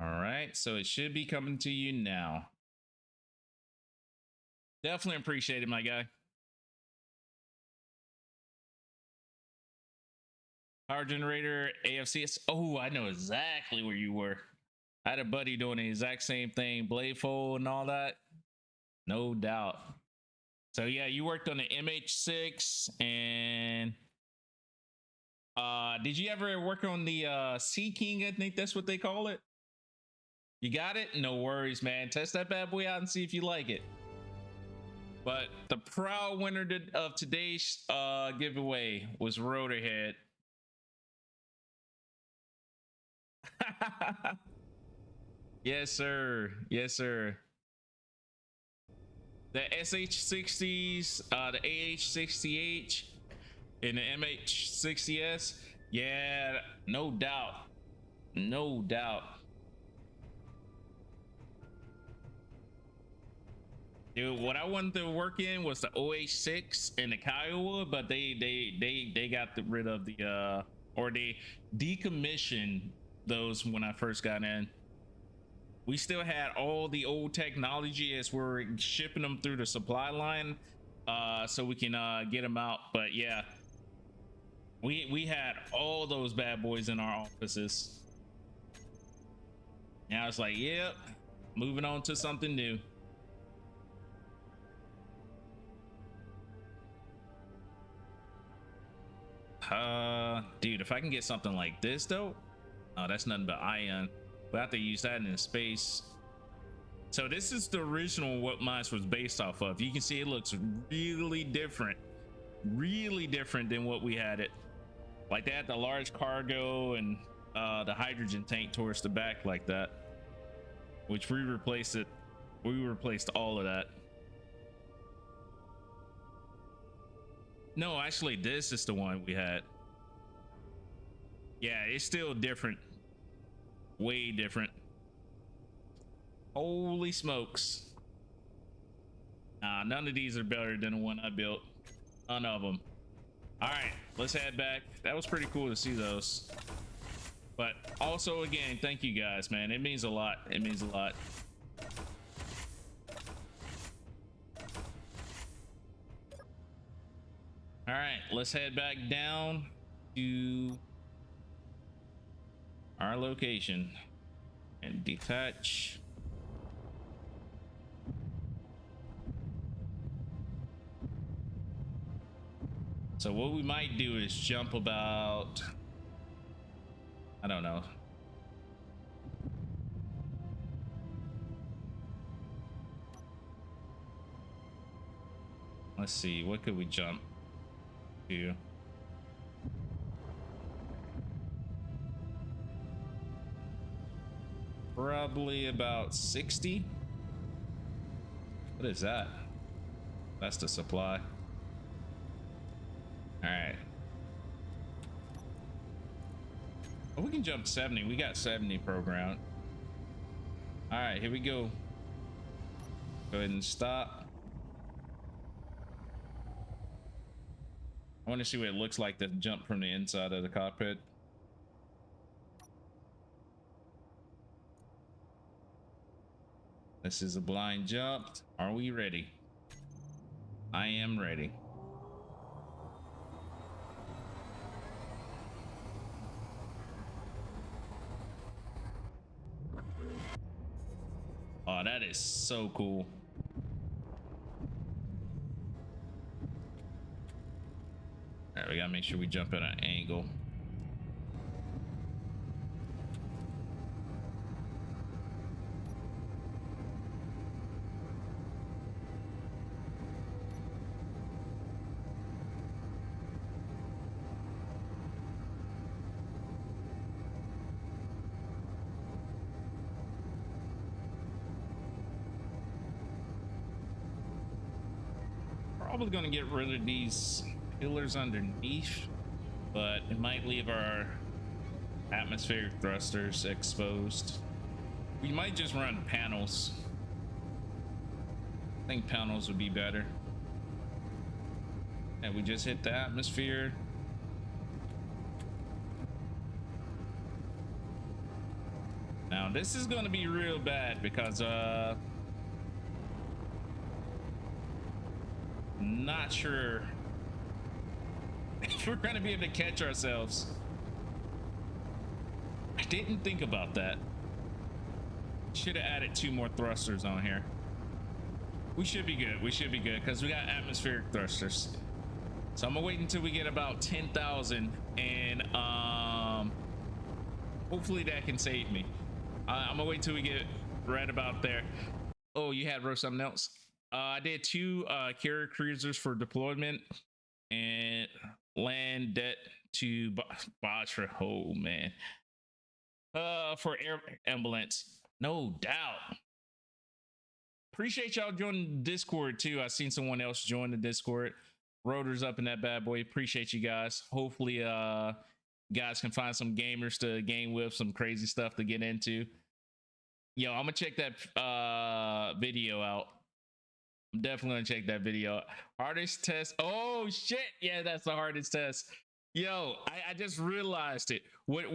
All right, so it should be coming to you now. Definitely appreciate it, my guy. Power generator, AFCS. Oh, I know exactly where you were. I had a buddy doing the exact same thing, blade fold and all that. No doubt. So yeah, you worked on the MH6 and Did you ever work on the Sea King? I think that's what they call it. You got it? No worries, man. Test that bad boy out and see if you like it. But the proud winner of today's giveaway was Rotorhead. Yes, sir. Yes, sir. The SH60s, the AH60H, and the MH60S. Yeah, no doubt. No doubt. Dude, what I wanted to work in was the OH6 and the Kiowa, but they got rid of the or they decommissioned those when I first got in. We still had all the old technology as we're shipping them through the supply line, so we can get them out. But yeah, we had all those bad boys in our offices. Now it's like, yep, moving on to something new. Dude, if I can get something like this though, oh, that's nothing but ion. We'll have to use that in space. So this is the original what mine was based off of. You can see it looks really different than what we had it. Like they had the large cargo and the hydrogen tank towards the back like that, which we replaced it. We replaced all of that. No, actually, this is the one we had. Yeah, it's still different. Way different. Holy smokes. Nah, none of these are better than the one I built. None of them. All right, let's head back. That was pretty cool to see those. But also, again, thank you guys, man. It means a lot. It means a lot. All right, let's head back down to our location and detach. So what we might do is jump about, I don't know. Let's see, what could we jump to? Probably about 60. What is that? That's the supply. All right. Oh, we can jump 70. We got 70 programmed. All right, here we go. Go ahead and stop. I want to see what it looks like to jump from the inside of the cockpit. This is a blind jump. Are we ready? I am ready. Oh, that is so cool. All right, we gotta make sure we jump at an angle. Probably gonna get rid of these pillars underneath, but it might leave our atmospheric thrusters exposed. We might just run panels. I think panels would be better. And we just hit the atmosphere. Now this is gonna be real bad because not sure if we're gonna be able to catch ourselves. I didn't think about that. Should have added 2 more thrusters on here. We should be good. We should be good because we got atmospheric thrusters. So I'm gonna wait until we get about 10,000, and hopefully that can save me. I'm gonna wait till we get right about there. Oh, you had wrote something else. I did 2 carrier cruisers for deployment and land debt to Batra. Oh man. For air ambulance, no doubt. Appreciate y'all joining the Discord too. I seen someone else join the Discord. Rotors up in that bad boy. Appreciate you guys. Hopefully, guys can find some gamers to game with, some crazy stuff to get into. Yo, I'm gonna check that video out. I'm definitely gonna check that video out. Hardest test. Oh shit, yeah, that's the hardest test. Yo, I just realized it. What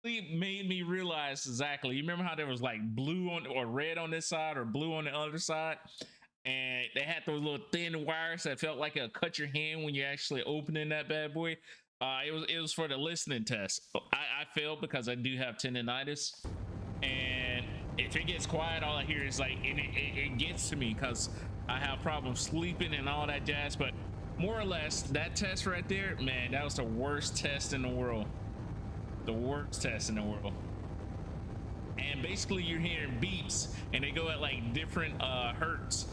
really made me realize exactly. You remember how there was like blue on or red on this side or blue on the other side, and they had those little thin wires that felt like it'll cut your hand when you're actually opening that bad boy. It was for the listening test. I failed because I do have tendonitis, and if it gets quiet, all I hear is like, and it gets to me because I have problems sleeping and all that jazz. But more or less, that test right there, man, that was the worst test in the world. The worst test in the world. And basically, you're hearing beeps, and they go at like different hertz,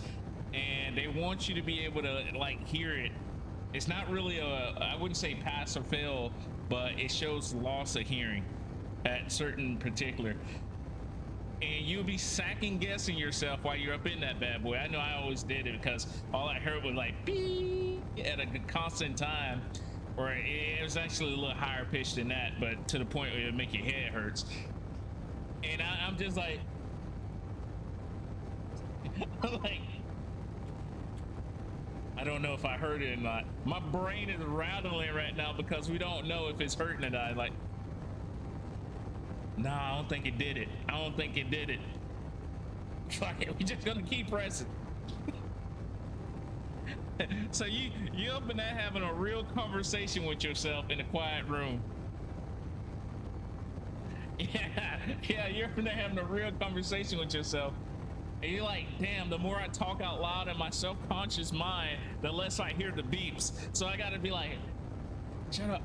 and they want you to be able to like hear it. It's not really I wouldn't say pass or fail, but it shows loss of hearing at certain particular. And you'll be second guessing yourself while you're up in that bad boy. I know I always did it because all I heard was like beep at a constant time, or it was actually a little higher pitched than that, but to the point where it make your head hurts. And I'm just like, like, I don't know if I heard it or not. My brain is rattling right now because we don't know if it's hurting or not. Like, nah, I don't think it did it. I don't think it did it. Fuck it, we just gonna keep pressing. So you up in there having a real conversation with yourself in a quiet room. Yeah, you're up in there having a real conversation with yourself. And you're like, damn, the more I talk out loud in my self-conscious mind, the less I hear the beeps. So I gotta be like, shut up.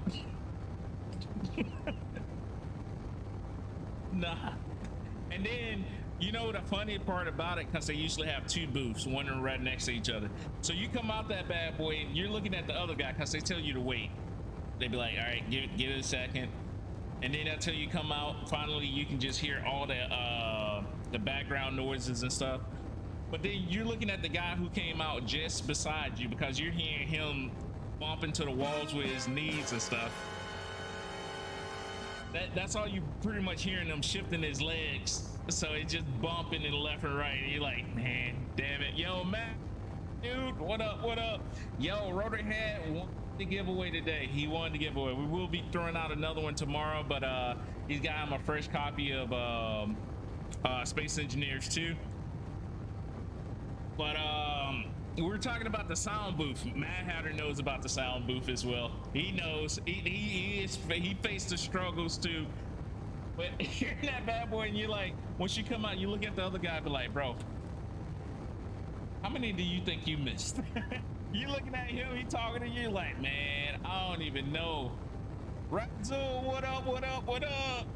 Nah. And then, you know the funny part about it, because they usually have 2 booths, one right next to each other. So you come out that bad boy, and you're looking at the other guy because they tell you to wait. They be like, all right, give it a second. And then until you come out, finally you can just hear all the background noises and stuff. But then you're looking at the guy who came out just beside you because you're hearing him bump into the walls with his knees and stuff. That's all you pretty much hearing, him shifting his legs. So it's just bumping to the left and right. And you're like, man, damn it. Yo, Matt, dude, what up, what up? Yo, Rotorhead won the giveaway today. He won the giveaway. We will be throwing out another one tomorrow, but he's got him a fresh copy of Space Engineers 2. But we were talking about the sound booth. Mad Hatter knows about the sound booth as well. He knows. He faced the struggles too. But you're in that bad boy, and you're like, once you come out, you look at the other guy, and be like, bro, how many do you think you missed? You looking at him, he talking to you like, man, I don't even know. Razul, what up, what up, what up?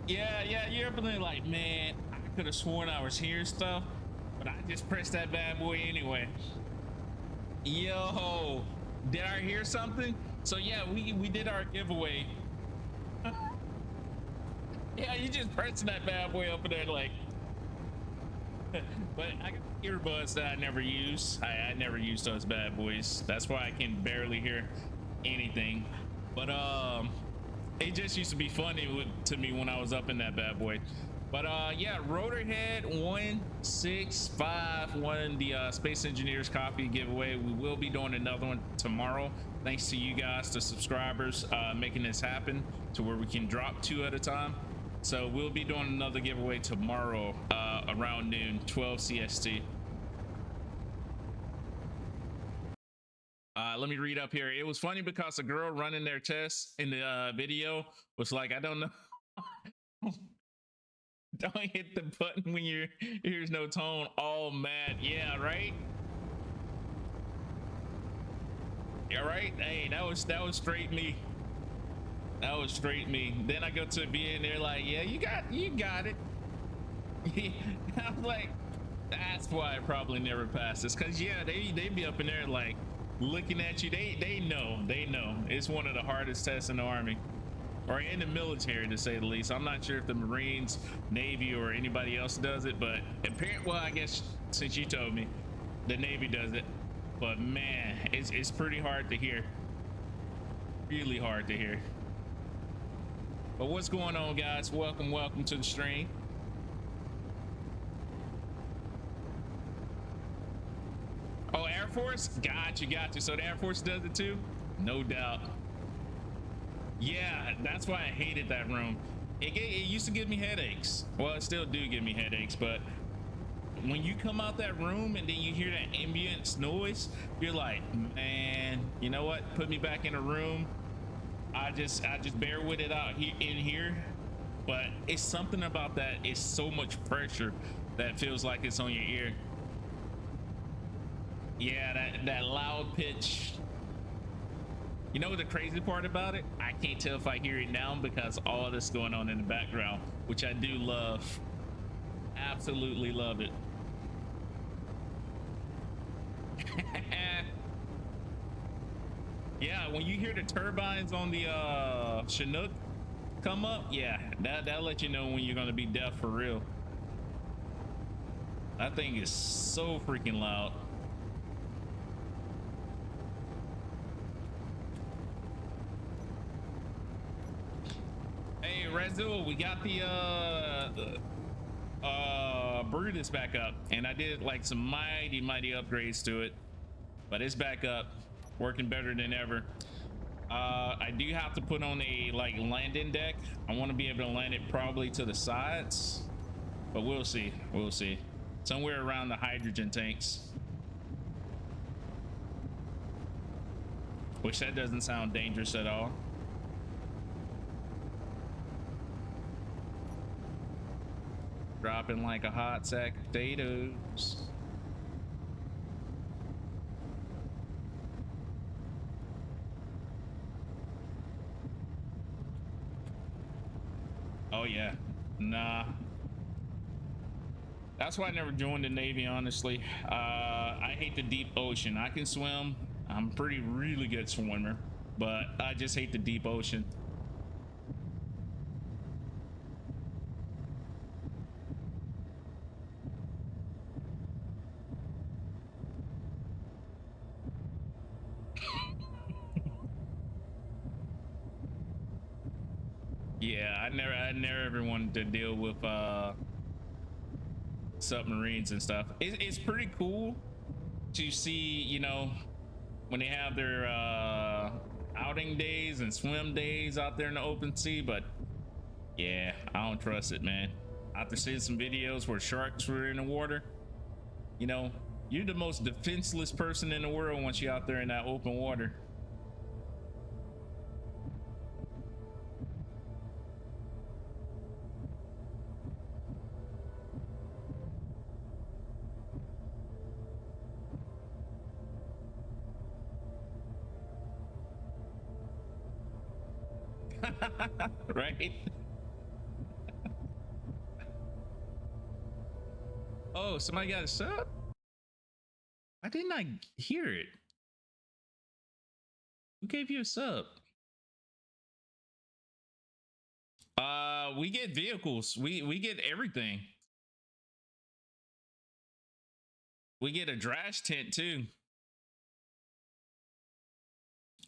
Yeah, you're up there like, man, I could have sworn I was hearing stuff, but I just pressed that bad boy anyway. Yo, did I hear something? So yeah, we did our giveaway. Yeah, you just pressing that bad boy up in there like. But I got earbuds that I never use. I never use those bad boys. That's why I can barely hear anything. But it just used to be funny to me when I was up in that bad boy. But yeah, Rotorhead 165 won the Space Engineers copy giveaway. We will be doing another one tomorrow. Thanks to you guys, the subscribers, making this happen to where we can drop 2 at a time. So we'll be doing another giveaway tomorrow around noon, 12 CST. Let me read up here. It was funny because the girl running their test in the video was like, I don't know. Don't hit the button when your ears no tone. All mad. Yeah, right? All right, hey, that was straight me. That was straight me. Then I go to being there like, yeah, you got it. I'm like, that's why I probably never pass this, cause yeah, they be up in there like looking at you. They know it's one of the hardest tests in the army or in the military, to say the least. I'm not sure if the Marines, Navy, or anybody else does it, but apparently, well, I guess since you told me, the Navy does it. But man, it's pretty hard to hear. Really hard to hear. But what's going on, guys? Welcome to the stream. Oh, Air Force? Got you. So the Air Force does it too? No doubt. Yeah, that's why I hated that room. It used to give me headaches. Well, it still do give me headaches, but when you come out that room and then you hear that ambient noise, you're like, man, you know what? Put me back in a room. I just bear with it out in here. But it's something about that. It's so much pressure that feels like it's on your ear. Yeah, that loud pitch. You know what the crazy part about it? I can't tell if I hear it now because all this going on in the background, which I do love. Absolutely love it. Yeah, when you hear the turbines on the Chinook come up, yeah, that'll let you know when you're gonna be deaf for real. That thing is so freaking loud. Hey, Razul, we got the Brutus back up, and I did like some mighty upgrades to it, but it's back up, working better than ever. I do have to put on a like landing deck. I want to be able to land it probably to the sides, but we'll see somewhere around the hydrogen tanks, which that doesn't sound dangerous at all. Dropping like a hot sack of potatoes. Oh yeah, nah. That's why I never joined the Navy, honestly. I hate the deep ocean. I can swim. I'm really good swimmer, but I just hate the deep ocean. Yeah, I never ever wanted to deal with submarines and stuff. It's pretty cool to see, you know, when they have their outing days and swim days out there in the open sea, but yeah, I don't trust it, man. After seeing some videos where sharks were in the water, you know, you're the most defenseless person in the world once you're out there in that open water. Right? Oh, somebody got a sub? Why didn't I hear it? Who gave you a sub? We get vehicles. We get everything. We get a trash tent too.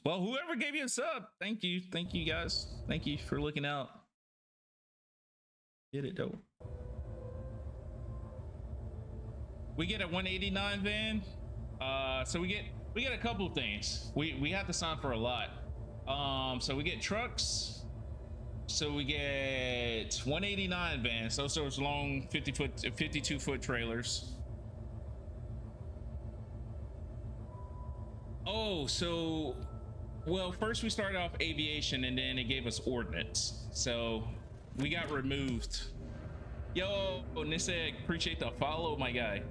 Well, whoever gave you a sub, thank you guys. Thank you for looking out. Get it though. We get a 189 van. So we get a couple of things. We have to sign for a lot. So we get trucks. So we get 189 vans. Those are those long 52-foot trailers. Oh, so well, first we started off aviation and then it gave us ordnance. So we got removed. Yo, Nisek, appreciate the follow, my guy.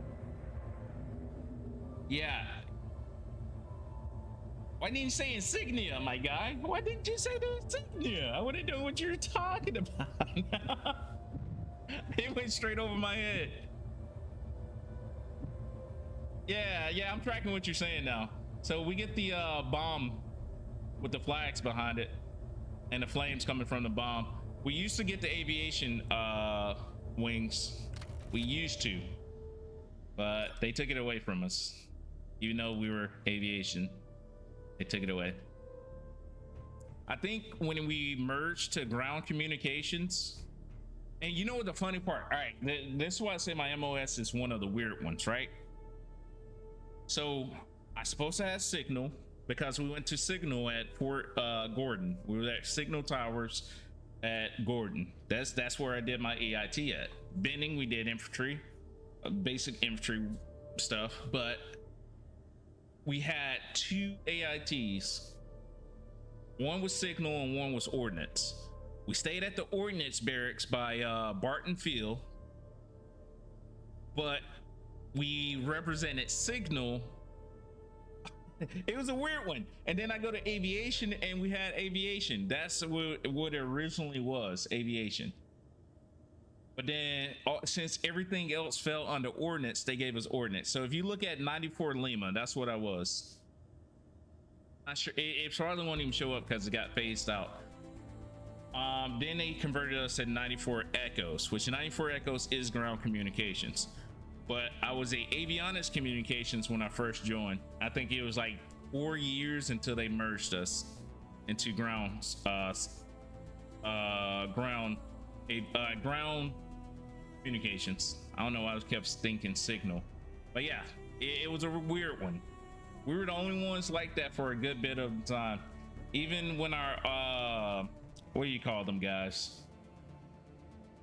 Yeah. Why didn't you say insignia, my guy? Why didn't you say the insignia? I would have known what you were talking about. It went straight over my head. Yeah, I'm tracking what you're saying now. So we get the bomb with the flags behind it and the flames coming from the bomb. We used to get the aviation wings. We used to, but they took it away from us. Even though we were aviation, they took it away. I think when we merged to ground communications, and you know what the funny part, all right, this is why I say my MOS is one of the weird ones, right? So I supposed to have signal because we went to signal at Fort Gordon. We were at signal towers at Gordon. That's where I did my AIT at. Benning, we did infantry, basic infantry stuff, but we had 2 AITs. One was signal and one was ordnance. We stayed at the ordnance barracks by Barton Field, but we represented signal. It was a weird one. And then I go to aviation and we had aviation. That's what it originally was, aviation. But then since everything else fell under ordnance, they gave us ordnance. So if you look at 94 Lima, that's what I was. Not sure, it probably won't even show up because it got phased out. Then they converted us at 94 Echoes, which 94 Echoes is ground communications. But I was a avionics communications when I first joined. I think it was like 4 years until they merged us into ground communications. I don't know why I kept thinking signal, but yeah, it was a weird one. We were the only ones like that for a good bit of time. Even when our what do you call them, guys?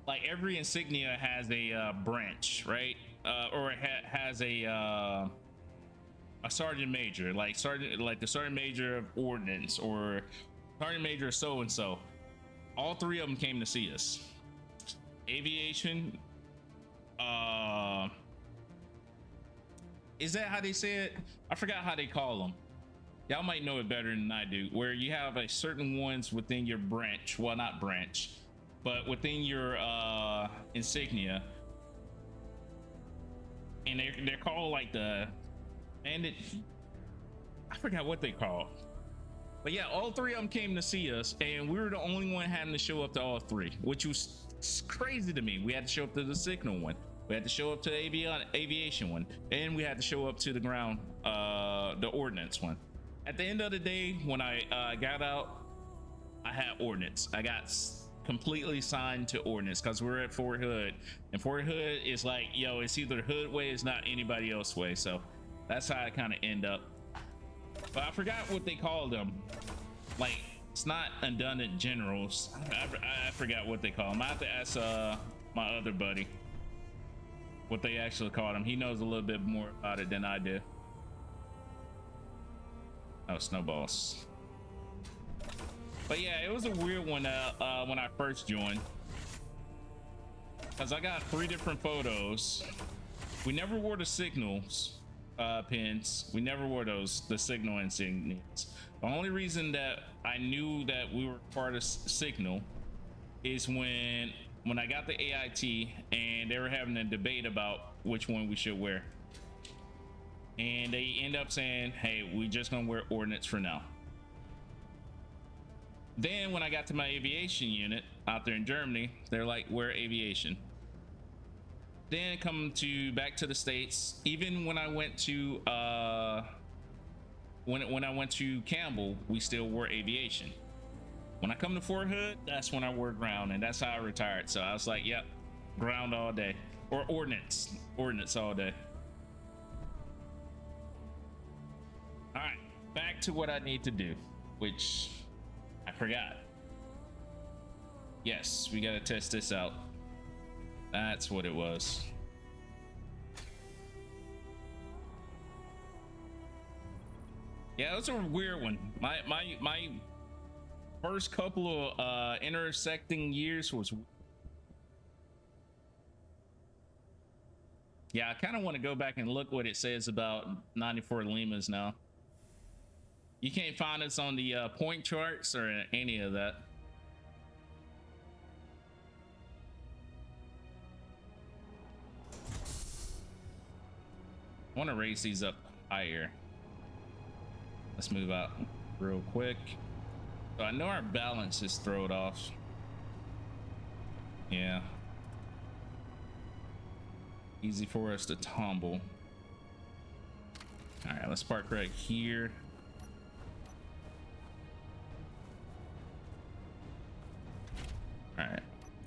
Like every insignia has a branch, right? Or it has a sergeant major, like the sergeant major of ordnance or sergeant major of so and so. All 3 of them came to see us. Aviation, is that how they say it? I forgot how they call them. Y'all might know it better than I do, where you have a certain ones within your branch, well, not branch, but within your insignia, and they're called like the, and I forgot what they call. But yeah, all 3 of them came to see us, and we were the only one having to show up to all 3, which was crazy to me. We had to show up to the signal one, we had to show up to the aviation one, and we had to show up to the ground, the ordnance one. At the end of the day, when I got out, I had ordnance. I got completely signed to ordnance because we're at Fort Hood, and Fort Hood is like, yo, it's either Hood way, it's not anybody else way. So that's how I kind of end up. But I forgot what they call them. Like, it's not Undundant Generals. I forgot what they call them. I have to ask my other buddy what they actually call them. He knows a little bit more about it than I do. Oh, snowballs. But yeah, it was a weird one when I first joined, because I got 3 different photos. We never wore the signals pins. We never wore those, the signal insignias. The only reason that I knew that we were part of signal is when I got the AIT and they were having a debate about which one we should wear, and they end up saying, hey, we just gonna wear ordnance for now. Then when I got to my aviation unit out there in Germany, they're like, wear aviation. Then come to back to the States, even when I went to when I went to Campbell, we still wore aviation. When I come to Fort Hood, that's when I wore ground, and that's how I retired. So I was like, yep, ground all day, or ordnance all day. All right, back to what I need to do, which I forgot. Yes, we gotta test this out. That's what it was. Yeah, it was a weird one. My first couple of intersecting years was, yeah, I kind of want to go back and look what it says about 94 Limas now. You can't find us on the point charts or any of that. I want to raise these up higher. Let's move out real quick. So I know our balance is thrown off. Yeah. Easy for us to tumble. All right, let's park right here. All right,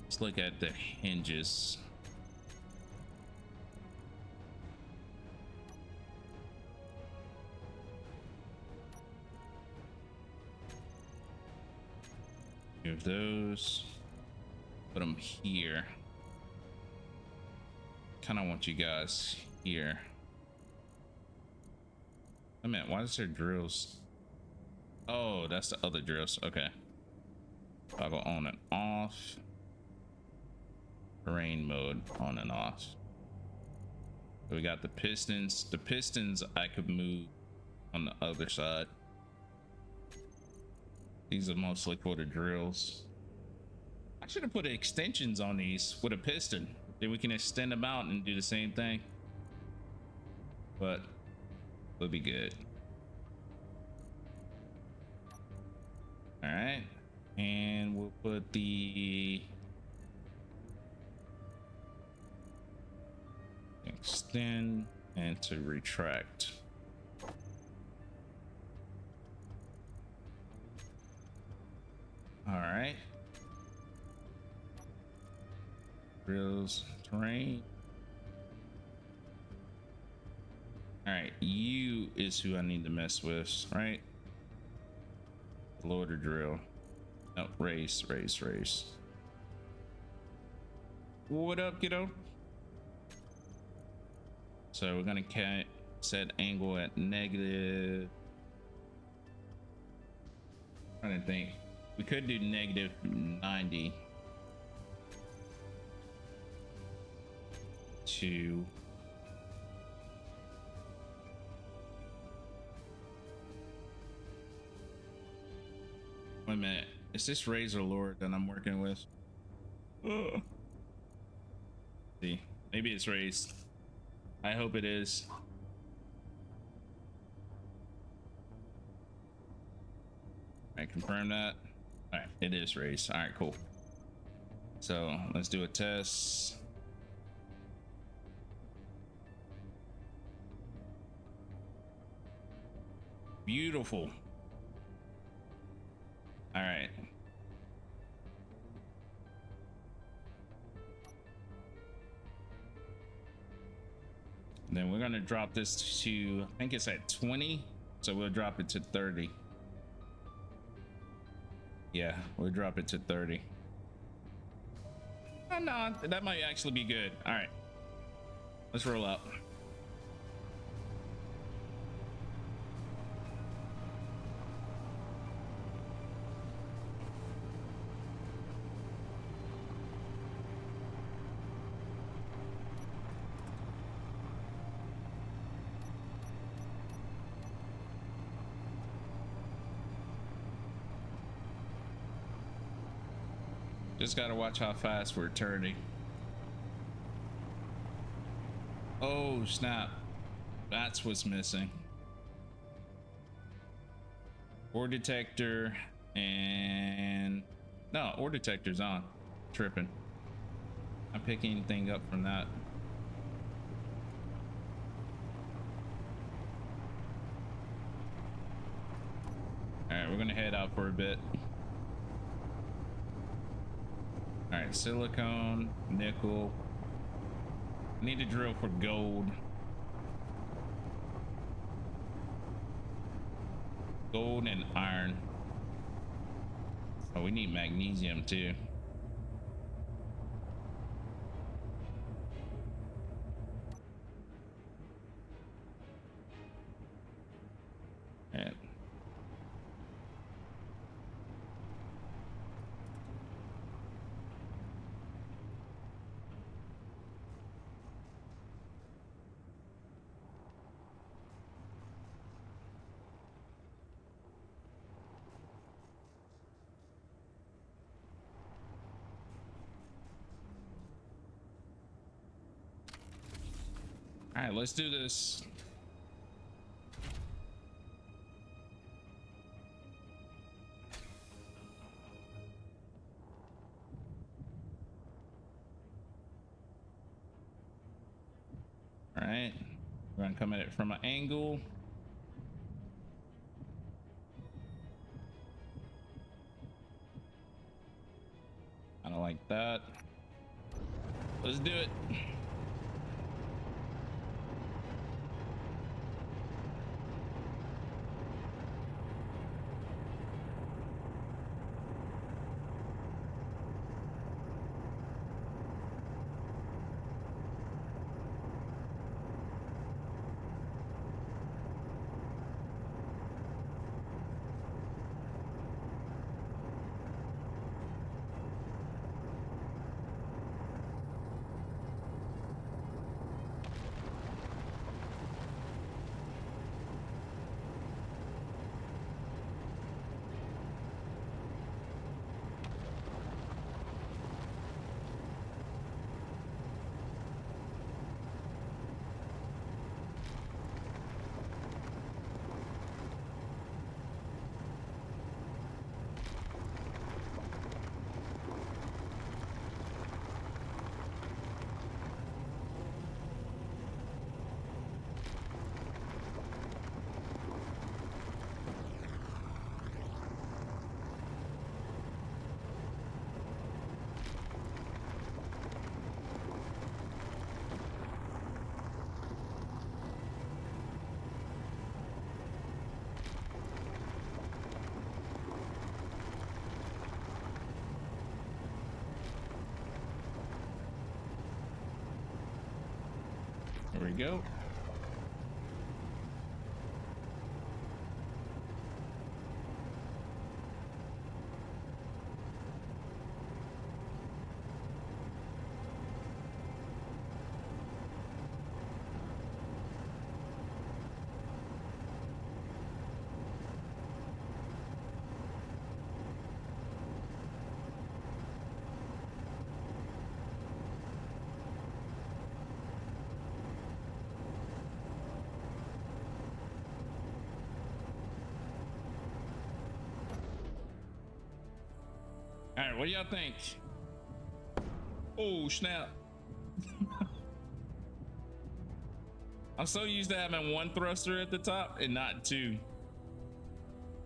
let's look at the hinges. Move those, put them here. Kind of want you guys here. I mean, why is there drills? Oh, that's the other drills. Okay. I'll go on and off. Terrain mode on and off. So we got the pistons. The pistons I could move on the other side. These are mostly for the drills. I should have put extensions on these with a piston. Then we can extend them out and do the same thing. But we'll be good. All right. And we'll put the extend and to retract. All right. Drills, terrain. All right, you is who I need to mess with, right? Lower the drill. No, race. What up, kiddo? So we're gonna set angle at negative. I'm trying to think. We could do negative 90 to wait a minute. Is this razor lord that I'm working with? Ugh. See, maybe it's raised. I hope it is. I confirm that. All right, it is raised. All right, cool. So let's do a test. Beautiful. All right. Then we're gonna drop this to, I think it's at 20, so we'll drop it to 30. Yeah, we'll drop it to 30. Oh, no, that might actually be good. All right, let's roll up. Just gotta watch how fast we're turning. Oh snap, that's what's missing. Ore detector and no, ore detector's on. Tripping. I'm picking anything up from that. All right, we're gonna head out for a bit. All right, silicone, nickel. I need to drill for gold. Gold and iron. Oh, we need magnesium too. All right. All right, let's do this. All right, we're gonna come at it from an angle. Kind of like that. Let's do it. There we go. All right, what do y'all think? Oh, snap. I'm so used to having one thruster at the top and not two.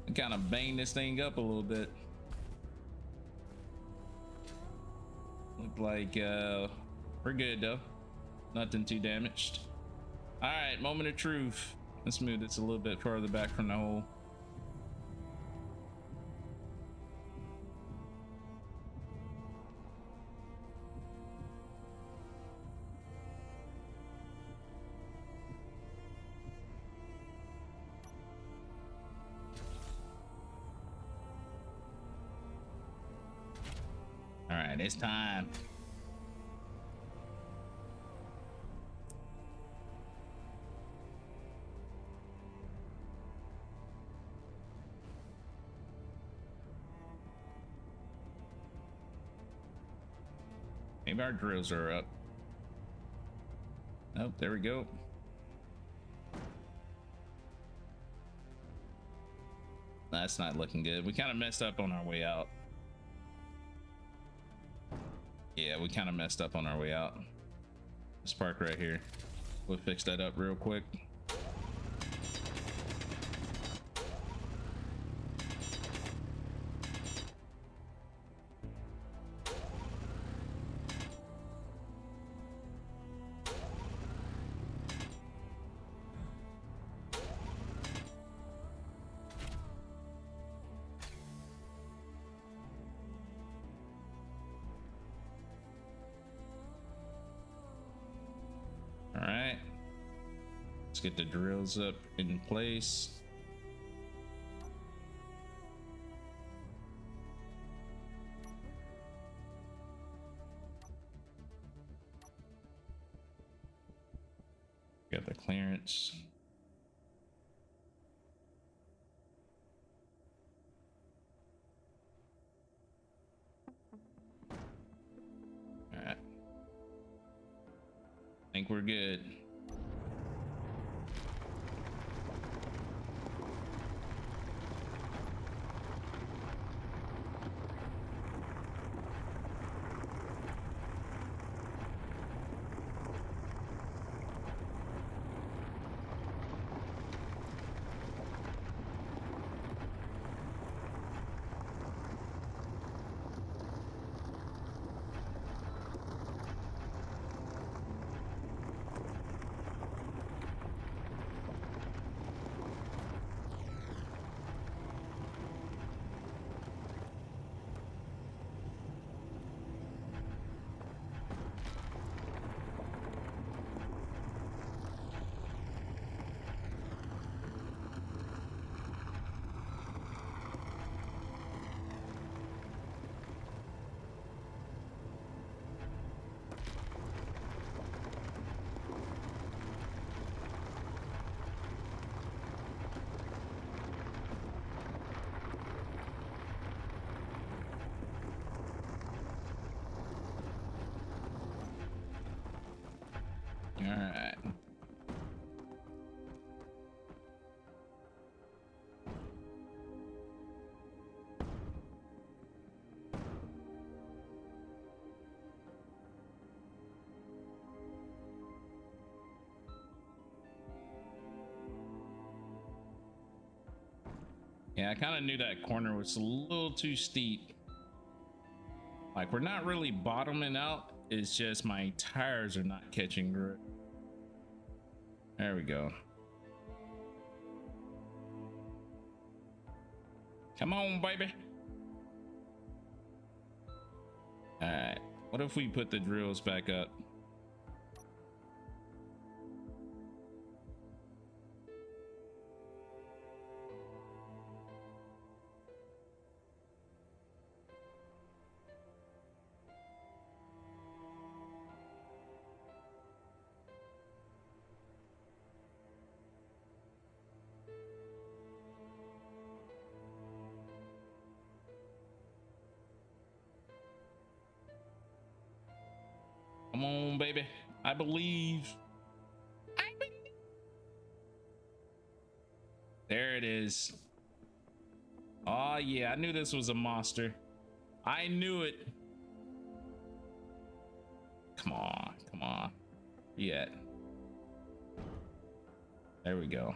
I kind of bang this thing up a little bit. Look like we're good though. Nothing too damaged. All right, moment of truth. Let's move this a little bit further back from the hole. All right, it's time. Maybe our drills are up. Nope, there we go. That's not looking good. We kind of messed up on our way out. Yeah, we kind of messed up on our way out. Let's park right here. We'll fix that up real quick. All right, let's get the drills up in place. Got the clearance. All right, I think we're good. Yeah, I kind of knew that corner was a little too steep. Like, we're not really bottoming out. It's just my tires are not catching grip. There we go. Come on, baby. All right. What if we put the drills back up? Come on, baby. I believe. There it is. Oh, yeah. I knew this was a monster. I knew it. Come on. Come on. Yeah. There we go.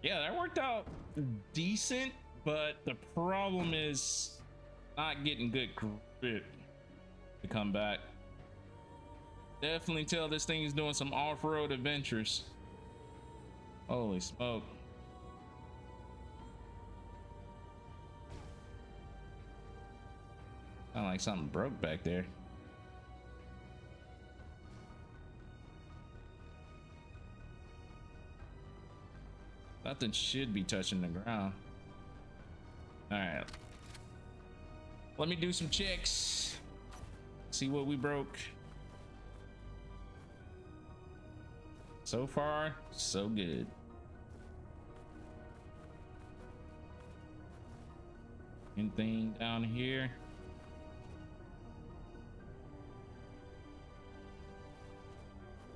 Yeah, that worked out decent, but the problem is not getting good grip to come back. Definitely tell this thing is doing some off-road adventures. Holy smoke. Sound like something broke back there. Nothing should be touching the ground. All right. Let me do some checks. See what we broke. So far, so good. Anything down here?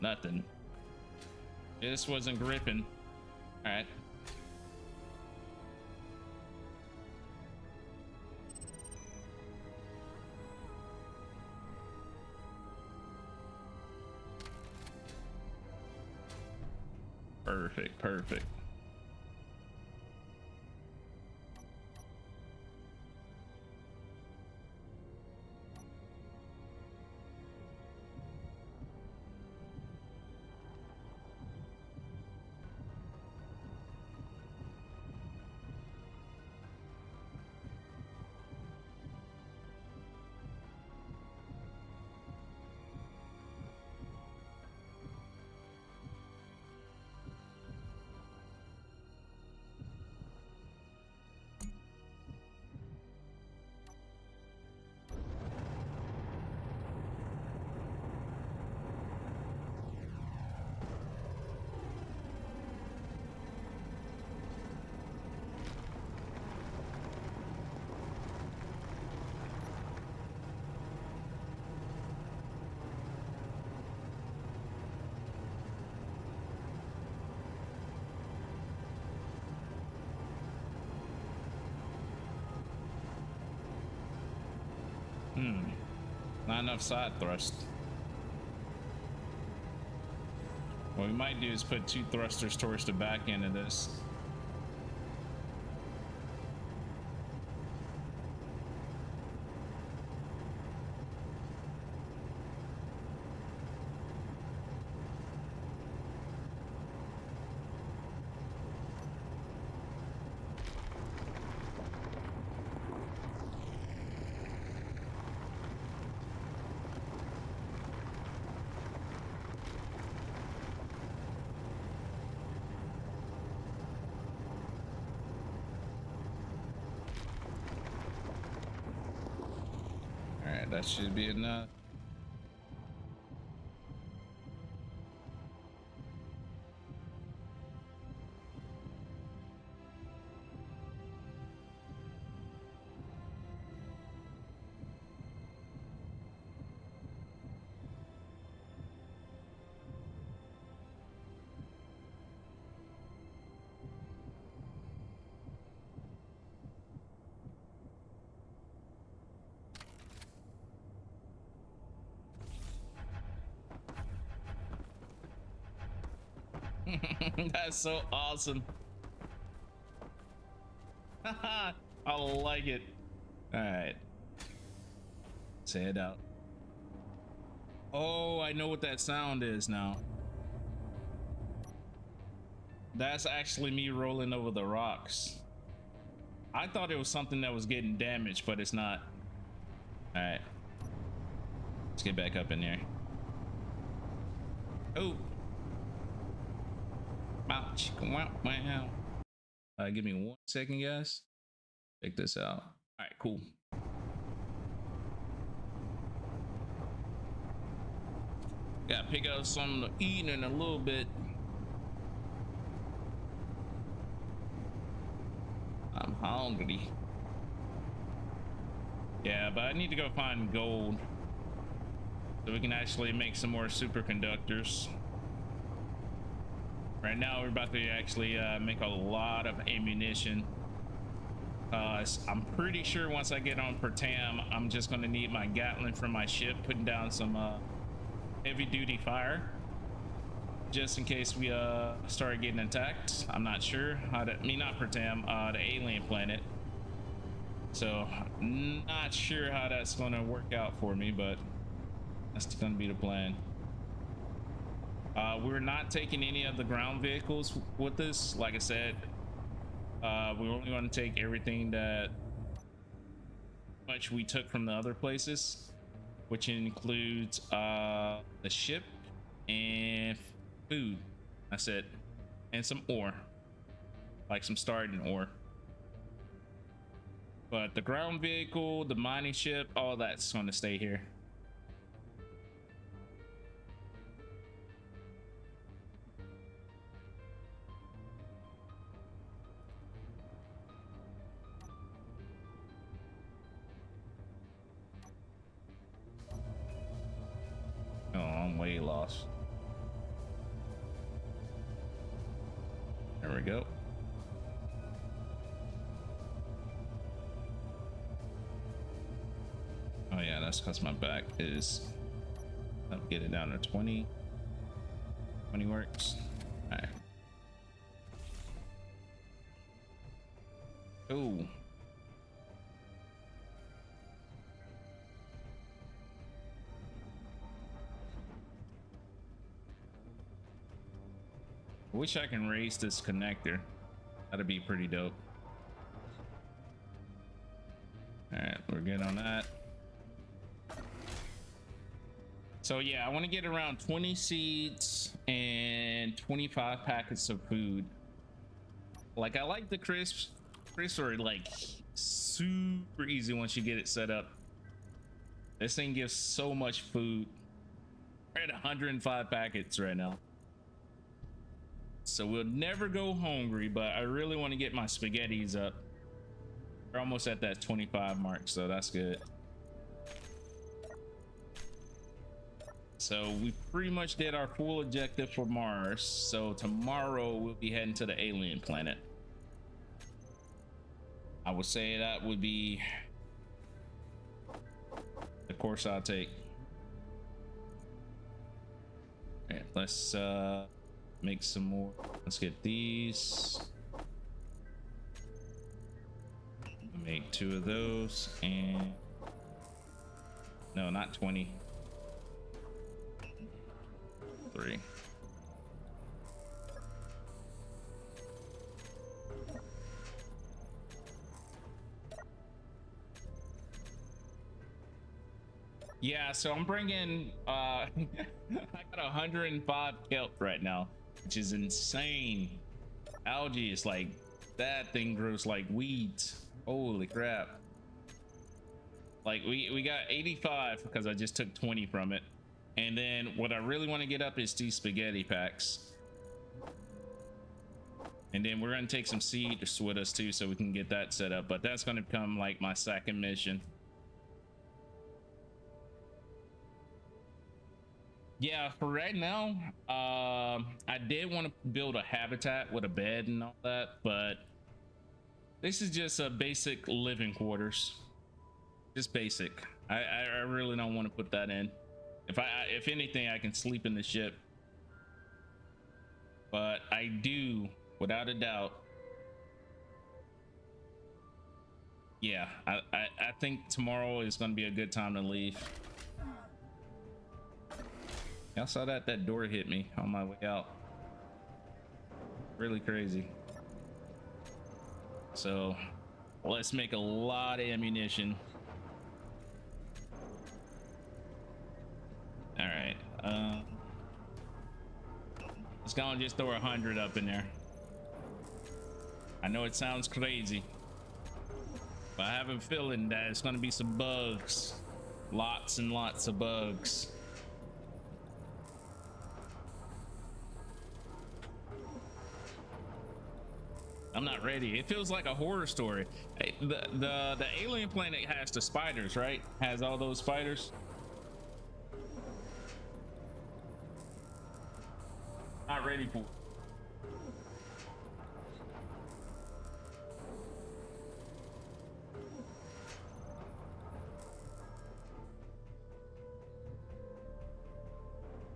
Nothing. This wasn't gripping. All right. Perfect, perfect. Not enough side thrust. What we might do is put 2 thrusters towards the back end of this. That should be enough. That's so awesome. I like it. All right, let's head out. Oh, I know what that sound is now. That's actually me rolling over the rocks. I thought it was something that was getting damaged, but it's not. All right, let's get back up in there. Oh, ouch. Wow. Give me 1 second, guys. Check this out. All right, cool. Gotta pick up something to eat in a little bit. I'm hungry. Yeah, but I need to go find gold so we can actually make some more superconductors. Right now, we're about to actually make a lot of ammunition. I'm pretty sure once I get on Pertam, I'm just going to need my Gatling from my ship, putting down some heavy duty fire, just in case we start getting attacked. I'm not sure how to, not Pertam, the alien planet. So, not sure how that's going to work out for me, but that's going to be the plan. We're not taking any of the ground vehicles with us. Like I said, we only want to take everything that much we took from the other places, which includes the ship and food. That's it. And some ore, like some starting ore. But the ground vehicle, the mining ship, all that's going to stay here. Oh, I'm way lost. There we go. Oh yeah, that's because my back is, I'll get it down to 20. 20 works. All right. Oh. I wish I can raise this connector. That'd be pretty dope. All right, we're good on that. So yeah, I want to get around 20 seeds and 25 packets of food. Like, I like the crisps. Crisps are like super easy once you get it set up. This thing gives so much food. We're at 105 packets right now. So we'll never go hungry, but I really want to get my spaghettis up. We're almost at that 25 mark, so that's good. So we pretty much did our full objective for Mars. So tomorrow we'll be heading to the alien planet. I would say that would be the course I'll take. All right, let's make some more. Let's get these. Make 2 of those, and no, not 20. 3. Yeah, so I'm bringing I got 105 kelp right now, which is insane. Algae is like, that thing grows like weeds. Holy crap. Like, we got 85 because I just took 20 from it. And then what I really want to get up is these spaghetti packs. And then we're going to take some seeds with us too, so we can get that set up. But that's going to become like my second mission. Yeah, for right now, I did want to build a habitat with a bed and all that, but this is just a basic living quarters. Just basic. I really don't want to put that in. If anything, I can sleep in the ship. but I do, without a doubt. Yeah, I think tomorrow is going to be a good time to leave. Y'all saw that door hit me on my way out. Really crazy. So let's make a lot of ammunition. All right. Let's go and just throw 100 up in there. I know it sounds crazy, but I have a feeling that it's going to be some bugs. Lots and lots of bugs. I'm not ready. It feels like a horror story. Hey, the alien planet has the spiders, right? Has all those spiders. Not ready for it.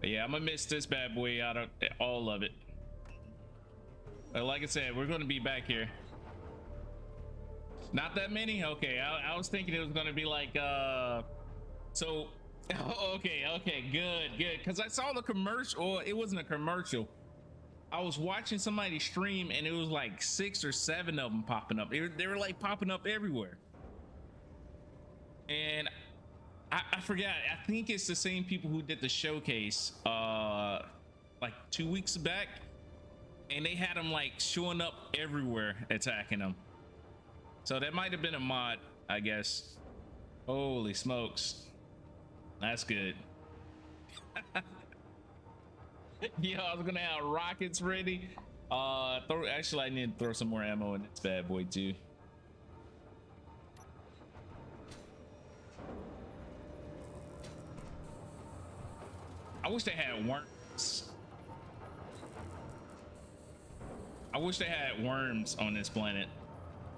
But yeah, I'm gonna miss this bad boy out of all of it. Like I said, we're gonna be back here. Not that many. Okay, I was thinking it was gonna be like so okay, good, because I saw the commercial. Or it wasn't a commercial. I was watching somebody stream and it was like 6 or 7 of them popping up. They were like popping up everywhere, and I forgot. I think it's the same people who did the showcase like 2 weeks back, and they had them like showing up everywhere attacking them. So that might have been a mod, I guess. Holy smokes, that's good. Yeah, I was gonna have rockets ready. Actually, I need to throw some more ammo in this bad boy too. I wish they had worms. I wish they had worms on this planet.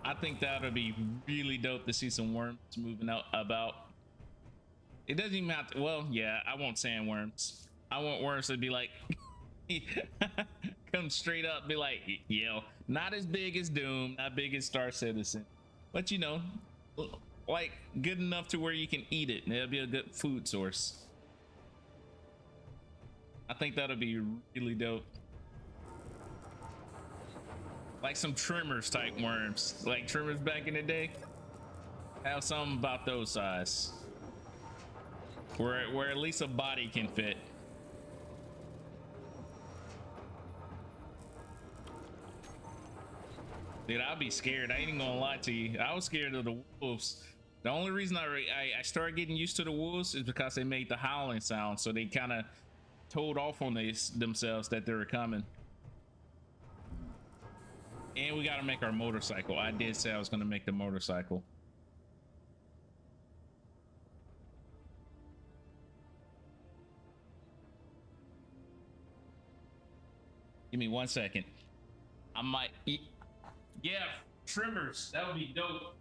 I think that would be really dope to see some worms moving out about. It doesn't even have to, well, yeah, I won't sandworms. I want worms to be like, come straight up, be like, yo, not as big as Doom, not big as Star Citizen, but you know, like good enough to where you can eat it and it'll be a good food source. I think that'll be really dope. Like some trimmers type worms, like trimmers back in the day. Have something about those size, where at least a body can fit. Dude, I'll be scared. I ain't even gonna lie to you. I was scared of the wolves. The only reason I started getting used to the wolves is because they made the howling sound, so they kind of told off on themselves that they were coming. And we got to make our motorcycle. I did say I was going to make the motorcycle. Give me 1 second. I might eat. Yeah, trimmers. That would be dope.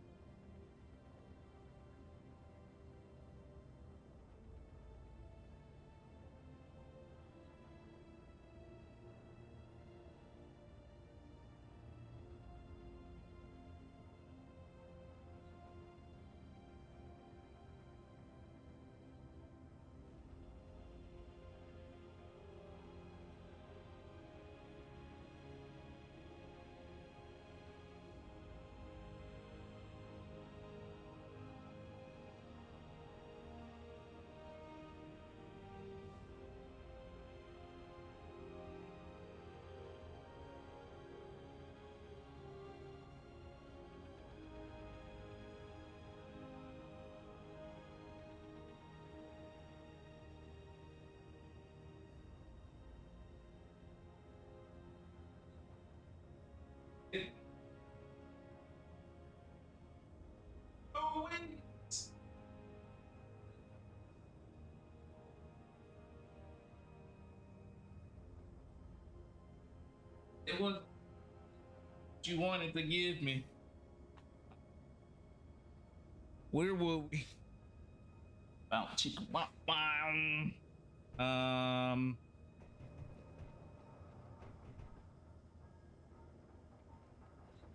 Oh, wait. It was what you wanted to give me. Where will we?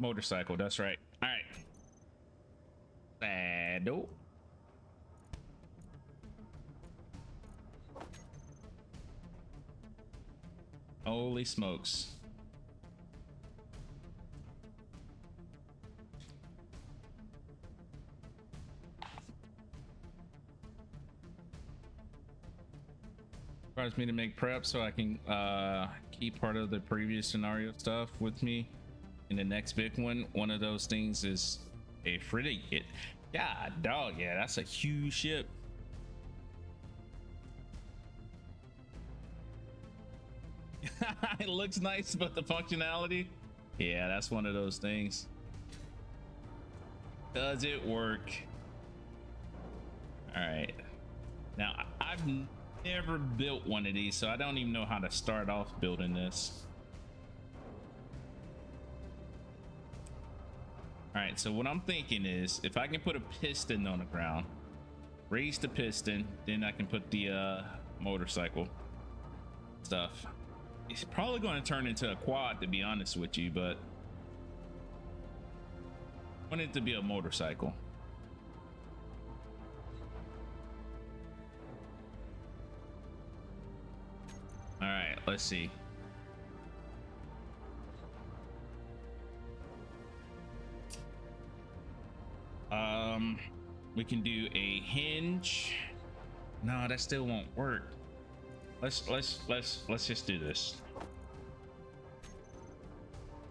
Motorcycle, that's right. All right. Saddle. Holy smokes. Requires me to make prep so I can keep part of the previous scenario stuff with me in the next big one. One of those things is a frigate. God dog, yeah, that's a huge ship. It looks nice, but the functionality, yeah, that's one of those things. Does it work? All right, now I've never built one of these, so I don't even know how to start off building this. All right, so what I'm thinking is if I can put a piston on the ground, raise the piston, then I can put the motorcycle stuff. It's probably going to turn into a quad, to be honest with you, but I want it to be a motorcycle. All right, let's see. We can do a hinge. No, that still won't work. Let's just do this.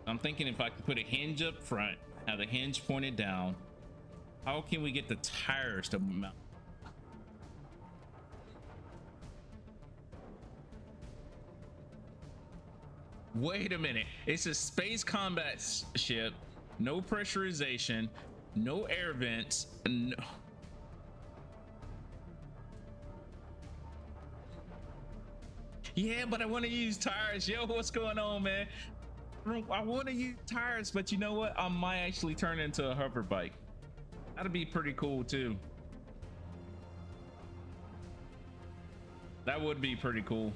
I'm thinking if I can put a hinge up front, have the hinge pointed down, how can we get the tires to mount? Wait a minute, it's a space combat ship, no pressurization, no air vents, no. Yeah, but I want to use tires. Yo, what's going on, man? I want to use tires, but you know what? I might actually turn into a hover bike. That'd be pretty cool too. That would be pretty cool.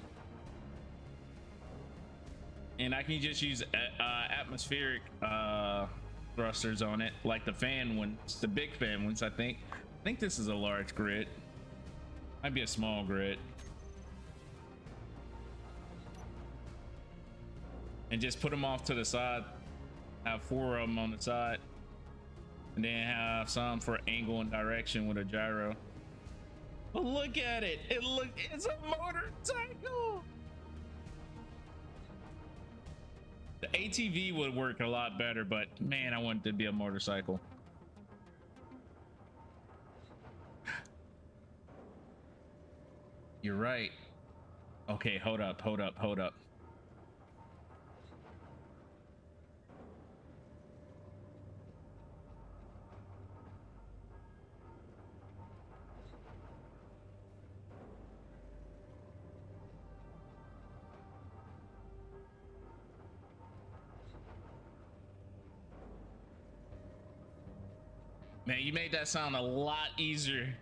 And I can just use atmospheric thrusters on it, like the fan ones, the big fan ones. I think this is a large grid. Might be a small grid. And just put them off to the side. Have 4 of them on the side, and then have some for angle and direction with a gyro. But look at it! It's a motorcycle. The ATV would work a lot better, but man, I want it to be a motorcycle. You're right. Okay, hold up. Man, you made that sound a lot easier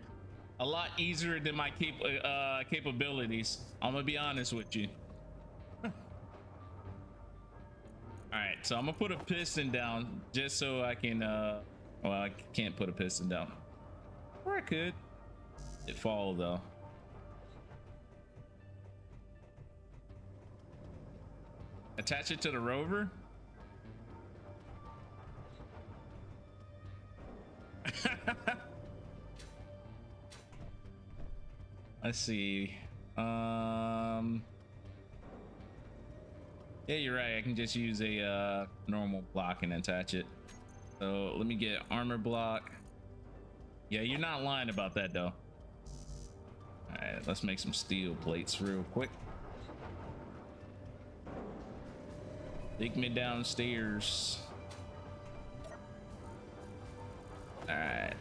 than my capabilities. I'm gonna be honest with you. All right, so I'm gonna put a piston down just so I can well, I can't put a piston down, or I could. It fall though. Attach it to the rover. Let's see. Yeah, you're right. I can just use a normal block and attach it. So let me get armor block. Yeah, you're not lying about that though. All right, let's make some steel plates real quick. Take me downstairs. All right.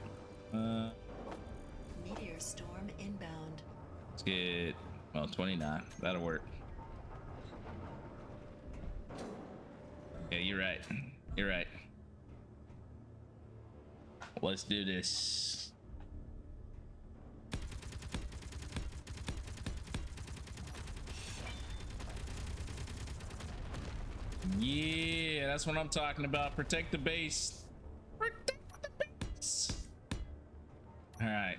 Meteor storm inbound. Let's get, well, 29. That'll work. Yeah, you're right. You're right. Let's do this. Yeah, that's what I'm talking about. Protect the base. Protect the base. All right.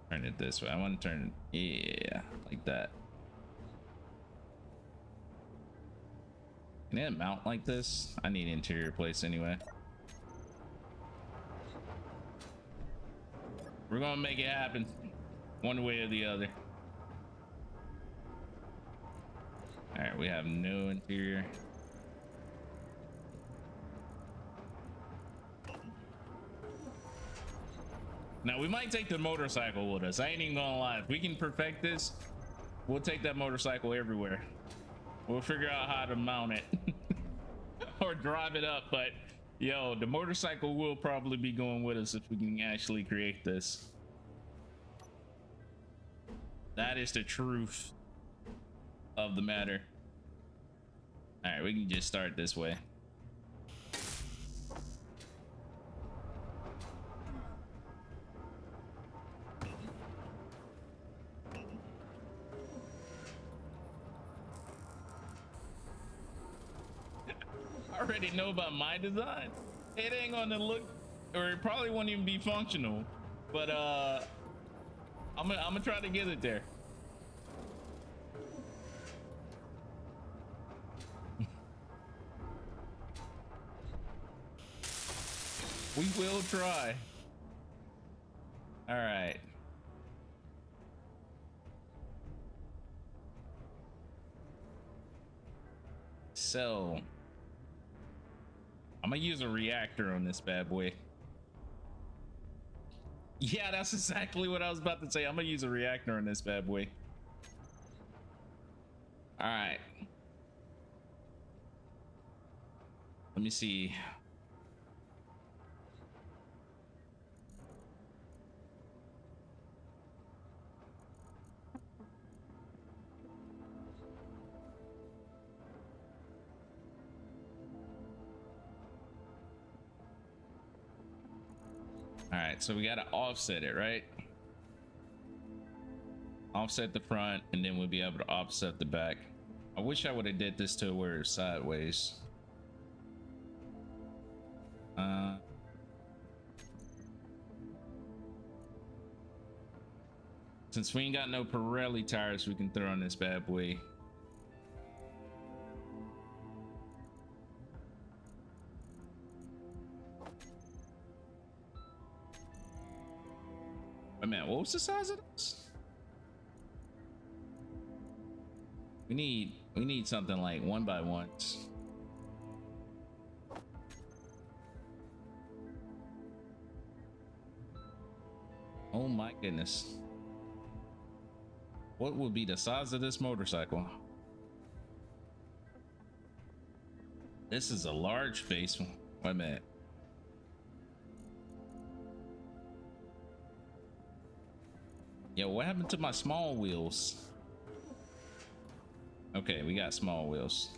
Turn it this way. I want to turn it, yeah, like that. Can it mount like this? I need interior place anyway. We're gonna make it happen one way or the other. All right, we have no interior. Now we might take the motorcycle with us. I ain't even gonna lie. If we can perfect this, we'll take that motorcycle everywhere. We'll figure out how to mount it or drive it up. But yo, the motorcycle will probably be going with us if we can actually create this. That is the truth of the matter. All right, we can just start this way. I already know about my design. It ain't gonna look, or it probably won't even be functional, but I'm gonna try to get it there. We will try. All right. So I'm gonna use a reactor on this bad boy. Yeah, that's exactly what I was about to say. I'm gonna use a reactor on this bad boy. All right. Let me see. All right, so we got to offset it, right? Offset the front, and then we'll be able to offset the back. I wish I would have did this to where it's sideways. Since we ain't got no Pirelli tires we can throw on this bad boy. Wait a minute, what was the size of this? We need something like 1x1s. Oh my goodness. What would be the size of this motorcycle? This is a large base. Wait a minute. Yo, what happened to my small wheels? Okay, we got small wheels.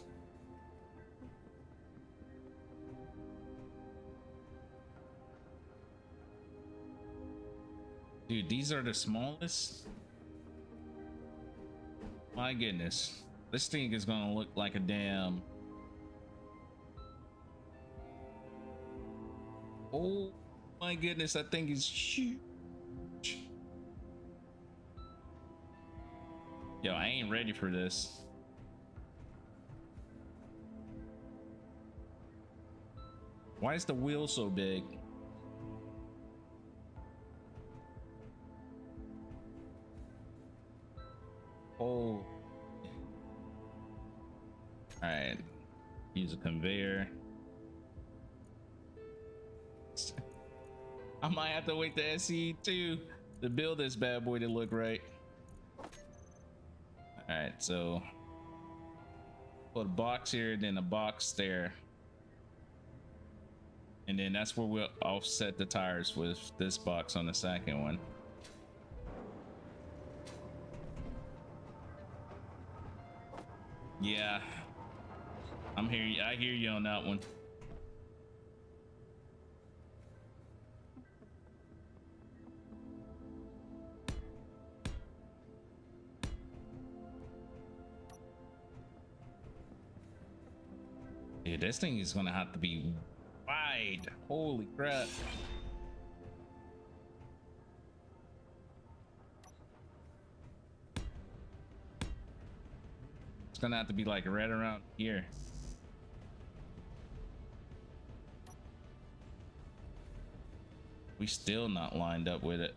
Dude, these are the smallest? My goodness. This thing is gonna look like a damn... Oh my goodness, that thing is huge. Yo, I ain't ready for this. Why is the wheel so big? Oh. All right. Use a conveyor. I might have to wait the SE2 to build this bad boy to look right. All right, so put a box here, then a box there. And then that's where we'll offset the tires with this box on the second one. Yeah, I hear you on that one. Dude, this thing is gonna have to be wide. Holy crap. It's gonna have to be like right around here. We still not lined up with it.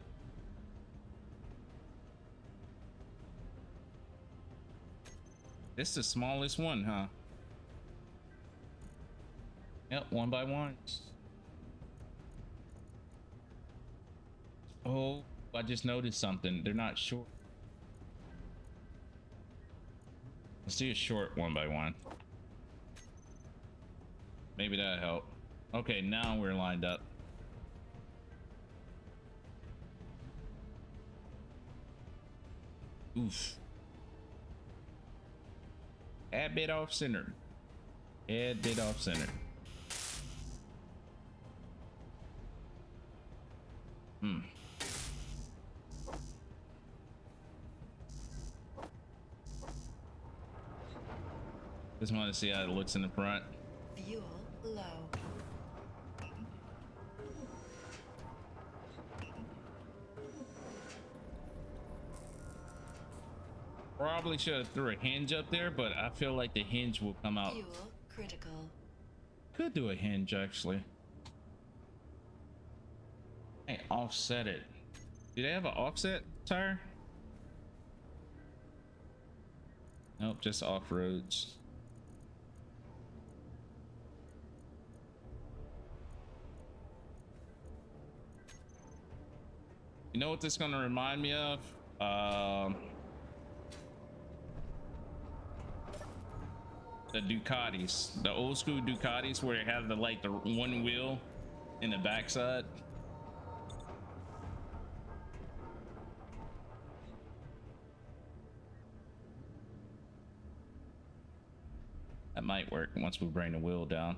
This is the smallest one, huh? Yep, one by one. Oh, I just noticed something. They're not short. Let's do a short one by one. Maybe that'll help. Okay, now we're lined up. Oof. A bit off center. A bit off center. Just want to see how it looks in the front. Fuel low. Probably should have threw a hinge up there, but I feel like the hinge will come out. Fuel critical. Could do a hinge actually. Hey, offset it. Do they have an offset tire? Nope, just off roads. You know what this is gonna remind me of? The Ducatis, the old school Ducatis, where it had the like the one wheel in the backside. That might work once we bring the wheel down.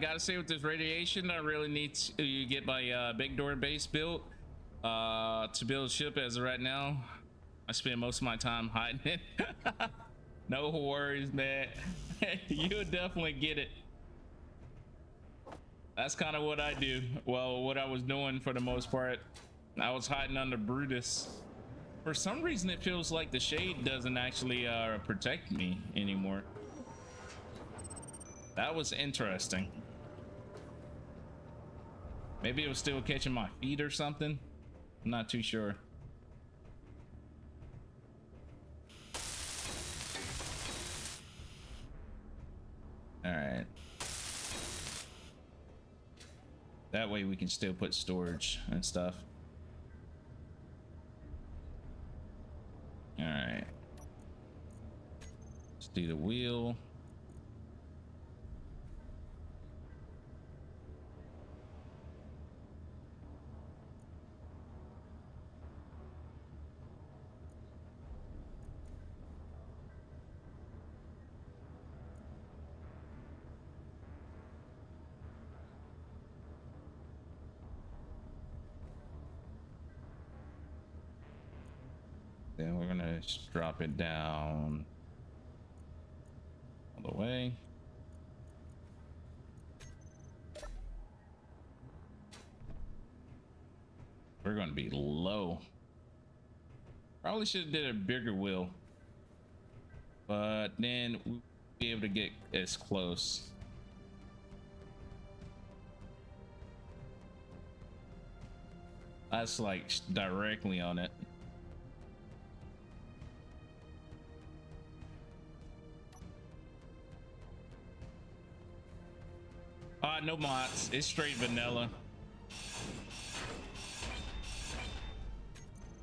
Gotta say, with this radiation, I really need to get my big door base built to build a ship. As of right now, I spend most of my time hiding it. No worries, man. You'll definitely get it. That's kind of what I do. Well, what I was doing for the most part, I was hiding under Brutus. For some reason, it feels like the shade doesn't actually protect me anymore. That was interesting. Maybe it was still catching my feet or something. I'm not too sure. All right. That way we can still put storage and stuff. All right. Let's do the wheel. Then we're gonna just drop it down all the way. We're gonna be low. Probably should have did a bigger wheel, but then we'll be able to get as close. That's like directly on it. No mods. It's straight vanilla.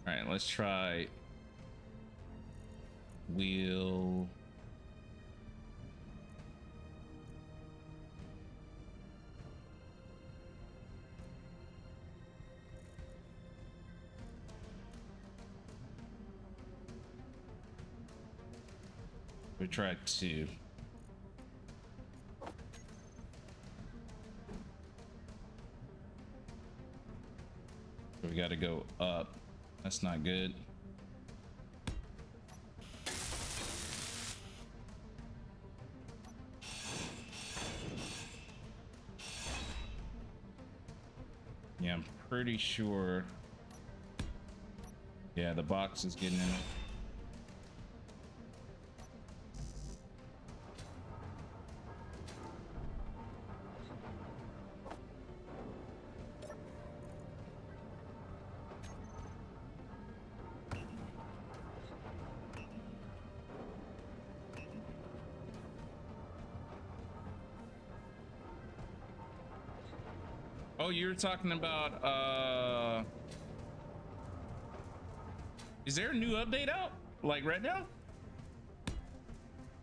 All right, let's try wheel. We tried 2. We got to go up. That's not good. Yeah, I'm pretty sure. Yeah, the box is getting in it. Oh, you're talking about is there a new update out like right now?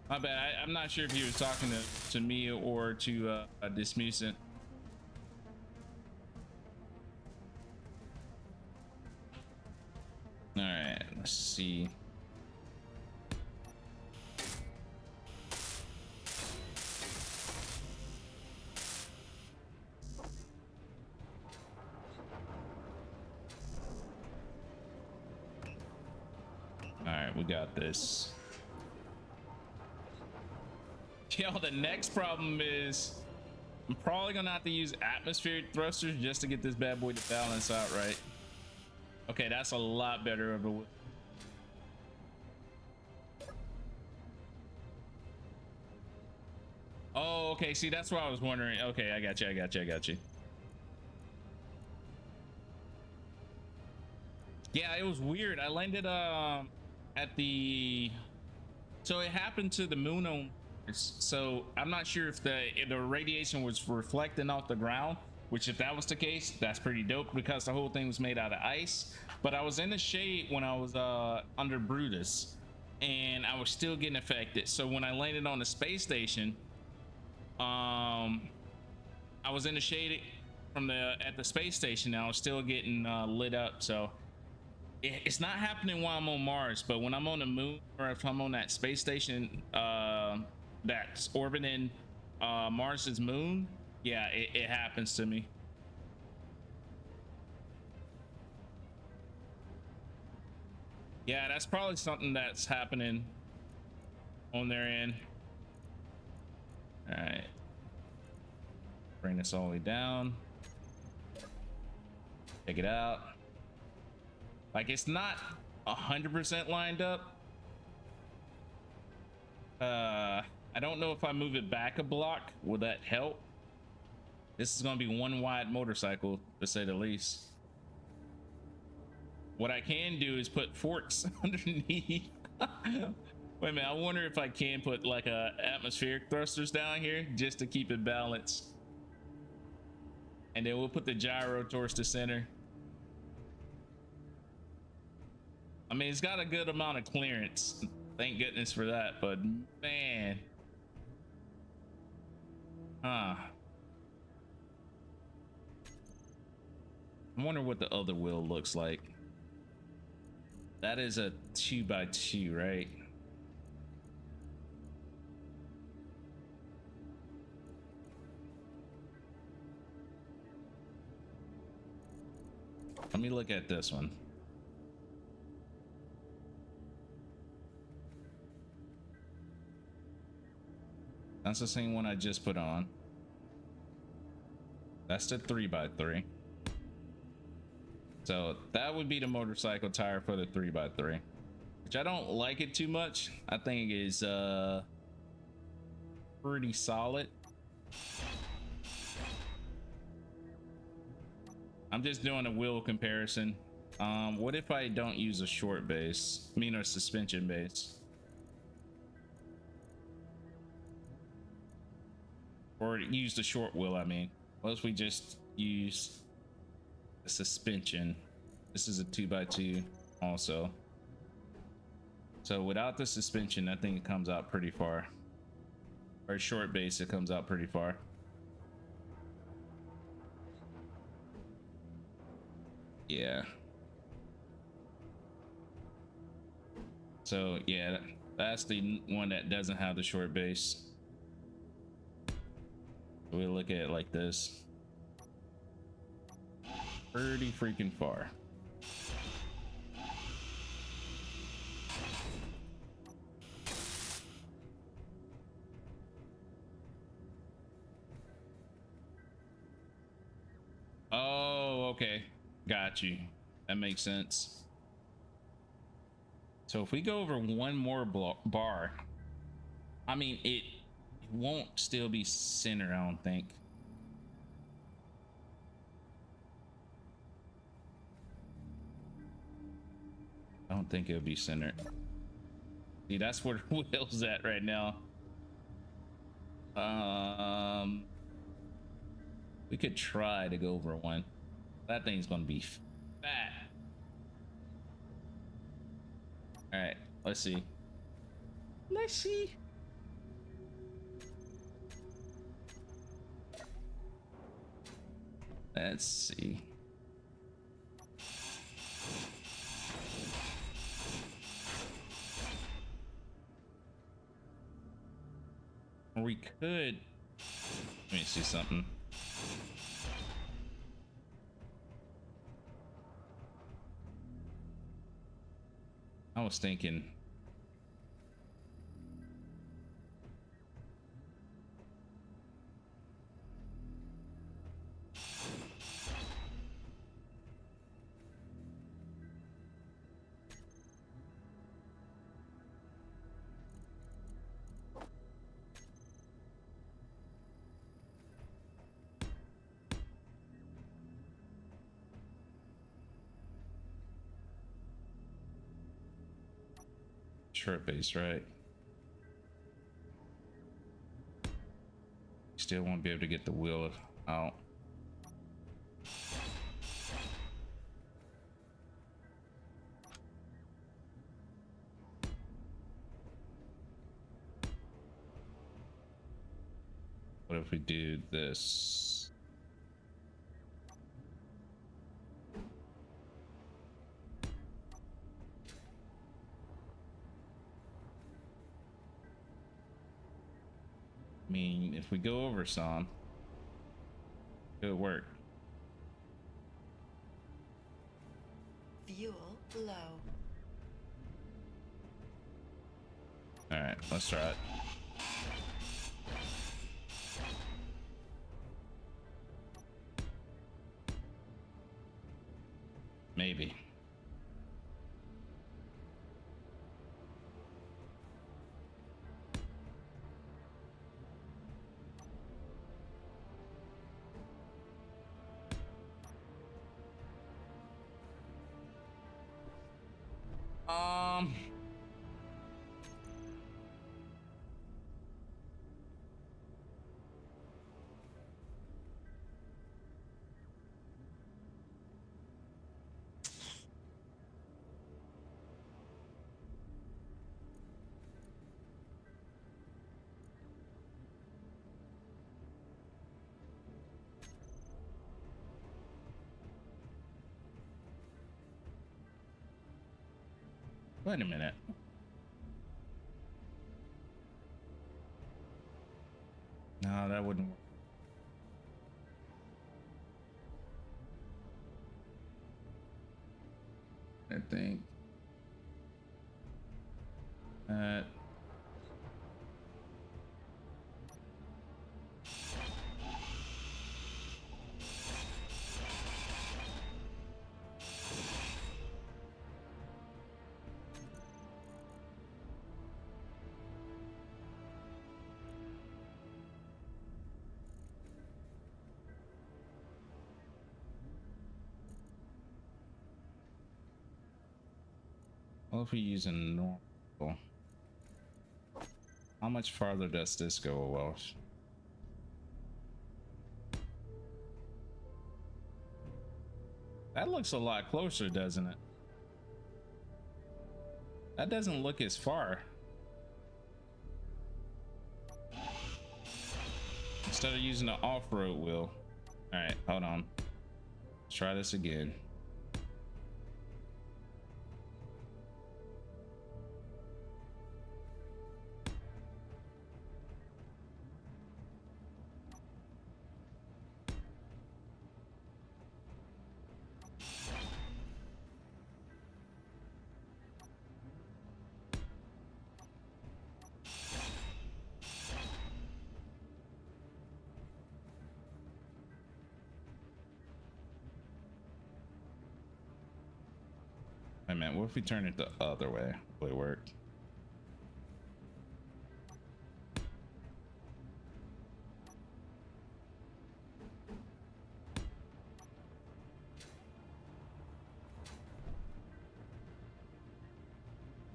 My bad. I'm not sure if you were talking to me or to Dismucent. All right, let's see. All right, we got this. Yo, the next problem is I'm probably gonna have to use atmospheric thrusters just to get this bad boy to balance out right. Okay, that's a lot better of a. Oh, okay. See, that's what I was wondering. Okay, I got you. I got you. I got you. Yeah, it was weird. I landed at the. So it happened to the moon on. So I'm not sure if the radiation was reflecting off the ground. Which, if that was the case, that's pretty dope because the whole thing was made out of ice. But I was in the shade when I was under Brutus, and I was still getting affected. So when I landed on the space station, I was in the shade from at the space station. And I was still getting lit up. So it's not happening while I'm on Mars, but when I'm on the moon or if I'm on that space station that's orbiting Mars's moon, yeah, it happens to me. Yeah, that's probably something that's happening on their end. All right, bring this all the way down. Check it out. Like, it's not 100% lined up. I don't know if I move it back a block, will that help? This is gonna be one wide motorcycle, to say the least. What I can do is put forks underneath. Wait a minute, I wonder if I can put like atmospheric thrusters down here just to keep it balanced. And then we'll put the gyro towards the center. I mean, it's got a good amount of clearance. Thank goodness for that, but man. Huh. I wonder what the other wheel looks like. That is a 2x2, right? Let me look at this one. That's the same one I just put on. That's the 3x3. So that would be the motorcycle tire for the 3x3, which I don't like it too much. I think it is pretty solid. I'm just doing a wheel comparison. What if I don't use a short base? I mean, a suspension base. Or use the short wheel, I mean. What if we just use the suspension? This is a 2x2 also. So without the suspension, I think it comes out pretty far. Or a short base, it comes out pretty far. Yeah. So yeah, that's the one that doesn't have the short base. We look at it like this. pretty freaking far. Oh, okay. Got you. That makes sense. So if we go over one more bar, I mean, it won't still be center, I don't think. I don't think it'll be centered. See, that's where the wheel's at right now. We could try to go over one. That thing's gonna be fat. All right, let's see. Let's see. Let's see. We could. Let me see something. I was thinking. Short base, right? Still won't be able to get the wheel out. What if we do this? I mean, if we go over some, it would work. Fuel low. All right, let's try it. Maybe. Wait a minute. No, that wouldn't work. I think well, if we use a normal, how much farther does this go, Welsh? That looks a lot closer, doesn't it? That doesn't look as far. Instead of using the off-road wheel. All right, hold on. Let's try this again. Wait a minute, what if we turn it the other way? Will it work?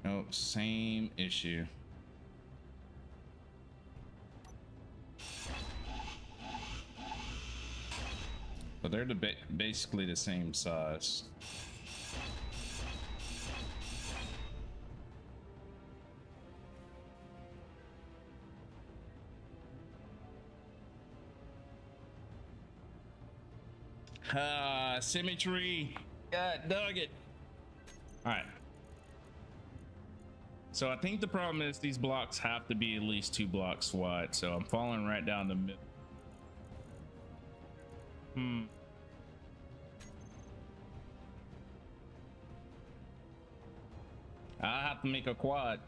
No, same issue. But they're basically the same size. Symmetry. God dug it. All right. So I think the problem is these blocks have to be at least 2 blocks wide. So I'm falling right down the middle. I have to make a quad.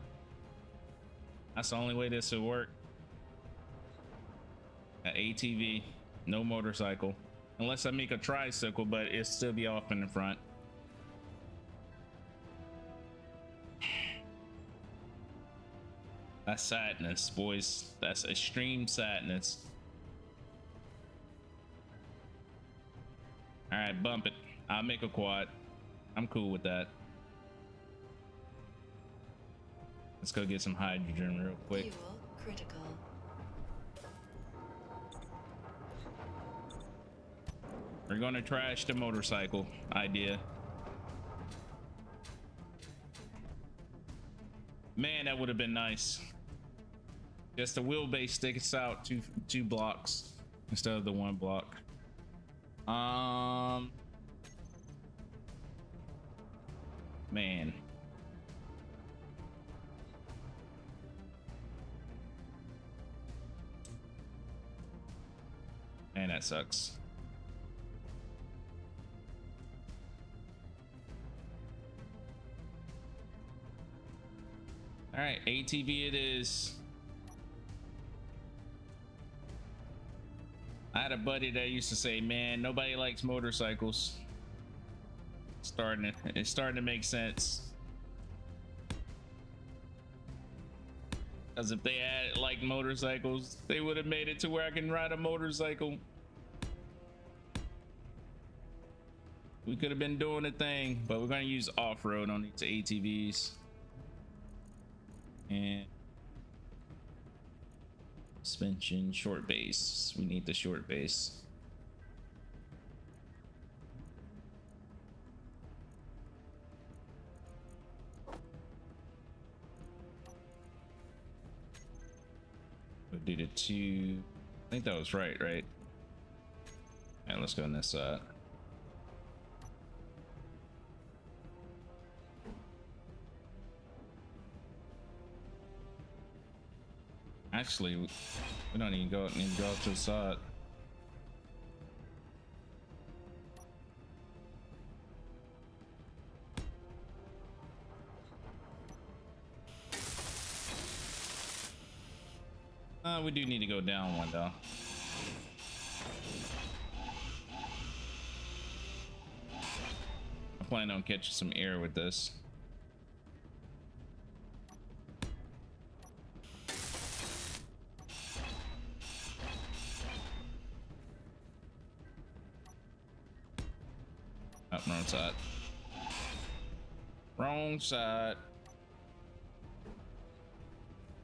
That's the only way this will work. An ATV, no motorcycle. Unless I make a tricycle, but it'll still be off in the front. That's sadness, boys. That's extreme sadness. All right, bump it. I'll make a quad. I'm cool with that. Let's go get some hydrogen real quick. Fuel critical. We're gonna trash the motorcycle idea. Man, that would have been nice. Just the wheelbase sticks out two blocks instead of the 1 block. Man. Man, that sucks. All right, ATV it is. I had a buddy that used to say, man, nobody likes motorcycles. It's starting to make sense. Because if they had like motorcycles, they would have made it to where I can ride a motorcycle. We could have been doing a thing, but we're going to use off-road on these ATVs. And suspension, short base. We need the short base. We'll do the 2. I think that was right? And let's go on this side. Actually, we don't need to go off to the side. We do need to go down 1 though. I plan on catching some air with this. Up, wrong side. Wrong side.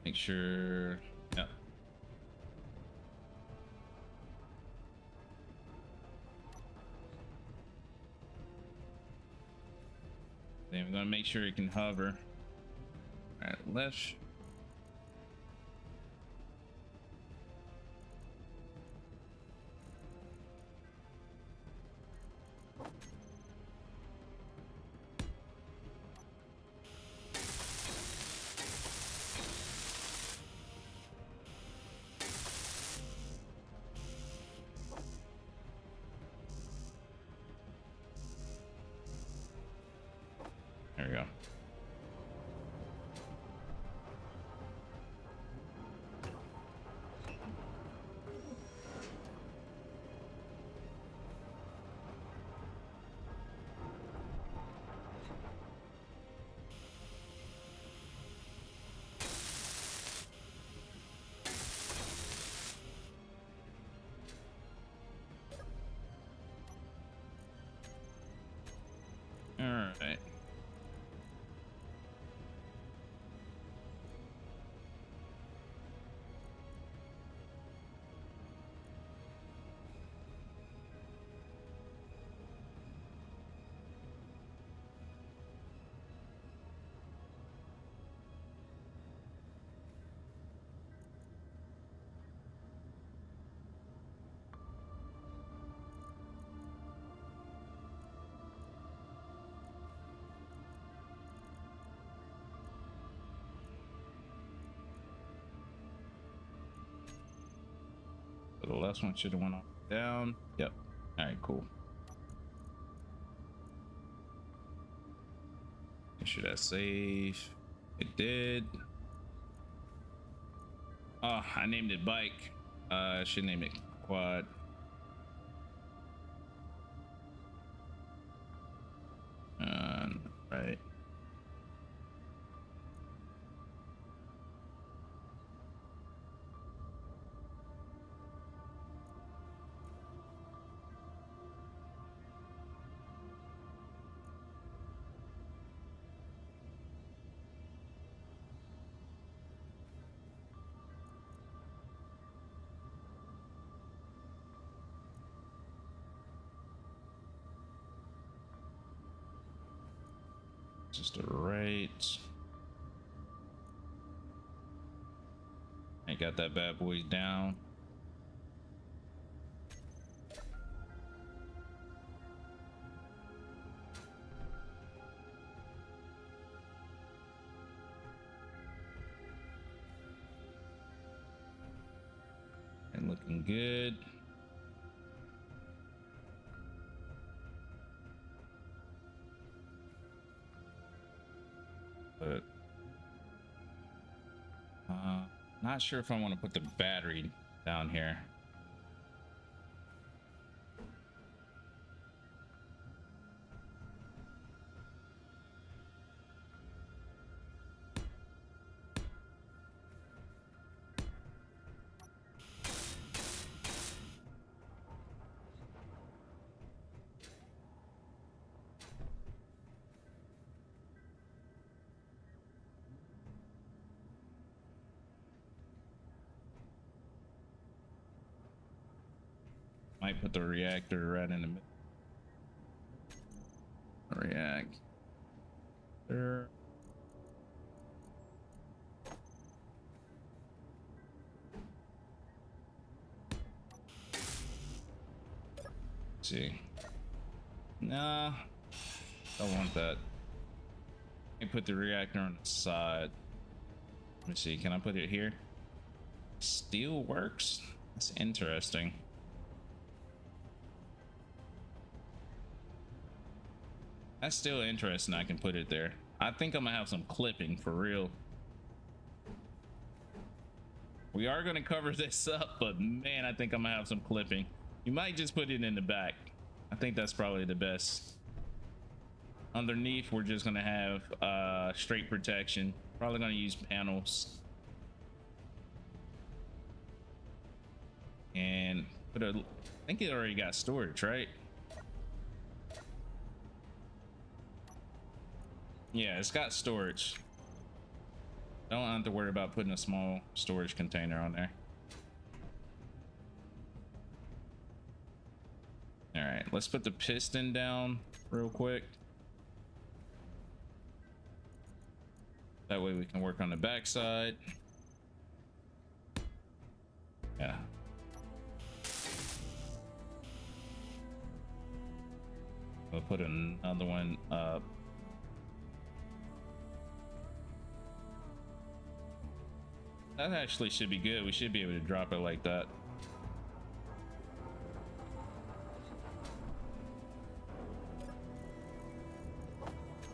Make sure. Yep. Then we're gonna make sure it can hover. All right, left. There we go. last one should have went on down. Yep. All right, cool. Make sure that's safe. It did. Oh, I named it bike. I should name it quad. Right. Just a right. I got that bad boy down. And looking good. But not sure if I want to put the battery down here. Might put the reactor right in the middle. Reactor. Let's see. Nah, don't want that. I put the reactor on the side. Let me see. Can I put it here? Steel works. That's interesting. That's still interesting. I can put it there. I think I'm gonna have some clipping for real. We are gonna cover this up, but man, I think I'm gonna have some clipping. You might just put it in the back. I think that's probably the best. Underneath, we're just gonna have straight protection. Probably gonna use panels. And put a, I think it already got storage, right? Yeah, it's got storage. Don't have to worry about putting a small storage container on there. All right, let's put the piston down real quick. That way we can work on the backside. Yeah. We'll put another one up. That actually should be good. We should be able to drop it like that.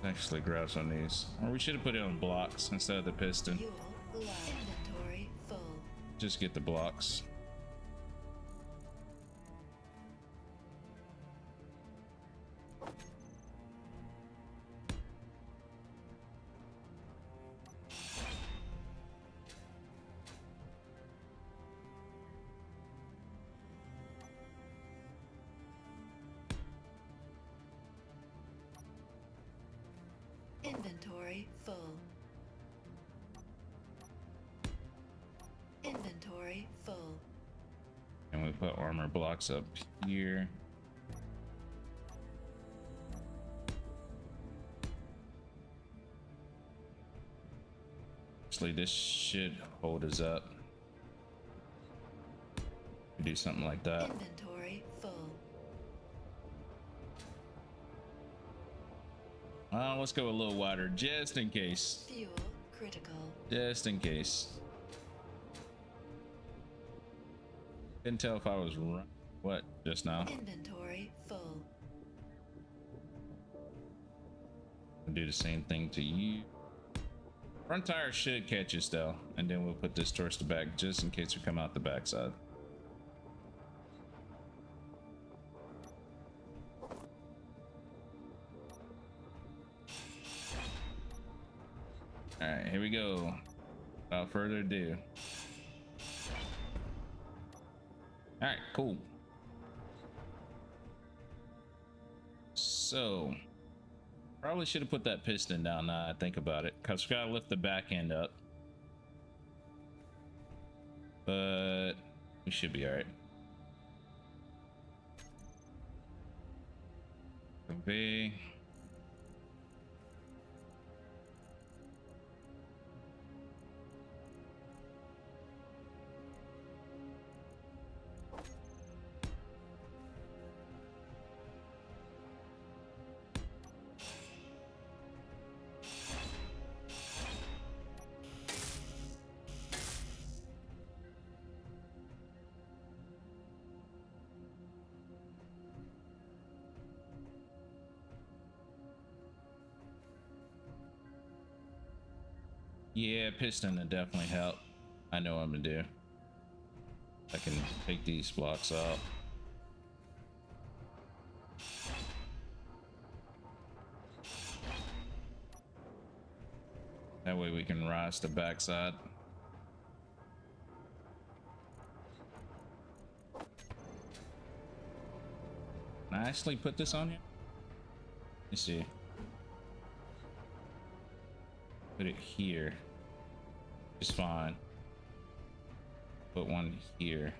Actually grab some of these. Or we should have put it on blocks instead of the piston. Fuel low. Inventory full. Just get the blocks. Inventory full. Inventory full. And we put armor blocks up here. Actually, this should hold us up. We do something like that. Inventory full. Let's go a little wider, just in case. Fuel critical. Just in case. Couldn't tell if I was right. What just now? Inventory full. I'll do the same thing to you. Front tire should catch us though, and then we'll put this towards the back just in case we come out the backside. All right, here we go. Without further ado. All right, cool. So, probably should have put that piston down now I think about it, because we gotta lift the back end up. But we should be all right. Okay. Yeah, piston will definitely help. I know what I'm gonna do. I can take these blocks out. That way we can rise the backside. Can I actually put this on here? Let me see. Put it here. It's fine. Put one here.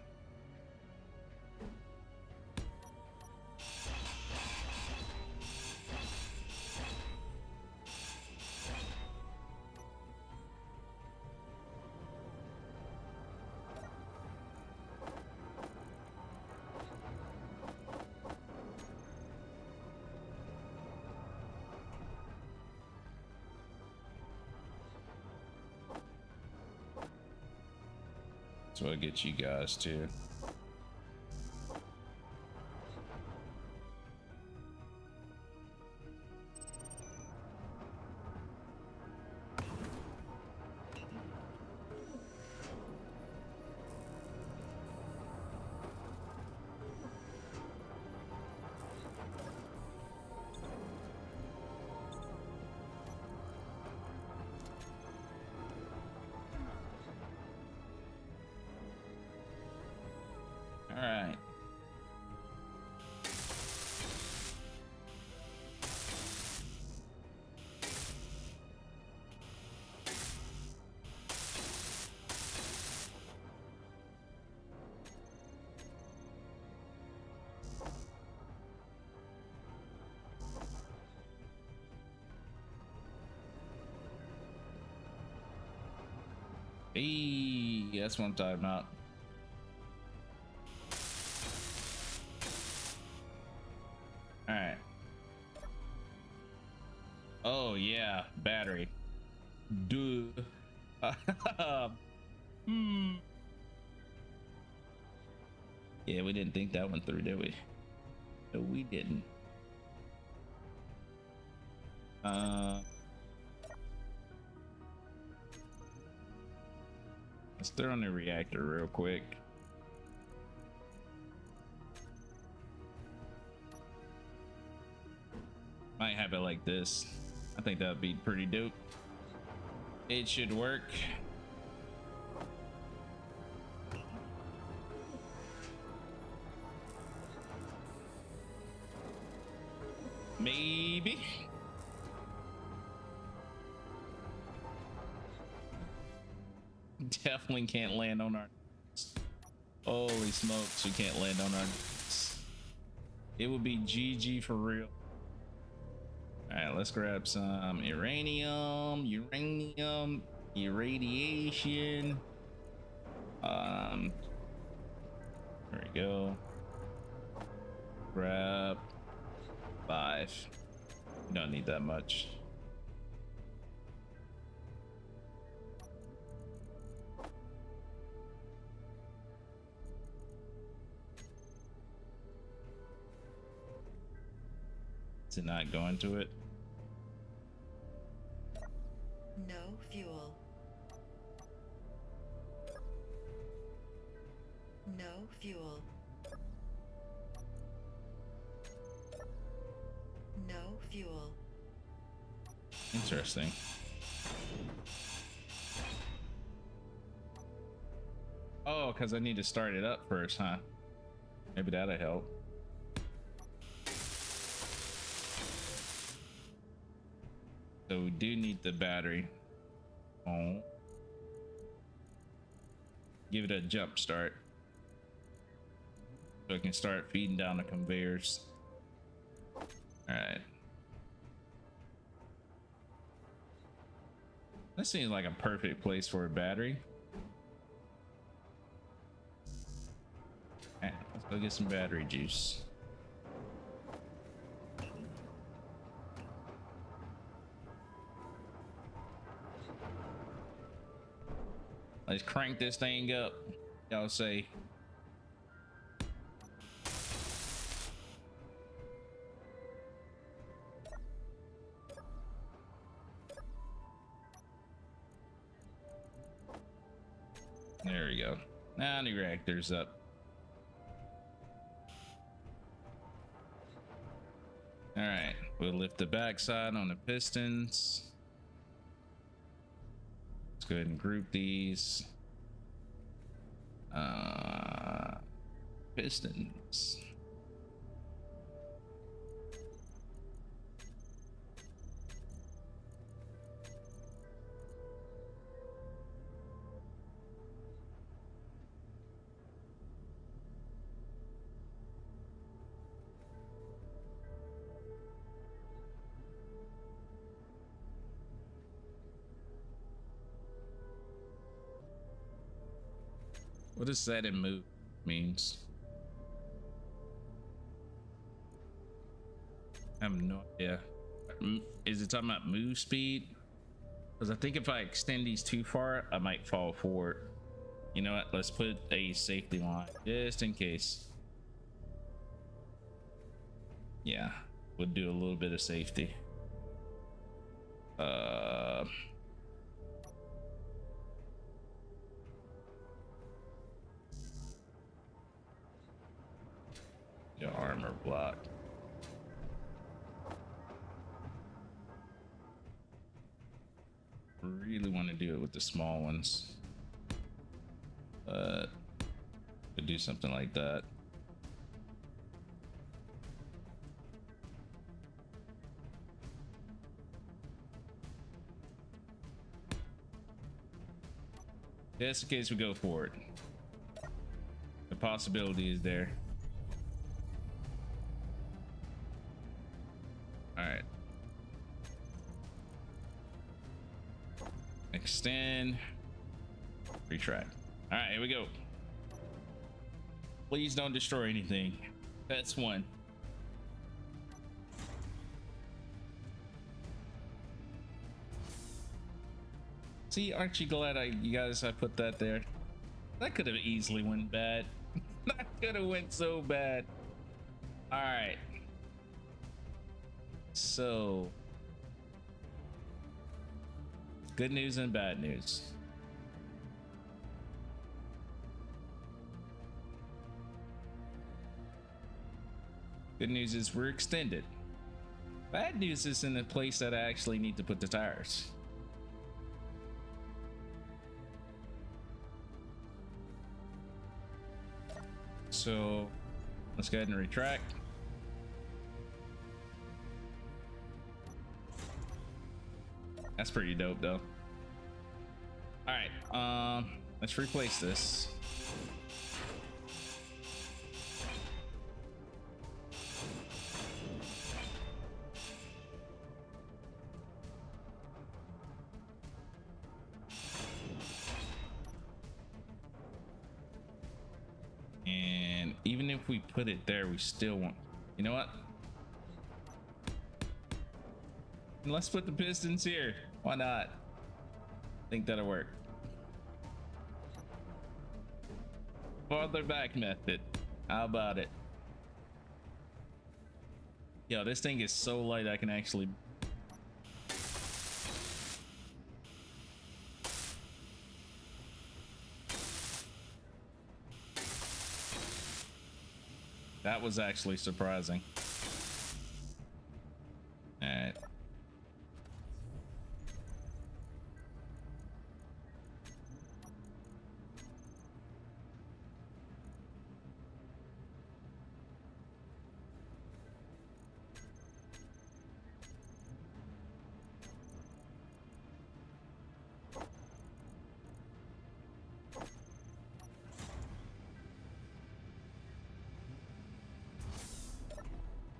So I'll get you guys too. All right. Hey, that's what I'm talking about. All right. Oh yeah, battery. Duh. Yeah, we didn't think that one through, did we? No, we didn't. Let's throw on the reactor real quick. Might have it like this. I think that would be pretty dope. It should work. Maybe. Definitely can't land on our. Holy smokes, we can't land on our. It would be GG for real. All right, let's grab some uranium, irradiation. There we go. Grab 5. Don't need that much. to not go into it. No fuel. No fuel. No fuel. Interesting. Oh, because I need to start it up first, huh? Maybe that'll help. So we do need the battery. Oh. Give it a jump start. So I can start feeding down the conveyors. Alright. This seems like a perfect place for a battery. Alright, let's go get some battery juice. Let's crank this thing up. Y'all say. There we go. Now the reactor's up. All right, we'll lift the backside on the pistons. Let's go ahead and group these. Pistons. What does set and move means? I have no idea. Is it talking about move speed? Because I think if I extend these too far, I might fall forward. You know what? Let's put a safety line just in case. Yeah, we'll do a little bit of safety. Your armor block. Really want to do it with the small ones, but we'll do something like that. Just in case we go forward, the possibility is there. All right. Extend. Retract. All right, here we go. Please don't destroy anything. That's one. See, aren't you glad I put that there? That could have easily went bad. That could have went so bad. All right. So, good news and bad news. Good news is we're extended. Bad news is in the place that I actually need to put the tires. So let's go ahead and retract. That's pretty dope though. All right, let's replace this. And even if we put it there, we still won't. You know what? Let's put the pistons here. Why not? I think that'll work. Farther back method. How about it? Yo, this thing is so light I can actually. That was actually surprising. All right.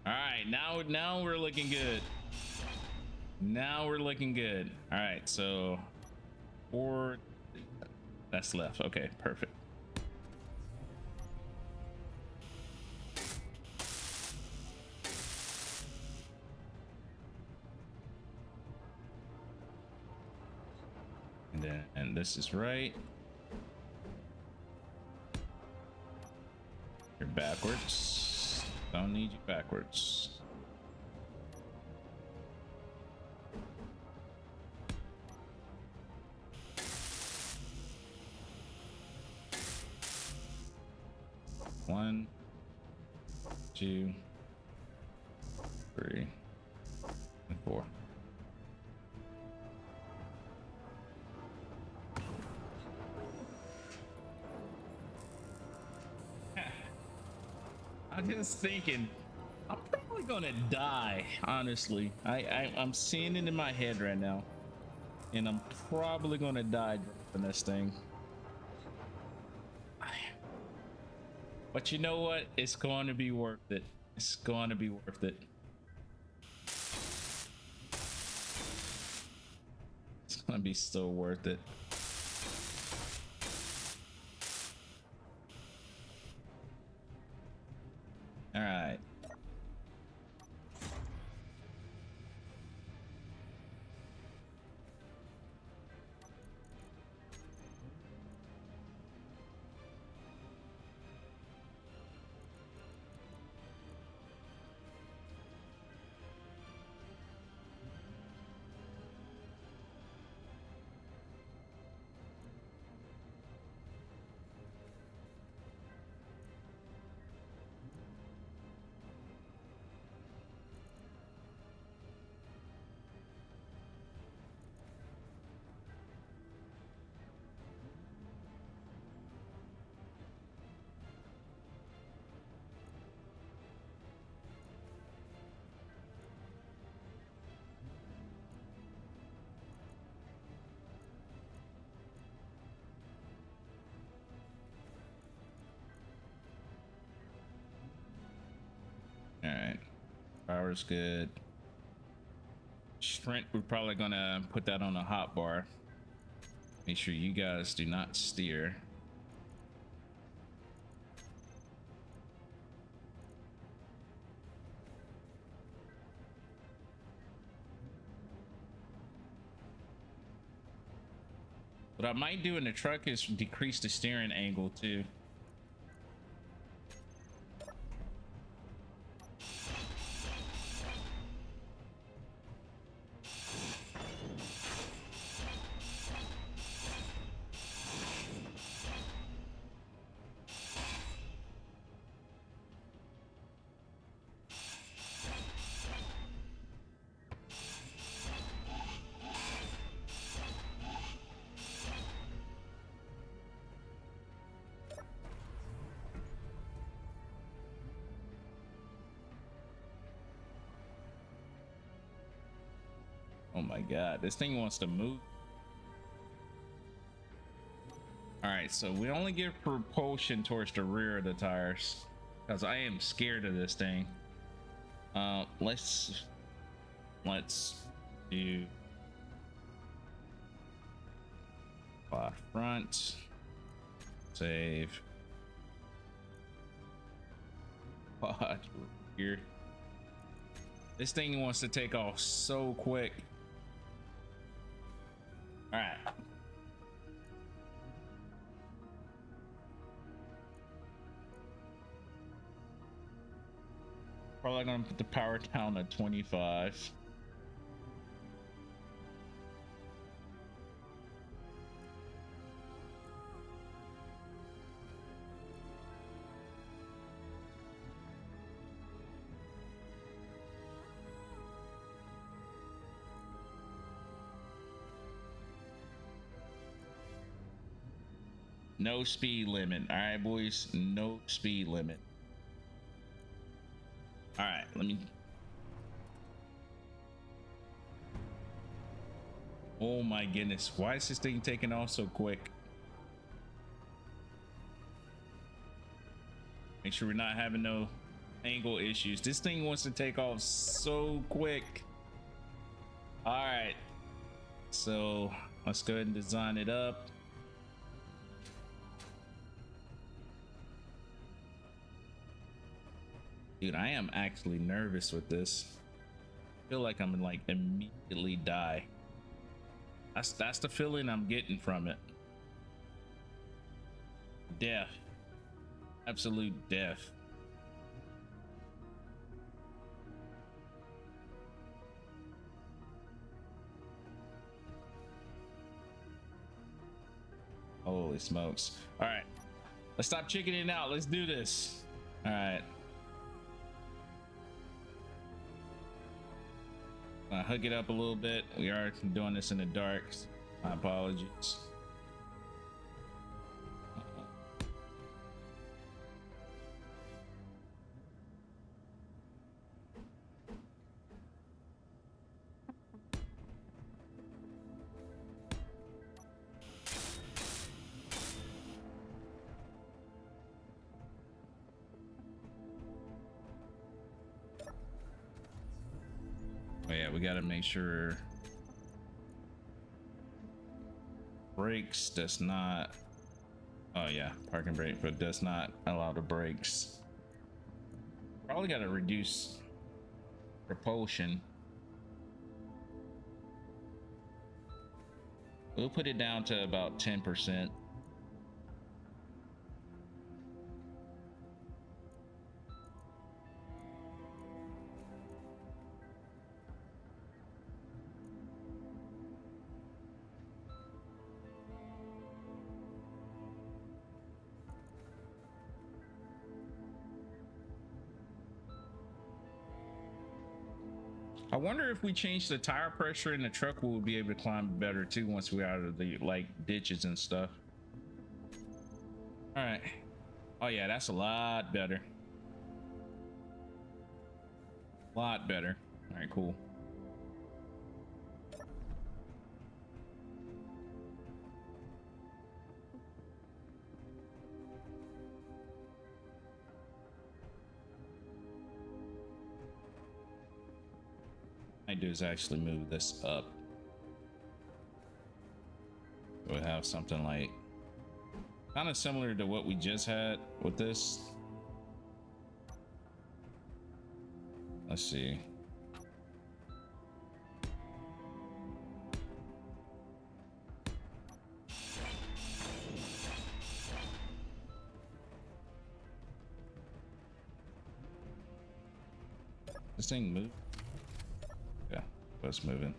All right, now we're looking good. Now we're looking good. All right, so 4 that's left. Okay, perfect. And this is right. You're backwards. Don't need you backwards. One, 2, 3, and 4. I'm just thinking, I'm probably gonna die. Honestly, I'm seeing it in my head right now, and I'm probably gonna die dropping this thing. But you know what? It's going to be worth it. It's going to be worth it. It's going to be so worth it. All right. All right. Power's good. Sprint, we're probably gonna put that on a hot bar. Make sure you guys do not steer. What I might do in the truck is decrease the steering angle too. Oh my god, this thing wants to move. All right, so we only give propulsion towards the rear of the tires because I am scared of this thing. Let's do front, save, quad here. This thing wants to take off so quick. All right. Probably gonna put the power down to 25. No speed limit. All right, boys. No speed limit. All right, let me. Oh my goodness. Why is this thing taking off so quick? Make sure we're not having no angle issues. This thing wants to take off so quick. All right. So let's go ahead and design it up. Dude, I am actually nervous with this. I feel like I'm gonna like immediately die. That's the feeling I'm getting from it. Death. Absolute death. Holy smokes. All right. Let's stop chickening out. Let's do this. All right. Hook it up a little bit. We are doing this in the dark. My apologies. Oh yeah, we gotta make sure brakes does not. Oh yeah, parking brake, but does not allow the brakes. Probably gotta reduce propulsion. We'll put it down to about 10%. I wonder if we change the tire pressure in the truck, we'll be able to climb better too once we're out of the like ditches and stuff. All right. Oh yeah, that's a lot better. A lot better. All right, cool. I do is actually move this up. We'll have something like kind of similar to what we just had with this. Let's see. This thing move. Yeah, it's moving.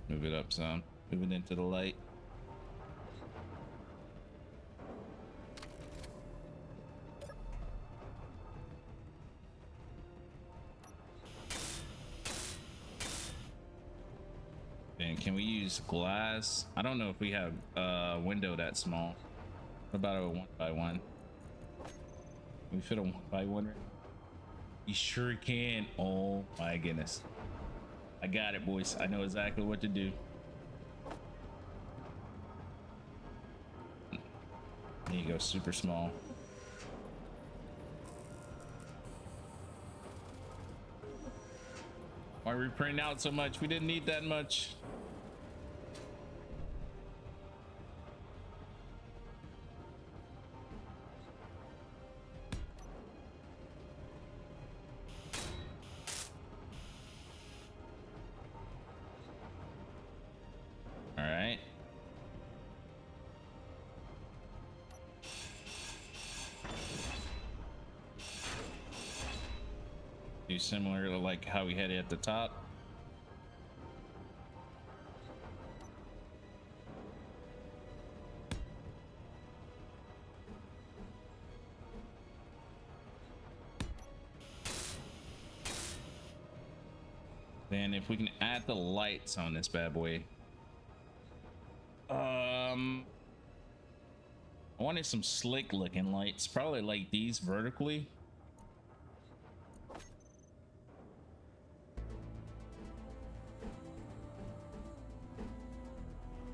Move it up some. Move it into the light. And can we use glass? I don't know if we have a window that small. What about a 1x1? Can we fit a 1x1? You sure can. Oh my goodness. I got it, boys. I know exactly what to do. There you go, super small. Why are we printing out so much? We didn't need that much. All right. Be similar to like how we had it at the top. Then if we can add the lights on this bad boy. I wanted some slick looking lights, probably like these vertically.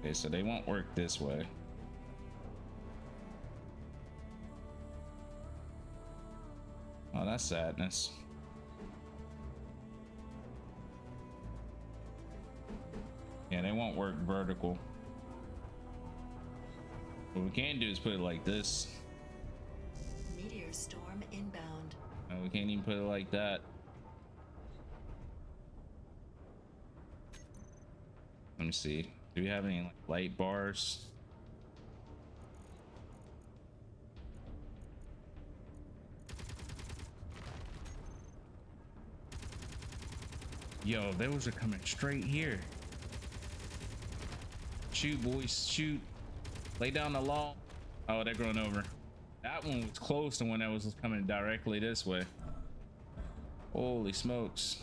Okay, so they won't work this way. Oh, that's sadness. Yeah, they won't work vertical. What we can do is put it like this. Meteor storm inbound. No, we can't even put it like that. Let me see. Do we have any like light bars? Yo, those are coming straight here. Shoot, boys, shoot. Lay down the law. Oh, they're going over. That one was close to one that was coming directly this way. Holy smokes.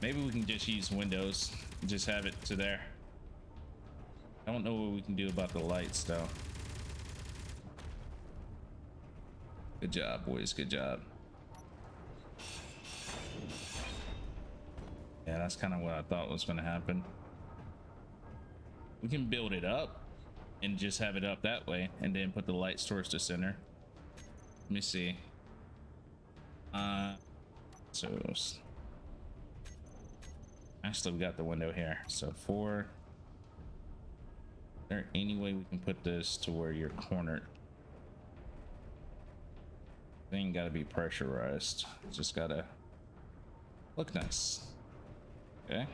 Maybe we can just use windows. Just have it to there. I don't know what we can do about the lights though. Good job, boys. Good job. Yeah, that's kind of what I thought was going to happen. We can build it up and just have it up that way and then put the lights towards the center. Let me see. So actually we got the window here. So 4. Is there any way we can put this to where you're cornered? Thing got to be pressurized. Just gotta look nice. Okay.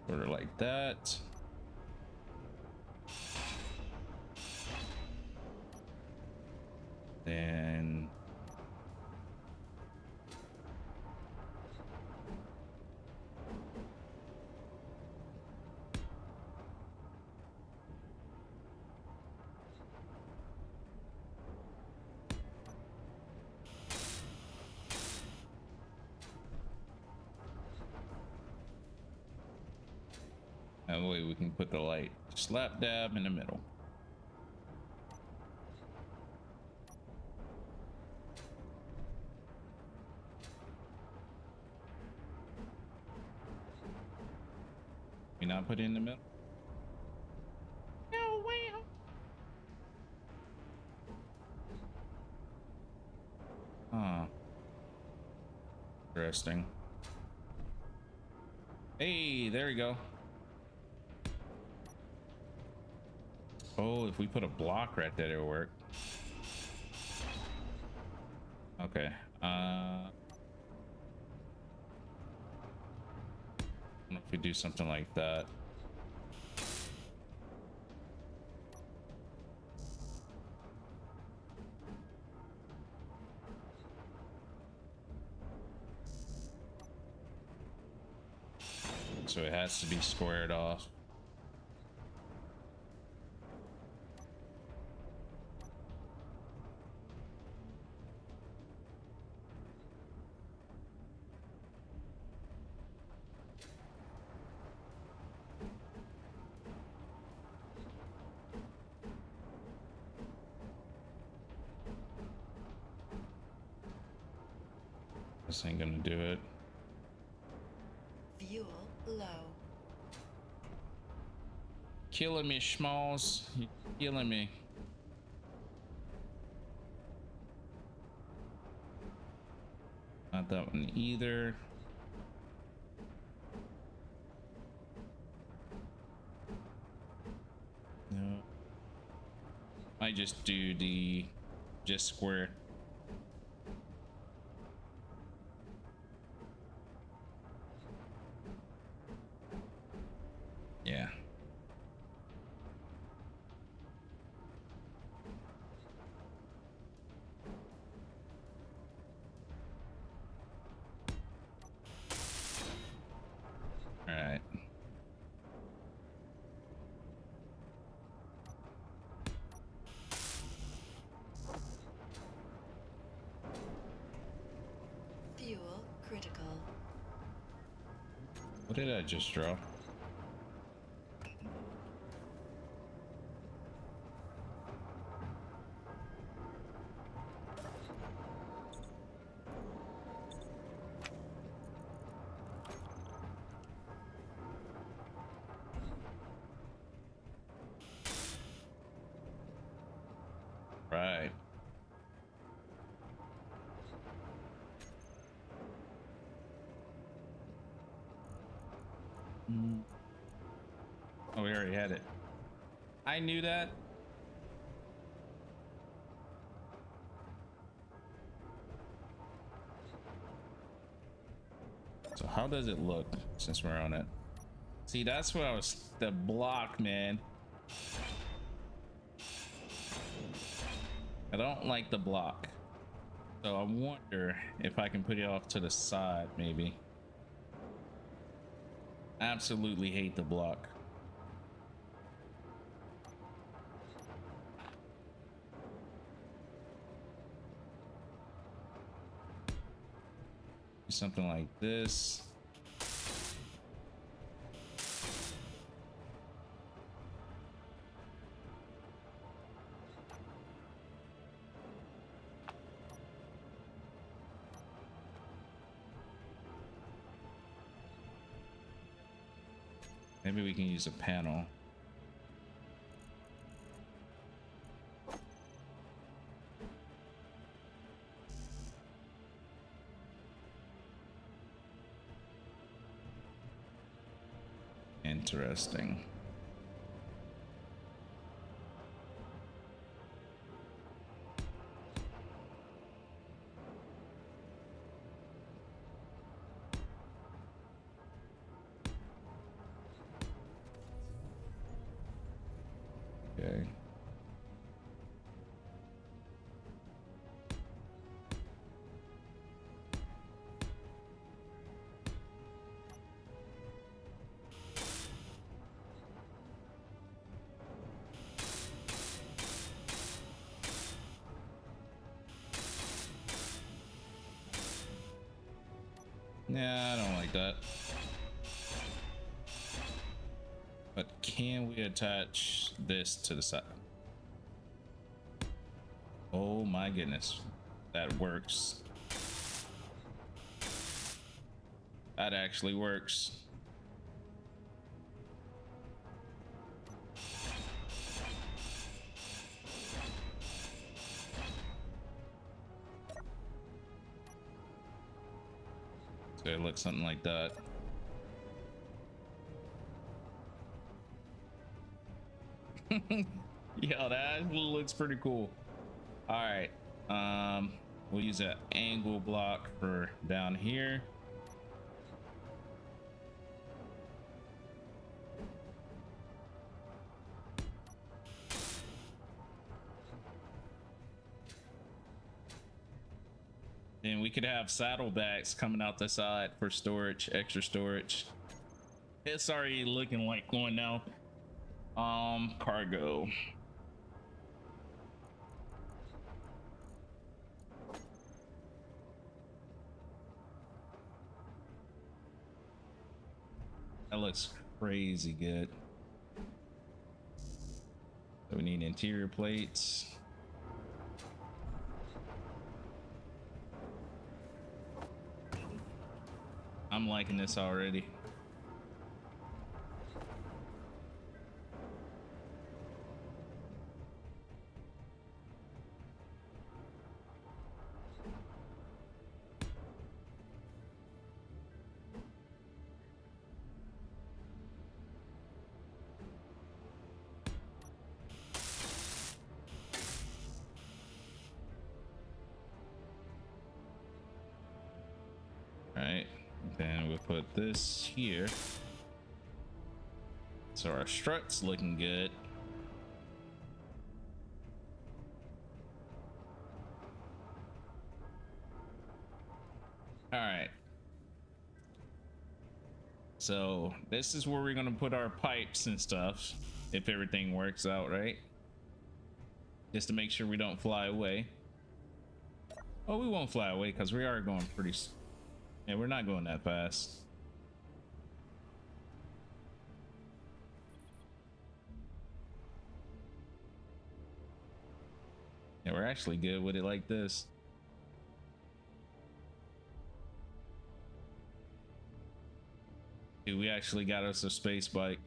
Sort of like that. Then that way we can put the light slap dab in the middle. We not put it in the middle? No way. Huh. Interesting. Hey, there we go. Oh, if we put a block right there, it'll work. Okay. If we do something like that. So it has to be squared off. This ain't gonna do it. Fuel low. Killing me, Schmalls. You're killing me. Not that one either. No. I just do the just square. Yeah. All right. Fuel critical. What did I just draw? Right. Oh, we already had it. I knew that. So how does it look since we're on it? See, that's what I was, the block, man. I don't like the block. So I wonder if I can put it off to the side, maybe. Absolutely hate the block. Something like this. Maybe we can use a panel. Interesting. Okay. Nah, I don't like that. But can we attach this to the side? Oh my goodness. That works. That actually works. So it looks something like that. Yeah, that looks pretty cool. All right. We'll use an angle block for down here. And we could have saddlebags coming out the side for storage, extra storage. It's already looking like going now. Cargo. That looks crazy good. So we need interior plates. I'm liking this already. All right, then we'll put this here. So our strut's looking good. All right. So this is where we're gonna put our pipes and stuff if everything works out right. Just to make sure we don't fly away. Oh, we won't fly away because we are going pretty. Yeah, we're not going that fast. Yeah, we're actually good with it like this. Dude, we actually got us a space bike.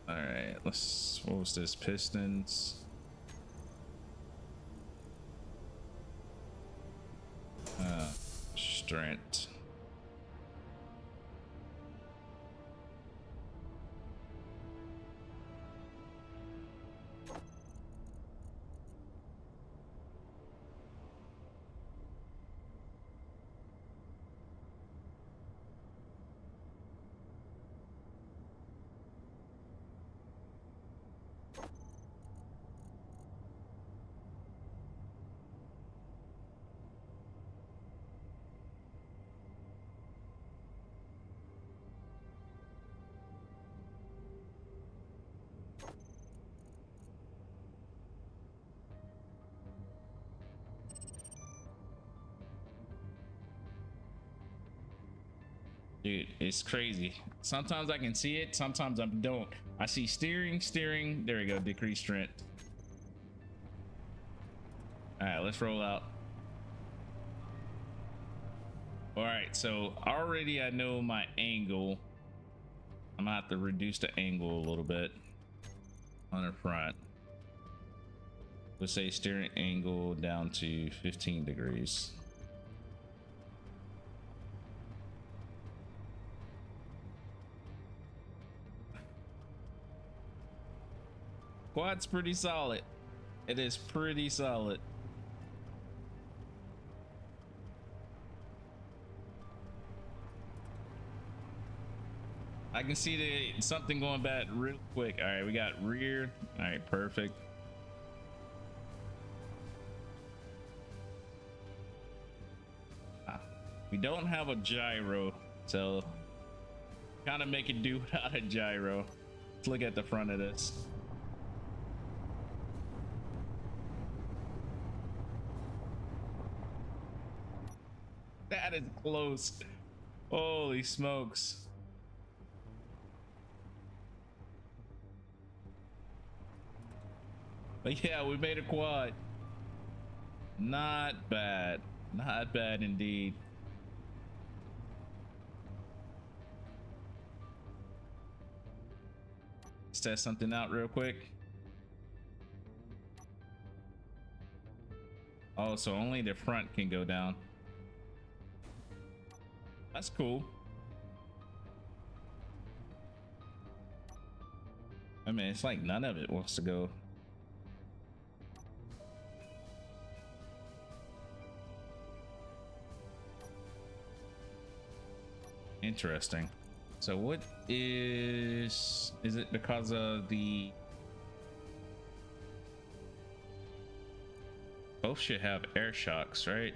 All right, let's. What was this? Pistons. Strength. Dude, it's crazy. Sometimes I can see it, sometimes I don't. I see steering. There we go, decrease strength. All right, let's roll out. All right, so already I know my angle. I'm gonna have to reduce the angle a little bit on the front. Let's say steering angle down to 15 degrees. Quad's pretty solid. It is pretty solid. I can see something going bad real quick. All right, we got rear. All right, perfect. We don't have a gyro, so kind of make it do without a gyro. Let's look at the front of this. That is close. Holy smokes. But yeah, we made a quad. Not bad. Not bad indeed. Let's test something out real quick. Oh, so only the front can go down. That's cool. I mean, it's like none of it wants to go. Interesting. So what is it because of the both should have air shocks, right?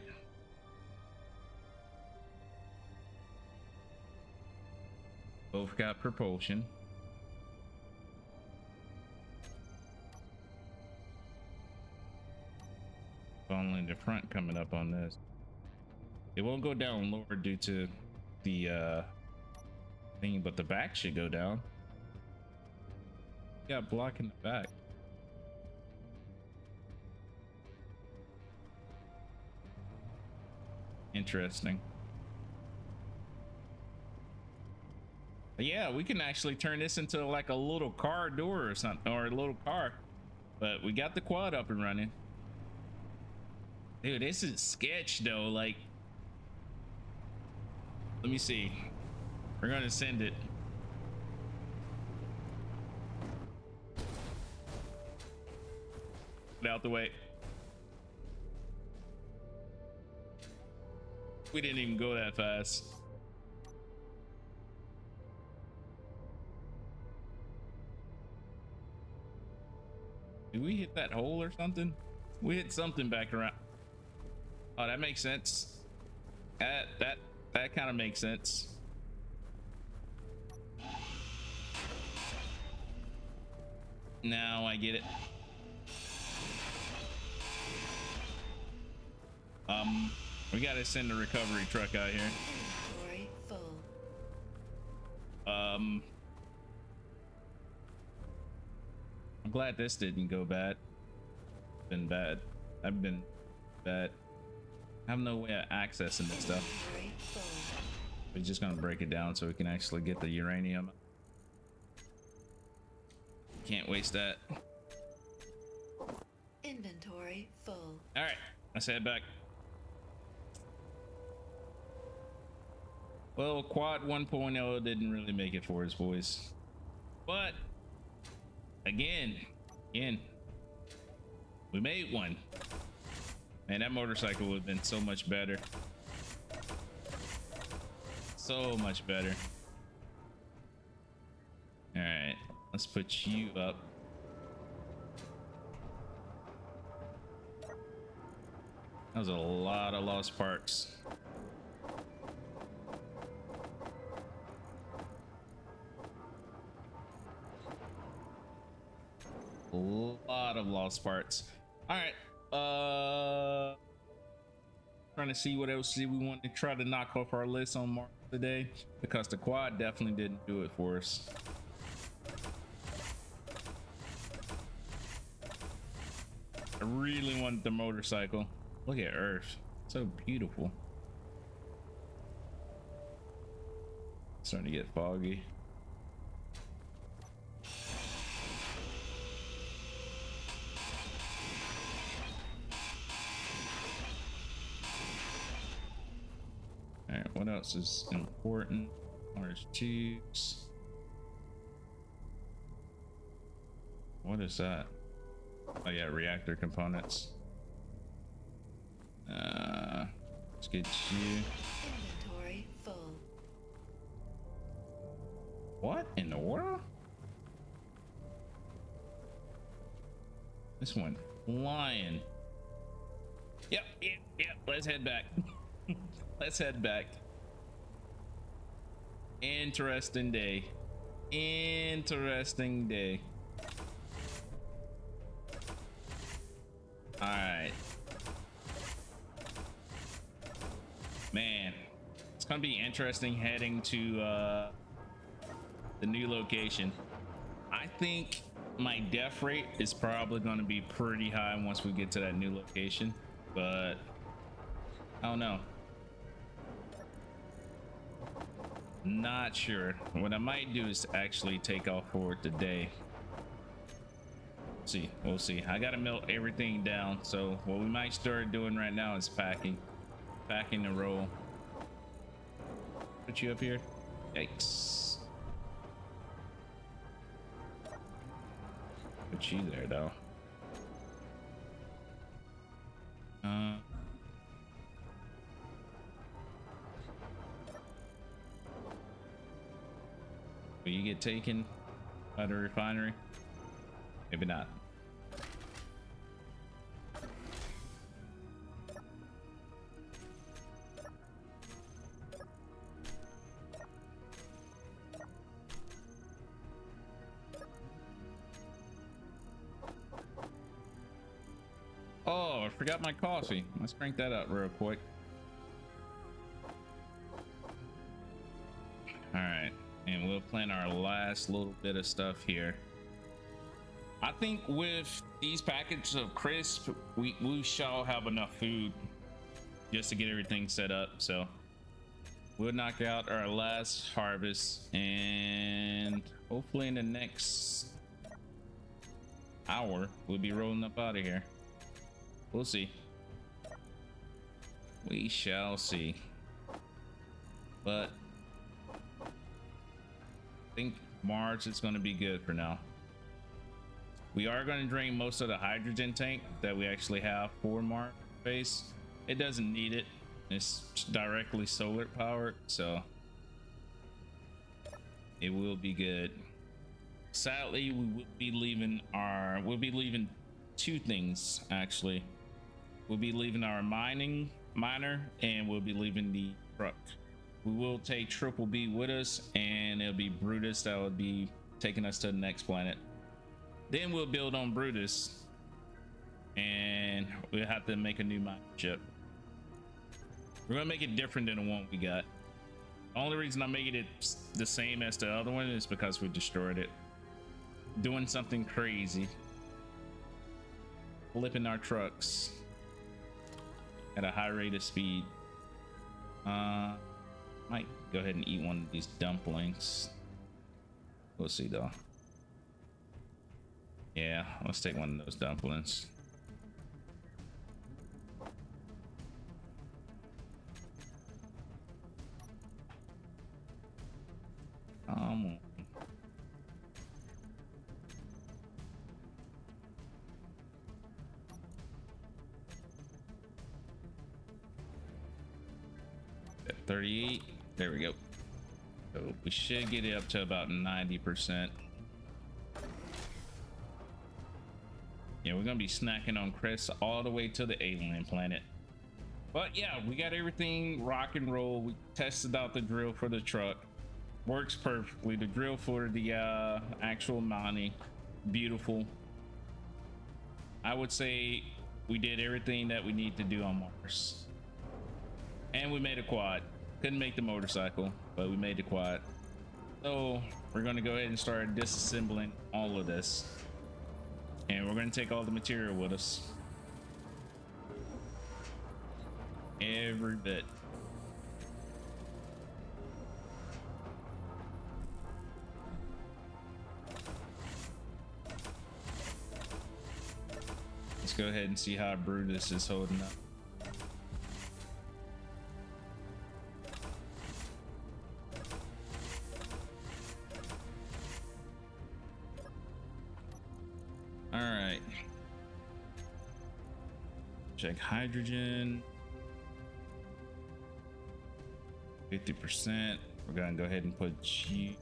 Both got propulsion. Only the front coming up on this. It won't go down lower due to the thing, but the back should go down. Yeah, blocking the back. Interesting. Yeah, we can actually turn this into like a little car door or something, or a little car. But we got the quad up and running. Dude, this is sketch though. Like, let me see. We're gonna send it. Get out the way. We didn't even go that fast. Did we hit that hole or something? We hit something back around. Oh, that makes sense. That kind of makes sense. Now I get it. We gotta send a recovery truck out here. Inventory full. I'm glad this didn't go bad. Been bad. I've been bad. I have no way of accessing this stuff. Inventory full. We're just gonna break it down so we can actually get the uranium. Can't waste that. Inventory full. All right, let's head back. Well, quad 1.0 didn't really make it for us, boys. But again, we made one. Man, that motorcycle would have been so much better. So much better. All right, let's put you up. That was a lot of lost parts. A lot of lost parts. All right, trying to see what else we want to try to knock off our list on Mars today, because the quad definitely didn't do it for us. I really wanted the motorcycle. Look at Earth, so beautiful. Starting to get foggy. All right, what else is important? Mars tubes. What is that? Oh yeah, reactor components. Let's get you. Inventory full. What in the world? This one flying. Yep. Let's head back. Let's head back. Interesting day. Interesting day. All right. Man, it's gonna be interesting heading to the new location. I think my death rate is probably gonna be pretty high once we get to that new location, but I don't know. Not sure. What I might do is actually take off for it today. See, we'll see. I gotta melt everything down, so what we might start doing right now is packing the roll. Put you up here. Yikes. Put you there though. Will you get taken by the refinery? Maybe not. Oh, I forgot my coffee. Let's crank that up real quick. All right, and we'll plan our last little bit of stuff here. I think with these packages of crisp, we shall have enough food just to get everything set up. So we'll knock out our last harvest, and hopefully in the next hour we'll be rolling up out of here. We'll see. We shall see. But I think March is going to be good for now. We are going to drain most of the hydrogen tank that we actually have for Mars base. It doesn't need it. It's directly solar powered, so it will be good. Sadly, we'll be leaving two things actually. We'll be leaving our miner, and we'll be leaving the truck. We will take Triple B with us, and it'll be Brutus that will be taking us to the next planet. Then we'll build on Brutus, and we'll have to make a new mine ship. We're gonna make it different than the one we got. The only reason I'm making it the same as the other one is because we destroyed it. Doing something crazy. Flipping our trucks at a high rate of speed. Might go ahead and eat one of these dumplings. We'll see though. Yeah, let's take one of those dumplings. Come on. At 38, there we go. So we should get it up to about 90%. Yeah, we're gonna be snacking on crisps all the way to the alien planet. But yeah, we got everything rock and roll. We tested out the drill for the truck. Works perfectly. The drill for the actual mining, beautiful. I would say we did everything that we need to do on Mars. And we made a quad. Couldn't make the motorcycle, but we made the quad. So we're gonna go ahead and start disassembling all of this. And we're gonna take all the material with us. Every bit. Let's go ahead and see how Brutus is holding up. All right. Check hydrogen. 50%. We're gonna go ahead and put you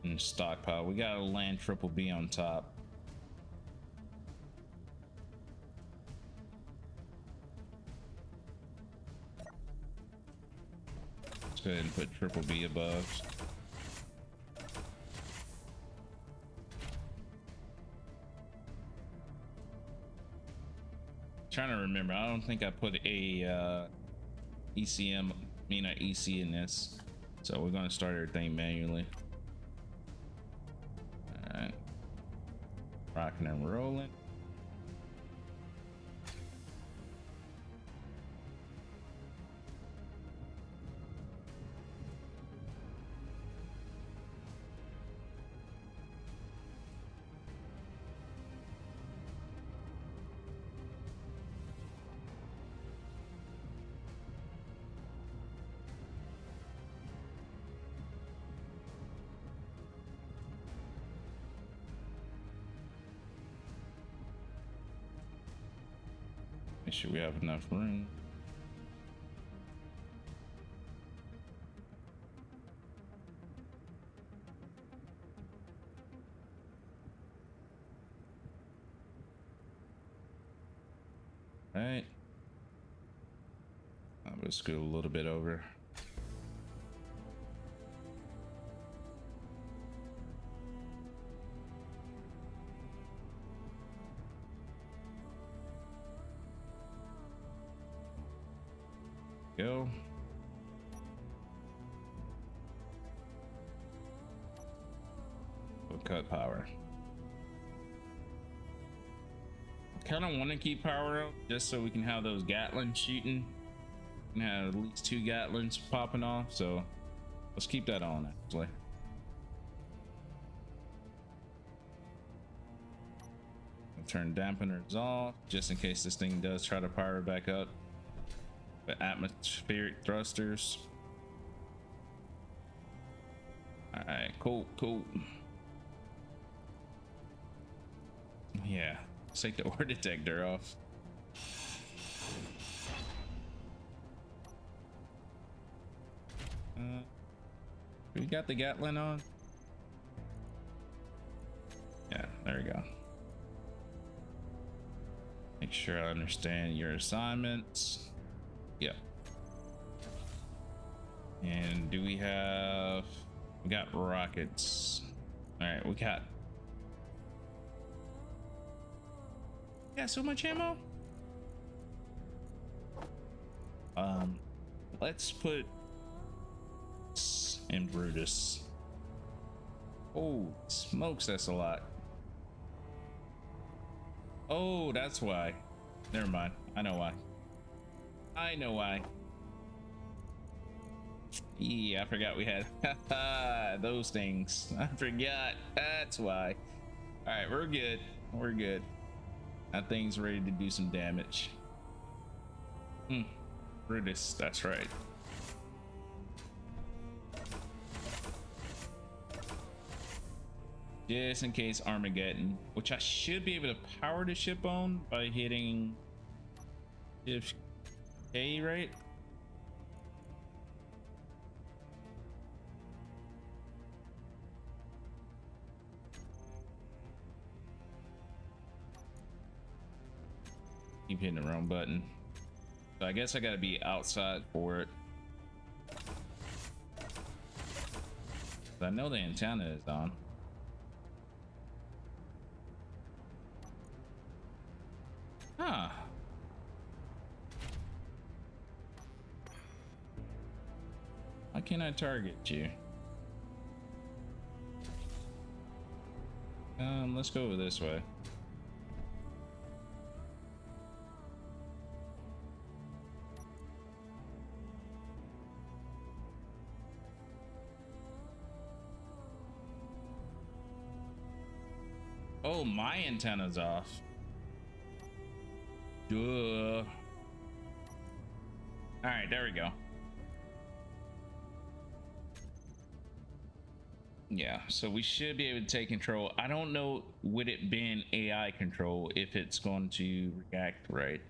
in stockpile. We gotta land Triple B on top. Let's go ahead and put Triple B above. Trying to remember, I don't think I put a ECM, EC in this, so we're gonna start everything manually. All right, rocking and rolling. Make sure we have enough room. All right. I'm gonna scoot a little bit over. Go. We'll cut power. Kind of want to keep power up just so we can have those Gatlings shooting and have at least 2 Gatlings popping off, so let's keep that on actually. I'll turn dampeners off just in case this thing does try to power back up. The atmospheric thrusters. All right, cool. Yeah, let's take the ore detector off. We got the Gatling on. Yeah, there we go. Make sure I understand your assignments. Yep. And do we got rockets. All right, we got so much ammo. Let's put in Brutus. Oh, smokes, that's a lot. Oh, that's why. Never mind. I know why. I know why. Yeah, I forgot we had those things. I forgot. That's why. All right, we're good. We're good. That thing's ready to do some damage. Brutus, that's right. Just in case Armageddon, which I should be able to power the ship on by hitting Shift K, right? Keep hitting the wrong button. So I guess I gotta be outside for it. I know the antenna is on. Huh. Why can't I target you? Let's go over this way. Oh, my antenna's off. Duh. All right, there we go. Yeah, so we should be able to take control. I don't know, with it being AI control, if it's going to react right.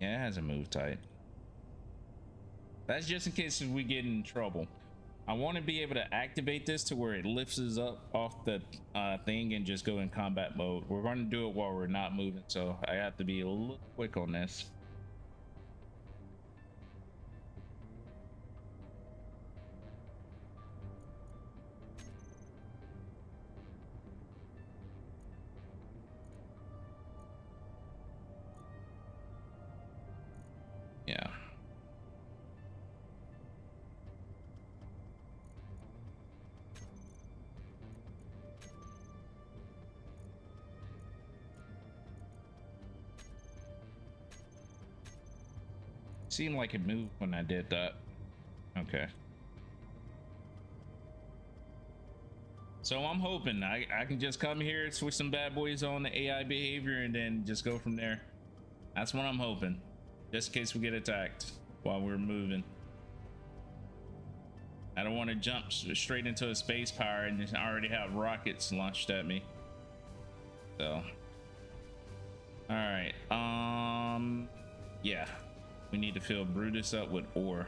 Yeah, it has a move type. That's just in case we get in trouble. I want to be able to activate this to where it lifts us up off the thing and just go in combat mode. We're going to do it while we're not moving, so I have to be a little quick on this. Yeah. Seemed like it moved when I did that. Okay. So I'm hoping I can just come here, switch some bad boys on the AI behavior, and then just go from there. That's what I'm hoping. Just in case we get attacked while we're moving. I don't want to jump straight into a space power and just already have rockets launched at me. So. All right. Yeah. We need to fill Brutus up with ore.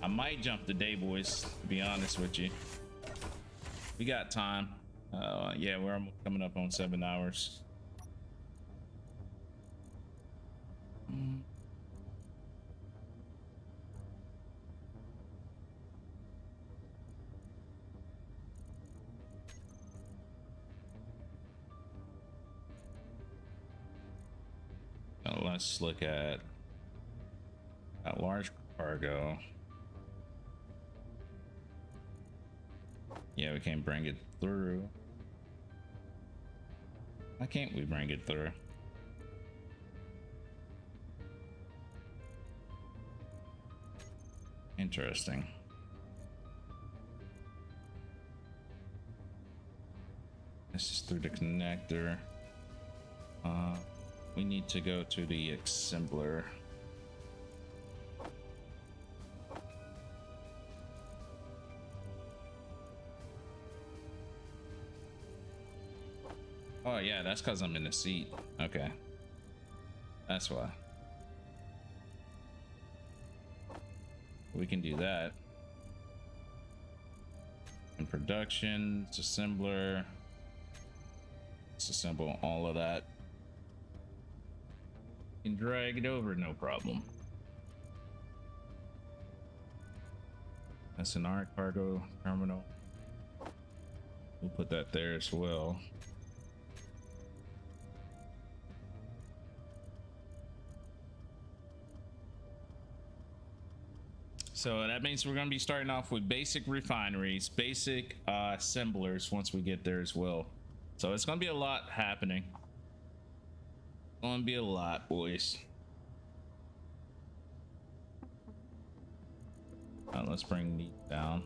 I might jump today, boys, to be honest with you. We got time. Yeah, we're almost coming up on 7 hours. Let's look at that large cargo. Yeah, we can't bring it through. Why can't we bring it through? Interesting. This is through the connector. We need to go to the assembler. Oh yeah, that's because I'm in the seat. Okay. That's why. We can do that. In production, disassembler. Disassemble all of that. You can drag it over, no problem. That's an our cargo terminal. We'll put that there as well. So that means we're going to be starting off with basic refineries, basic assemblers once we get there as well. So it's going to be a lot happening. Going to be a lot, boys. Let's bring these down.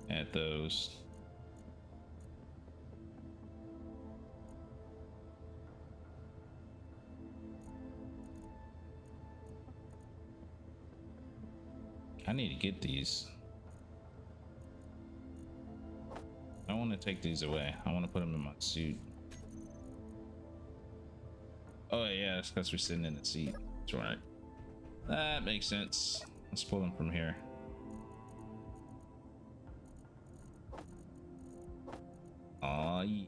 Add those. I need to get these. I want to take these away. I want to put them in my suit. Oh yeah, it's because we're sitting in the seat. That's right. That makes sense. Let's pull them from here. Oh, yeah.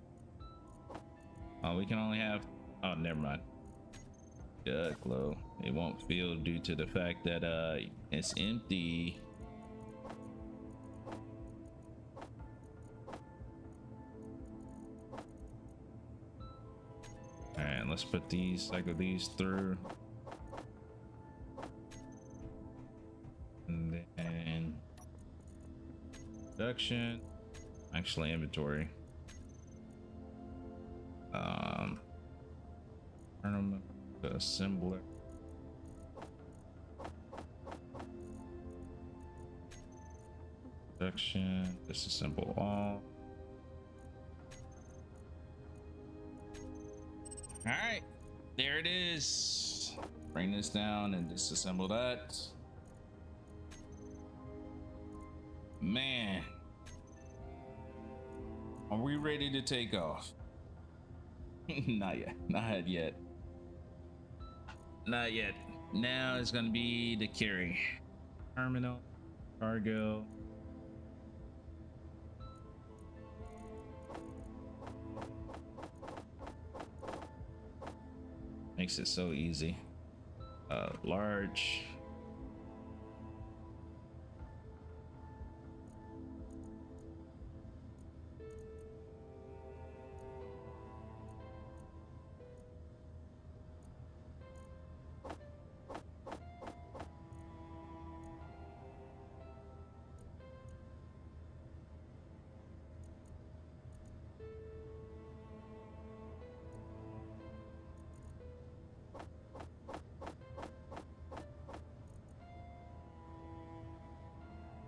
Oh, we can only have. Oh, never mind. Duck low. It won't feel due to the fact that it's empty. All right, let's put these, cycle these through. And then production, actually inventory. Tournament, the assembler. Production, disassemble all. All right, there it is. Bring this down and disassemble that. Man, are we ready to take off? Not yet. Not yet. Not yet. Now it's gonna be the carry. Terminal, cargo. Makes it so easy. Large.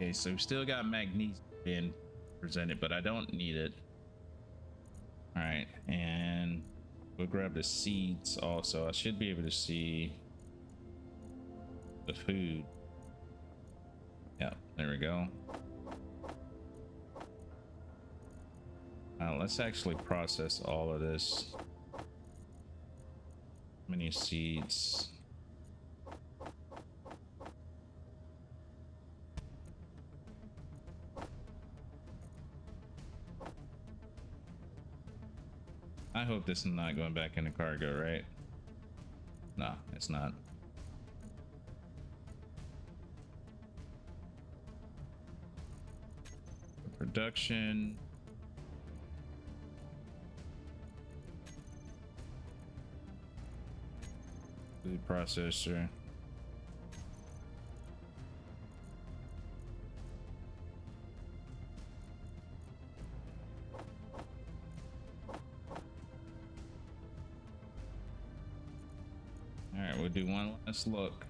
Okay, so we still got magnesium being presented, but I don't need it. All right, and we'll grab the seeds also. I should be able to see the food. Yeah, there we go. Now let's actually process all of this. How many seeds? I hope this is not going back into cargo, right? No, it's not. Production. Food processor. All right, we'll do one last look.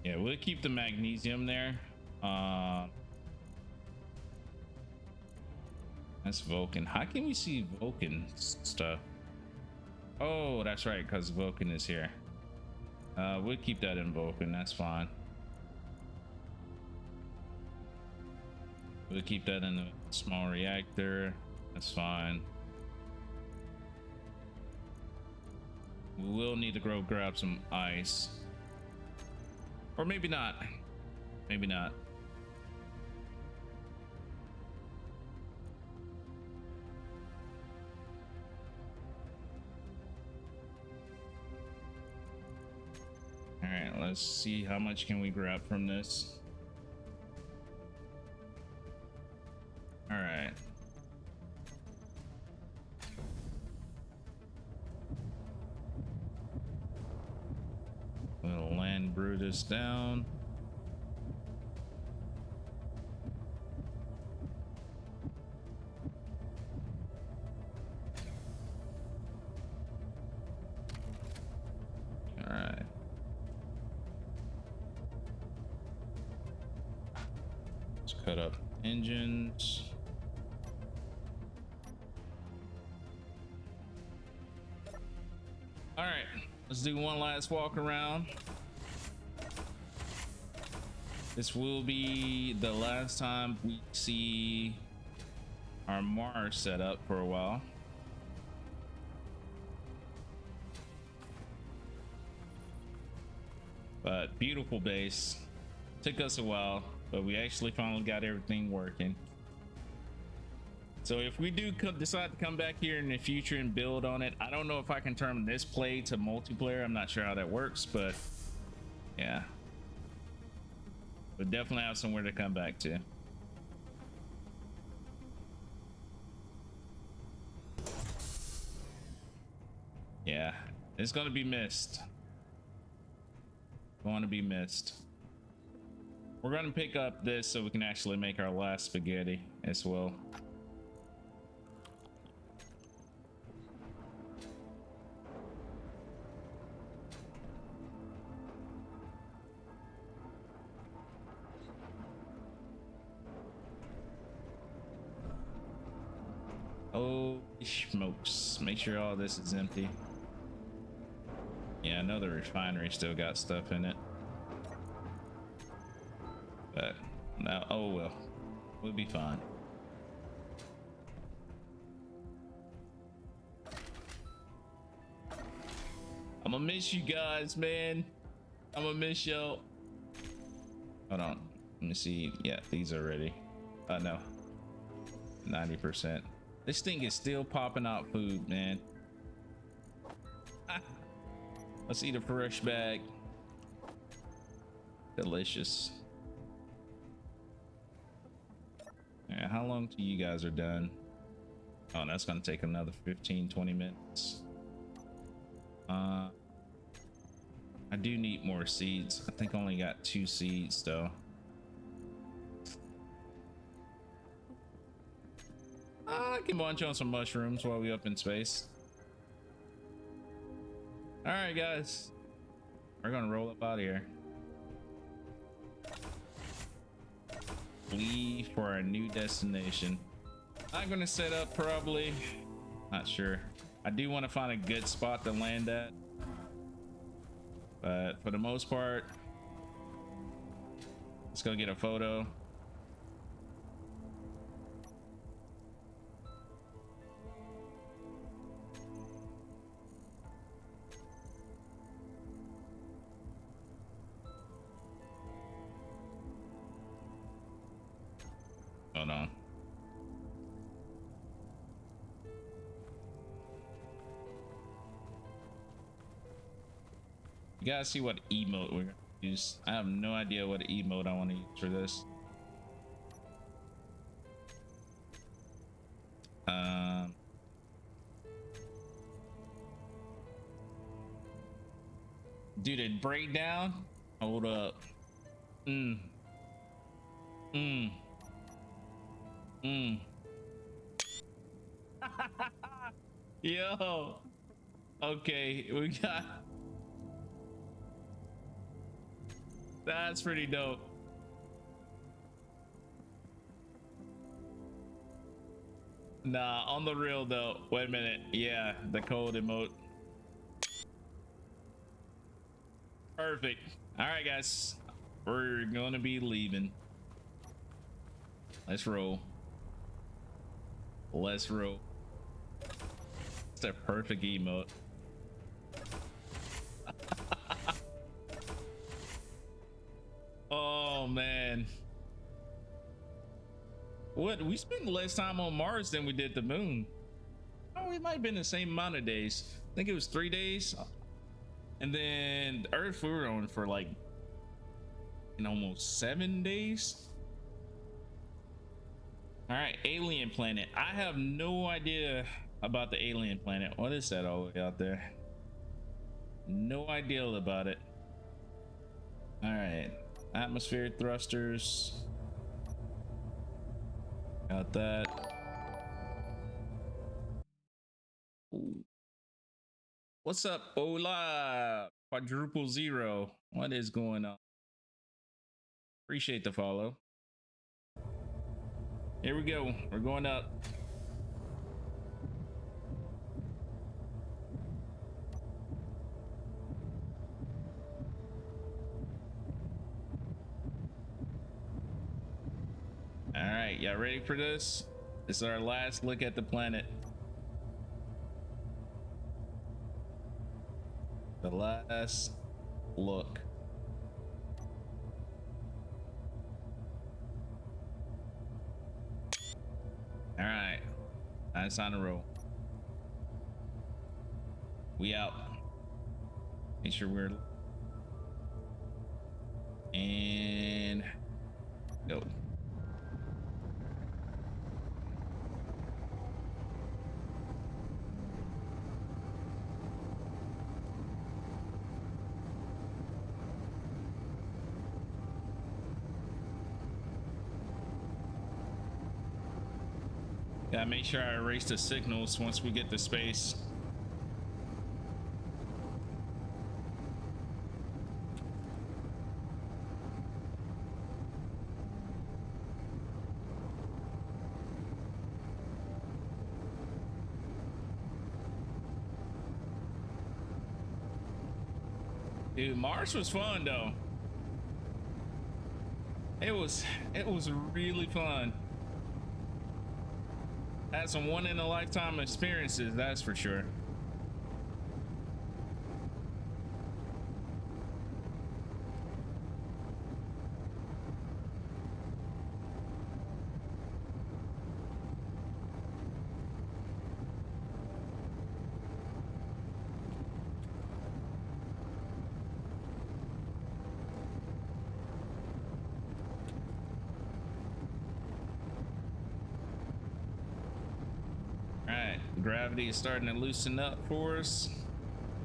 Yeah, we'll keep the magnesium there. That's Vulcan. How can we see Vulcan stuff? Oh, that's right, because Vulcan is here. We'll keep that in Vulcan. That's fine. We'll keep that in the small reactor. That's fine. We will need to go grab some ice. Or maybe not. Maybe not. All right, let's see how much can we grab from this. All right. We'll land Brutus down. All right. Let's cut up engines. All right, let's do one last walk around. This will be the last time we see our Mars set up for a while. But beautiful base. Took us a while, but we actually finally got everything working. So if we do decide to come back here in the future and build on it, I don't know if I can turn this play to multiplayer. I'm not sure how that works, but yeah. We'll definitely have somewhere to come back to. Yeah, it's gonna be missed. Going to be missed. We're gonna pick up this so we can actually make our last spaghetti as well. Oh smokes, make sure all this is empty. Yeah, I know the refinery still got stuff in it, but now, oh well, we'll be fine. I'm gonna miss you guys, man. I'm gonna miss y'all. Hold on, let me see. Yeah, these are ready. No, 90%. This thing is still popping out food, man. Ah. Let's eat a fresh bag. Delicious. Yeah, how long till you guys are done? Oh, that's gonna take another 15-20 minutes. I do need more seeds. I think I only got 2 seeds though. I can munch on some mushrooms while we up in space. All right, guys, we're gonna roll up out of here. Leave for our new destination. I'm gonna set up probably, not sure. I do want to find a good spot to land at, but for the most part, let's go get a photo. Hold on. You gotta see what emote we're gonna use. I have no idea what emote I want to use for this. Dude, it break down. Hold up. Yo. Okay, we got. That's pretty dope. Nah, on the real though. Wait a minute. Yeah, the cold emote. Perfect. All right, guys, we're gonna be leaving. Let's roll. Let's roll. It's a perfect emote. man. What, we spent less time on Mars than we did the moon. Oh, it might have been the same amount of days. I think it was 3 days. And then the Earth we were on for like in almost 7 days. All right, alien planet. I have no idea about the alien planet. What is that all the way out there? No idea about it. All right, atmospheric thrusters. Got that. Ooh. What's up, Ola? Quadruple zero. What is going on? Appreciate the follow. Here we go. We're going up. All right, y'all ready for this? This is our last look at the planet. The last look. All right, nice on the roll. We out. Make sure we're and go. Gotta make sure I erase the signals once we get to space. Dude, Mars was fun though. It was really fun. Had some one in a lifetime experiences, that's for sure. Gravity is starting to loosen up for us.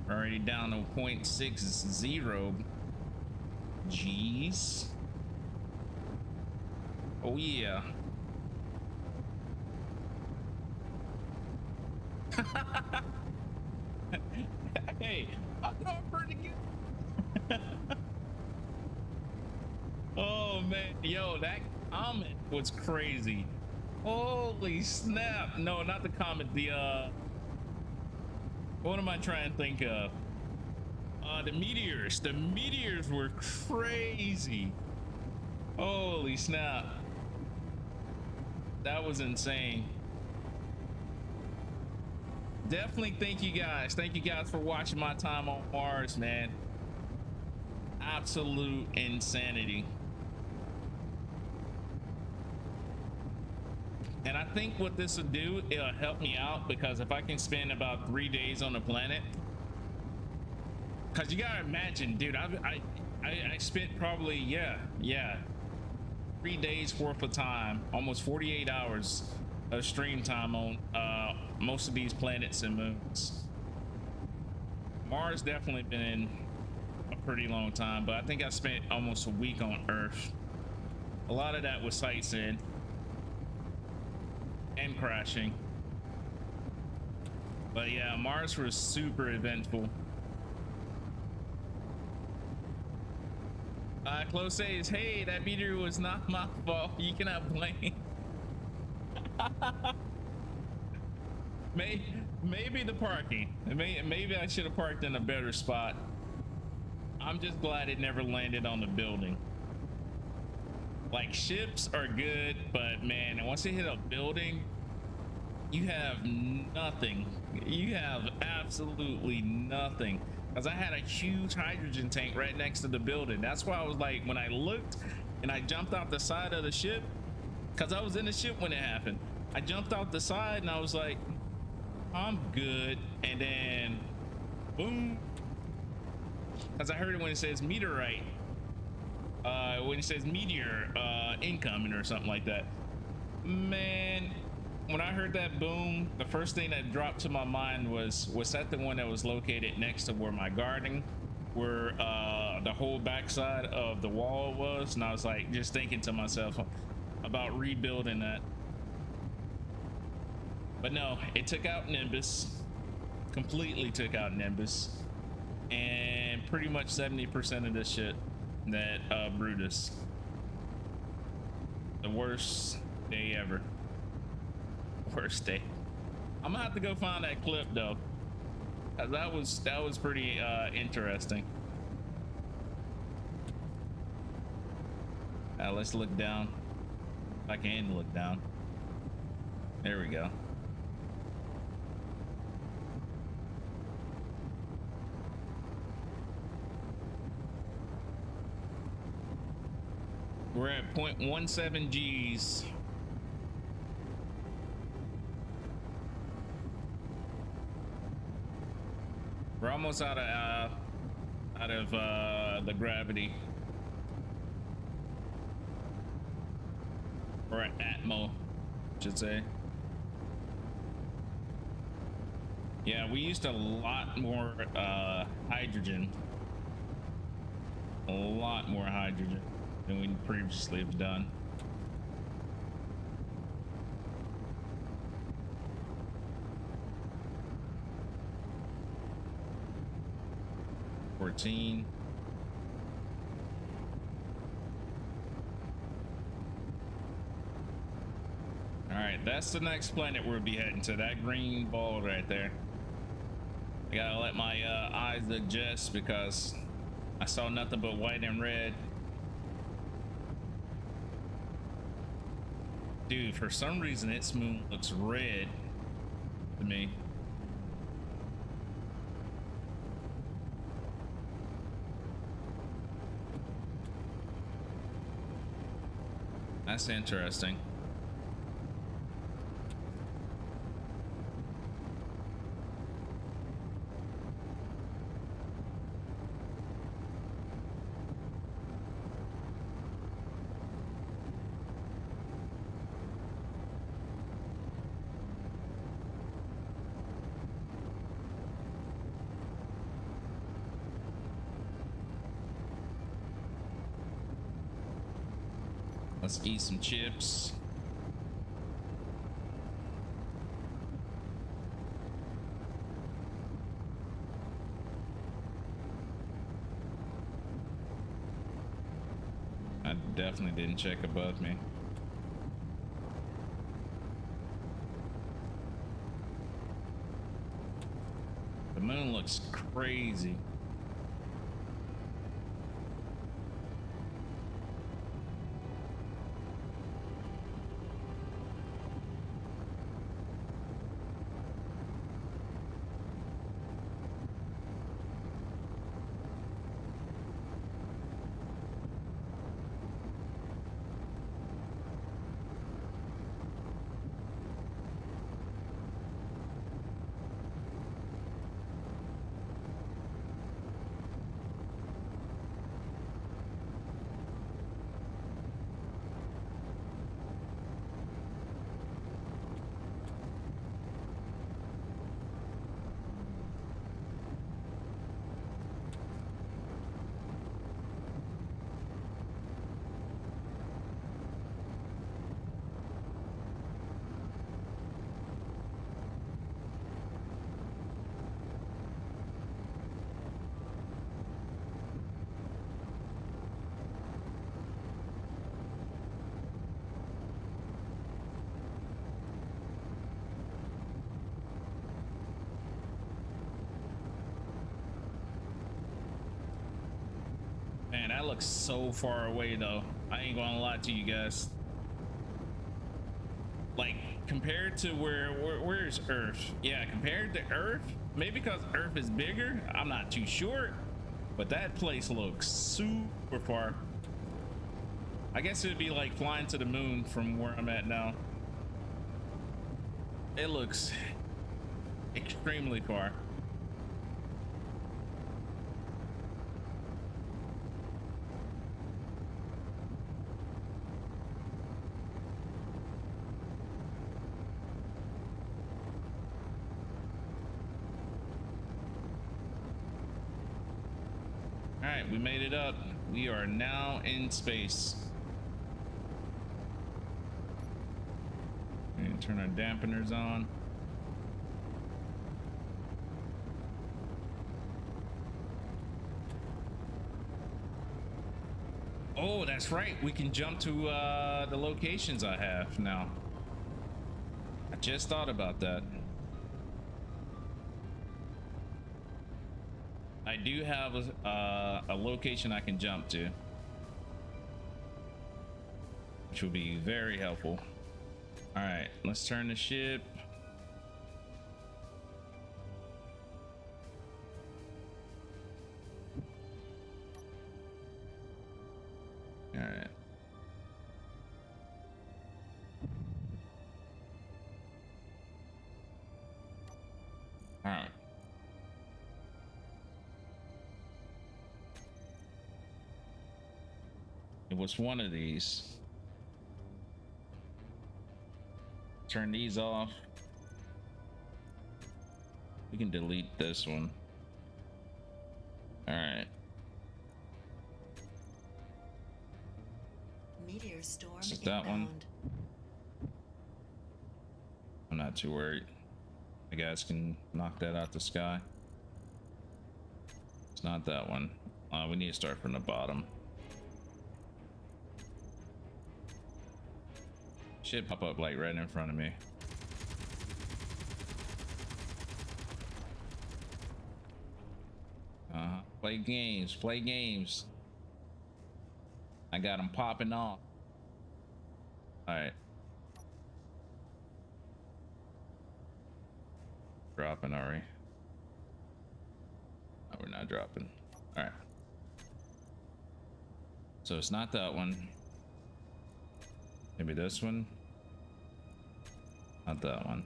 We're already down to 0.60 G's. Oh yeah. Hey, I'm doing pretty good. Oh man, yo, that comment was crazy. Holy snap. No, not the comet, the what am I trying to think of? The meteors. The meteors were crazy. Holy snap. That was insane. Definitely thank you guys. Thank you guys for watching my time on Mars, man. Absolute insanity. And I think what this will do, it'll help me out, because if I can spend about 3 days on the planet, because you gotta imagine, dude, I spent probably, yeah, 3 days worth of time, almost 48 hours of stream time on most of these planets and moons. Mars definitely been a pretty long time, but I think I spent almost a week on Earth. A lot of that was sightseeing and crashing. But yeah, Mars was super eventful. Close says, hey, that meteor was not my fault. You cannot blame. Maybe the parking. Maybe I should have parked in a better spot. I'm just glad it never landed on the building. Like, ships are good, but man, once they hit a building, you have nothing. You have absolutely nothing. because I had a huge hydrogen tank right next to the building. That's why I was like, when I looked and I jumped out the side of the ship, because I was in the ship when it happened. I jumped out the side and I was like, I'm good. And then boom, because I heard it when it says meteorite, when it says meteor incoming or something like that. Man, when I heard that boom, the first thing that dropped to my mind was that the one that was located next to where my garden, where the whole backside of the wall was? And I was like, just thinking to myself about rebuilding that. But no, it took out Nimbus, completely took out Nimbus, and pretty much 70% of this shit that Brutus. The worst day ever. Worst day. I'm gonna have to go find that clip though. That was pretty interesting. Let's look down. If I can look down. There we go. We're at 0.17 G's. We're almost out of the gravity, or atmo, I should say. Yeah, we used a lot more hydrogen, a lot more hydrogen than we previously have done. All right, that's the next planet we'll be heading to, that green ball right there. I gotta let my eyes adjust because I saw nothing but white and red. Dude, for some reason its moon looks red to me. That's interesting. Let's eat some chips. I definitely didn't check above me. The moon looks crazy. Man, that looks so far away though. I ain't gonna lie to you guys. Like compared to where's Earth? Yeah, compared to Earth, maybe because Earth is bigger. I'm not too sure, but that place looks super far. I guess it'd be like flying to the moon from where I'm at now. It looks extremely far. All right, we made it up. We are now in space. And turn our dampeners on. Oh, that's right. We can jump to the locations I have now. I just thought about that. I do have a location I can jump to, which will be very helpful. All right, let's turn the ship. All right. All right. It was one of these. Turn these off. We can delete this one. All right. Meteor storm Is it that one? inbound. I'm not too worried. You guys can knock that out the sky. It's not that one. We need to start from the bottom. Should pop up like right in front of me. Play games, play games. I got them popping off. All right. Dropping, are we? No, we're not dropping. All right. So it's not that one. Maybe this one. Not that one.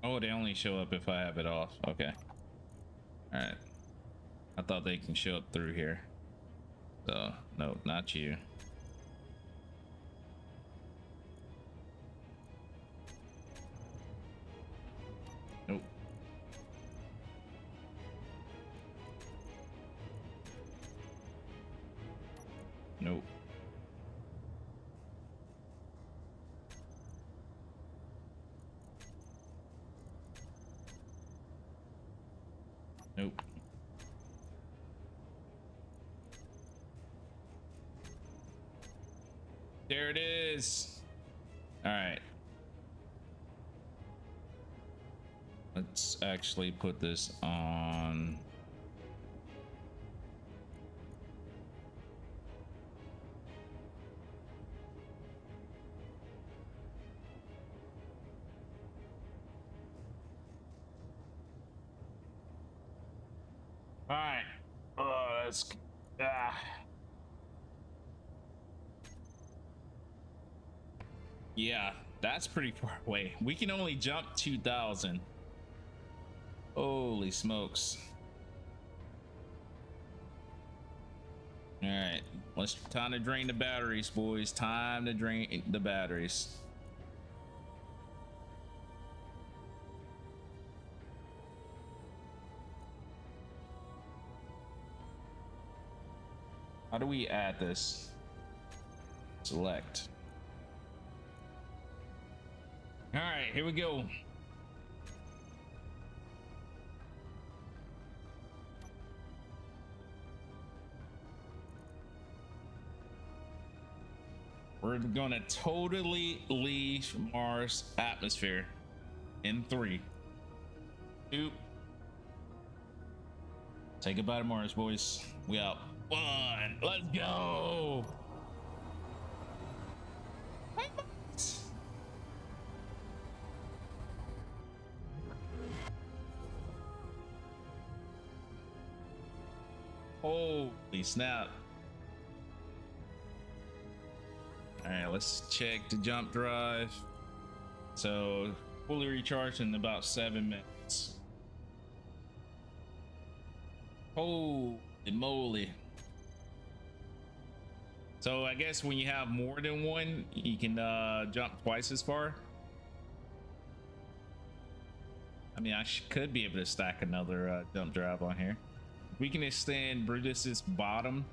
Oh, they only show up if I have it off. Okay. All right. I thought they can show up through here. So, no, not you. Nope. Nope. Nope. There it is. All right. Let's actually put this on. All right. Oh, that's yeah, that's pretty far away. We can only jump 2,000. Holy smokes. All right, let's time to drain the batteries, boys. Time to drain the batteries. How do we add this? Select. All right, here we go. We're gonna totally leave Mars atmosphere in 3, 2. Say goodbye to Mars, boys. We out. one. Let's go. Holy snap. All right, let's check the jump drive. So fully recharged in about 7 minutes. Holy moly. So I guess when you have more than one, you can jump twice as far. I mean, I could be able to stack another jump drive on here. We can extend Brutus's bottom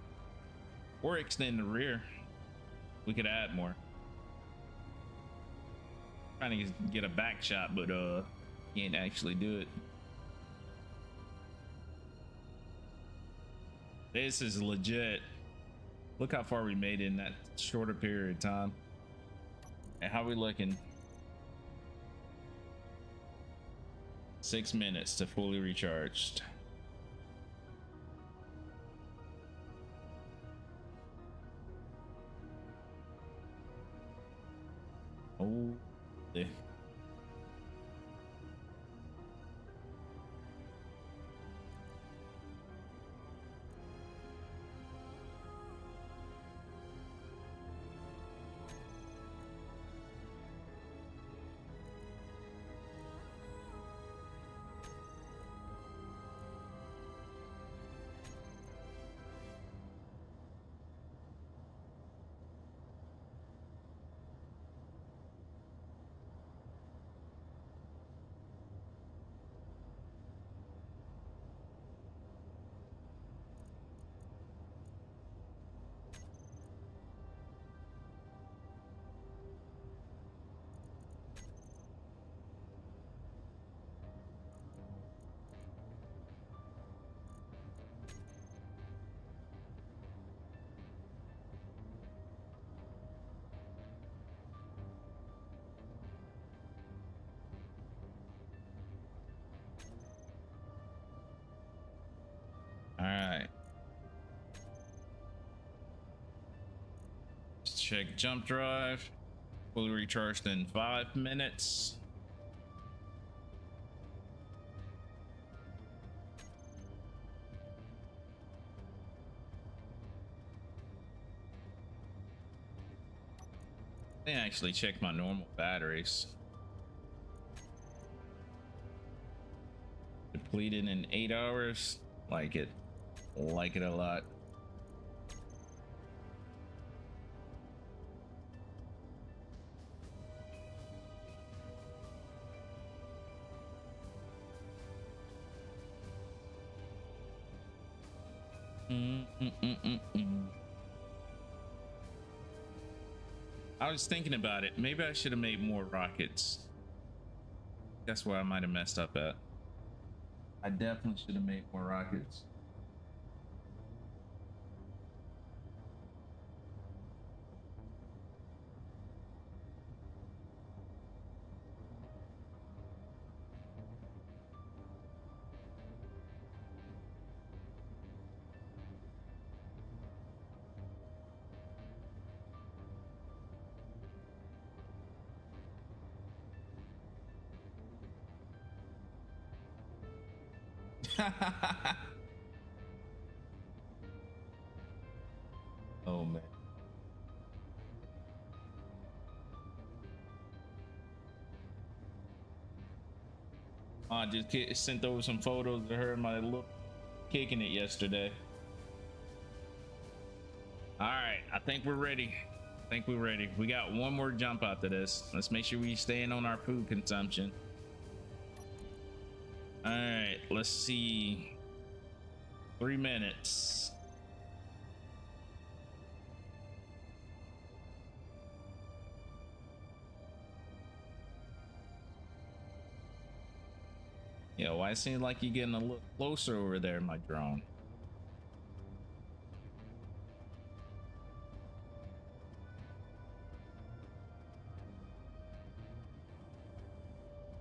or extend the rear. We could add more. Trying to get a back shot, but can't actually do it. This is legit. Look how far we made in that shorter period of time. And how we looking? 6 minutes to fully recharged. Oh, yeah. All right. Let's check jump drive. Fully recharged in 5 minutes. I didn't actually check my normal batteries. Depleted in 8 hours. Like it a lot. I was thinking about it. Maybe I should have made more rockets. That's where I might have messed up at. I definitely should have made more rockets. Oh man. I just sent over some photos of her and my little kicking it yesterday. All right, I think we're ready. We got one more jump after this. Let's make sure we stay in on our food consumption. All right, let's see. 3 minutes. Yeah, why it seems like you're getting a little closer over there, my drone.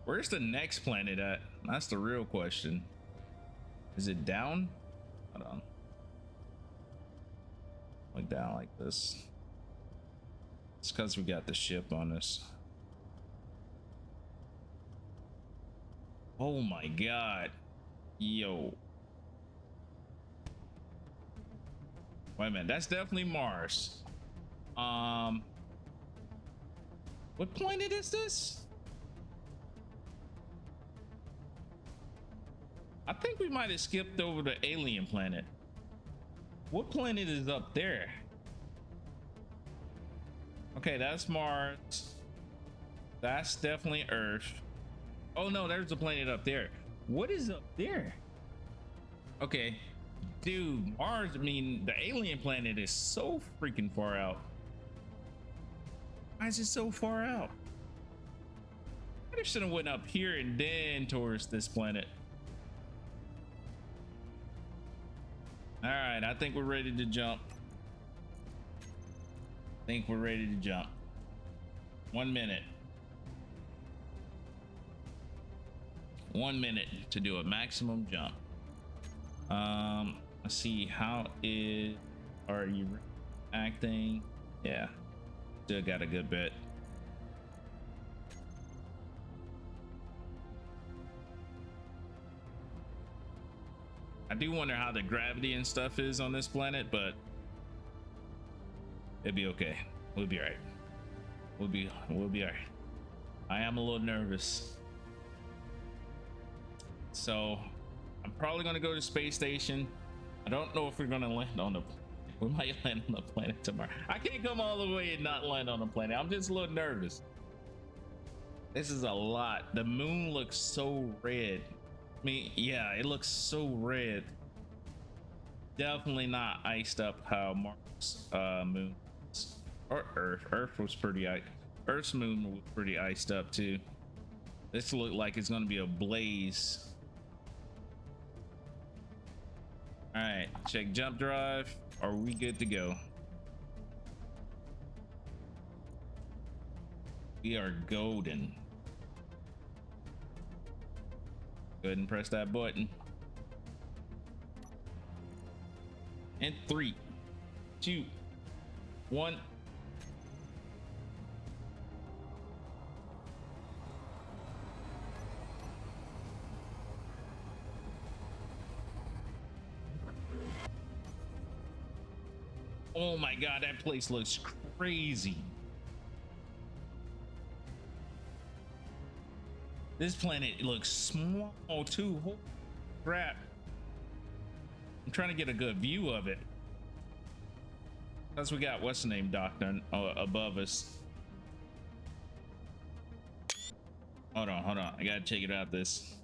Where's the next planet at? That's the real question. Is it down? Hold on. down like this. It's because we got the ship on us. Oh my god. Yo. Wait a minute, that's definitely Mars. What planet is this? I think we might have skipped over the alien planet. What planet is up there? Okay, that's Mars. That's definitely Earth. Oh no, there's a planet up there. What is up there? Okay, dude, Mars, I mean, the alien planet is so freaking far out. Why is it so far out? I should have went up here and then towards this planet. All right, I think we're ready to jump. I think we're ready to jump. 1 minute. 1 minute to do a maximum jump. Let's see, how are you acting? Yeah, still got a good bit. I do wonder how the gravity and stuff is on this planet, but it'd be okay. We'll be all right. We'll be all right. I am a little nervous. So I'm probably gonna go to space station. I don't know if we're gonna land on the, we might land on the planet tomorrow. I can't come all the way and not land on the planet. I'm just a little nervous. This is a lot. The moon looks so red. I mean, yeah, it looks so red. Definitely not iced up how Mars moon was. Or Earth was pretty Earth's moon was pretty iced up too. This looked like it's gonna be a blaze. All right, check jump drive. Are we good to go? We are golden. Go ahead and press that button. And 3, 2, 1. Oh my god, that place looks crazy. This planet looks small too. Holy crap. I'm trying to get a good view of it. Plus we got what's the name doctor above us. Hold on. I gotta check it out. This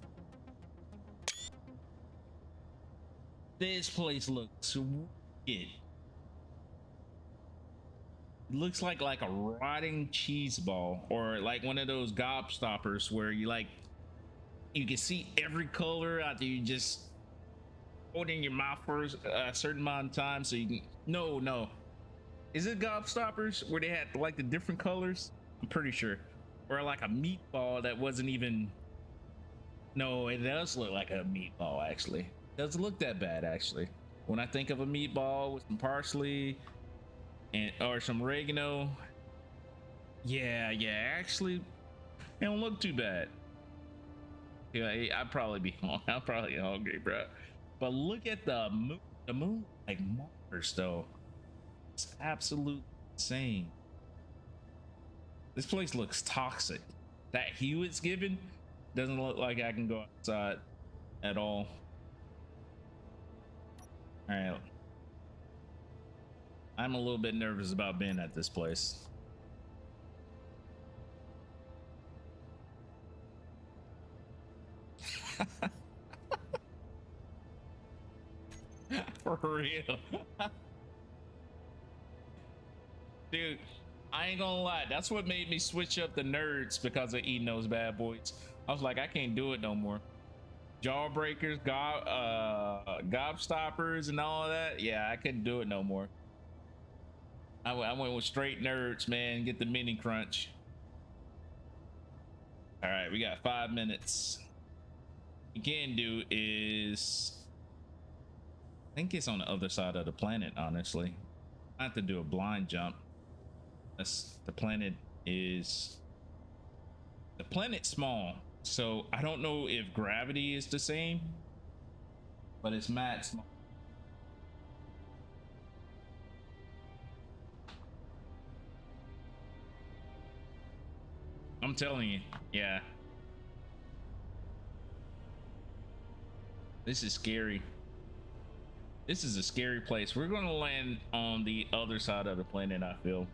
place looks wicked. It looks like a rotting cheese ball, or like one of those gobstoppers where you can see every color after you just hold it in your mouth for a certain amount of time so you can no is it gobstoppers where they had like the different colors? I'm pretty sure. Or like a meatball that wasn't even, no, it does look like a meatball actually. It doesn't look that bad actually. When I think of a meatball with some parsley and or some oregano, yeah, actually it don't look too bad. Yeah, I'd probably be I'm probably hungry, bro. But look at the moon like Mars though. It's absolutely insane. This place looks toxic. That hue it's given doesn't look like I can go outside at all. All right. I'm a little bit nervous about being at this place. For real. Dude, I ain't gonna lie, that's what made me switch up the nerds because of eating those bad boys. I was like, I can't do it no more. Jawbreakers, gobstoppers and all of that, yeah, I couldn't do it no more. I went with straight nerds, man. Get the mini crunch. All right, we got 5 minutes. What you can do is, I think it's on the other side of the planet, honestly. I have to do a blind jump. That's is the planet's small, so I don't know if gravity is the same, but it's mad small. I'm telling you, yeah. This is scary. This is a scary place. We're gonna land on the other side of the planet, I feel.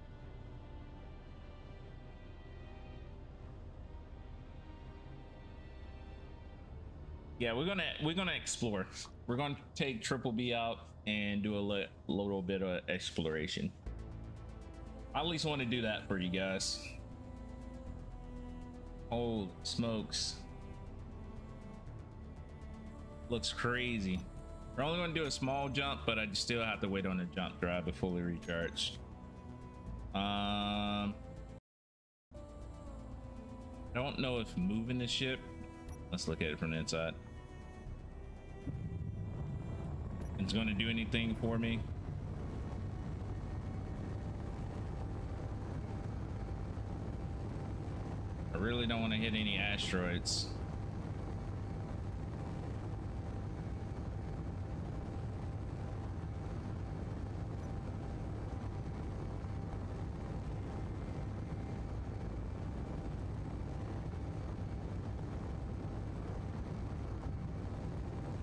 Yeah, we're gonna explore. We're gonna take Triple B out and do a little bit of exploration. I at least want to do that for you guys. Holy smokes. Looks crazy. We're only going to do a small jump, but I still have to wait on the jump drive to fully recharge. I don't know if moving the ship. Let's look at it from the inside. It's going to do anything for me. I really don't want to hit any asteroids.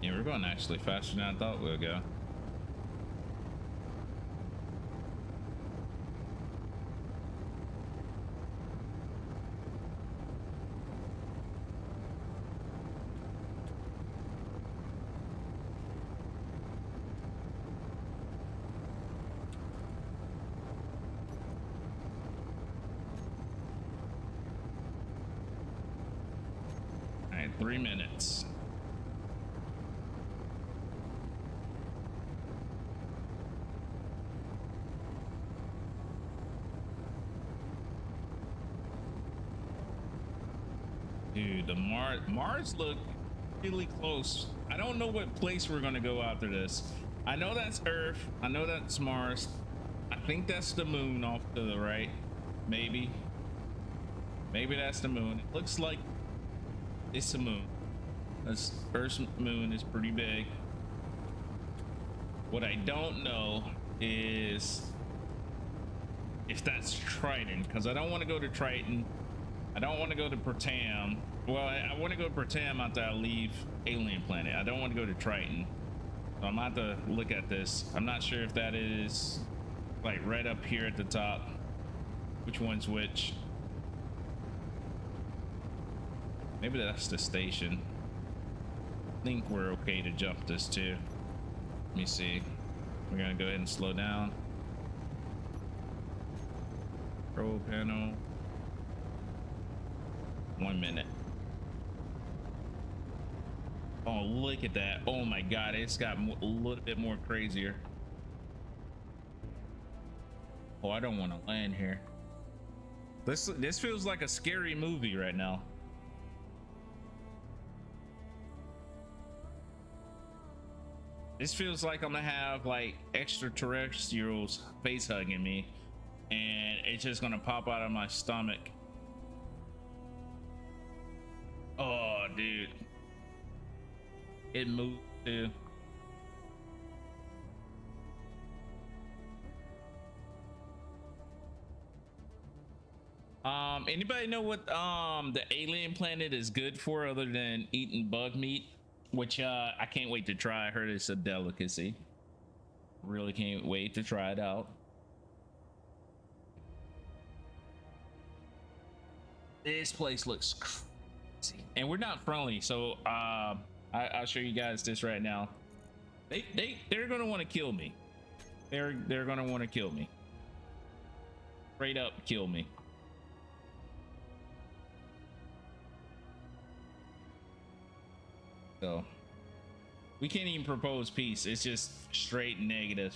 Yeah, we're going actually faster than I thought we would go. All right, 3 minutes. Dude, the Mars look really close. I don't know what place we're gonna go after this. I know that's Earth. I know that's Mars. I think that's the moon off to the right. Maybe that's the moon. It looks like it's the moon. That's Earth's moon is pretty big. What I don't know is if that's Triton, because I don't want to go to Triton. I don't want to go to Protam. Well, I want to go to Protam after I leave Alien Planet. I don't want to go to Triton. So I'm gonna have to look at this. I'm not sure if that is like right up here at the top. Which one's which? Maybe that's the station. I think we're okay to jump this too. Let me see. We're gonna go ahead and slow down. Control panel. 1 minute. Oh, look at that. Oh my god, it's got a little bit more crazier. Oh, I don't want to land here. This feels like a scary movie right now. This feels like I'm gonna have like extraterrestrials face hugging me and it's just gonna pop out of my stomach. Oh, dude. It moved too. Anybody know what the alien planet is good for other than eating bug meat? Which I can't wait to try. I heard it's a delicacy. Really can't wait to try it out. This place looks crazy. And we're not friendly, so I'll show you guys this right now. They're gonna want to kill me. They're gonna want to kill me. Straight up kill me. So we can't even propose peace. It's just straight negative.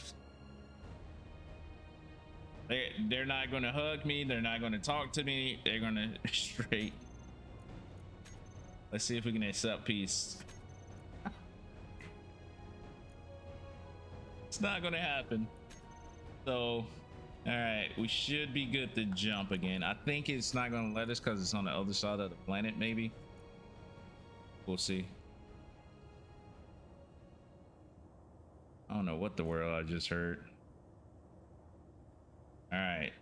They're not going to hug me. They're not going to talk to me. They're going to straight. Let's see if we can accept peace. It's not going to happen. So, all right, we should be good to jump again. I think it's not going to let us because it's on the other side of the planet, maybe. We'll see. I don't know what the world I just heard. All right.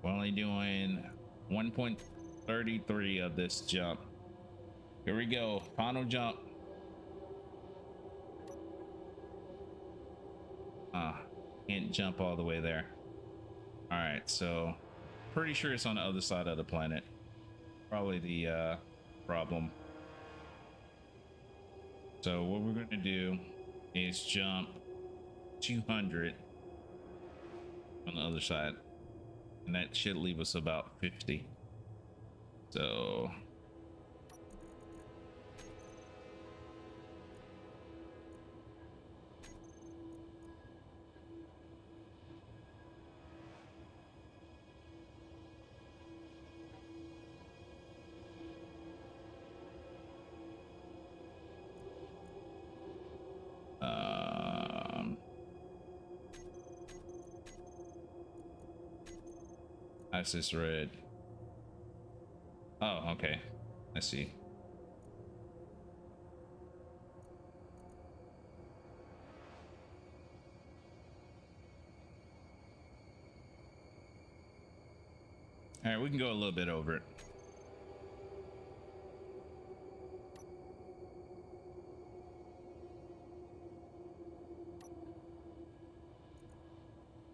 We're only doing 1.33 of this jump. Here we go. Final jump. Can't jump all the way there. All right, so pretty sure it's on the other side of the planet. Probably the problem. So what we're going to do is jump 200 on the other side, and that should leave us about 50. So that's this red. Oh, okay. I see. All right, we can go a little bit over it.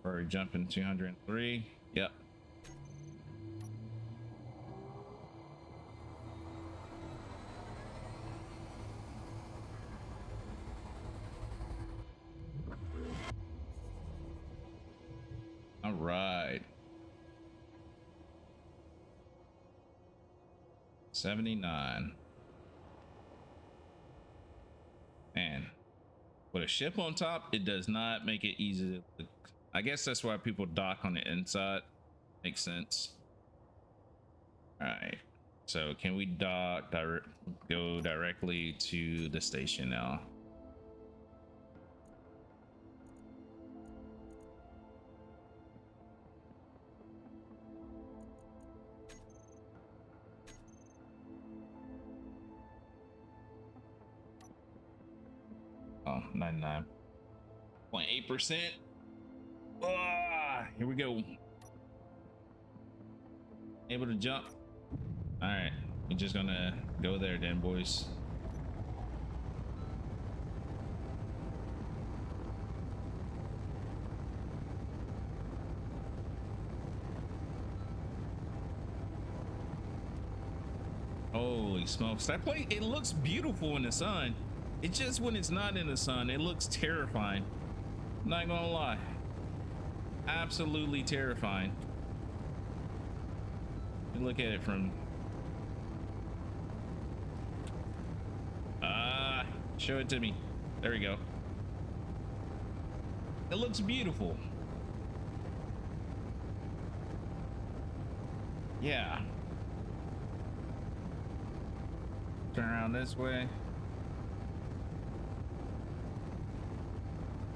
We're jumping 203. Yep. All right. 79. Man, with a ship on top, it does not make it easy to. I guess that's why people dock on the inside. Makes sense. All right. So can we dock go directly to the station now? Oh, 99.8%. Here we go. Able to jump. All right, we're just gonna go there then, boys. Holy smokes, that plate, it looks beautiful in the sun. It's just when it's not in the sun, it looks terrifying. I'm not gonna lie. Absolutely terrifying. You look at it from show it to me. There we go. It looks beautiful. Yeah. Turn around this way.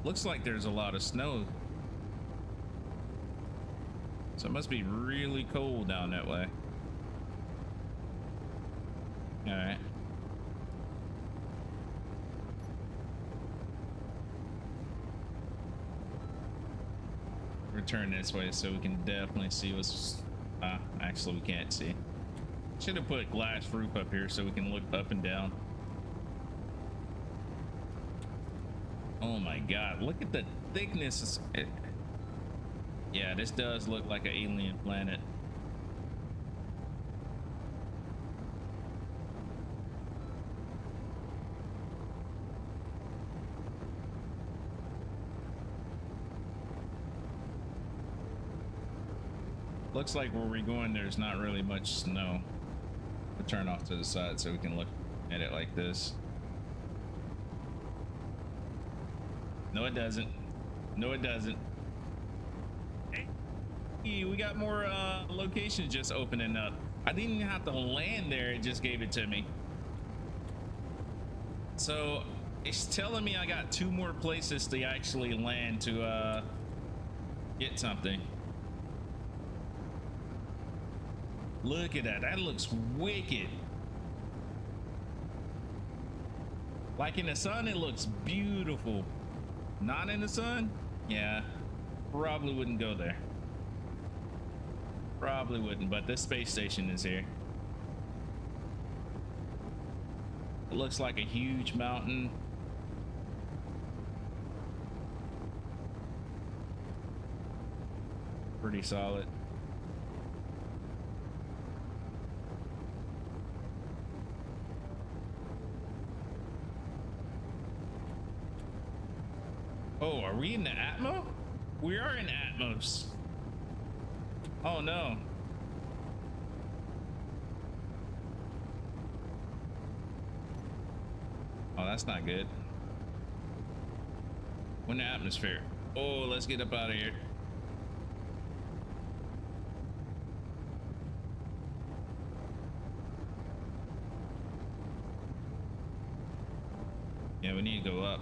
Looks like there's a lot of snow. So it must be really cold down that way. All right. Return this way so we can definitely see what's actually we can't see. Should have put glass roof up here so we can look up and down. Oh my god, look at the thickness. Yeah, this does look like an alien planet. Looks like where we're going, there's not really much snow. We'll turn off to the side so we can look at it like this. No, it doesn't. No, it doesn't. Hey, we got more locations just opening up. I didn't even have to land there. It just gave it to me. So It's telling me I got 2 more places to actually land to get something. Look at that. That looks wicked. Like in the sun, it looks beautiful. Not in the sun? Yeah. Probably wouldn't go there. Probably wouldn't, but this space station is here. It looks like a huge mountain. Pretty solid. Oh, are we in the Atmo? We are in Atmos. Oh no. Oh, that's not good. We're in the atmosphere. Oh, let's get up out of here. Yeah, we need to go up.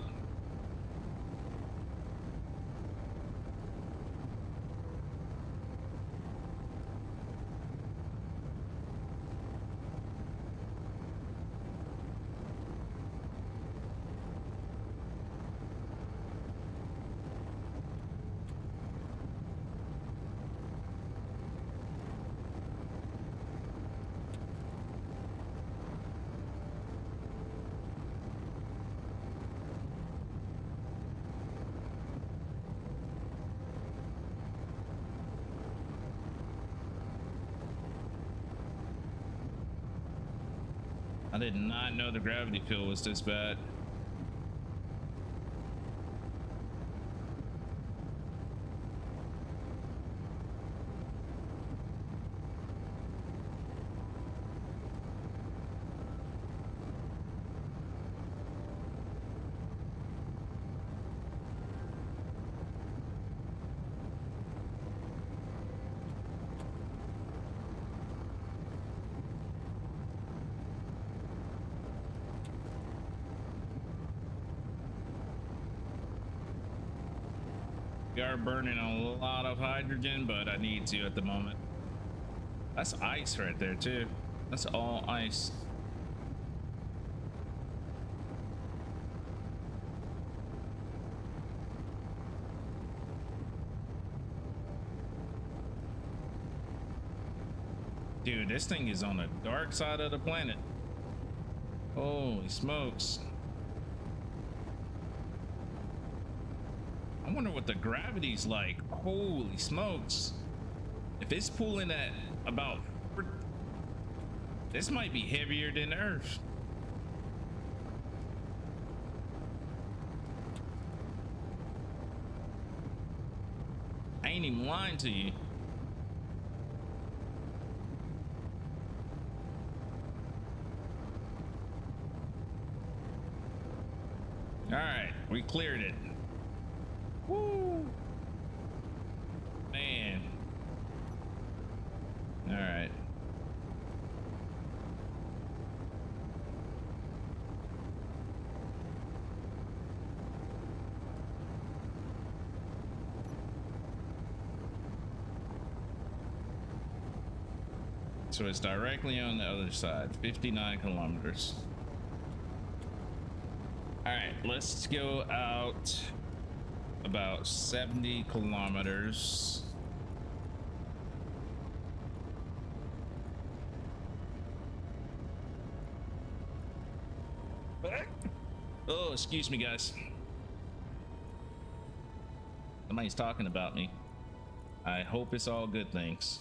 I did not know the gravity field was this bad. We are burning a lot of hydrogen, but I need to at the moment. That's ice right there too. That's all ice. Dude, this thing is on the dark side of the planet. Holy smokes. I wonder what the gravity's like. Holy smokes. If it's pulling at about... This might be heavier than Earth. I ain't even lying to you. All right, we cleared it. Woo! Man. All right. So it's directly on the other side, 59 kilometers. All right, let's go out about 70 kilometers. Oh, excuse me, guys. Somebody's talking about me. I hope it's all good things.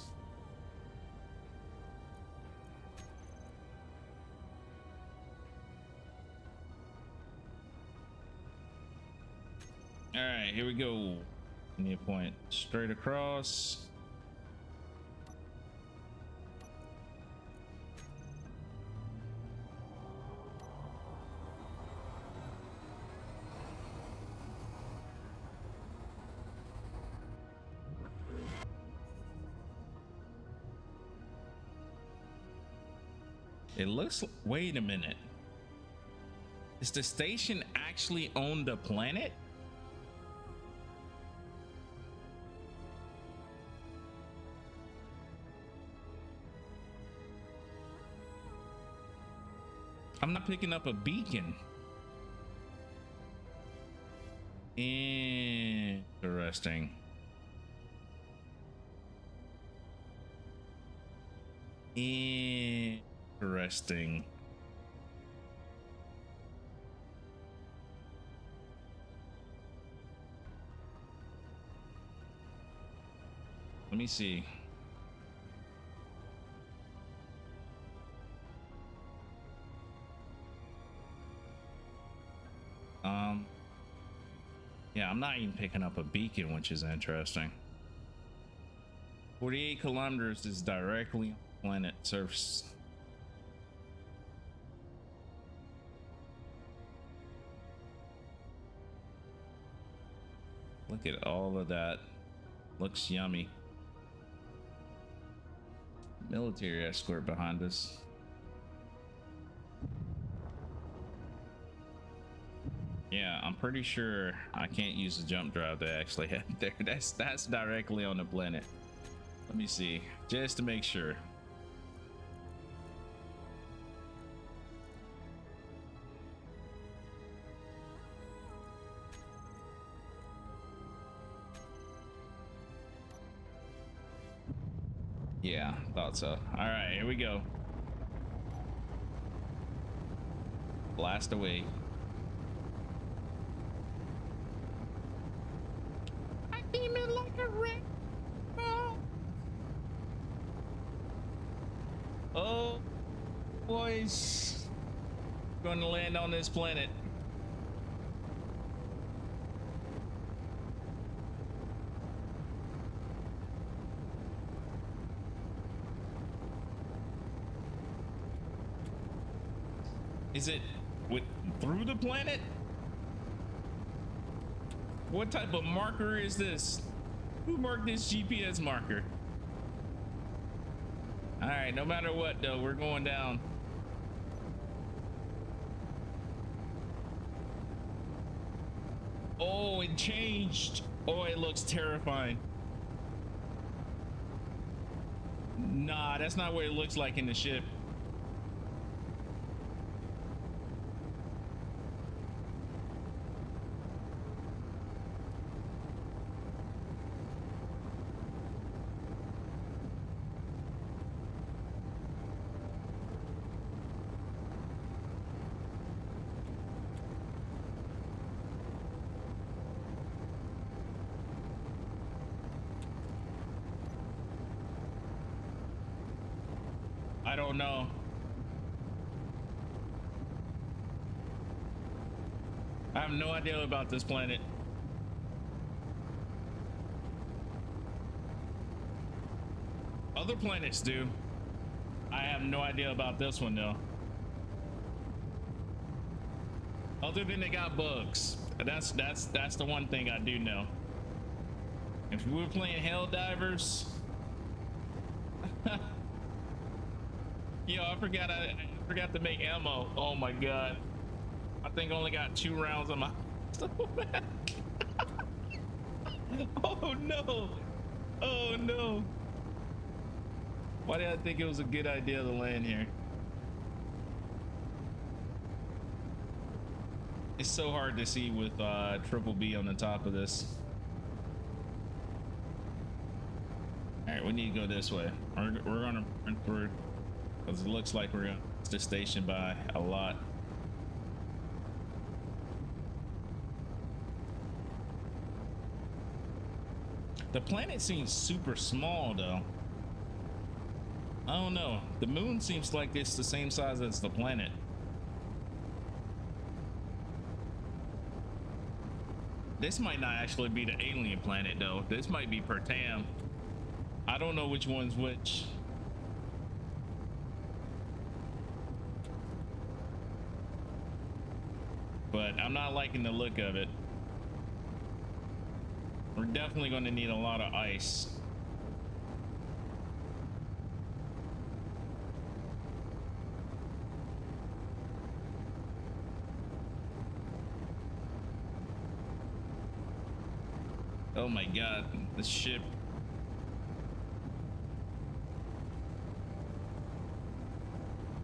All right, here we go. Give me a point straight across. It looks, wait a minute. Is the station actually on the planet? I'm not picking up a beacon. Interesting. Interesting. Let me see. Yeah, I'm not even picking up a beacon, which is interesting. 48 kilometers is directly on the planet surface. Look at all of that. Looks yummy. Military escort behind us. Yeah, I'm pretty sure I can't use the jump drive to actually head there. That's directly on the planet. Let me see, just to make sure. Yeah, thought so. All right, here we go. Blast away. I beam it like a rainbow. Oh, boys, going to land on this planet. Is it through the planet? What type of marker is this? Who marked this GPS marker? All right, no matter what though, we're going down. Oh, it changed. Oh, it looks terrifying. Nah, that's not what it looks like in the ship. I don't know. I have no idea about this planet. Other planets do. I have no idea about this one though. Other than they got bugs. That's the one thing I do know. If we were playing Helldivers, yo, I forgot to make ammo. Oh my god. I think I only got 2 rounds on my oh no. Oh no. Why did I think it was a good idea to land here? It's so hard to see with triple B on the top of this. All right, we need to go this way. We're gonna run through because it looks like we're gonna miss the station by a lot. The planet seems super small though. I don't know. The moon seems like it's the same size as the planet. This might not actually be the alien planet though. This might be Pertam. I don't know which one's which. But I'm not liking the look of it. We're definitely going to need a lot of ice. Oh my god, the ship.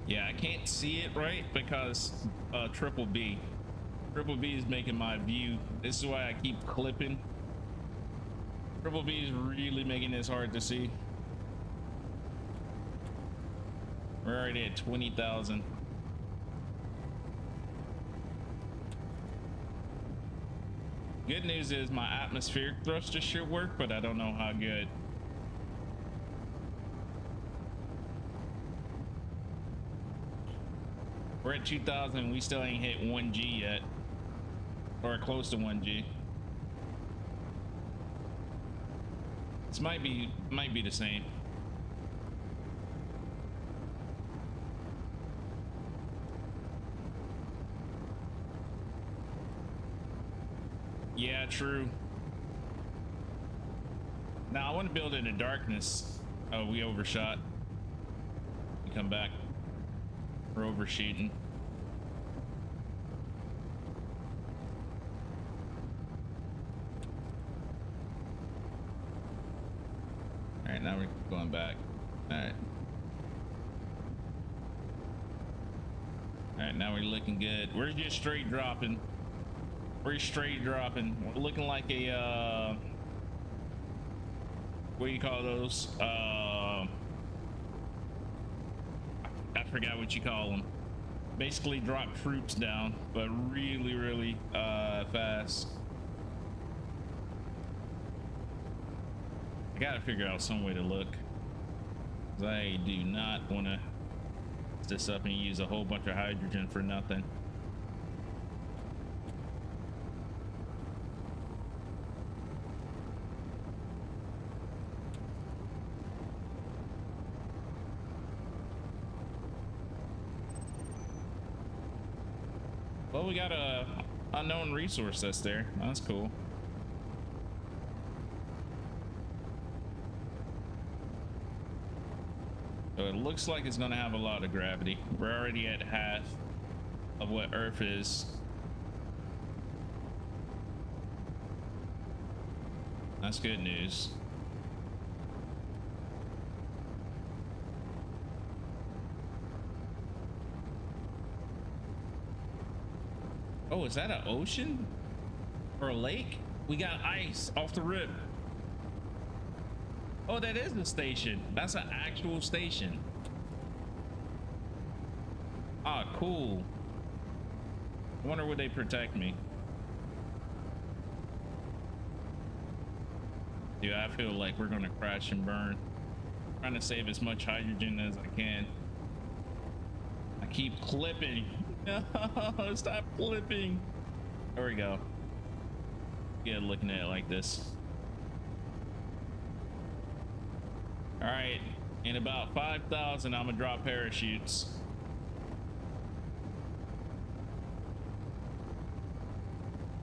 Yeah, I can't see it right because triple B is making my view. This is why I keep clipping. Triple B is really making this hard to see. We're already at 20,000. Good news is my atmospheric thruster should work, but I don't know how good. We're at 2,000. We still ain't hit 1G yet, or close to 1G. This might be the same. Yeah, true. Now I want to build in the darkness. Oh, we overshot. We come back. We're overshooting. All right, now we're going back. All right. All right, now we're looking good. We're just straight dropping. We're straight dropping. We're looking like a what do you call those? I forgot what you call them. Basically drop troops down, but really fast. I gotta figure out some way to look, 'cause I do not want to this up and use a whole bunch of hydrogen for nothing. Well, we got a unknown resource that's there. That's cool. So it looks like it's gonna have a lot of gravity. We're already at half of what Earth is. That's good news. Oh, is that an ocean or a lake? We got ice off the rip. Oh, that is the station. That's an actual station. Ah, cool. I wonder would they protect me? Dude, I feel like we're gonna crash and burn. I'm trying to save as much hydrogen as I can. I keep clipping. No, stop clipping. There we go. Yeah, looking at it like this. All right, in about 5,000, I'm gonna drop parachutes.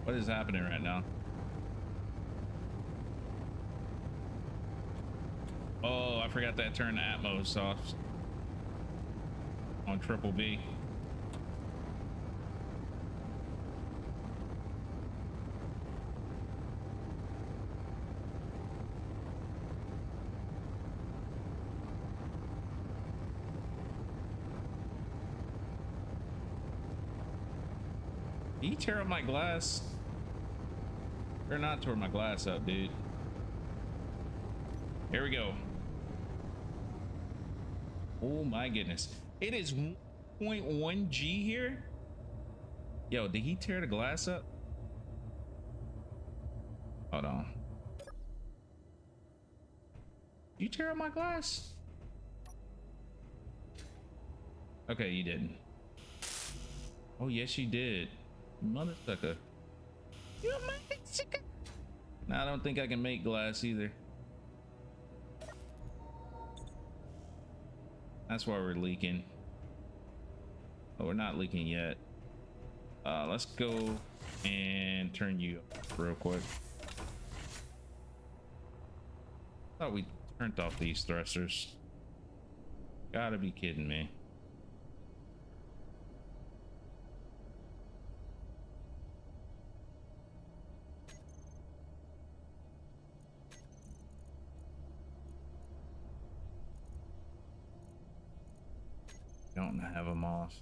What is happening right now? Oh, I forgot that turn the Atmos off on triple B. Did you tear up my glass? Or not tear my glass up, dude. Here we go. Oh my goodness. It is 1.1 G here. Yo, did he tear the glass up? Hold on. You tear up my glass? Okay, you didn't. Oh yes, you did. Mother sucker. You mother sucker. No, I don't think I can make glass either. That's why we're leaking. Oh, we're not leaking yet. Let's go and turn you up real quick. Thought we turned off these thrusters. Gotta be kidding me. Don't have them off.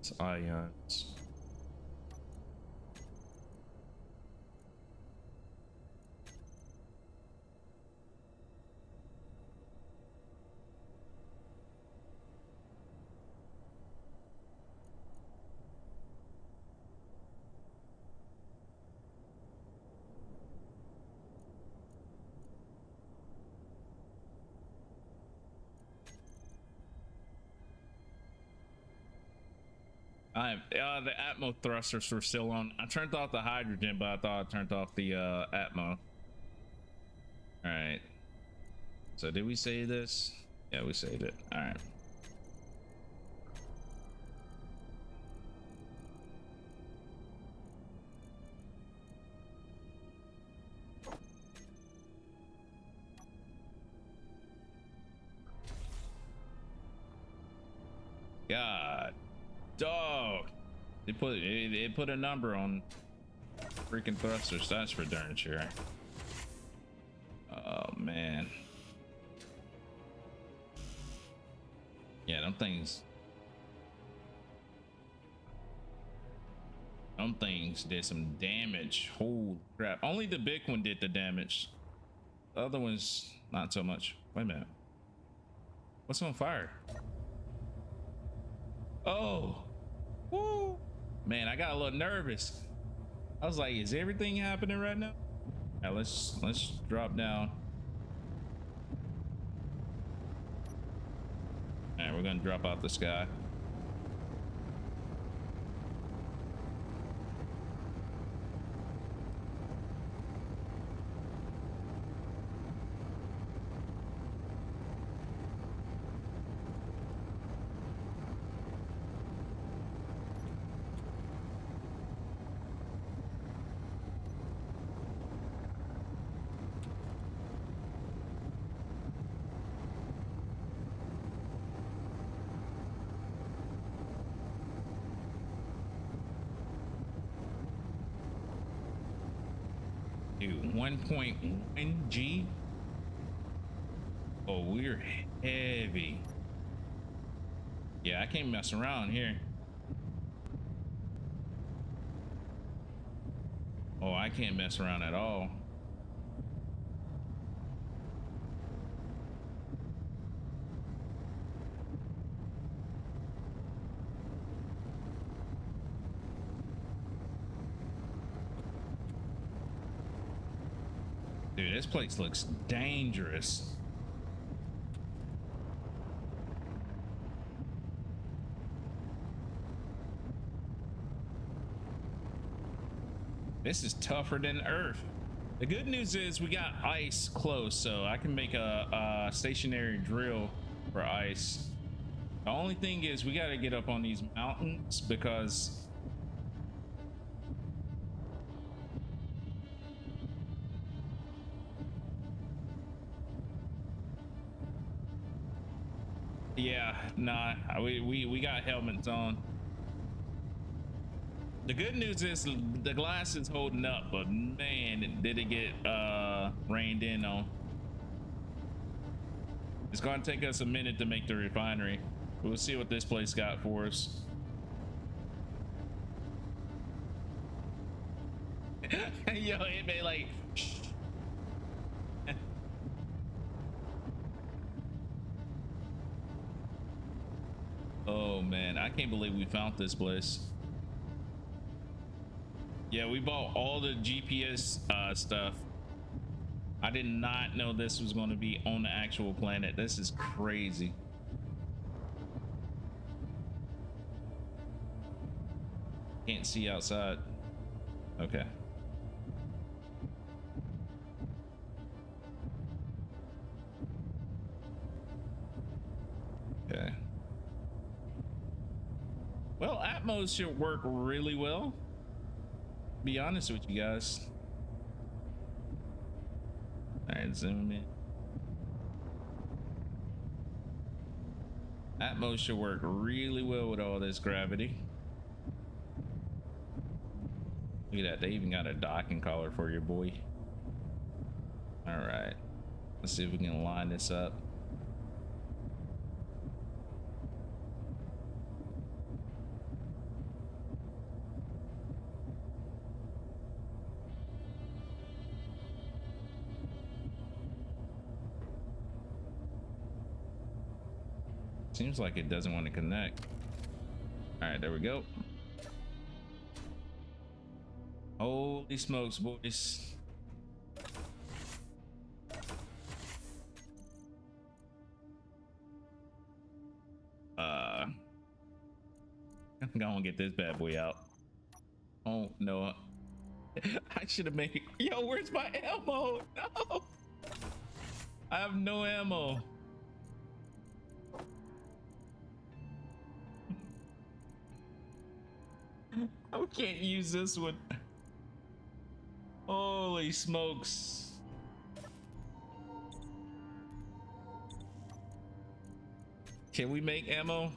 It's ions. The Atmo thrusters were still on. I turned off the hydrogen, but I thought I turned off the Atmo. All right. So did we save this? Yeah, we saved it. All right. God, dog. It put a number on freaking thrusters. That's for darn sure. Oh man. Yeah, them things did some damage. Holy crap. Only the big one did the damage. The other ones not so much. Wait a minute. What's on fire? Oh. Woo. Man, I got a little nervous. I was like, is everything happening right now? All right, let's drop down. All right, we're gonna drop out the sky. Dude, 1.1 G. Oh, we're heavy. Yeah, I can't mess around here. Oh, I can't mess around at all. Dude, this place looks dangerous. This is tougher than Earth. The good news is we got ice close, so I can make a stationary drill for ice. The only thing is we got to get up on these mountains because yeah, nah, we got helmets on. The good news is the glass is holding up, but man, did it get rained in on. It's gonna take us a minute to make the refinery. We'll see what this place got for us. Yo, it may like shh. Oh man, I can't believe we found this place. Yeah, we bought all the GPS stuff. I did not know this was going to be on the actual planet. This is crazy. Can't see outside. Okay. Okay. Well, Atmos should work really well. Be honest with you guys. All right, zoom in. Atmos should work really well with all this gravity. Look at that, they even got a docking collar for your boy. All right, Let's see if we can line this up. Seems like it doesn't want to connect. All right, there we go. Holy smokes, boys. I'm gonna get this bad boy out. Oh no. I should have made. Yo, where's my ammo? No. I have no ammo. I can't use this one. Holy smokes. Can we make ammo?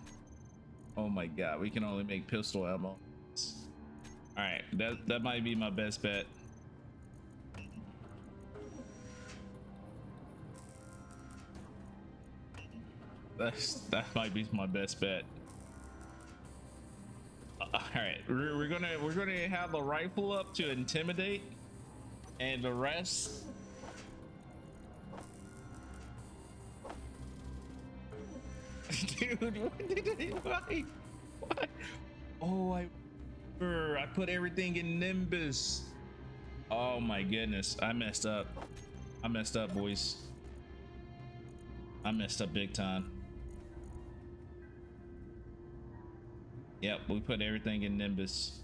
Oh my god, we can only make pistol ammo. All right, that might be my best bet. That might be my best bet. All right, we're gonna have the rifle up to intimidate, and the rest. Dude, what did why? Oh, I put everything in Nimbus. Oh my goodness, I messed up. I messed up, boys. I messed up big time. Yep, we put everything in Nimbus.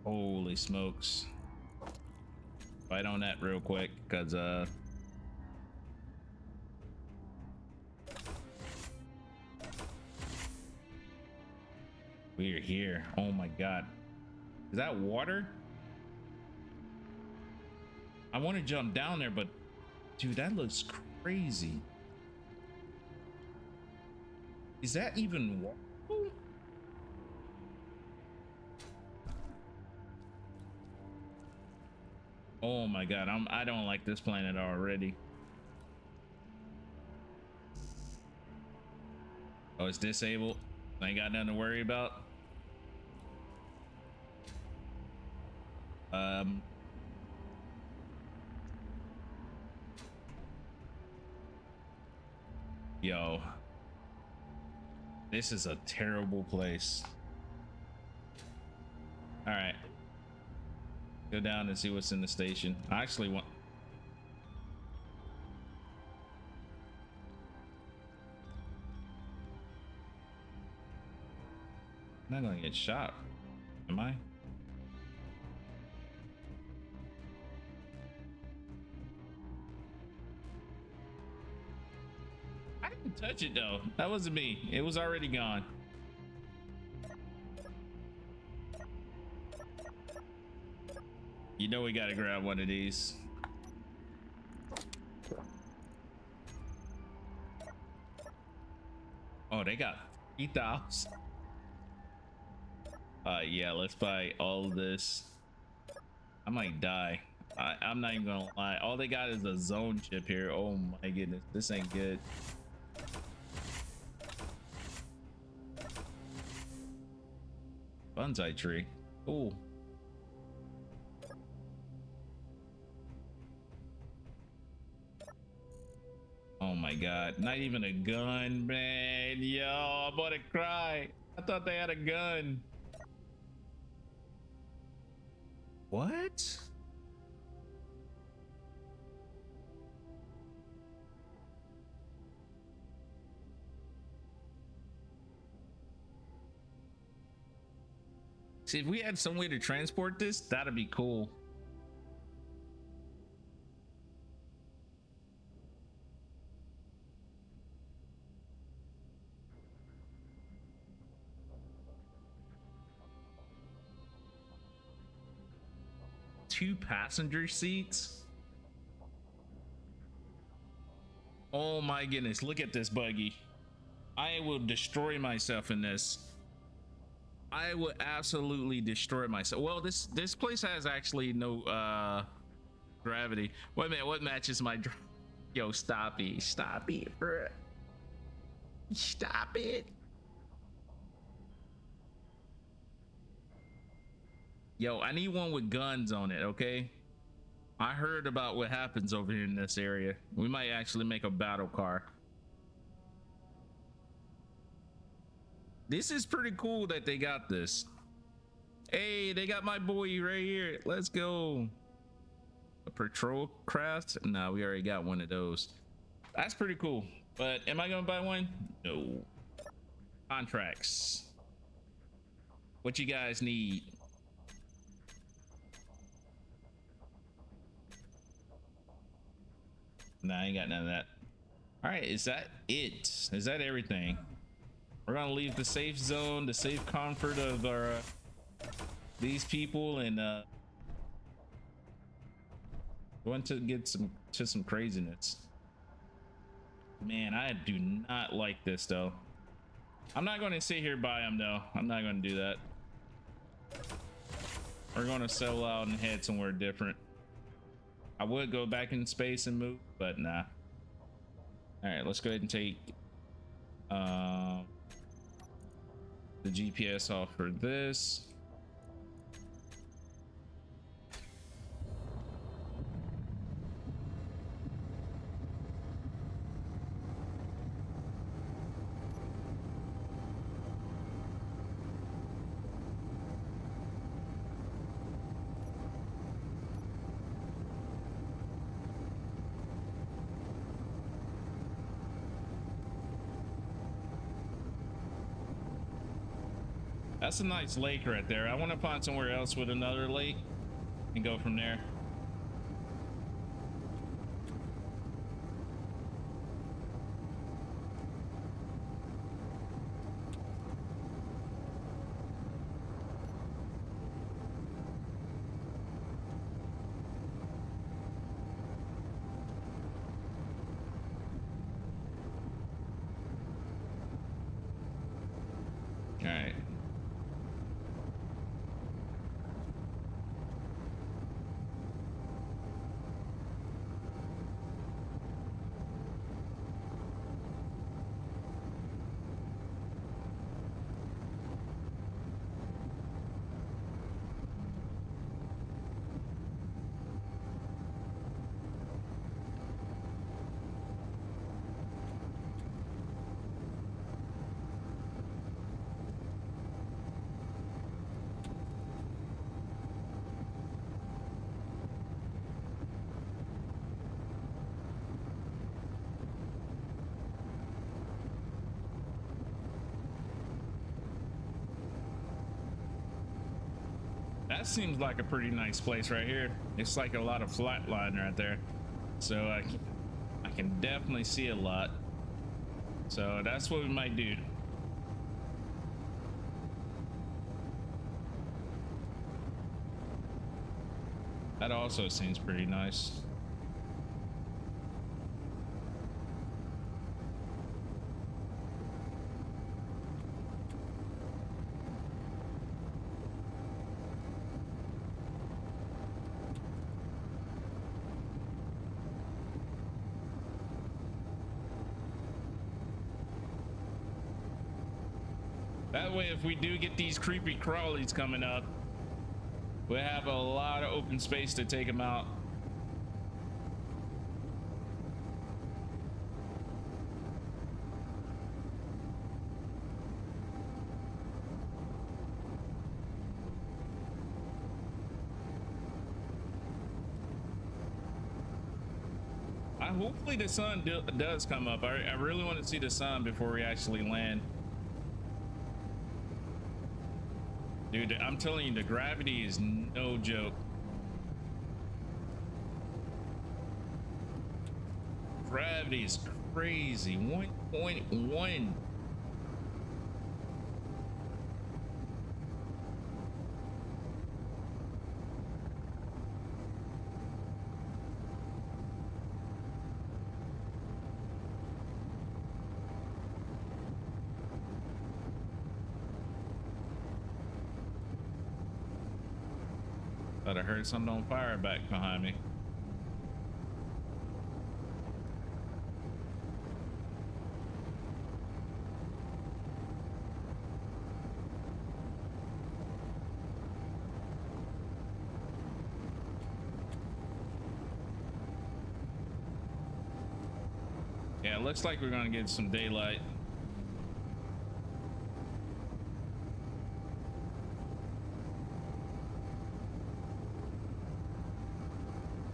Holy smokes. Fight on that real quick, cause we're here. Oh my god. Is that water? I want to jump down there, but dude, that looks crazy. Is that even water? Oh my god, I don't like this planet already. Oh, it's disabled. I ain't got nothing to worry about. Yo, this is a terrible place. All right, go down and see what's in the station. I actually want. I'm not gonna get shot, am I? I didn't touch it though. That wasn't me. It was already gone. You know we gotta grab one of these. Oh, they got 3,000. Yeah, let's buy all this. I might die. I'm not even gonna lie. All they got is a zone chip here. Oh my goodness, this ain't good. Bonsai tree. Ooh. Oh my god, not even a gun, man. Yo, I'm about to cry. I thought they had a gun. What? See, if we had some way to transport this, that'd be cool. Two passenger seats. Oh my goodness, look at this buggy. I will destroy myself in this. I would absolutely destroy myself. Well, this place has actually no Gravity. Wait a minute, what matches my yo, stop it. Stop it, bruh. Stop it. Yo, I need one with guns on it, okay? I heard about what happens over here in this area. We might actually make a battle car. This is pretty cool that they got this. Hey, they got my boy right here. Let's go. A patrol craft? No, we already got one of those. That's pretty cool. But am I gonna buy one? No. Contracts. What you guys need? Nah, I ain't got none of that. All right, is that it? Is that everything? We're gonna leave the safe zone, the safe comfort of our these people, and going to get some craziness. Man, I do not like this though. I'm not going to sit here by him though. I'm not going to do that. We're going to settle out and head somewhere different. I would go back in space and move, but nah. All right, let's go ahead and take the GPS off for this. That's a nice lake right there. I want to find somewhere else with another lake and go from there. All right. That seems like a pretty nice place right here. It's like a lot of flat line right there, so I can definitely see a lot. So that's what we might do. That also seems pretty nice. That way, if we do get these creepy crawlies coming up, we'll have a lot of open space to take them out. Hopefully the sun does come up. I really want to see the sun before we actually land. Dude, I'm telling you, the gravity is no joke. Gravity is crazy. 1.1. Thought I heard something on fire back behind me. Yeah, it looks like we're gonna get some daylight.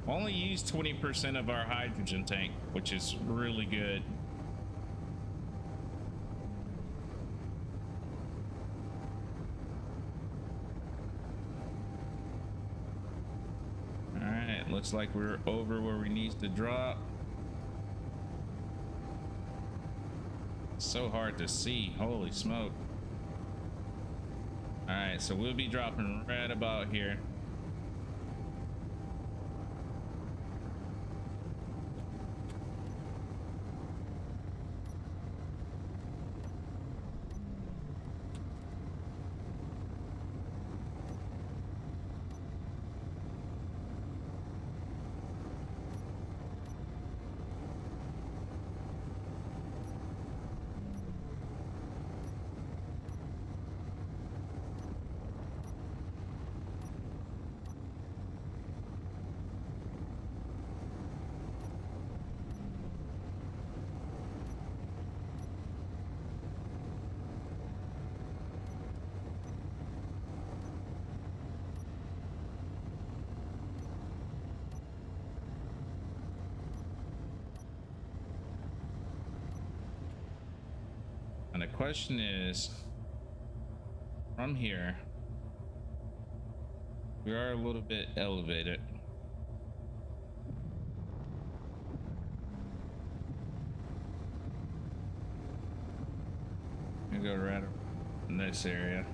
Only used 20% of our hydrogen tank, which is really good. All right, looks like we're over where we need to drop. So hard to see, holy smoke. All right, so we'll be dropping right about here. And the question is, from here, we are a little bit elevated. We go right in this area.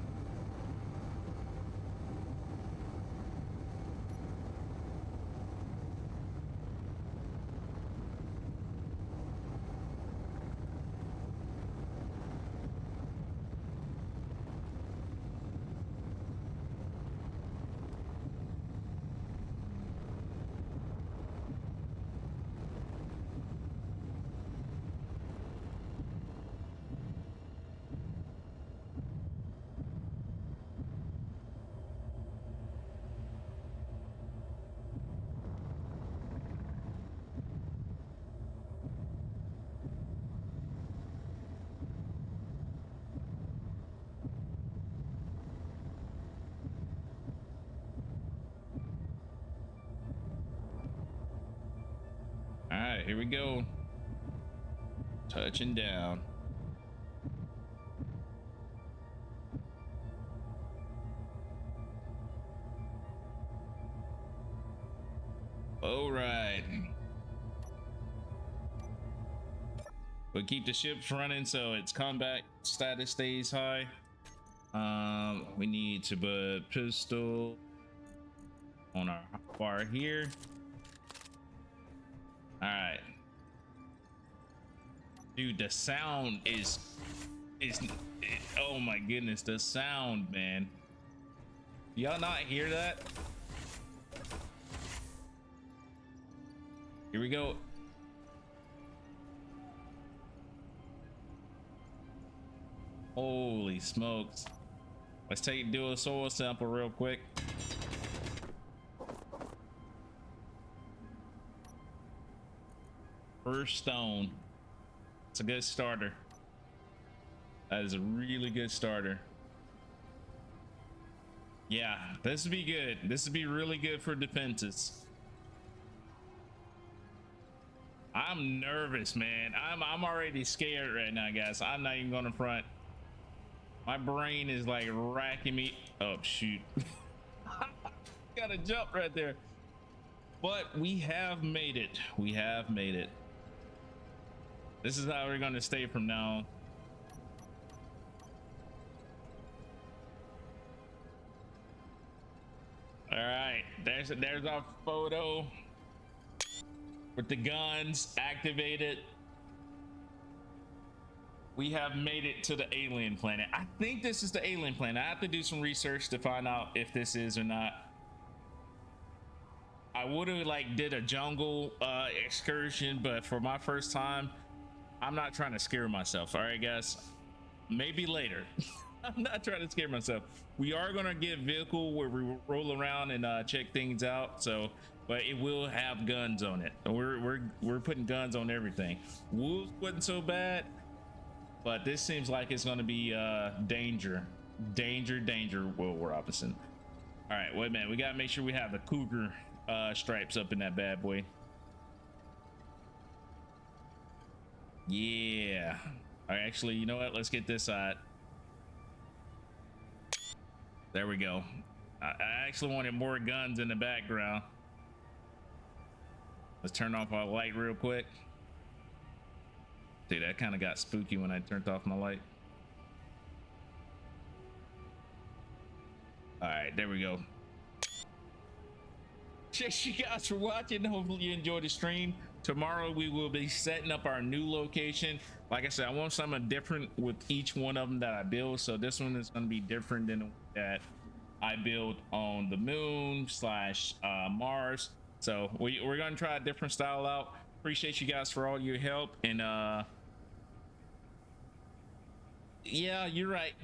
All right, here we go. Touching down. All right. We'll keep the ships running so its combat status stays high. We need to put pistol on our bar here. All right. Dude, the sound is oh my goodness, the sound, man. Y'all not hear that? Here we go. Holy smokes. Let's do a soil sample real quick. First stone. It's a good starter. That is a really good starter. Yeah, this would be good. This would be really good for defenses. I'm nervous, man. I'm already scared right now, guys. I'm not even gonna front. My brain is like racking me. Oh shoot. Gotta jump right there. But we have made it. We have made it. This is how we're gonna stay from now on. All right, there's our photo with the guns activated. We have made it to the alien planet. I think this is the alien planet. I have to do some research to find out if this is or not. I would have like did a jungle excursion, but for my first time, I'm not trying to scare myself. All right, guys, maybe later. I'm not trying to scare myself. We are gonna get vehicle where we roll around and check things out. So, but it will have guns on it. We're putting guns on everything. Wolves wasn't so bad, but this seems like it's gonna be danger, Will Robinson. All right, wait a minute. We gotta make sure we have the cougar stripes up in that bad boy. Yeah. All right, actually, you know what? Let's get this side. There we go. I actually wanted more guns in the background. Let's turn off our light real quick. Dude, that kind of got spooky when I turned off my light. All right, there we go. Thanks you guys for watching. Hopefully you enjoyed the stream. Tomorrow we will be setting up our new location. Like I said, I want something different with each one of them that I build. So this one is going to be different than the one that I build on the moon / Mars. So we're going to try a different style out. Appreciate you guys for all your help. And yeah, you're right.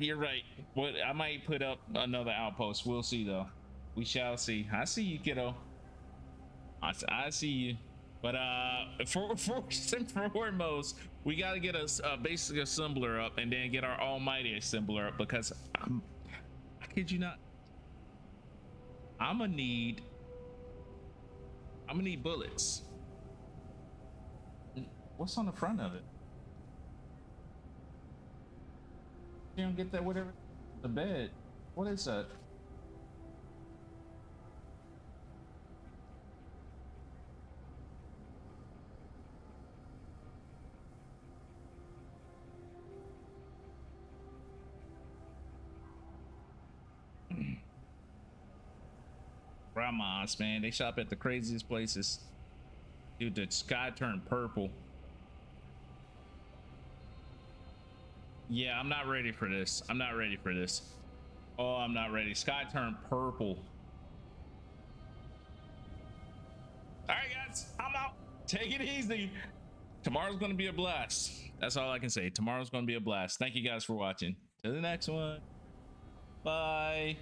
What, I might put up another outpost. We'll see though. We shall see. I see you, kiddo. I see you. But first and foremost, we got to get a basic assembler up and then get our almighty assembler up, because I kid you not, I'm gonna need bullets. What's on the front of it? You don't get that, whatever. The bed. What is that? Grandmas, man, they shop at the craziest places. Dude, the sky turned purple. Yeah, I'm not ready for this. I'm not ready for this. Oh, I'm not ready. Sky turned purple. All right, guys, I'm out. Take it easy. Tomorrow's gonna be a blast. That's all I can say. Tomorrow's gonna be a blast. Thank you guys for watching. To the next one. Bye.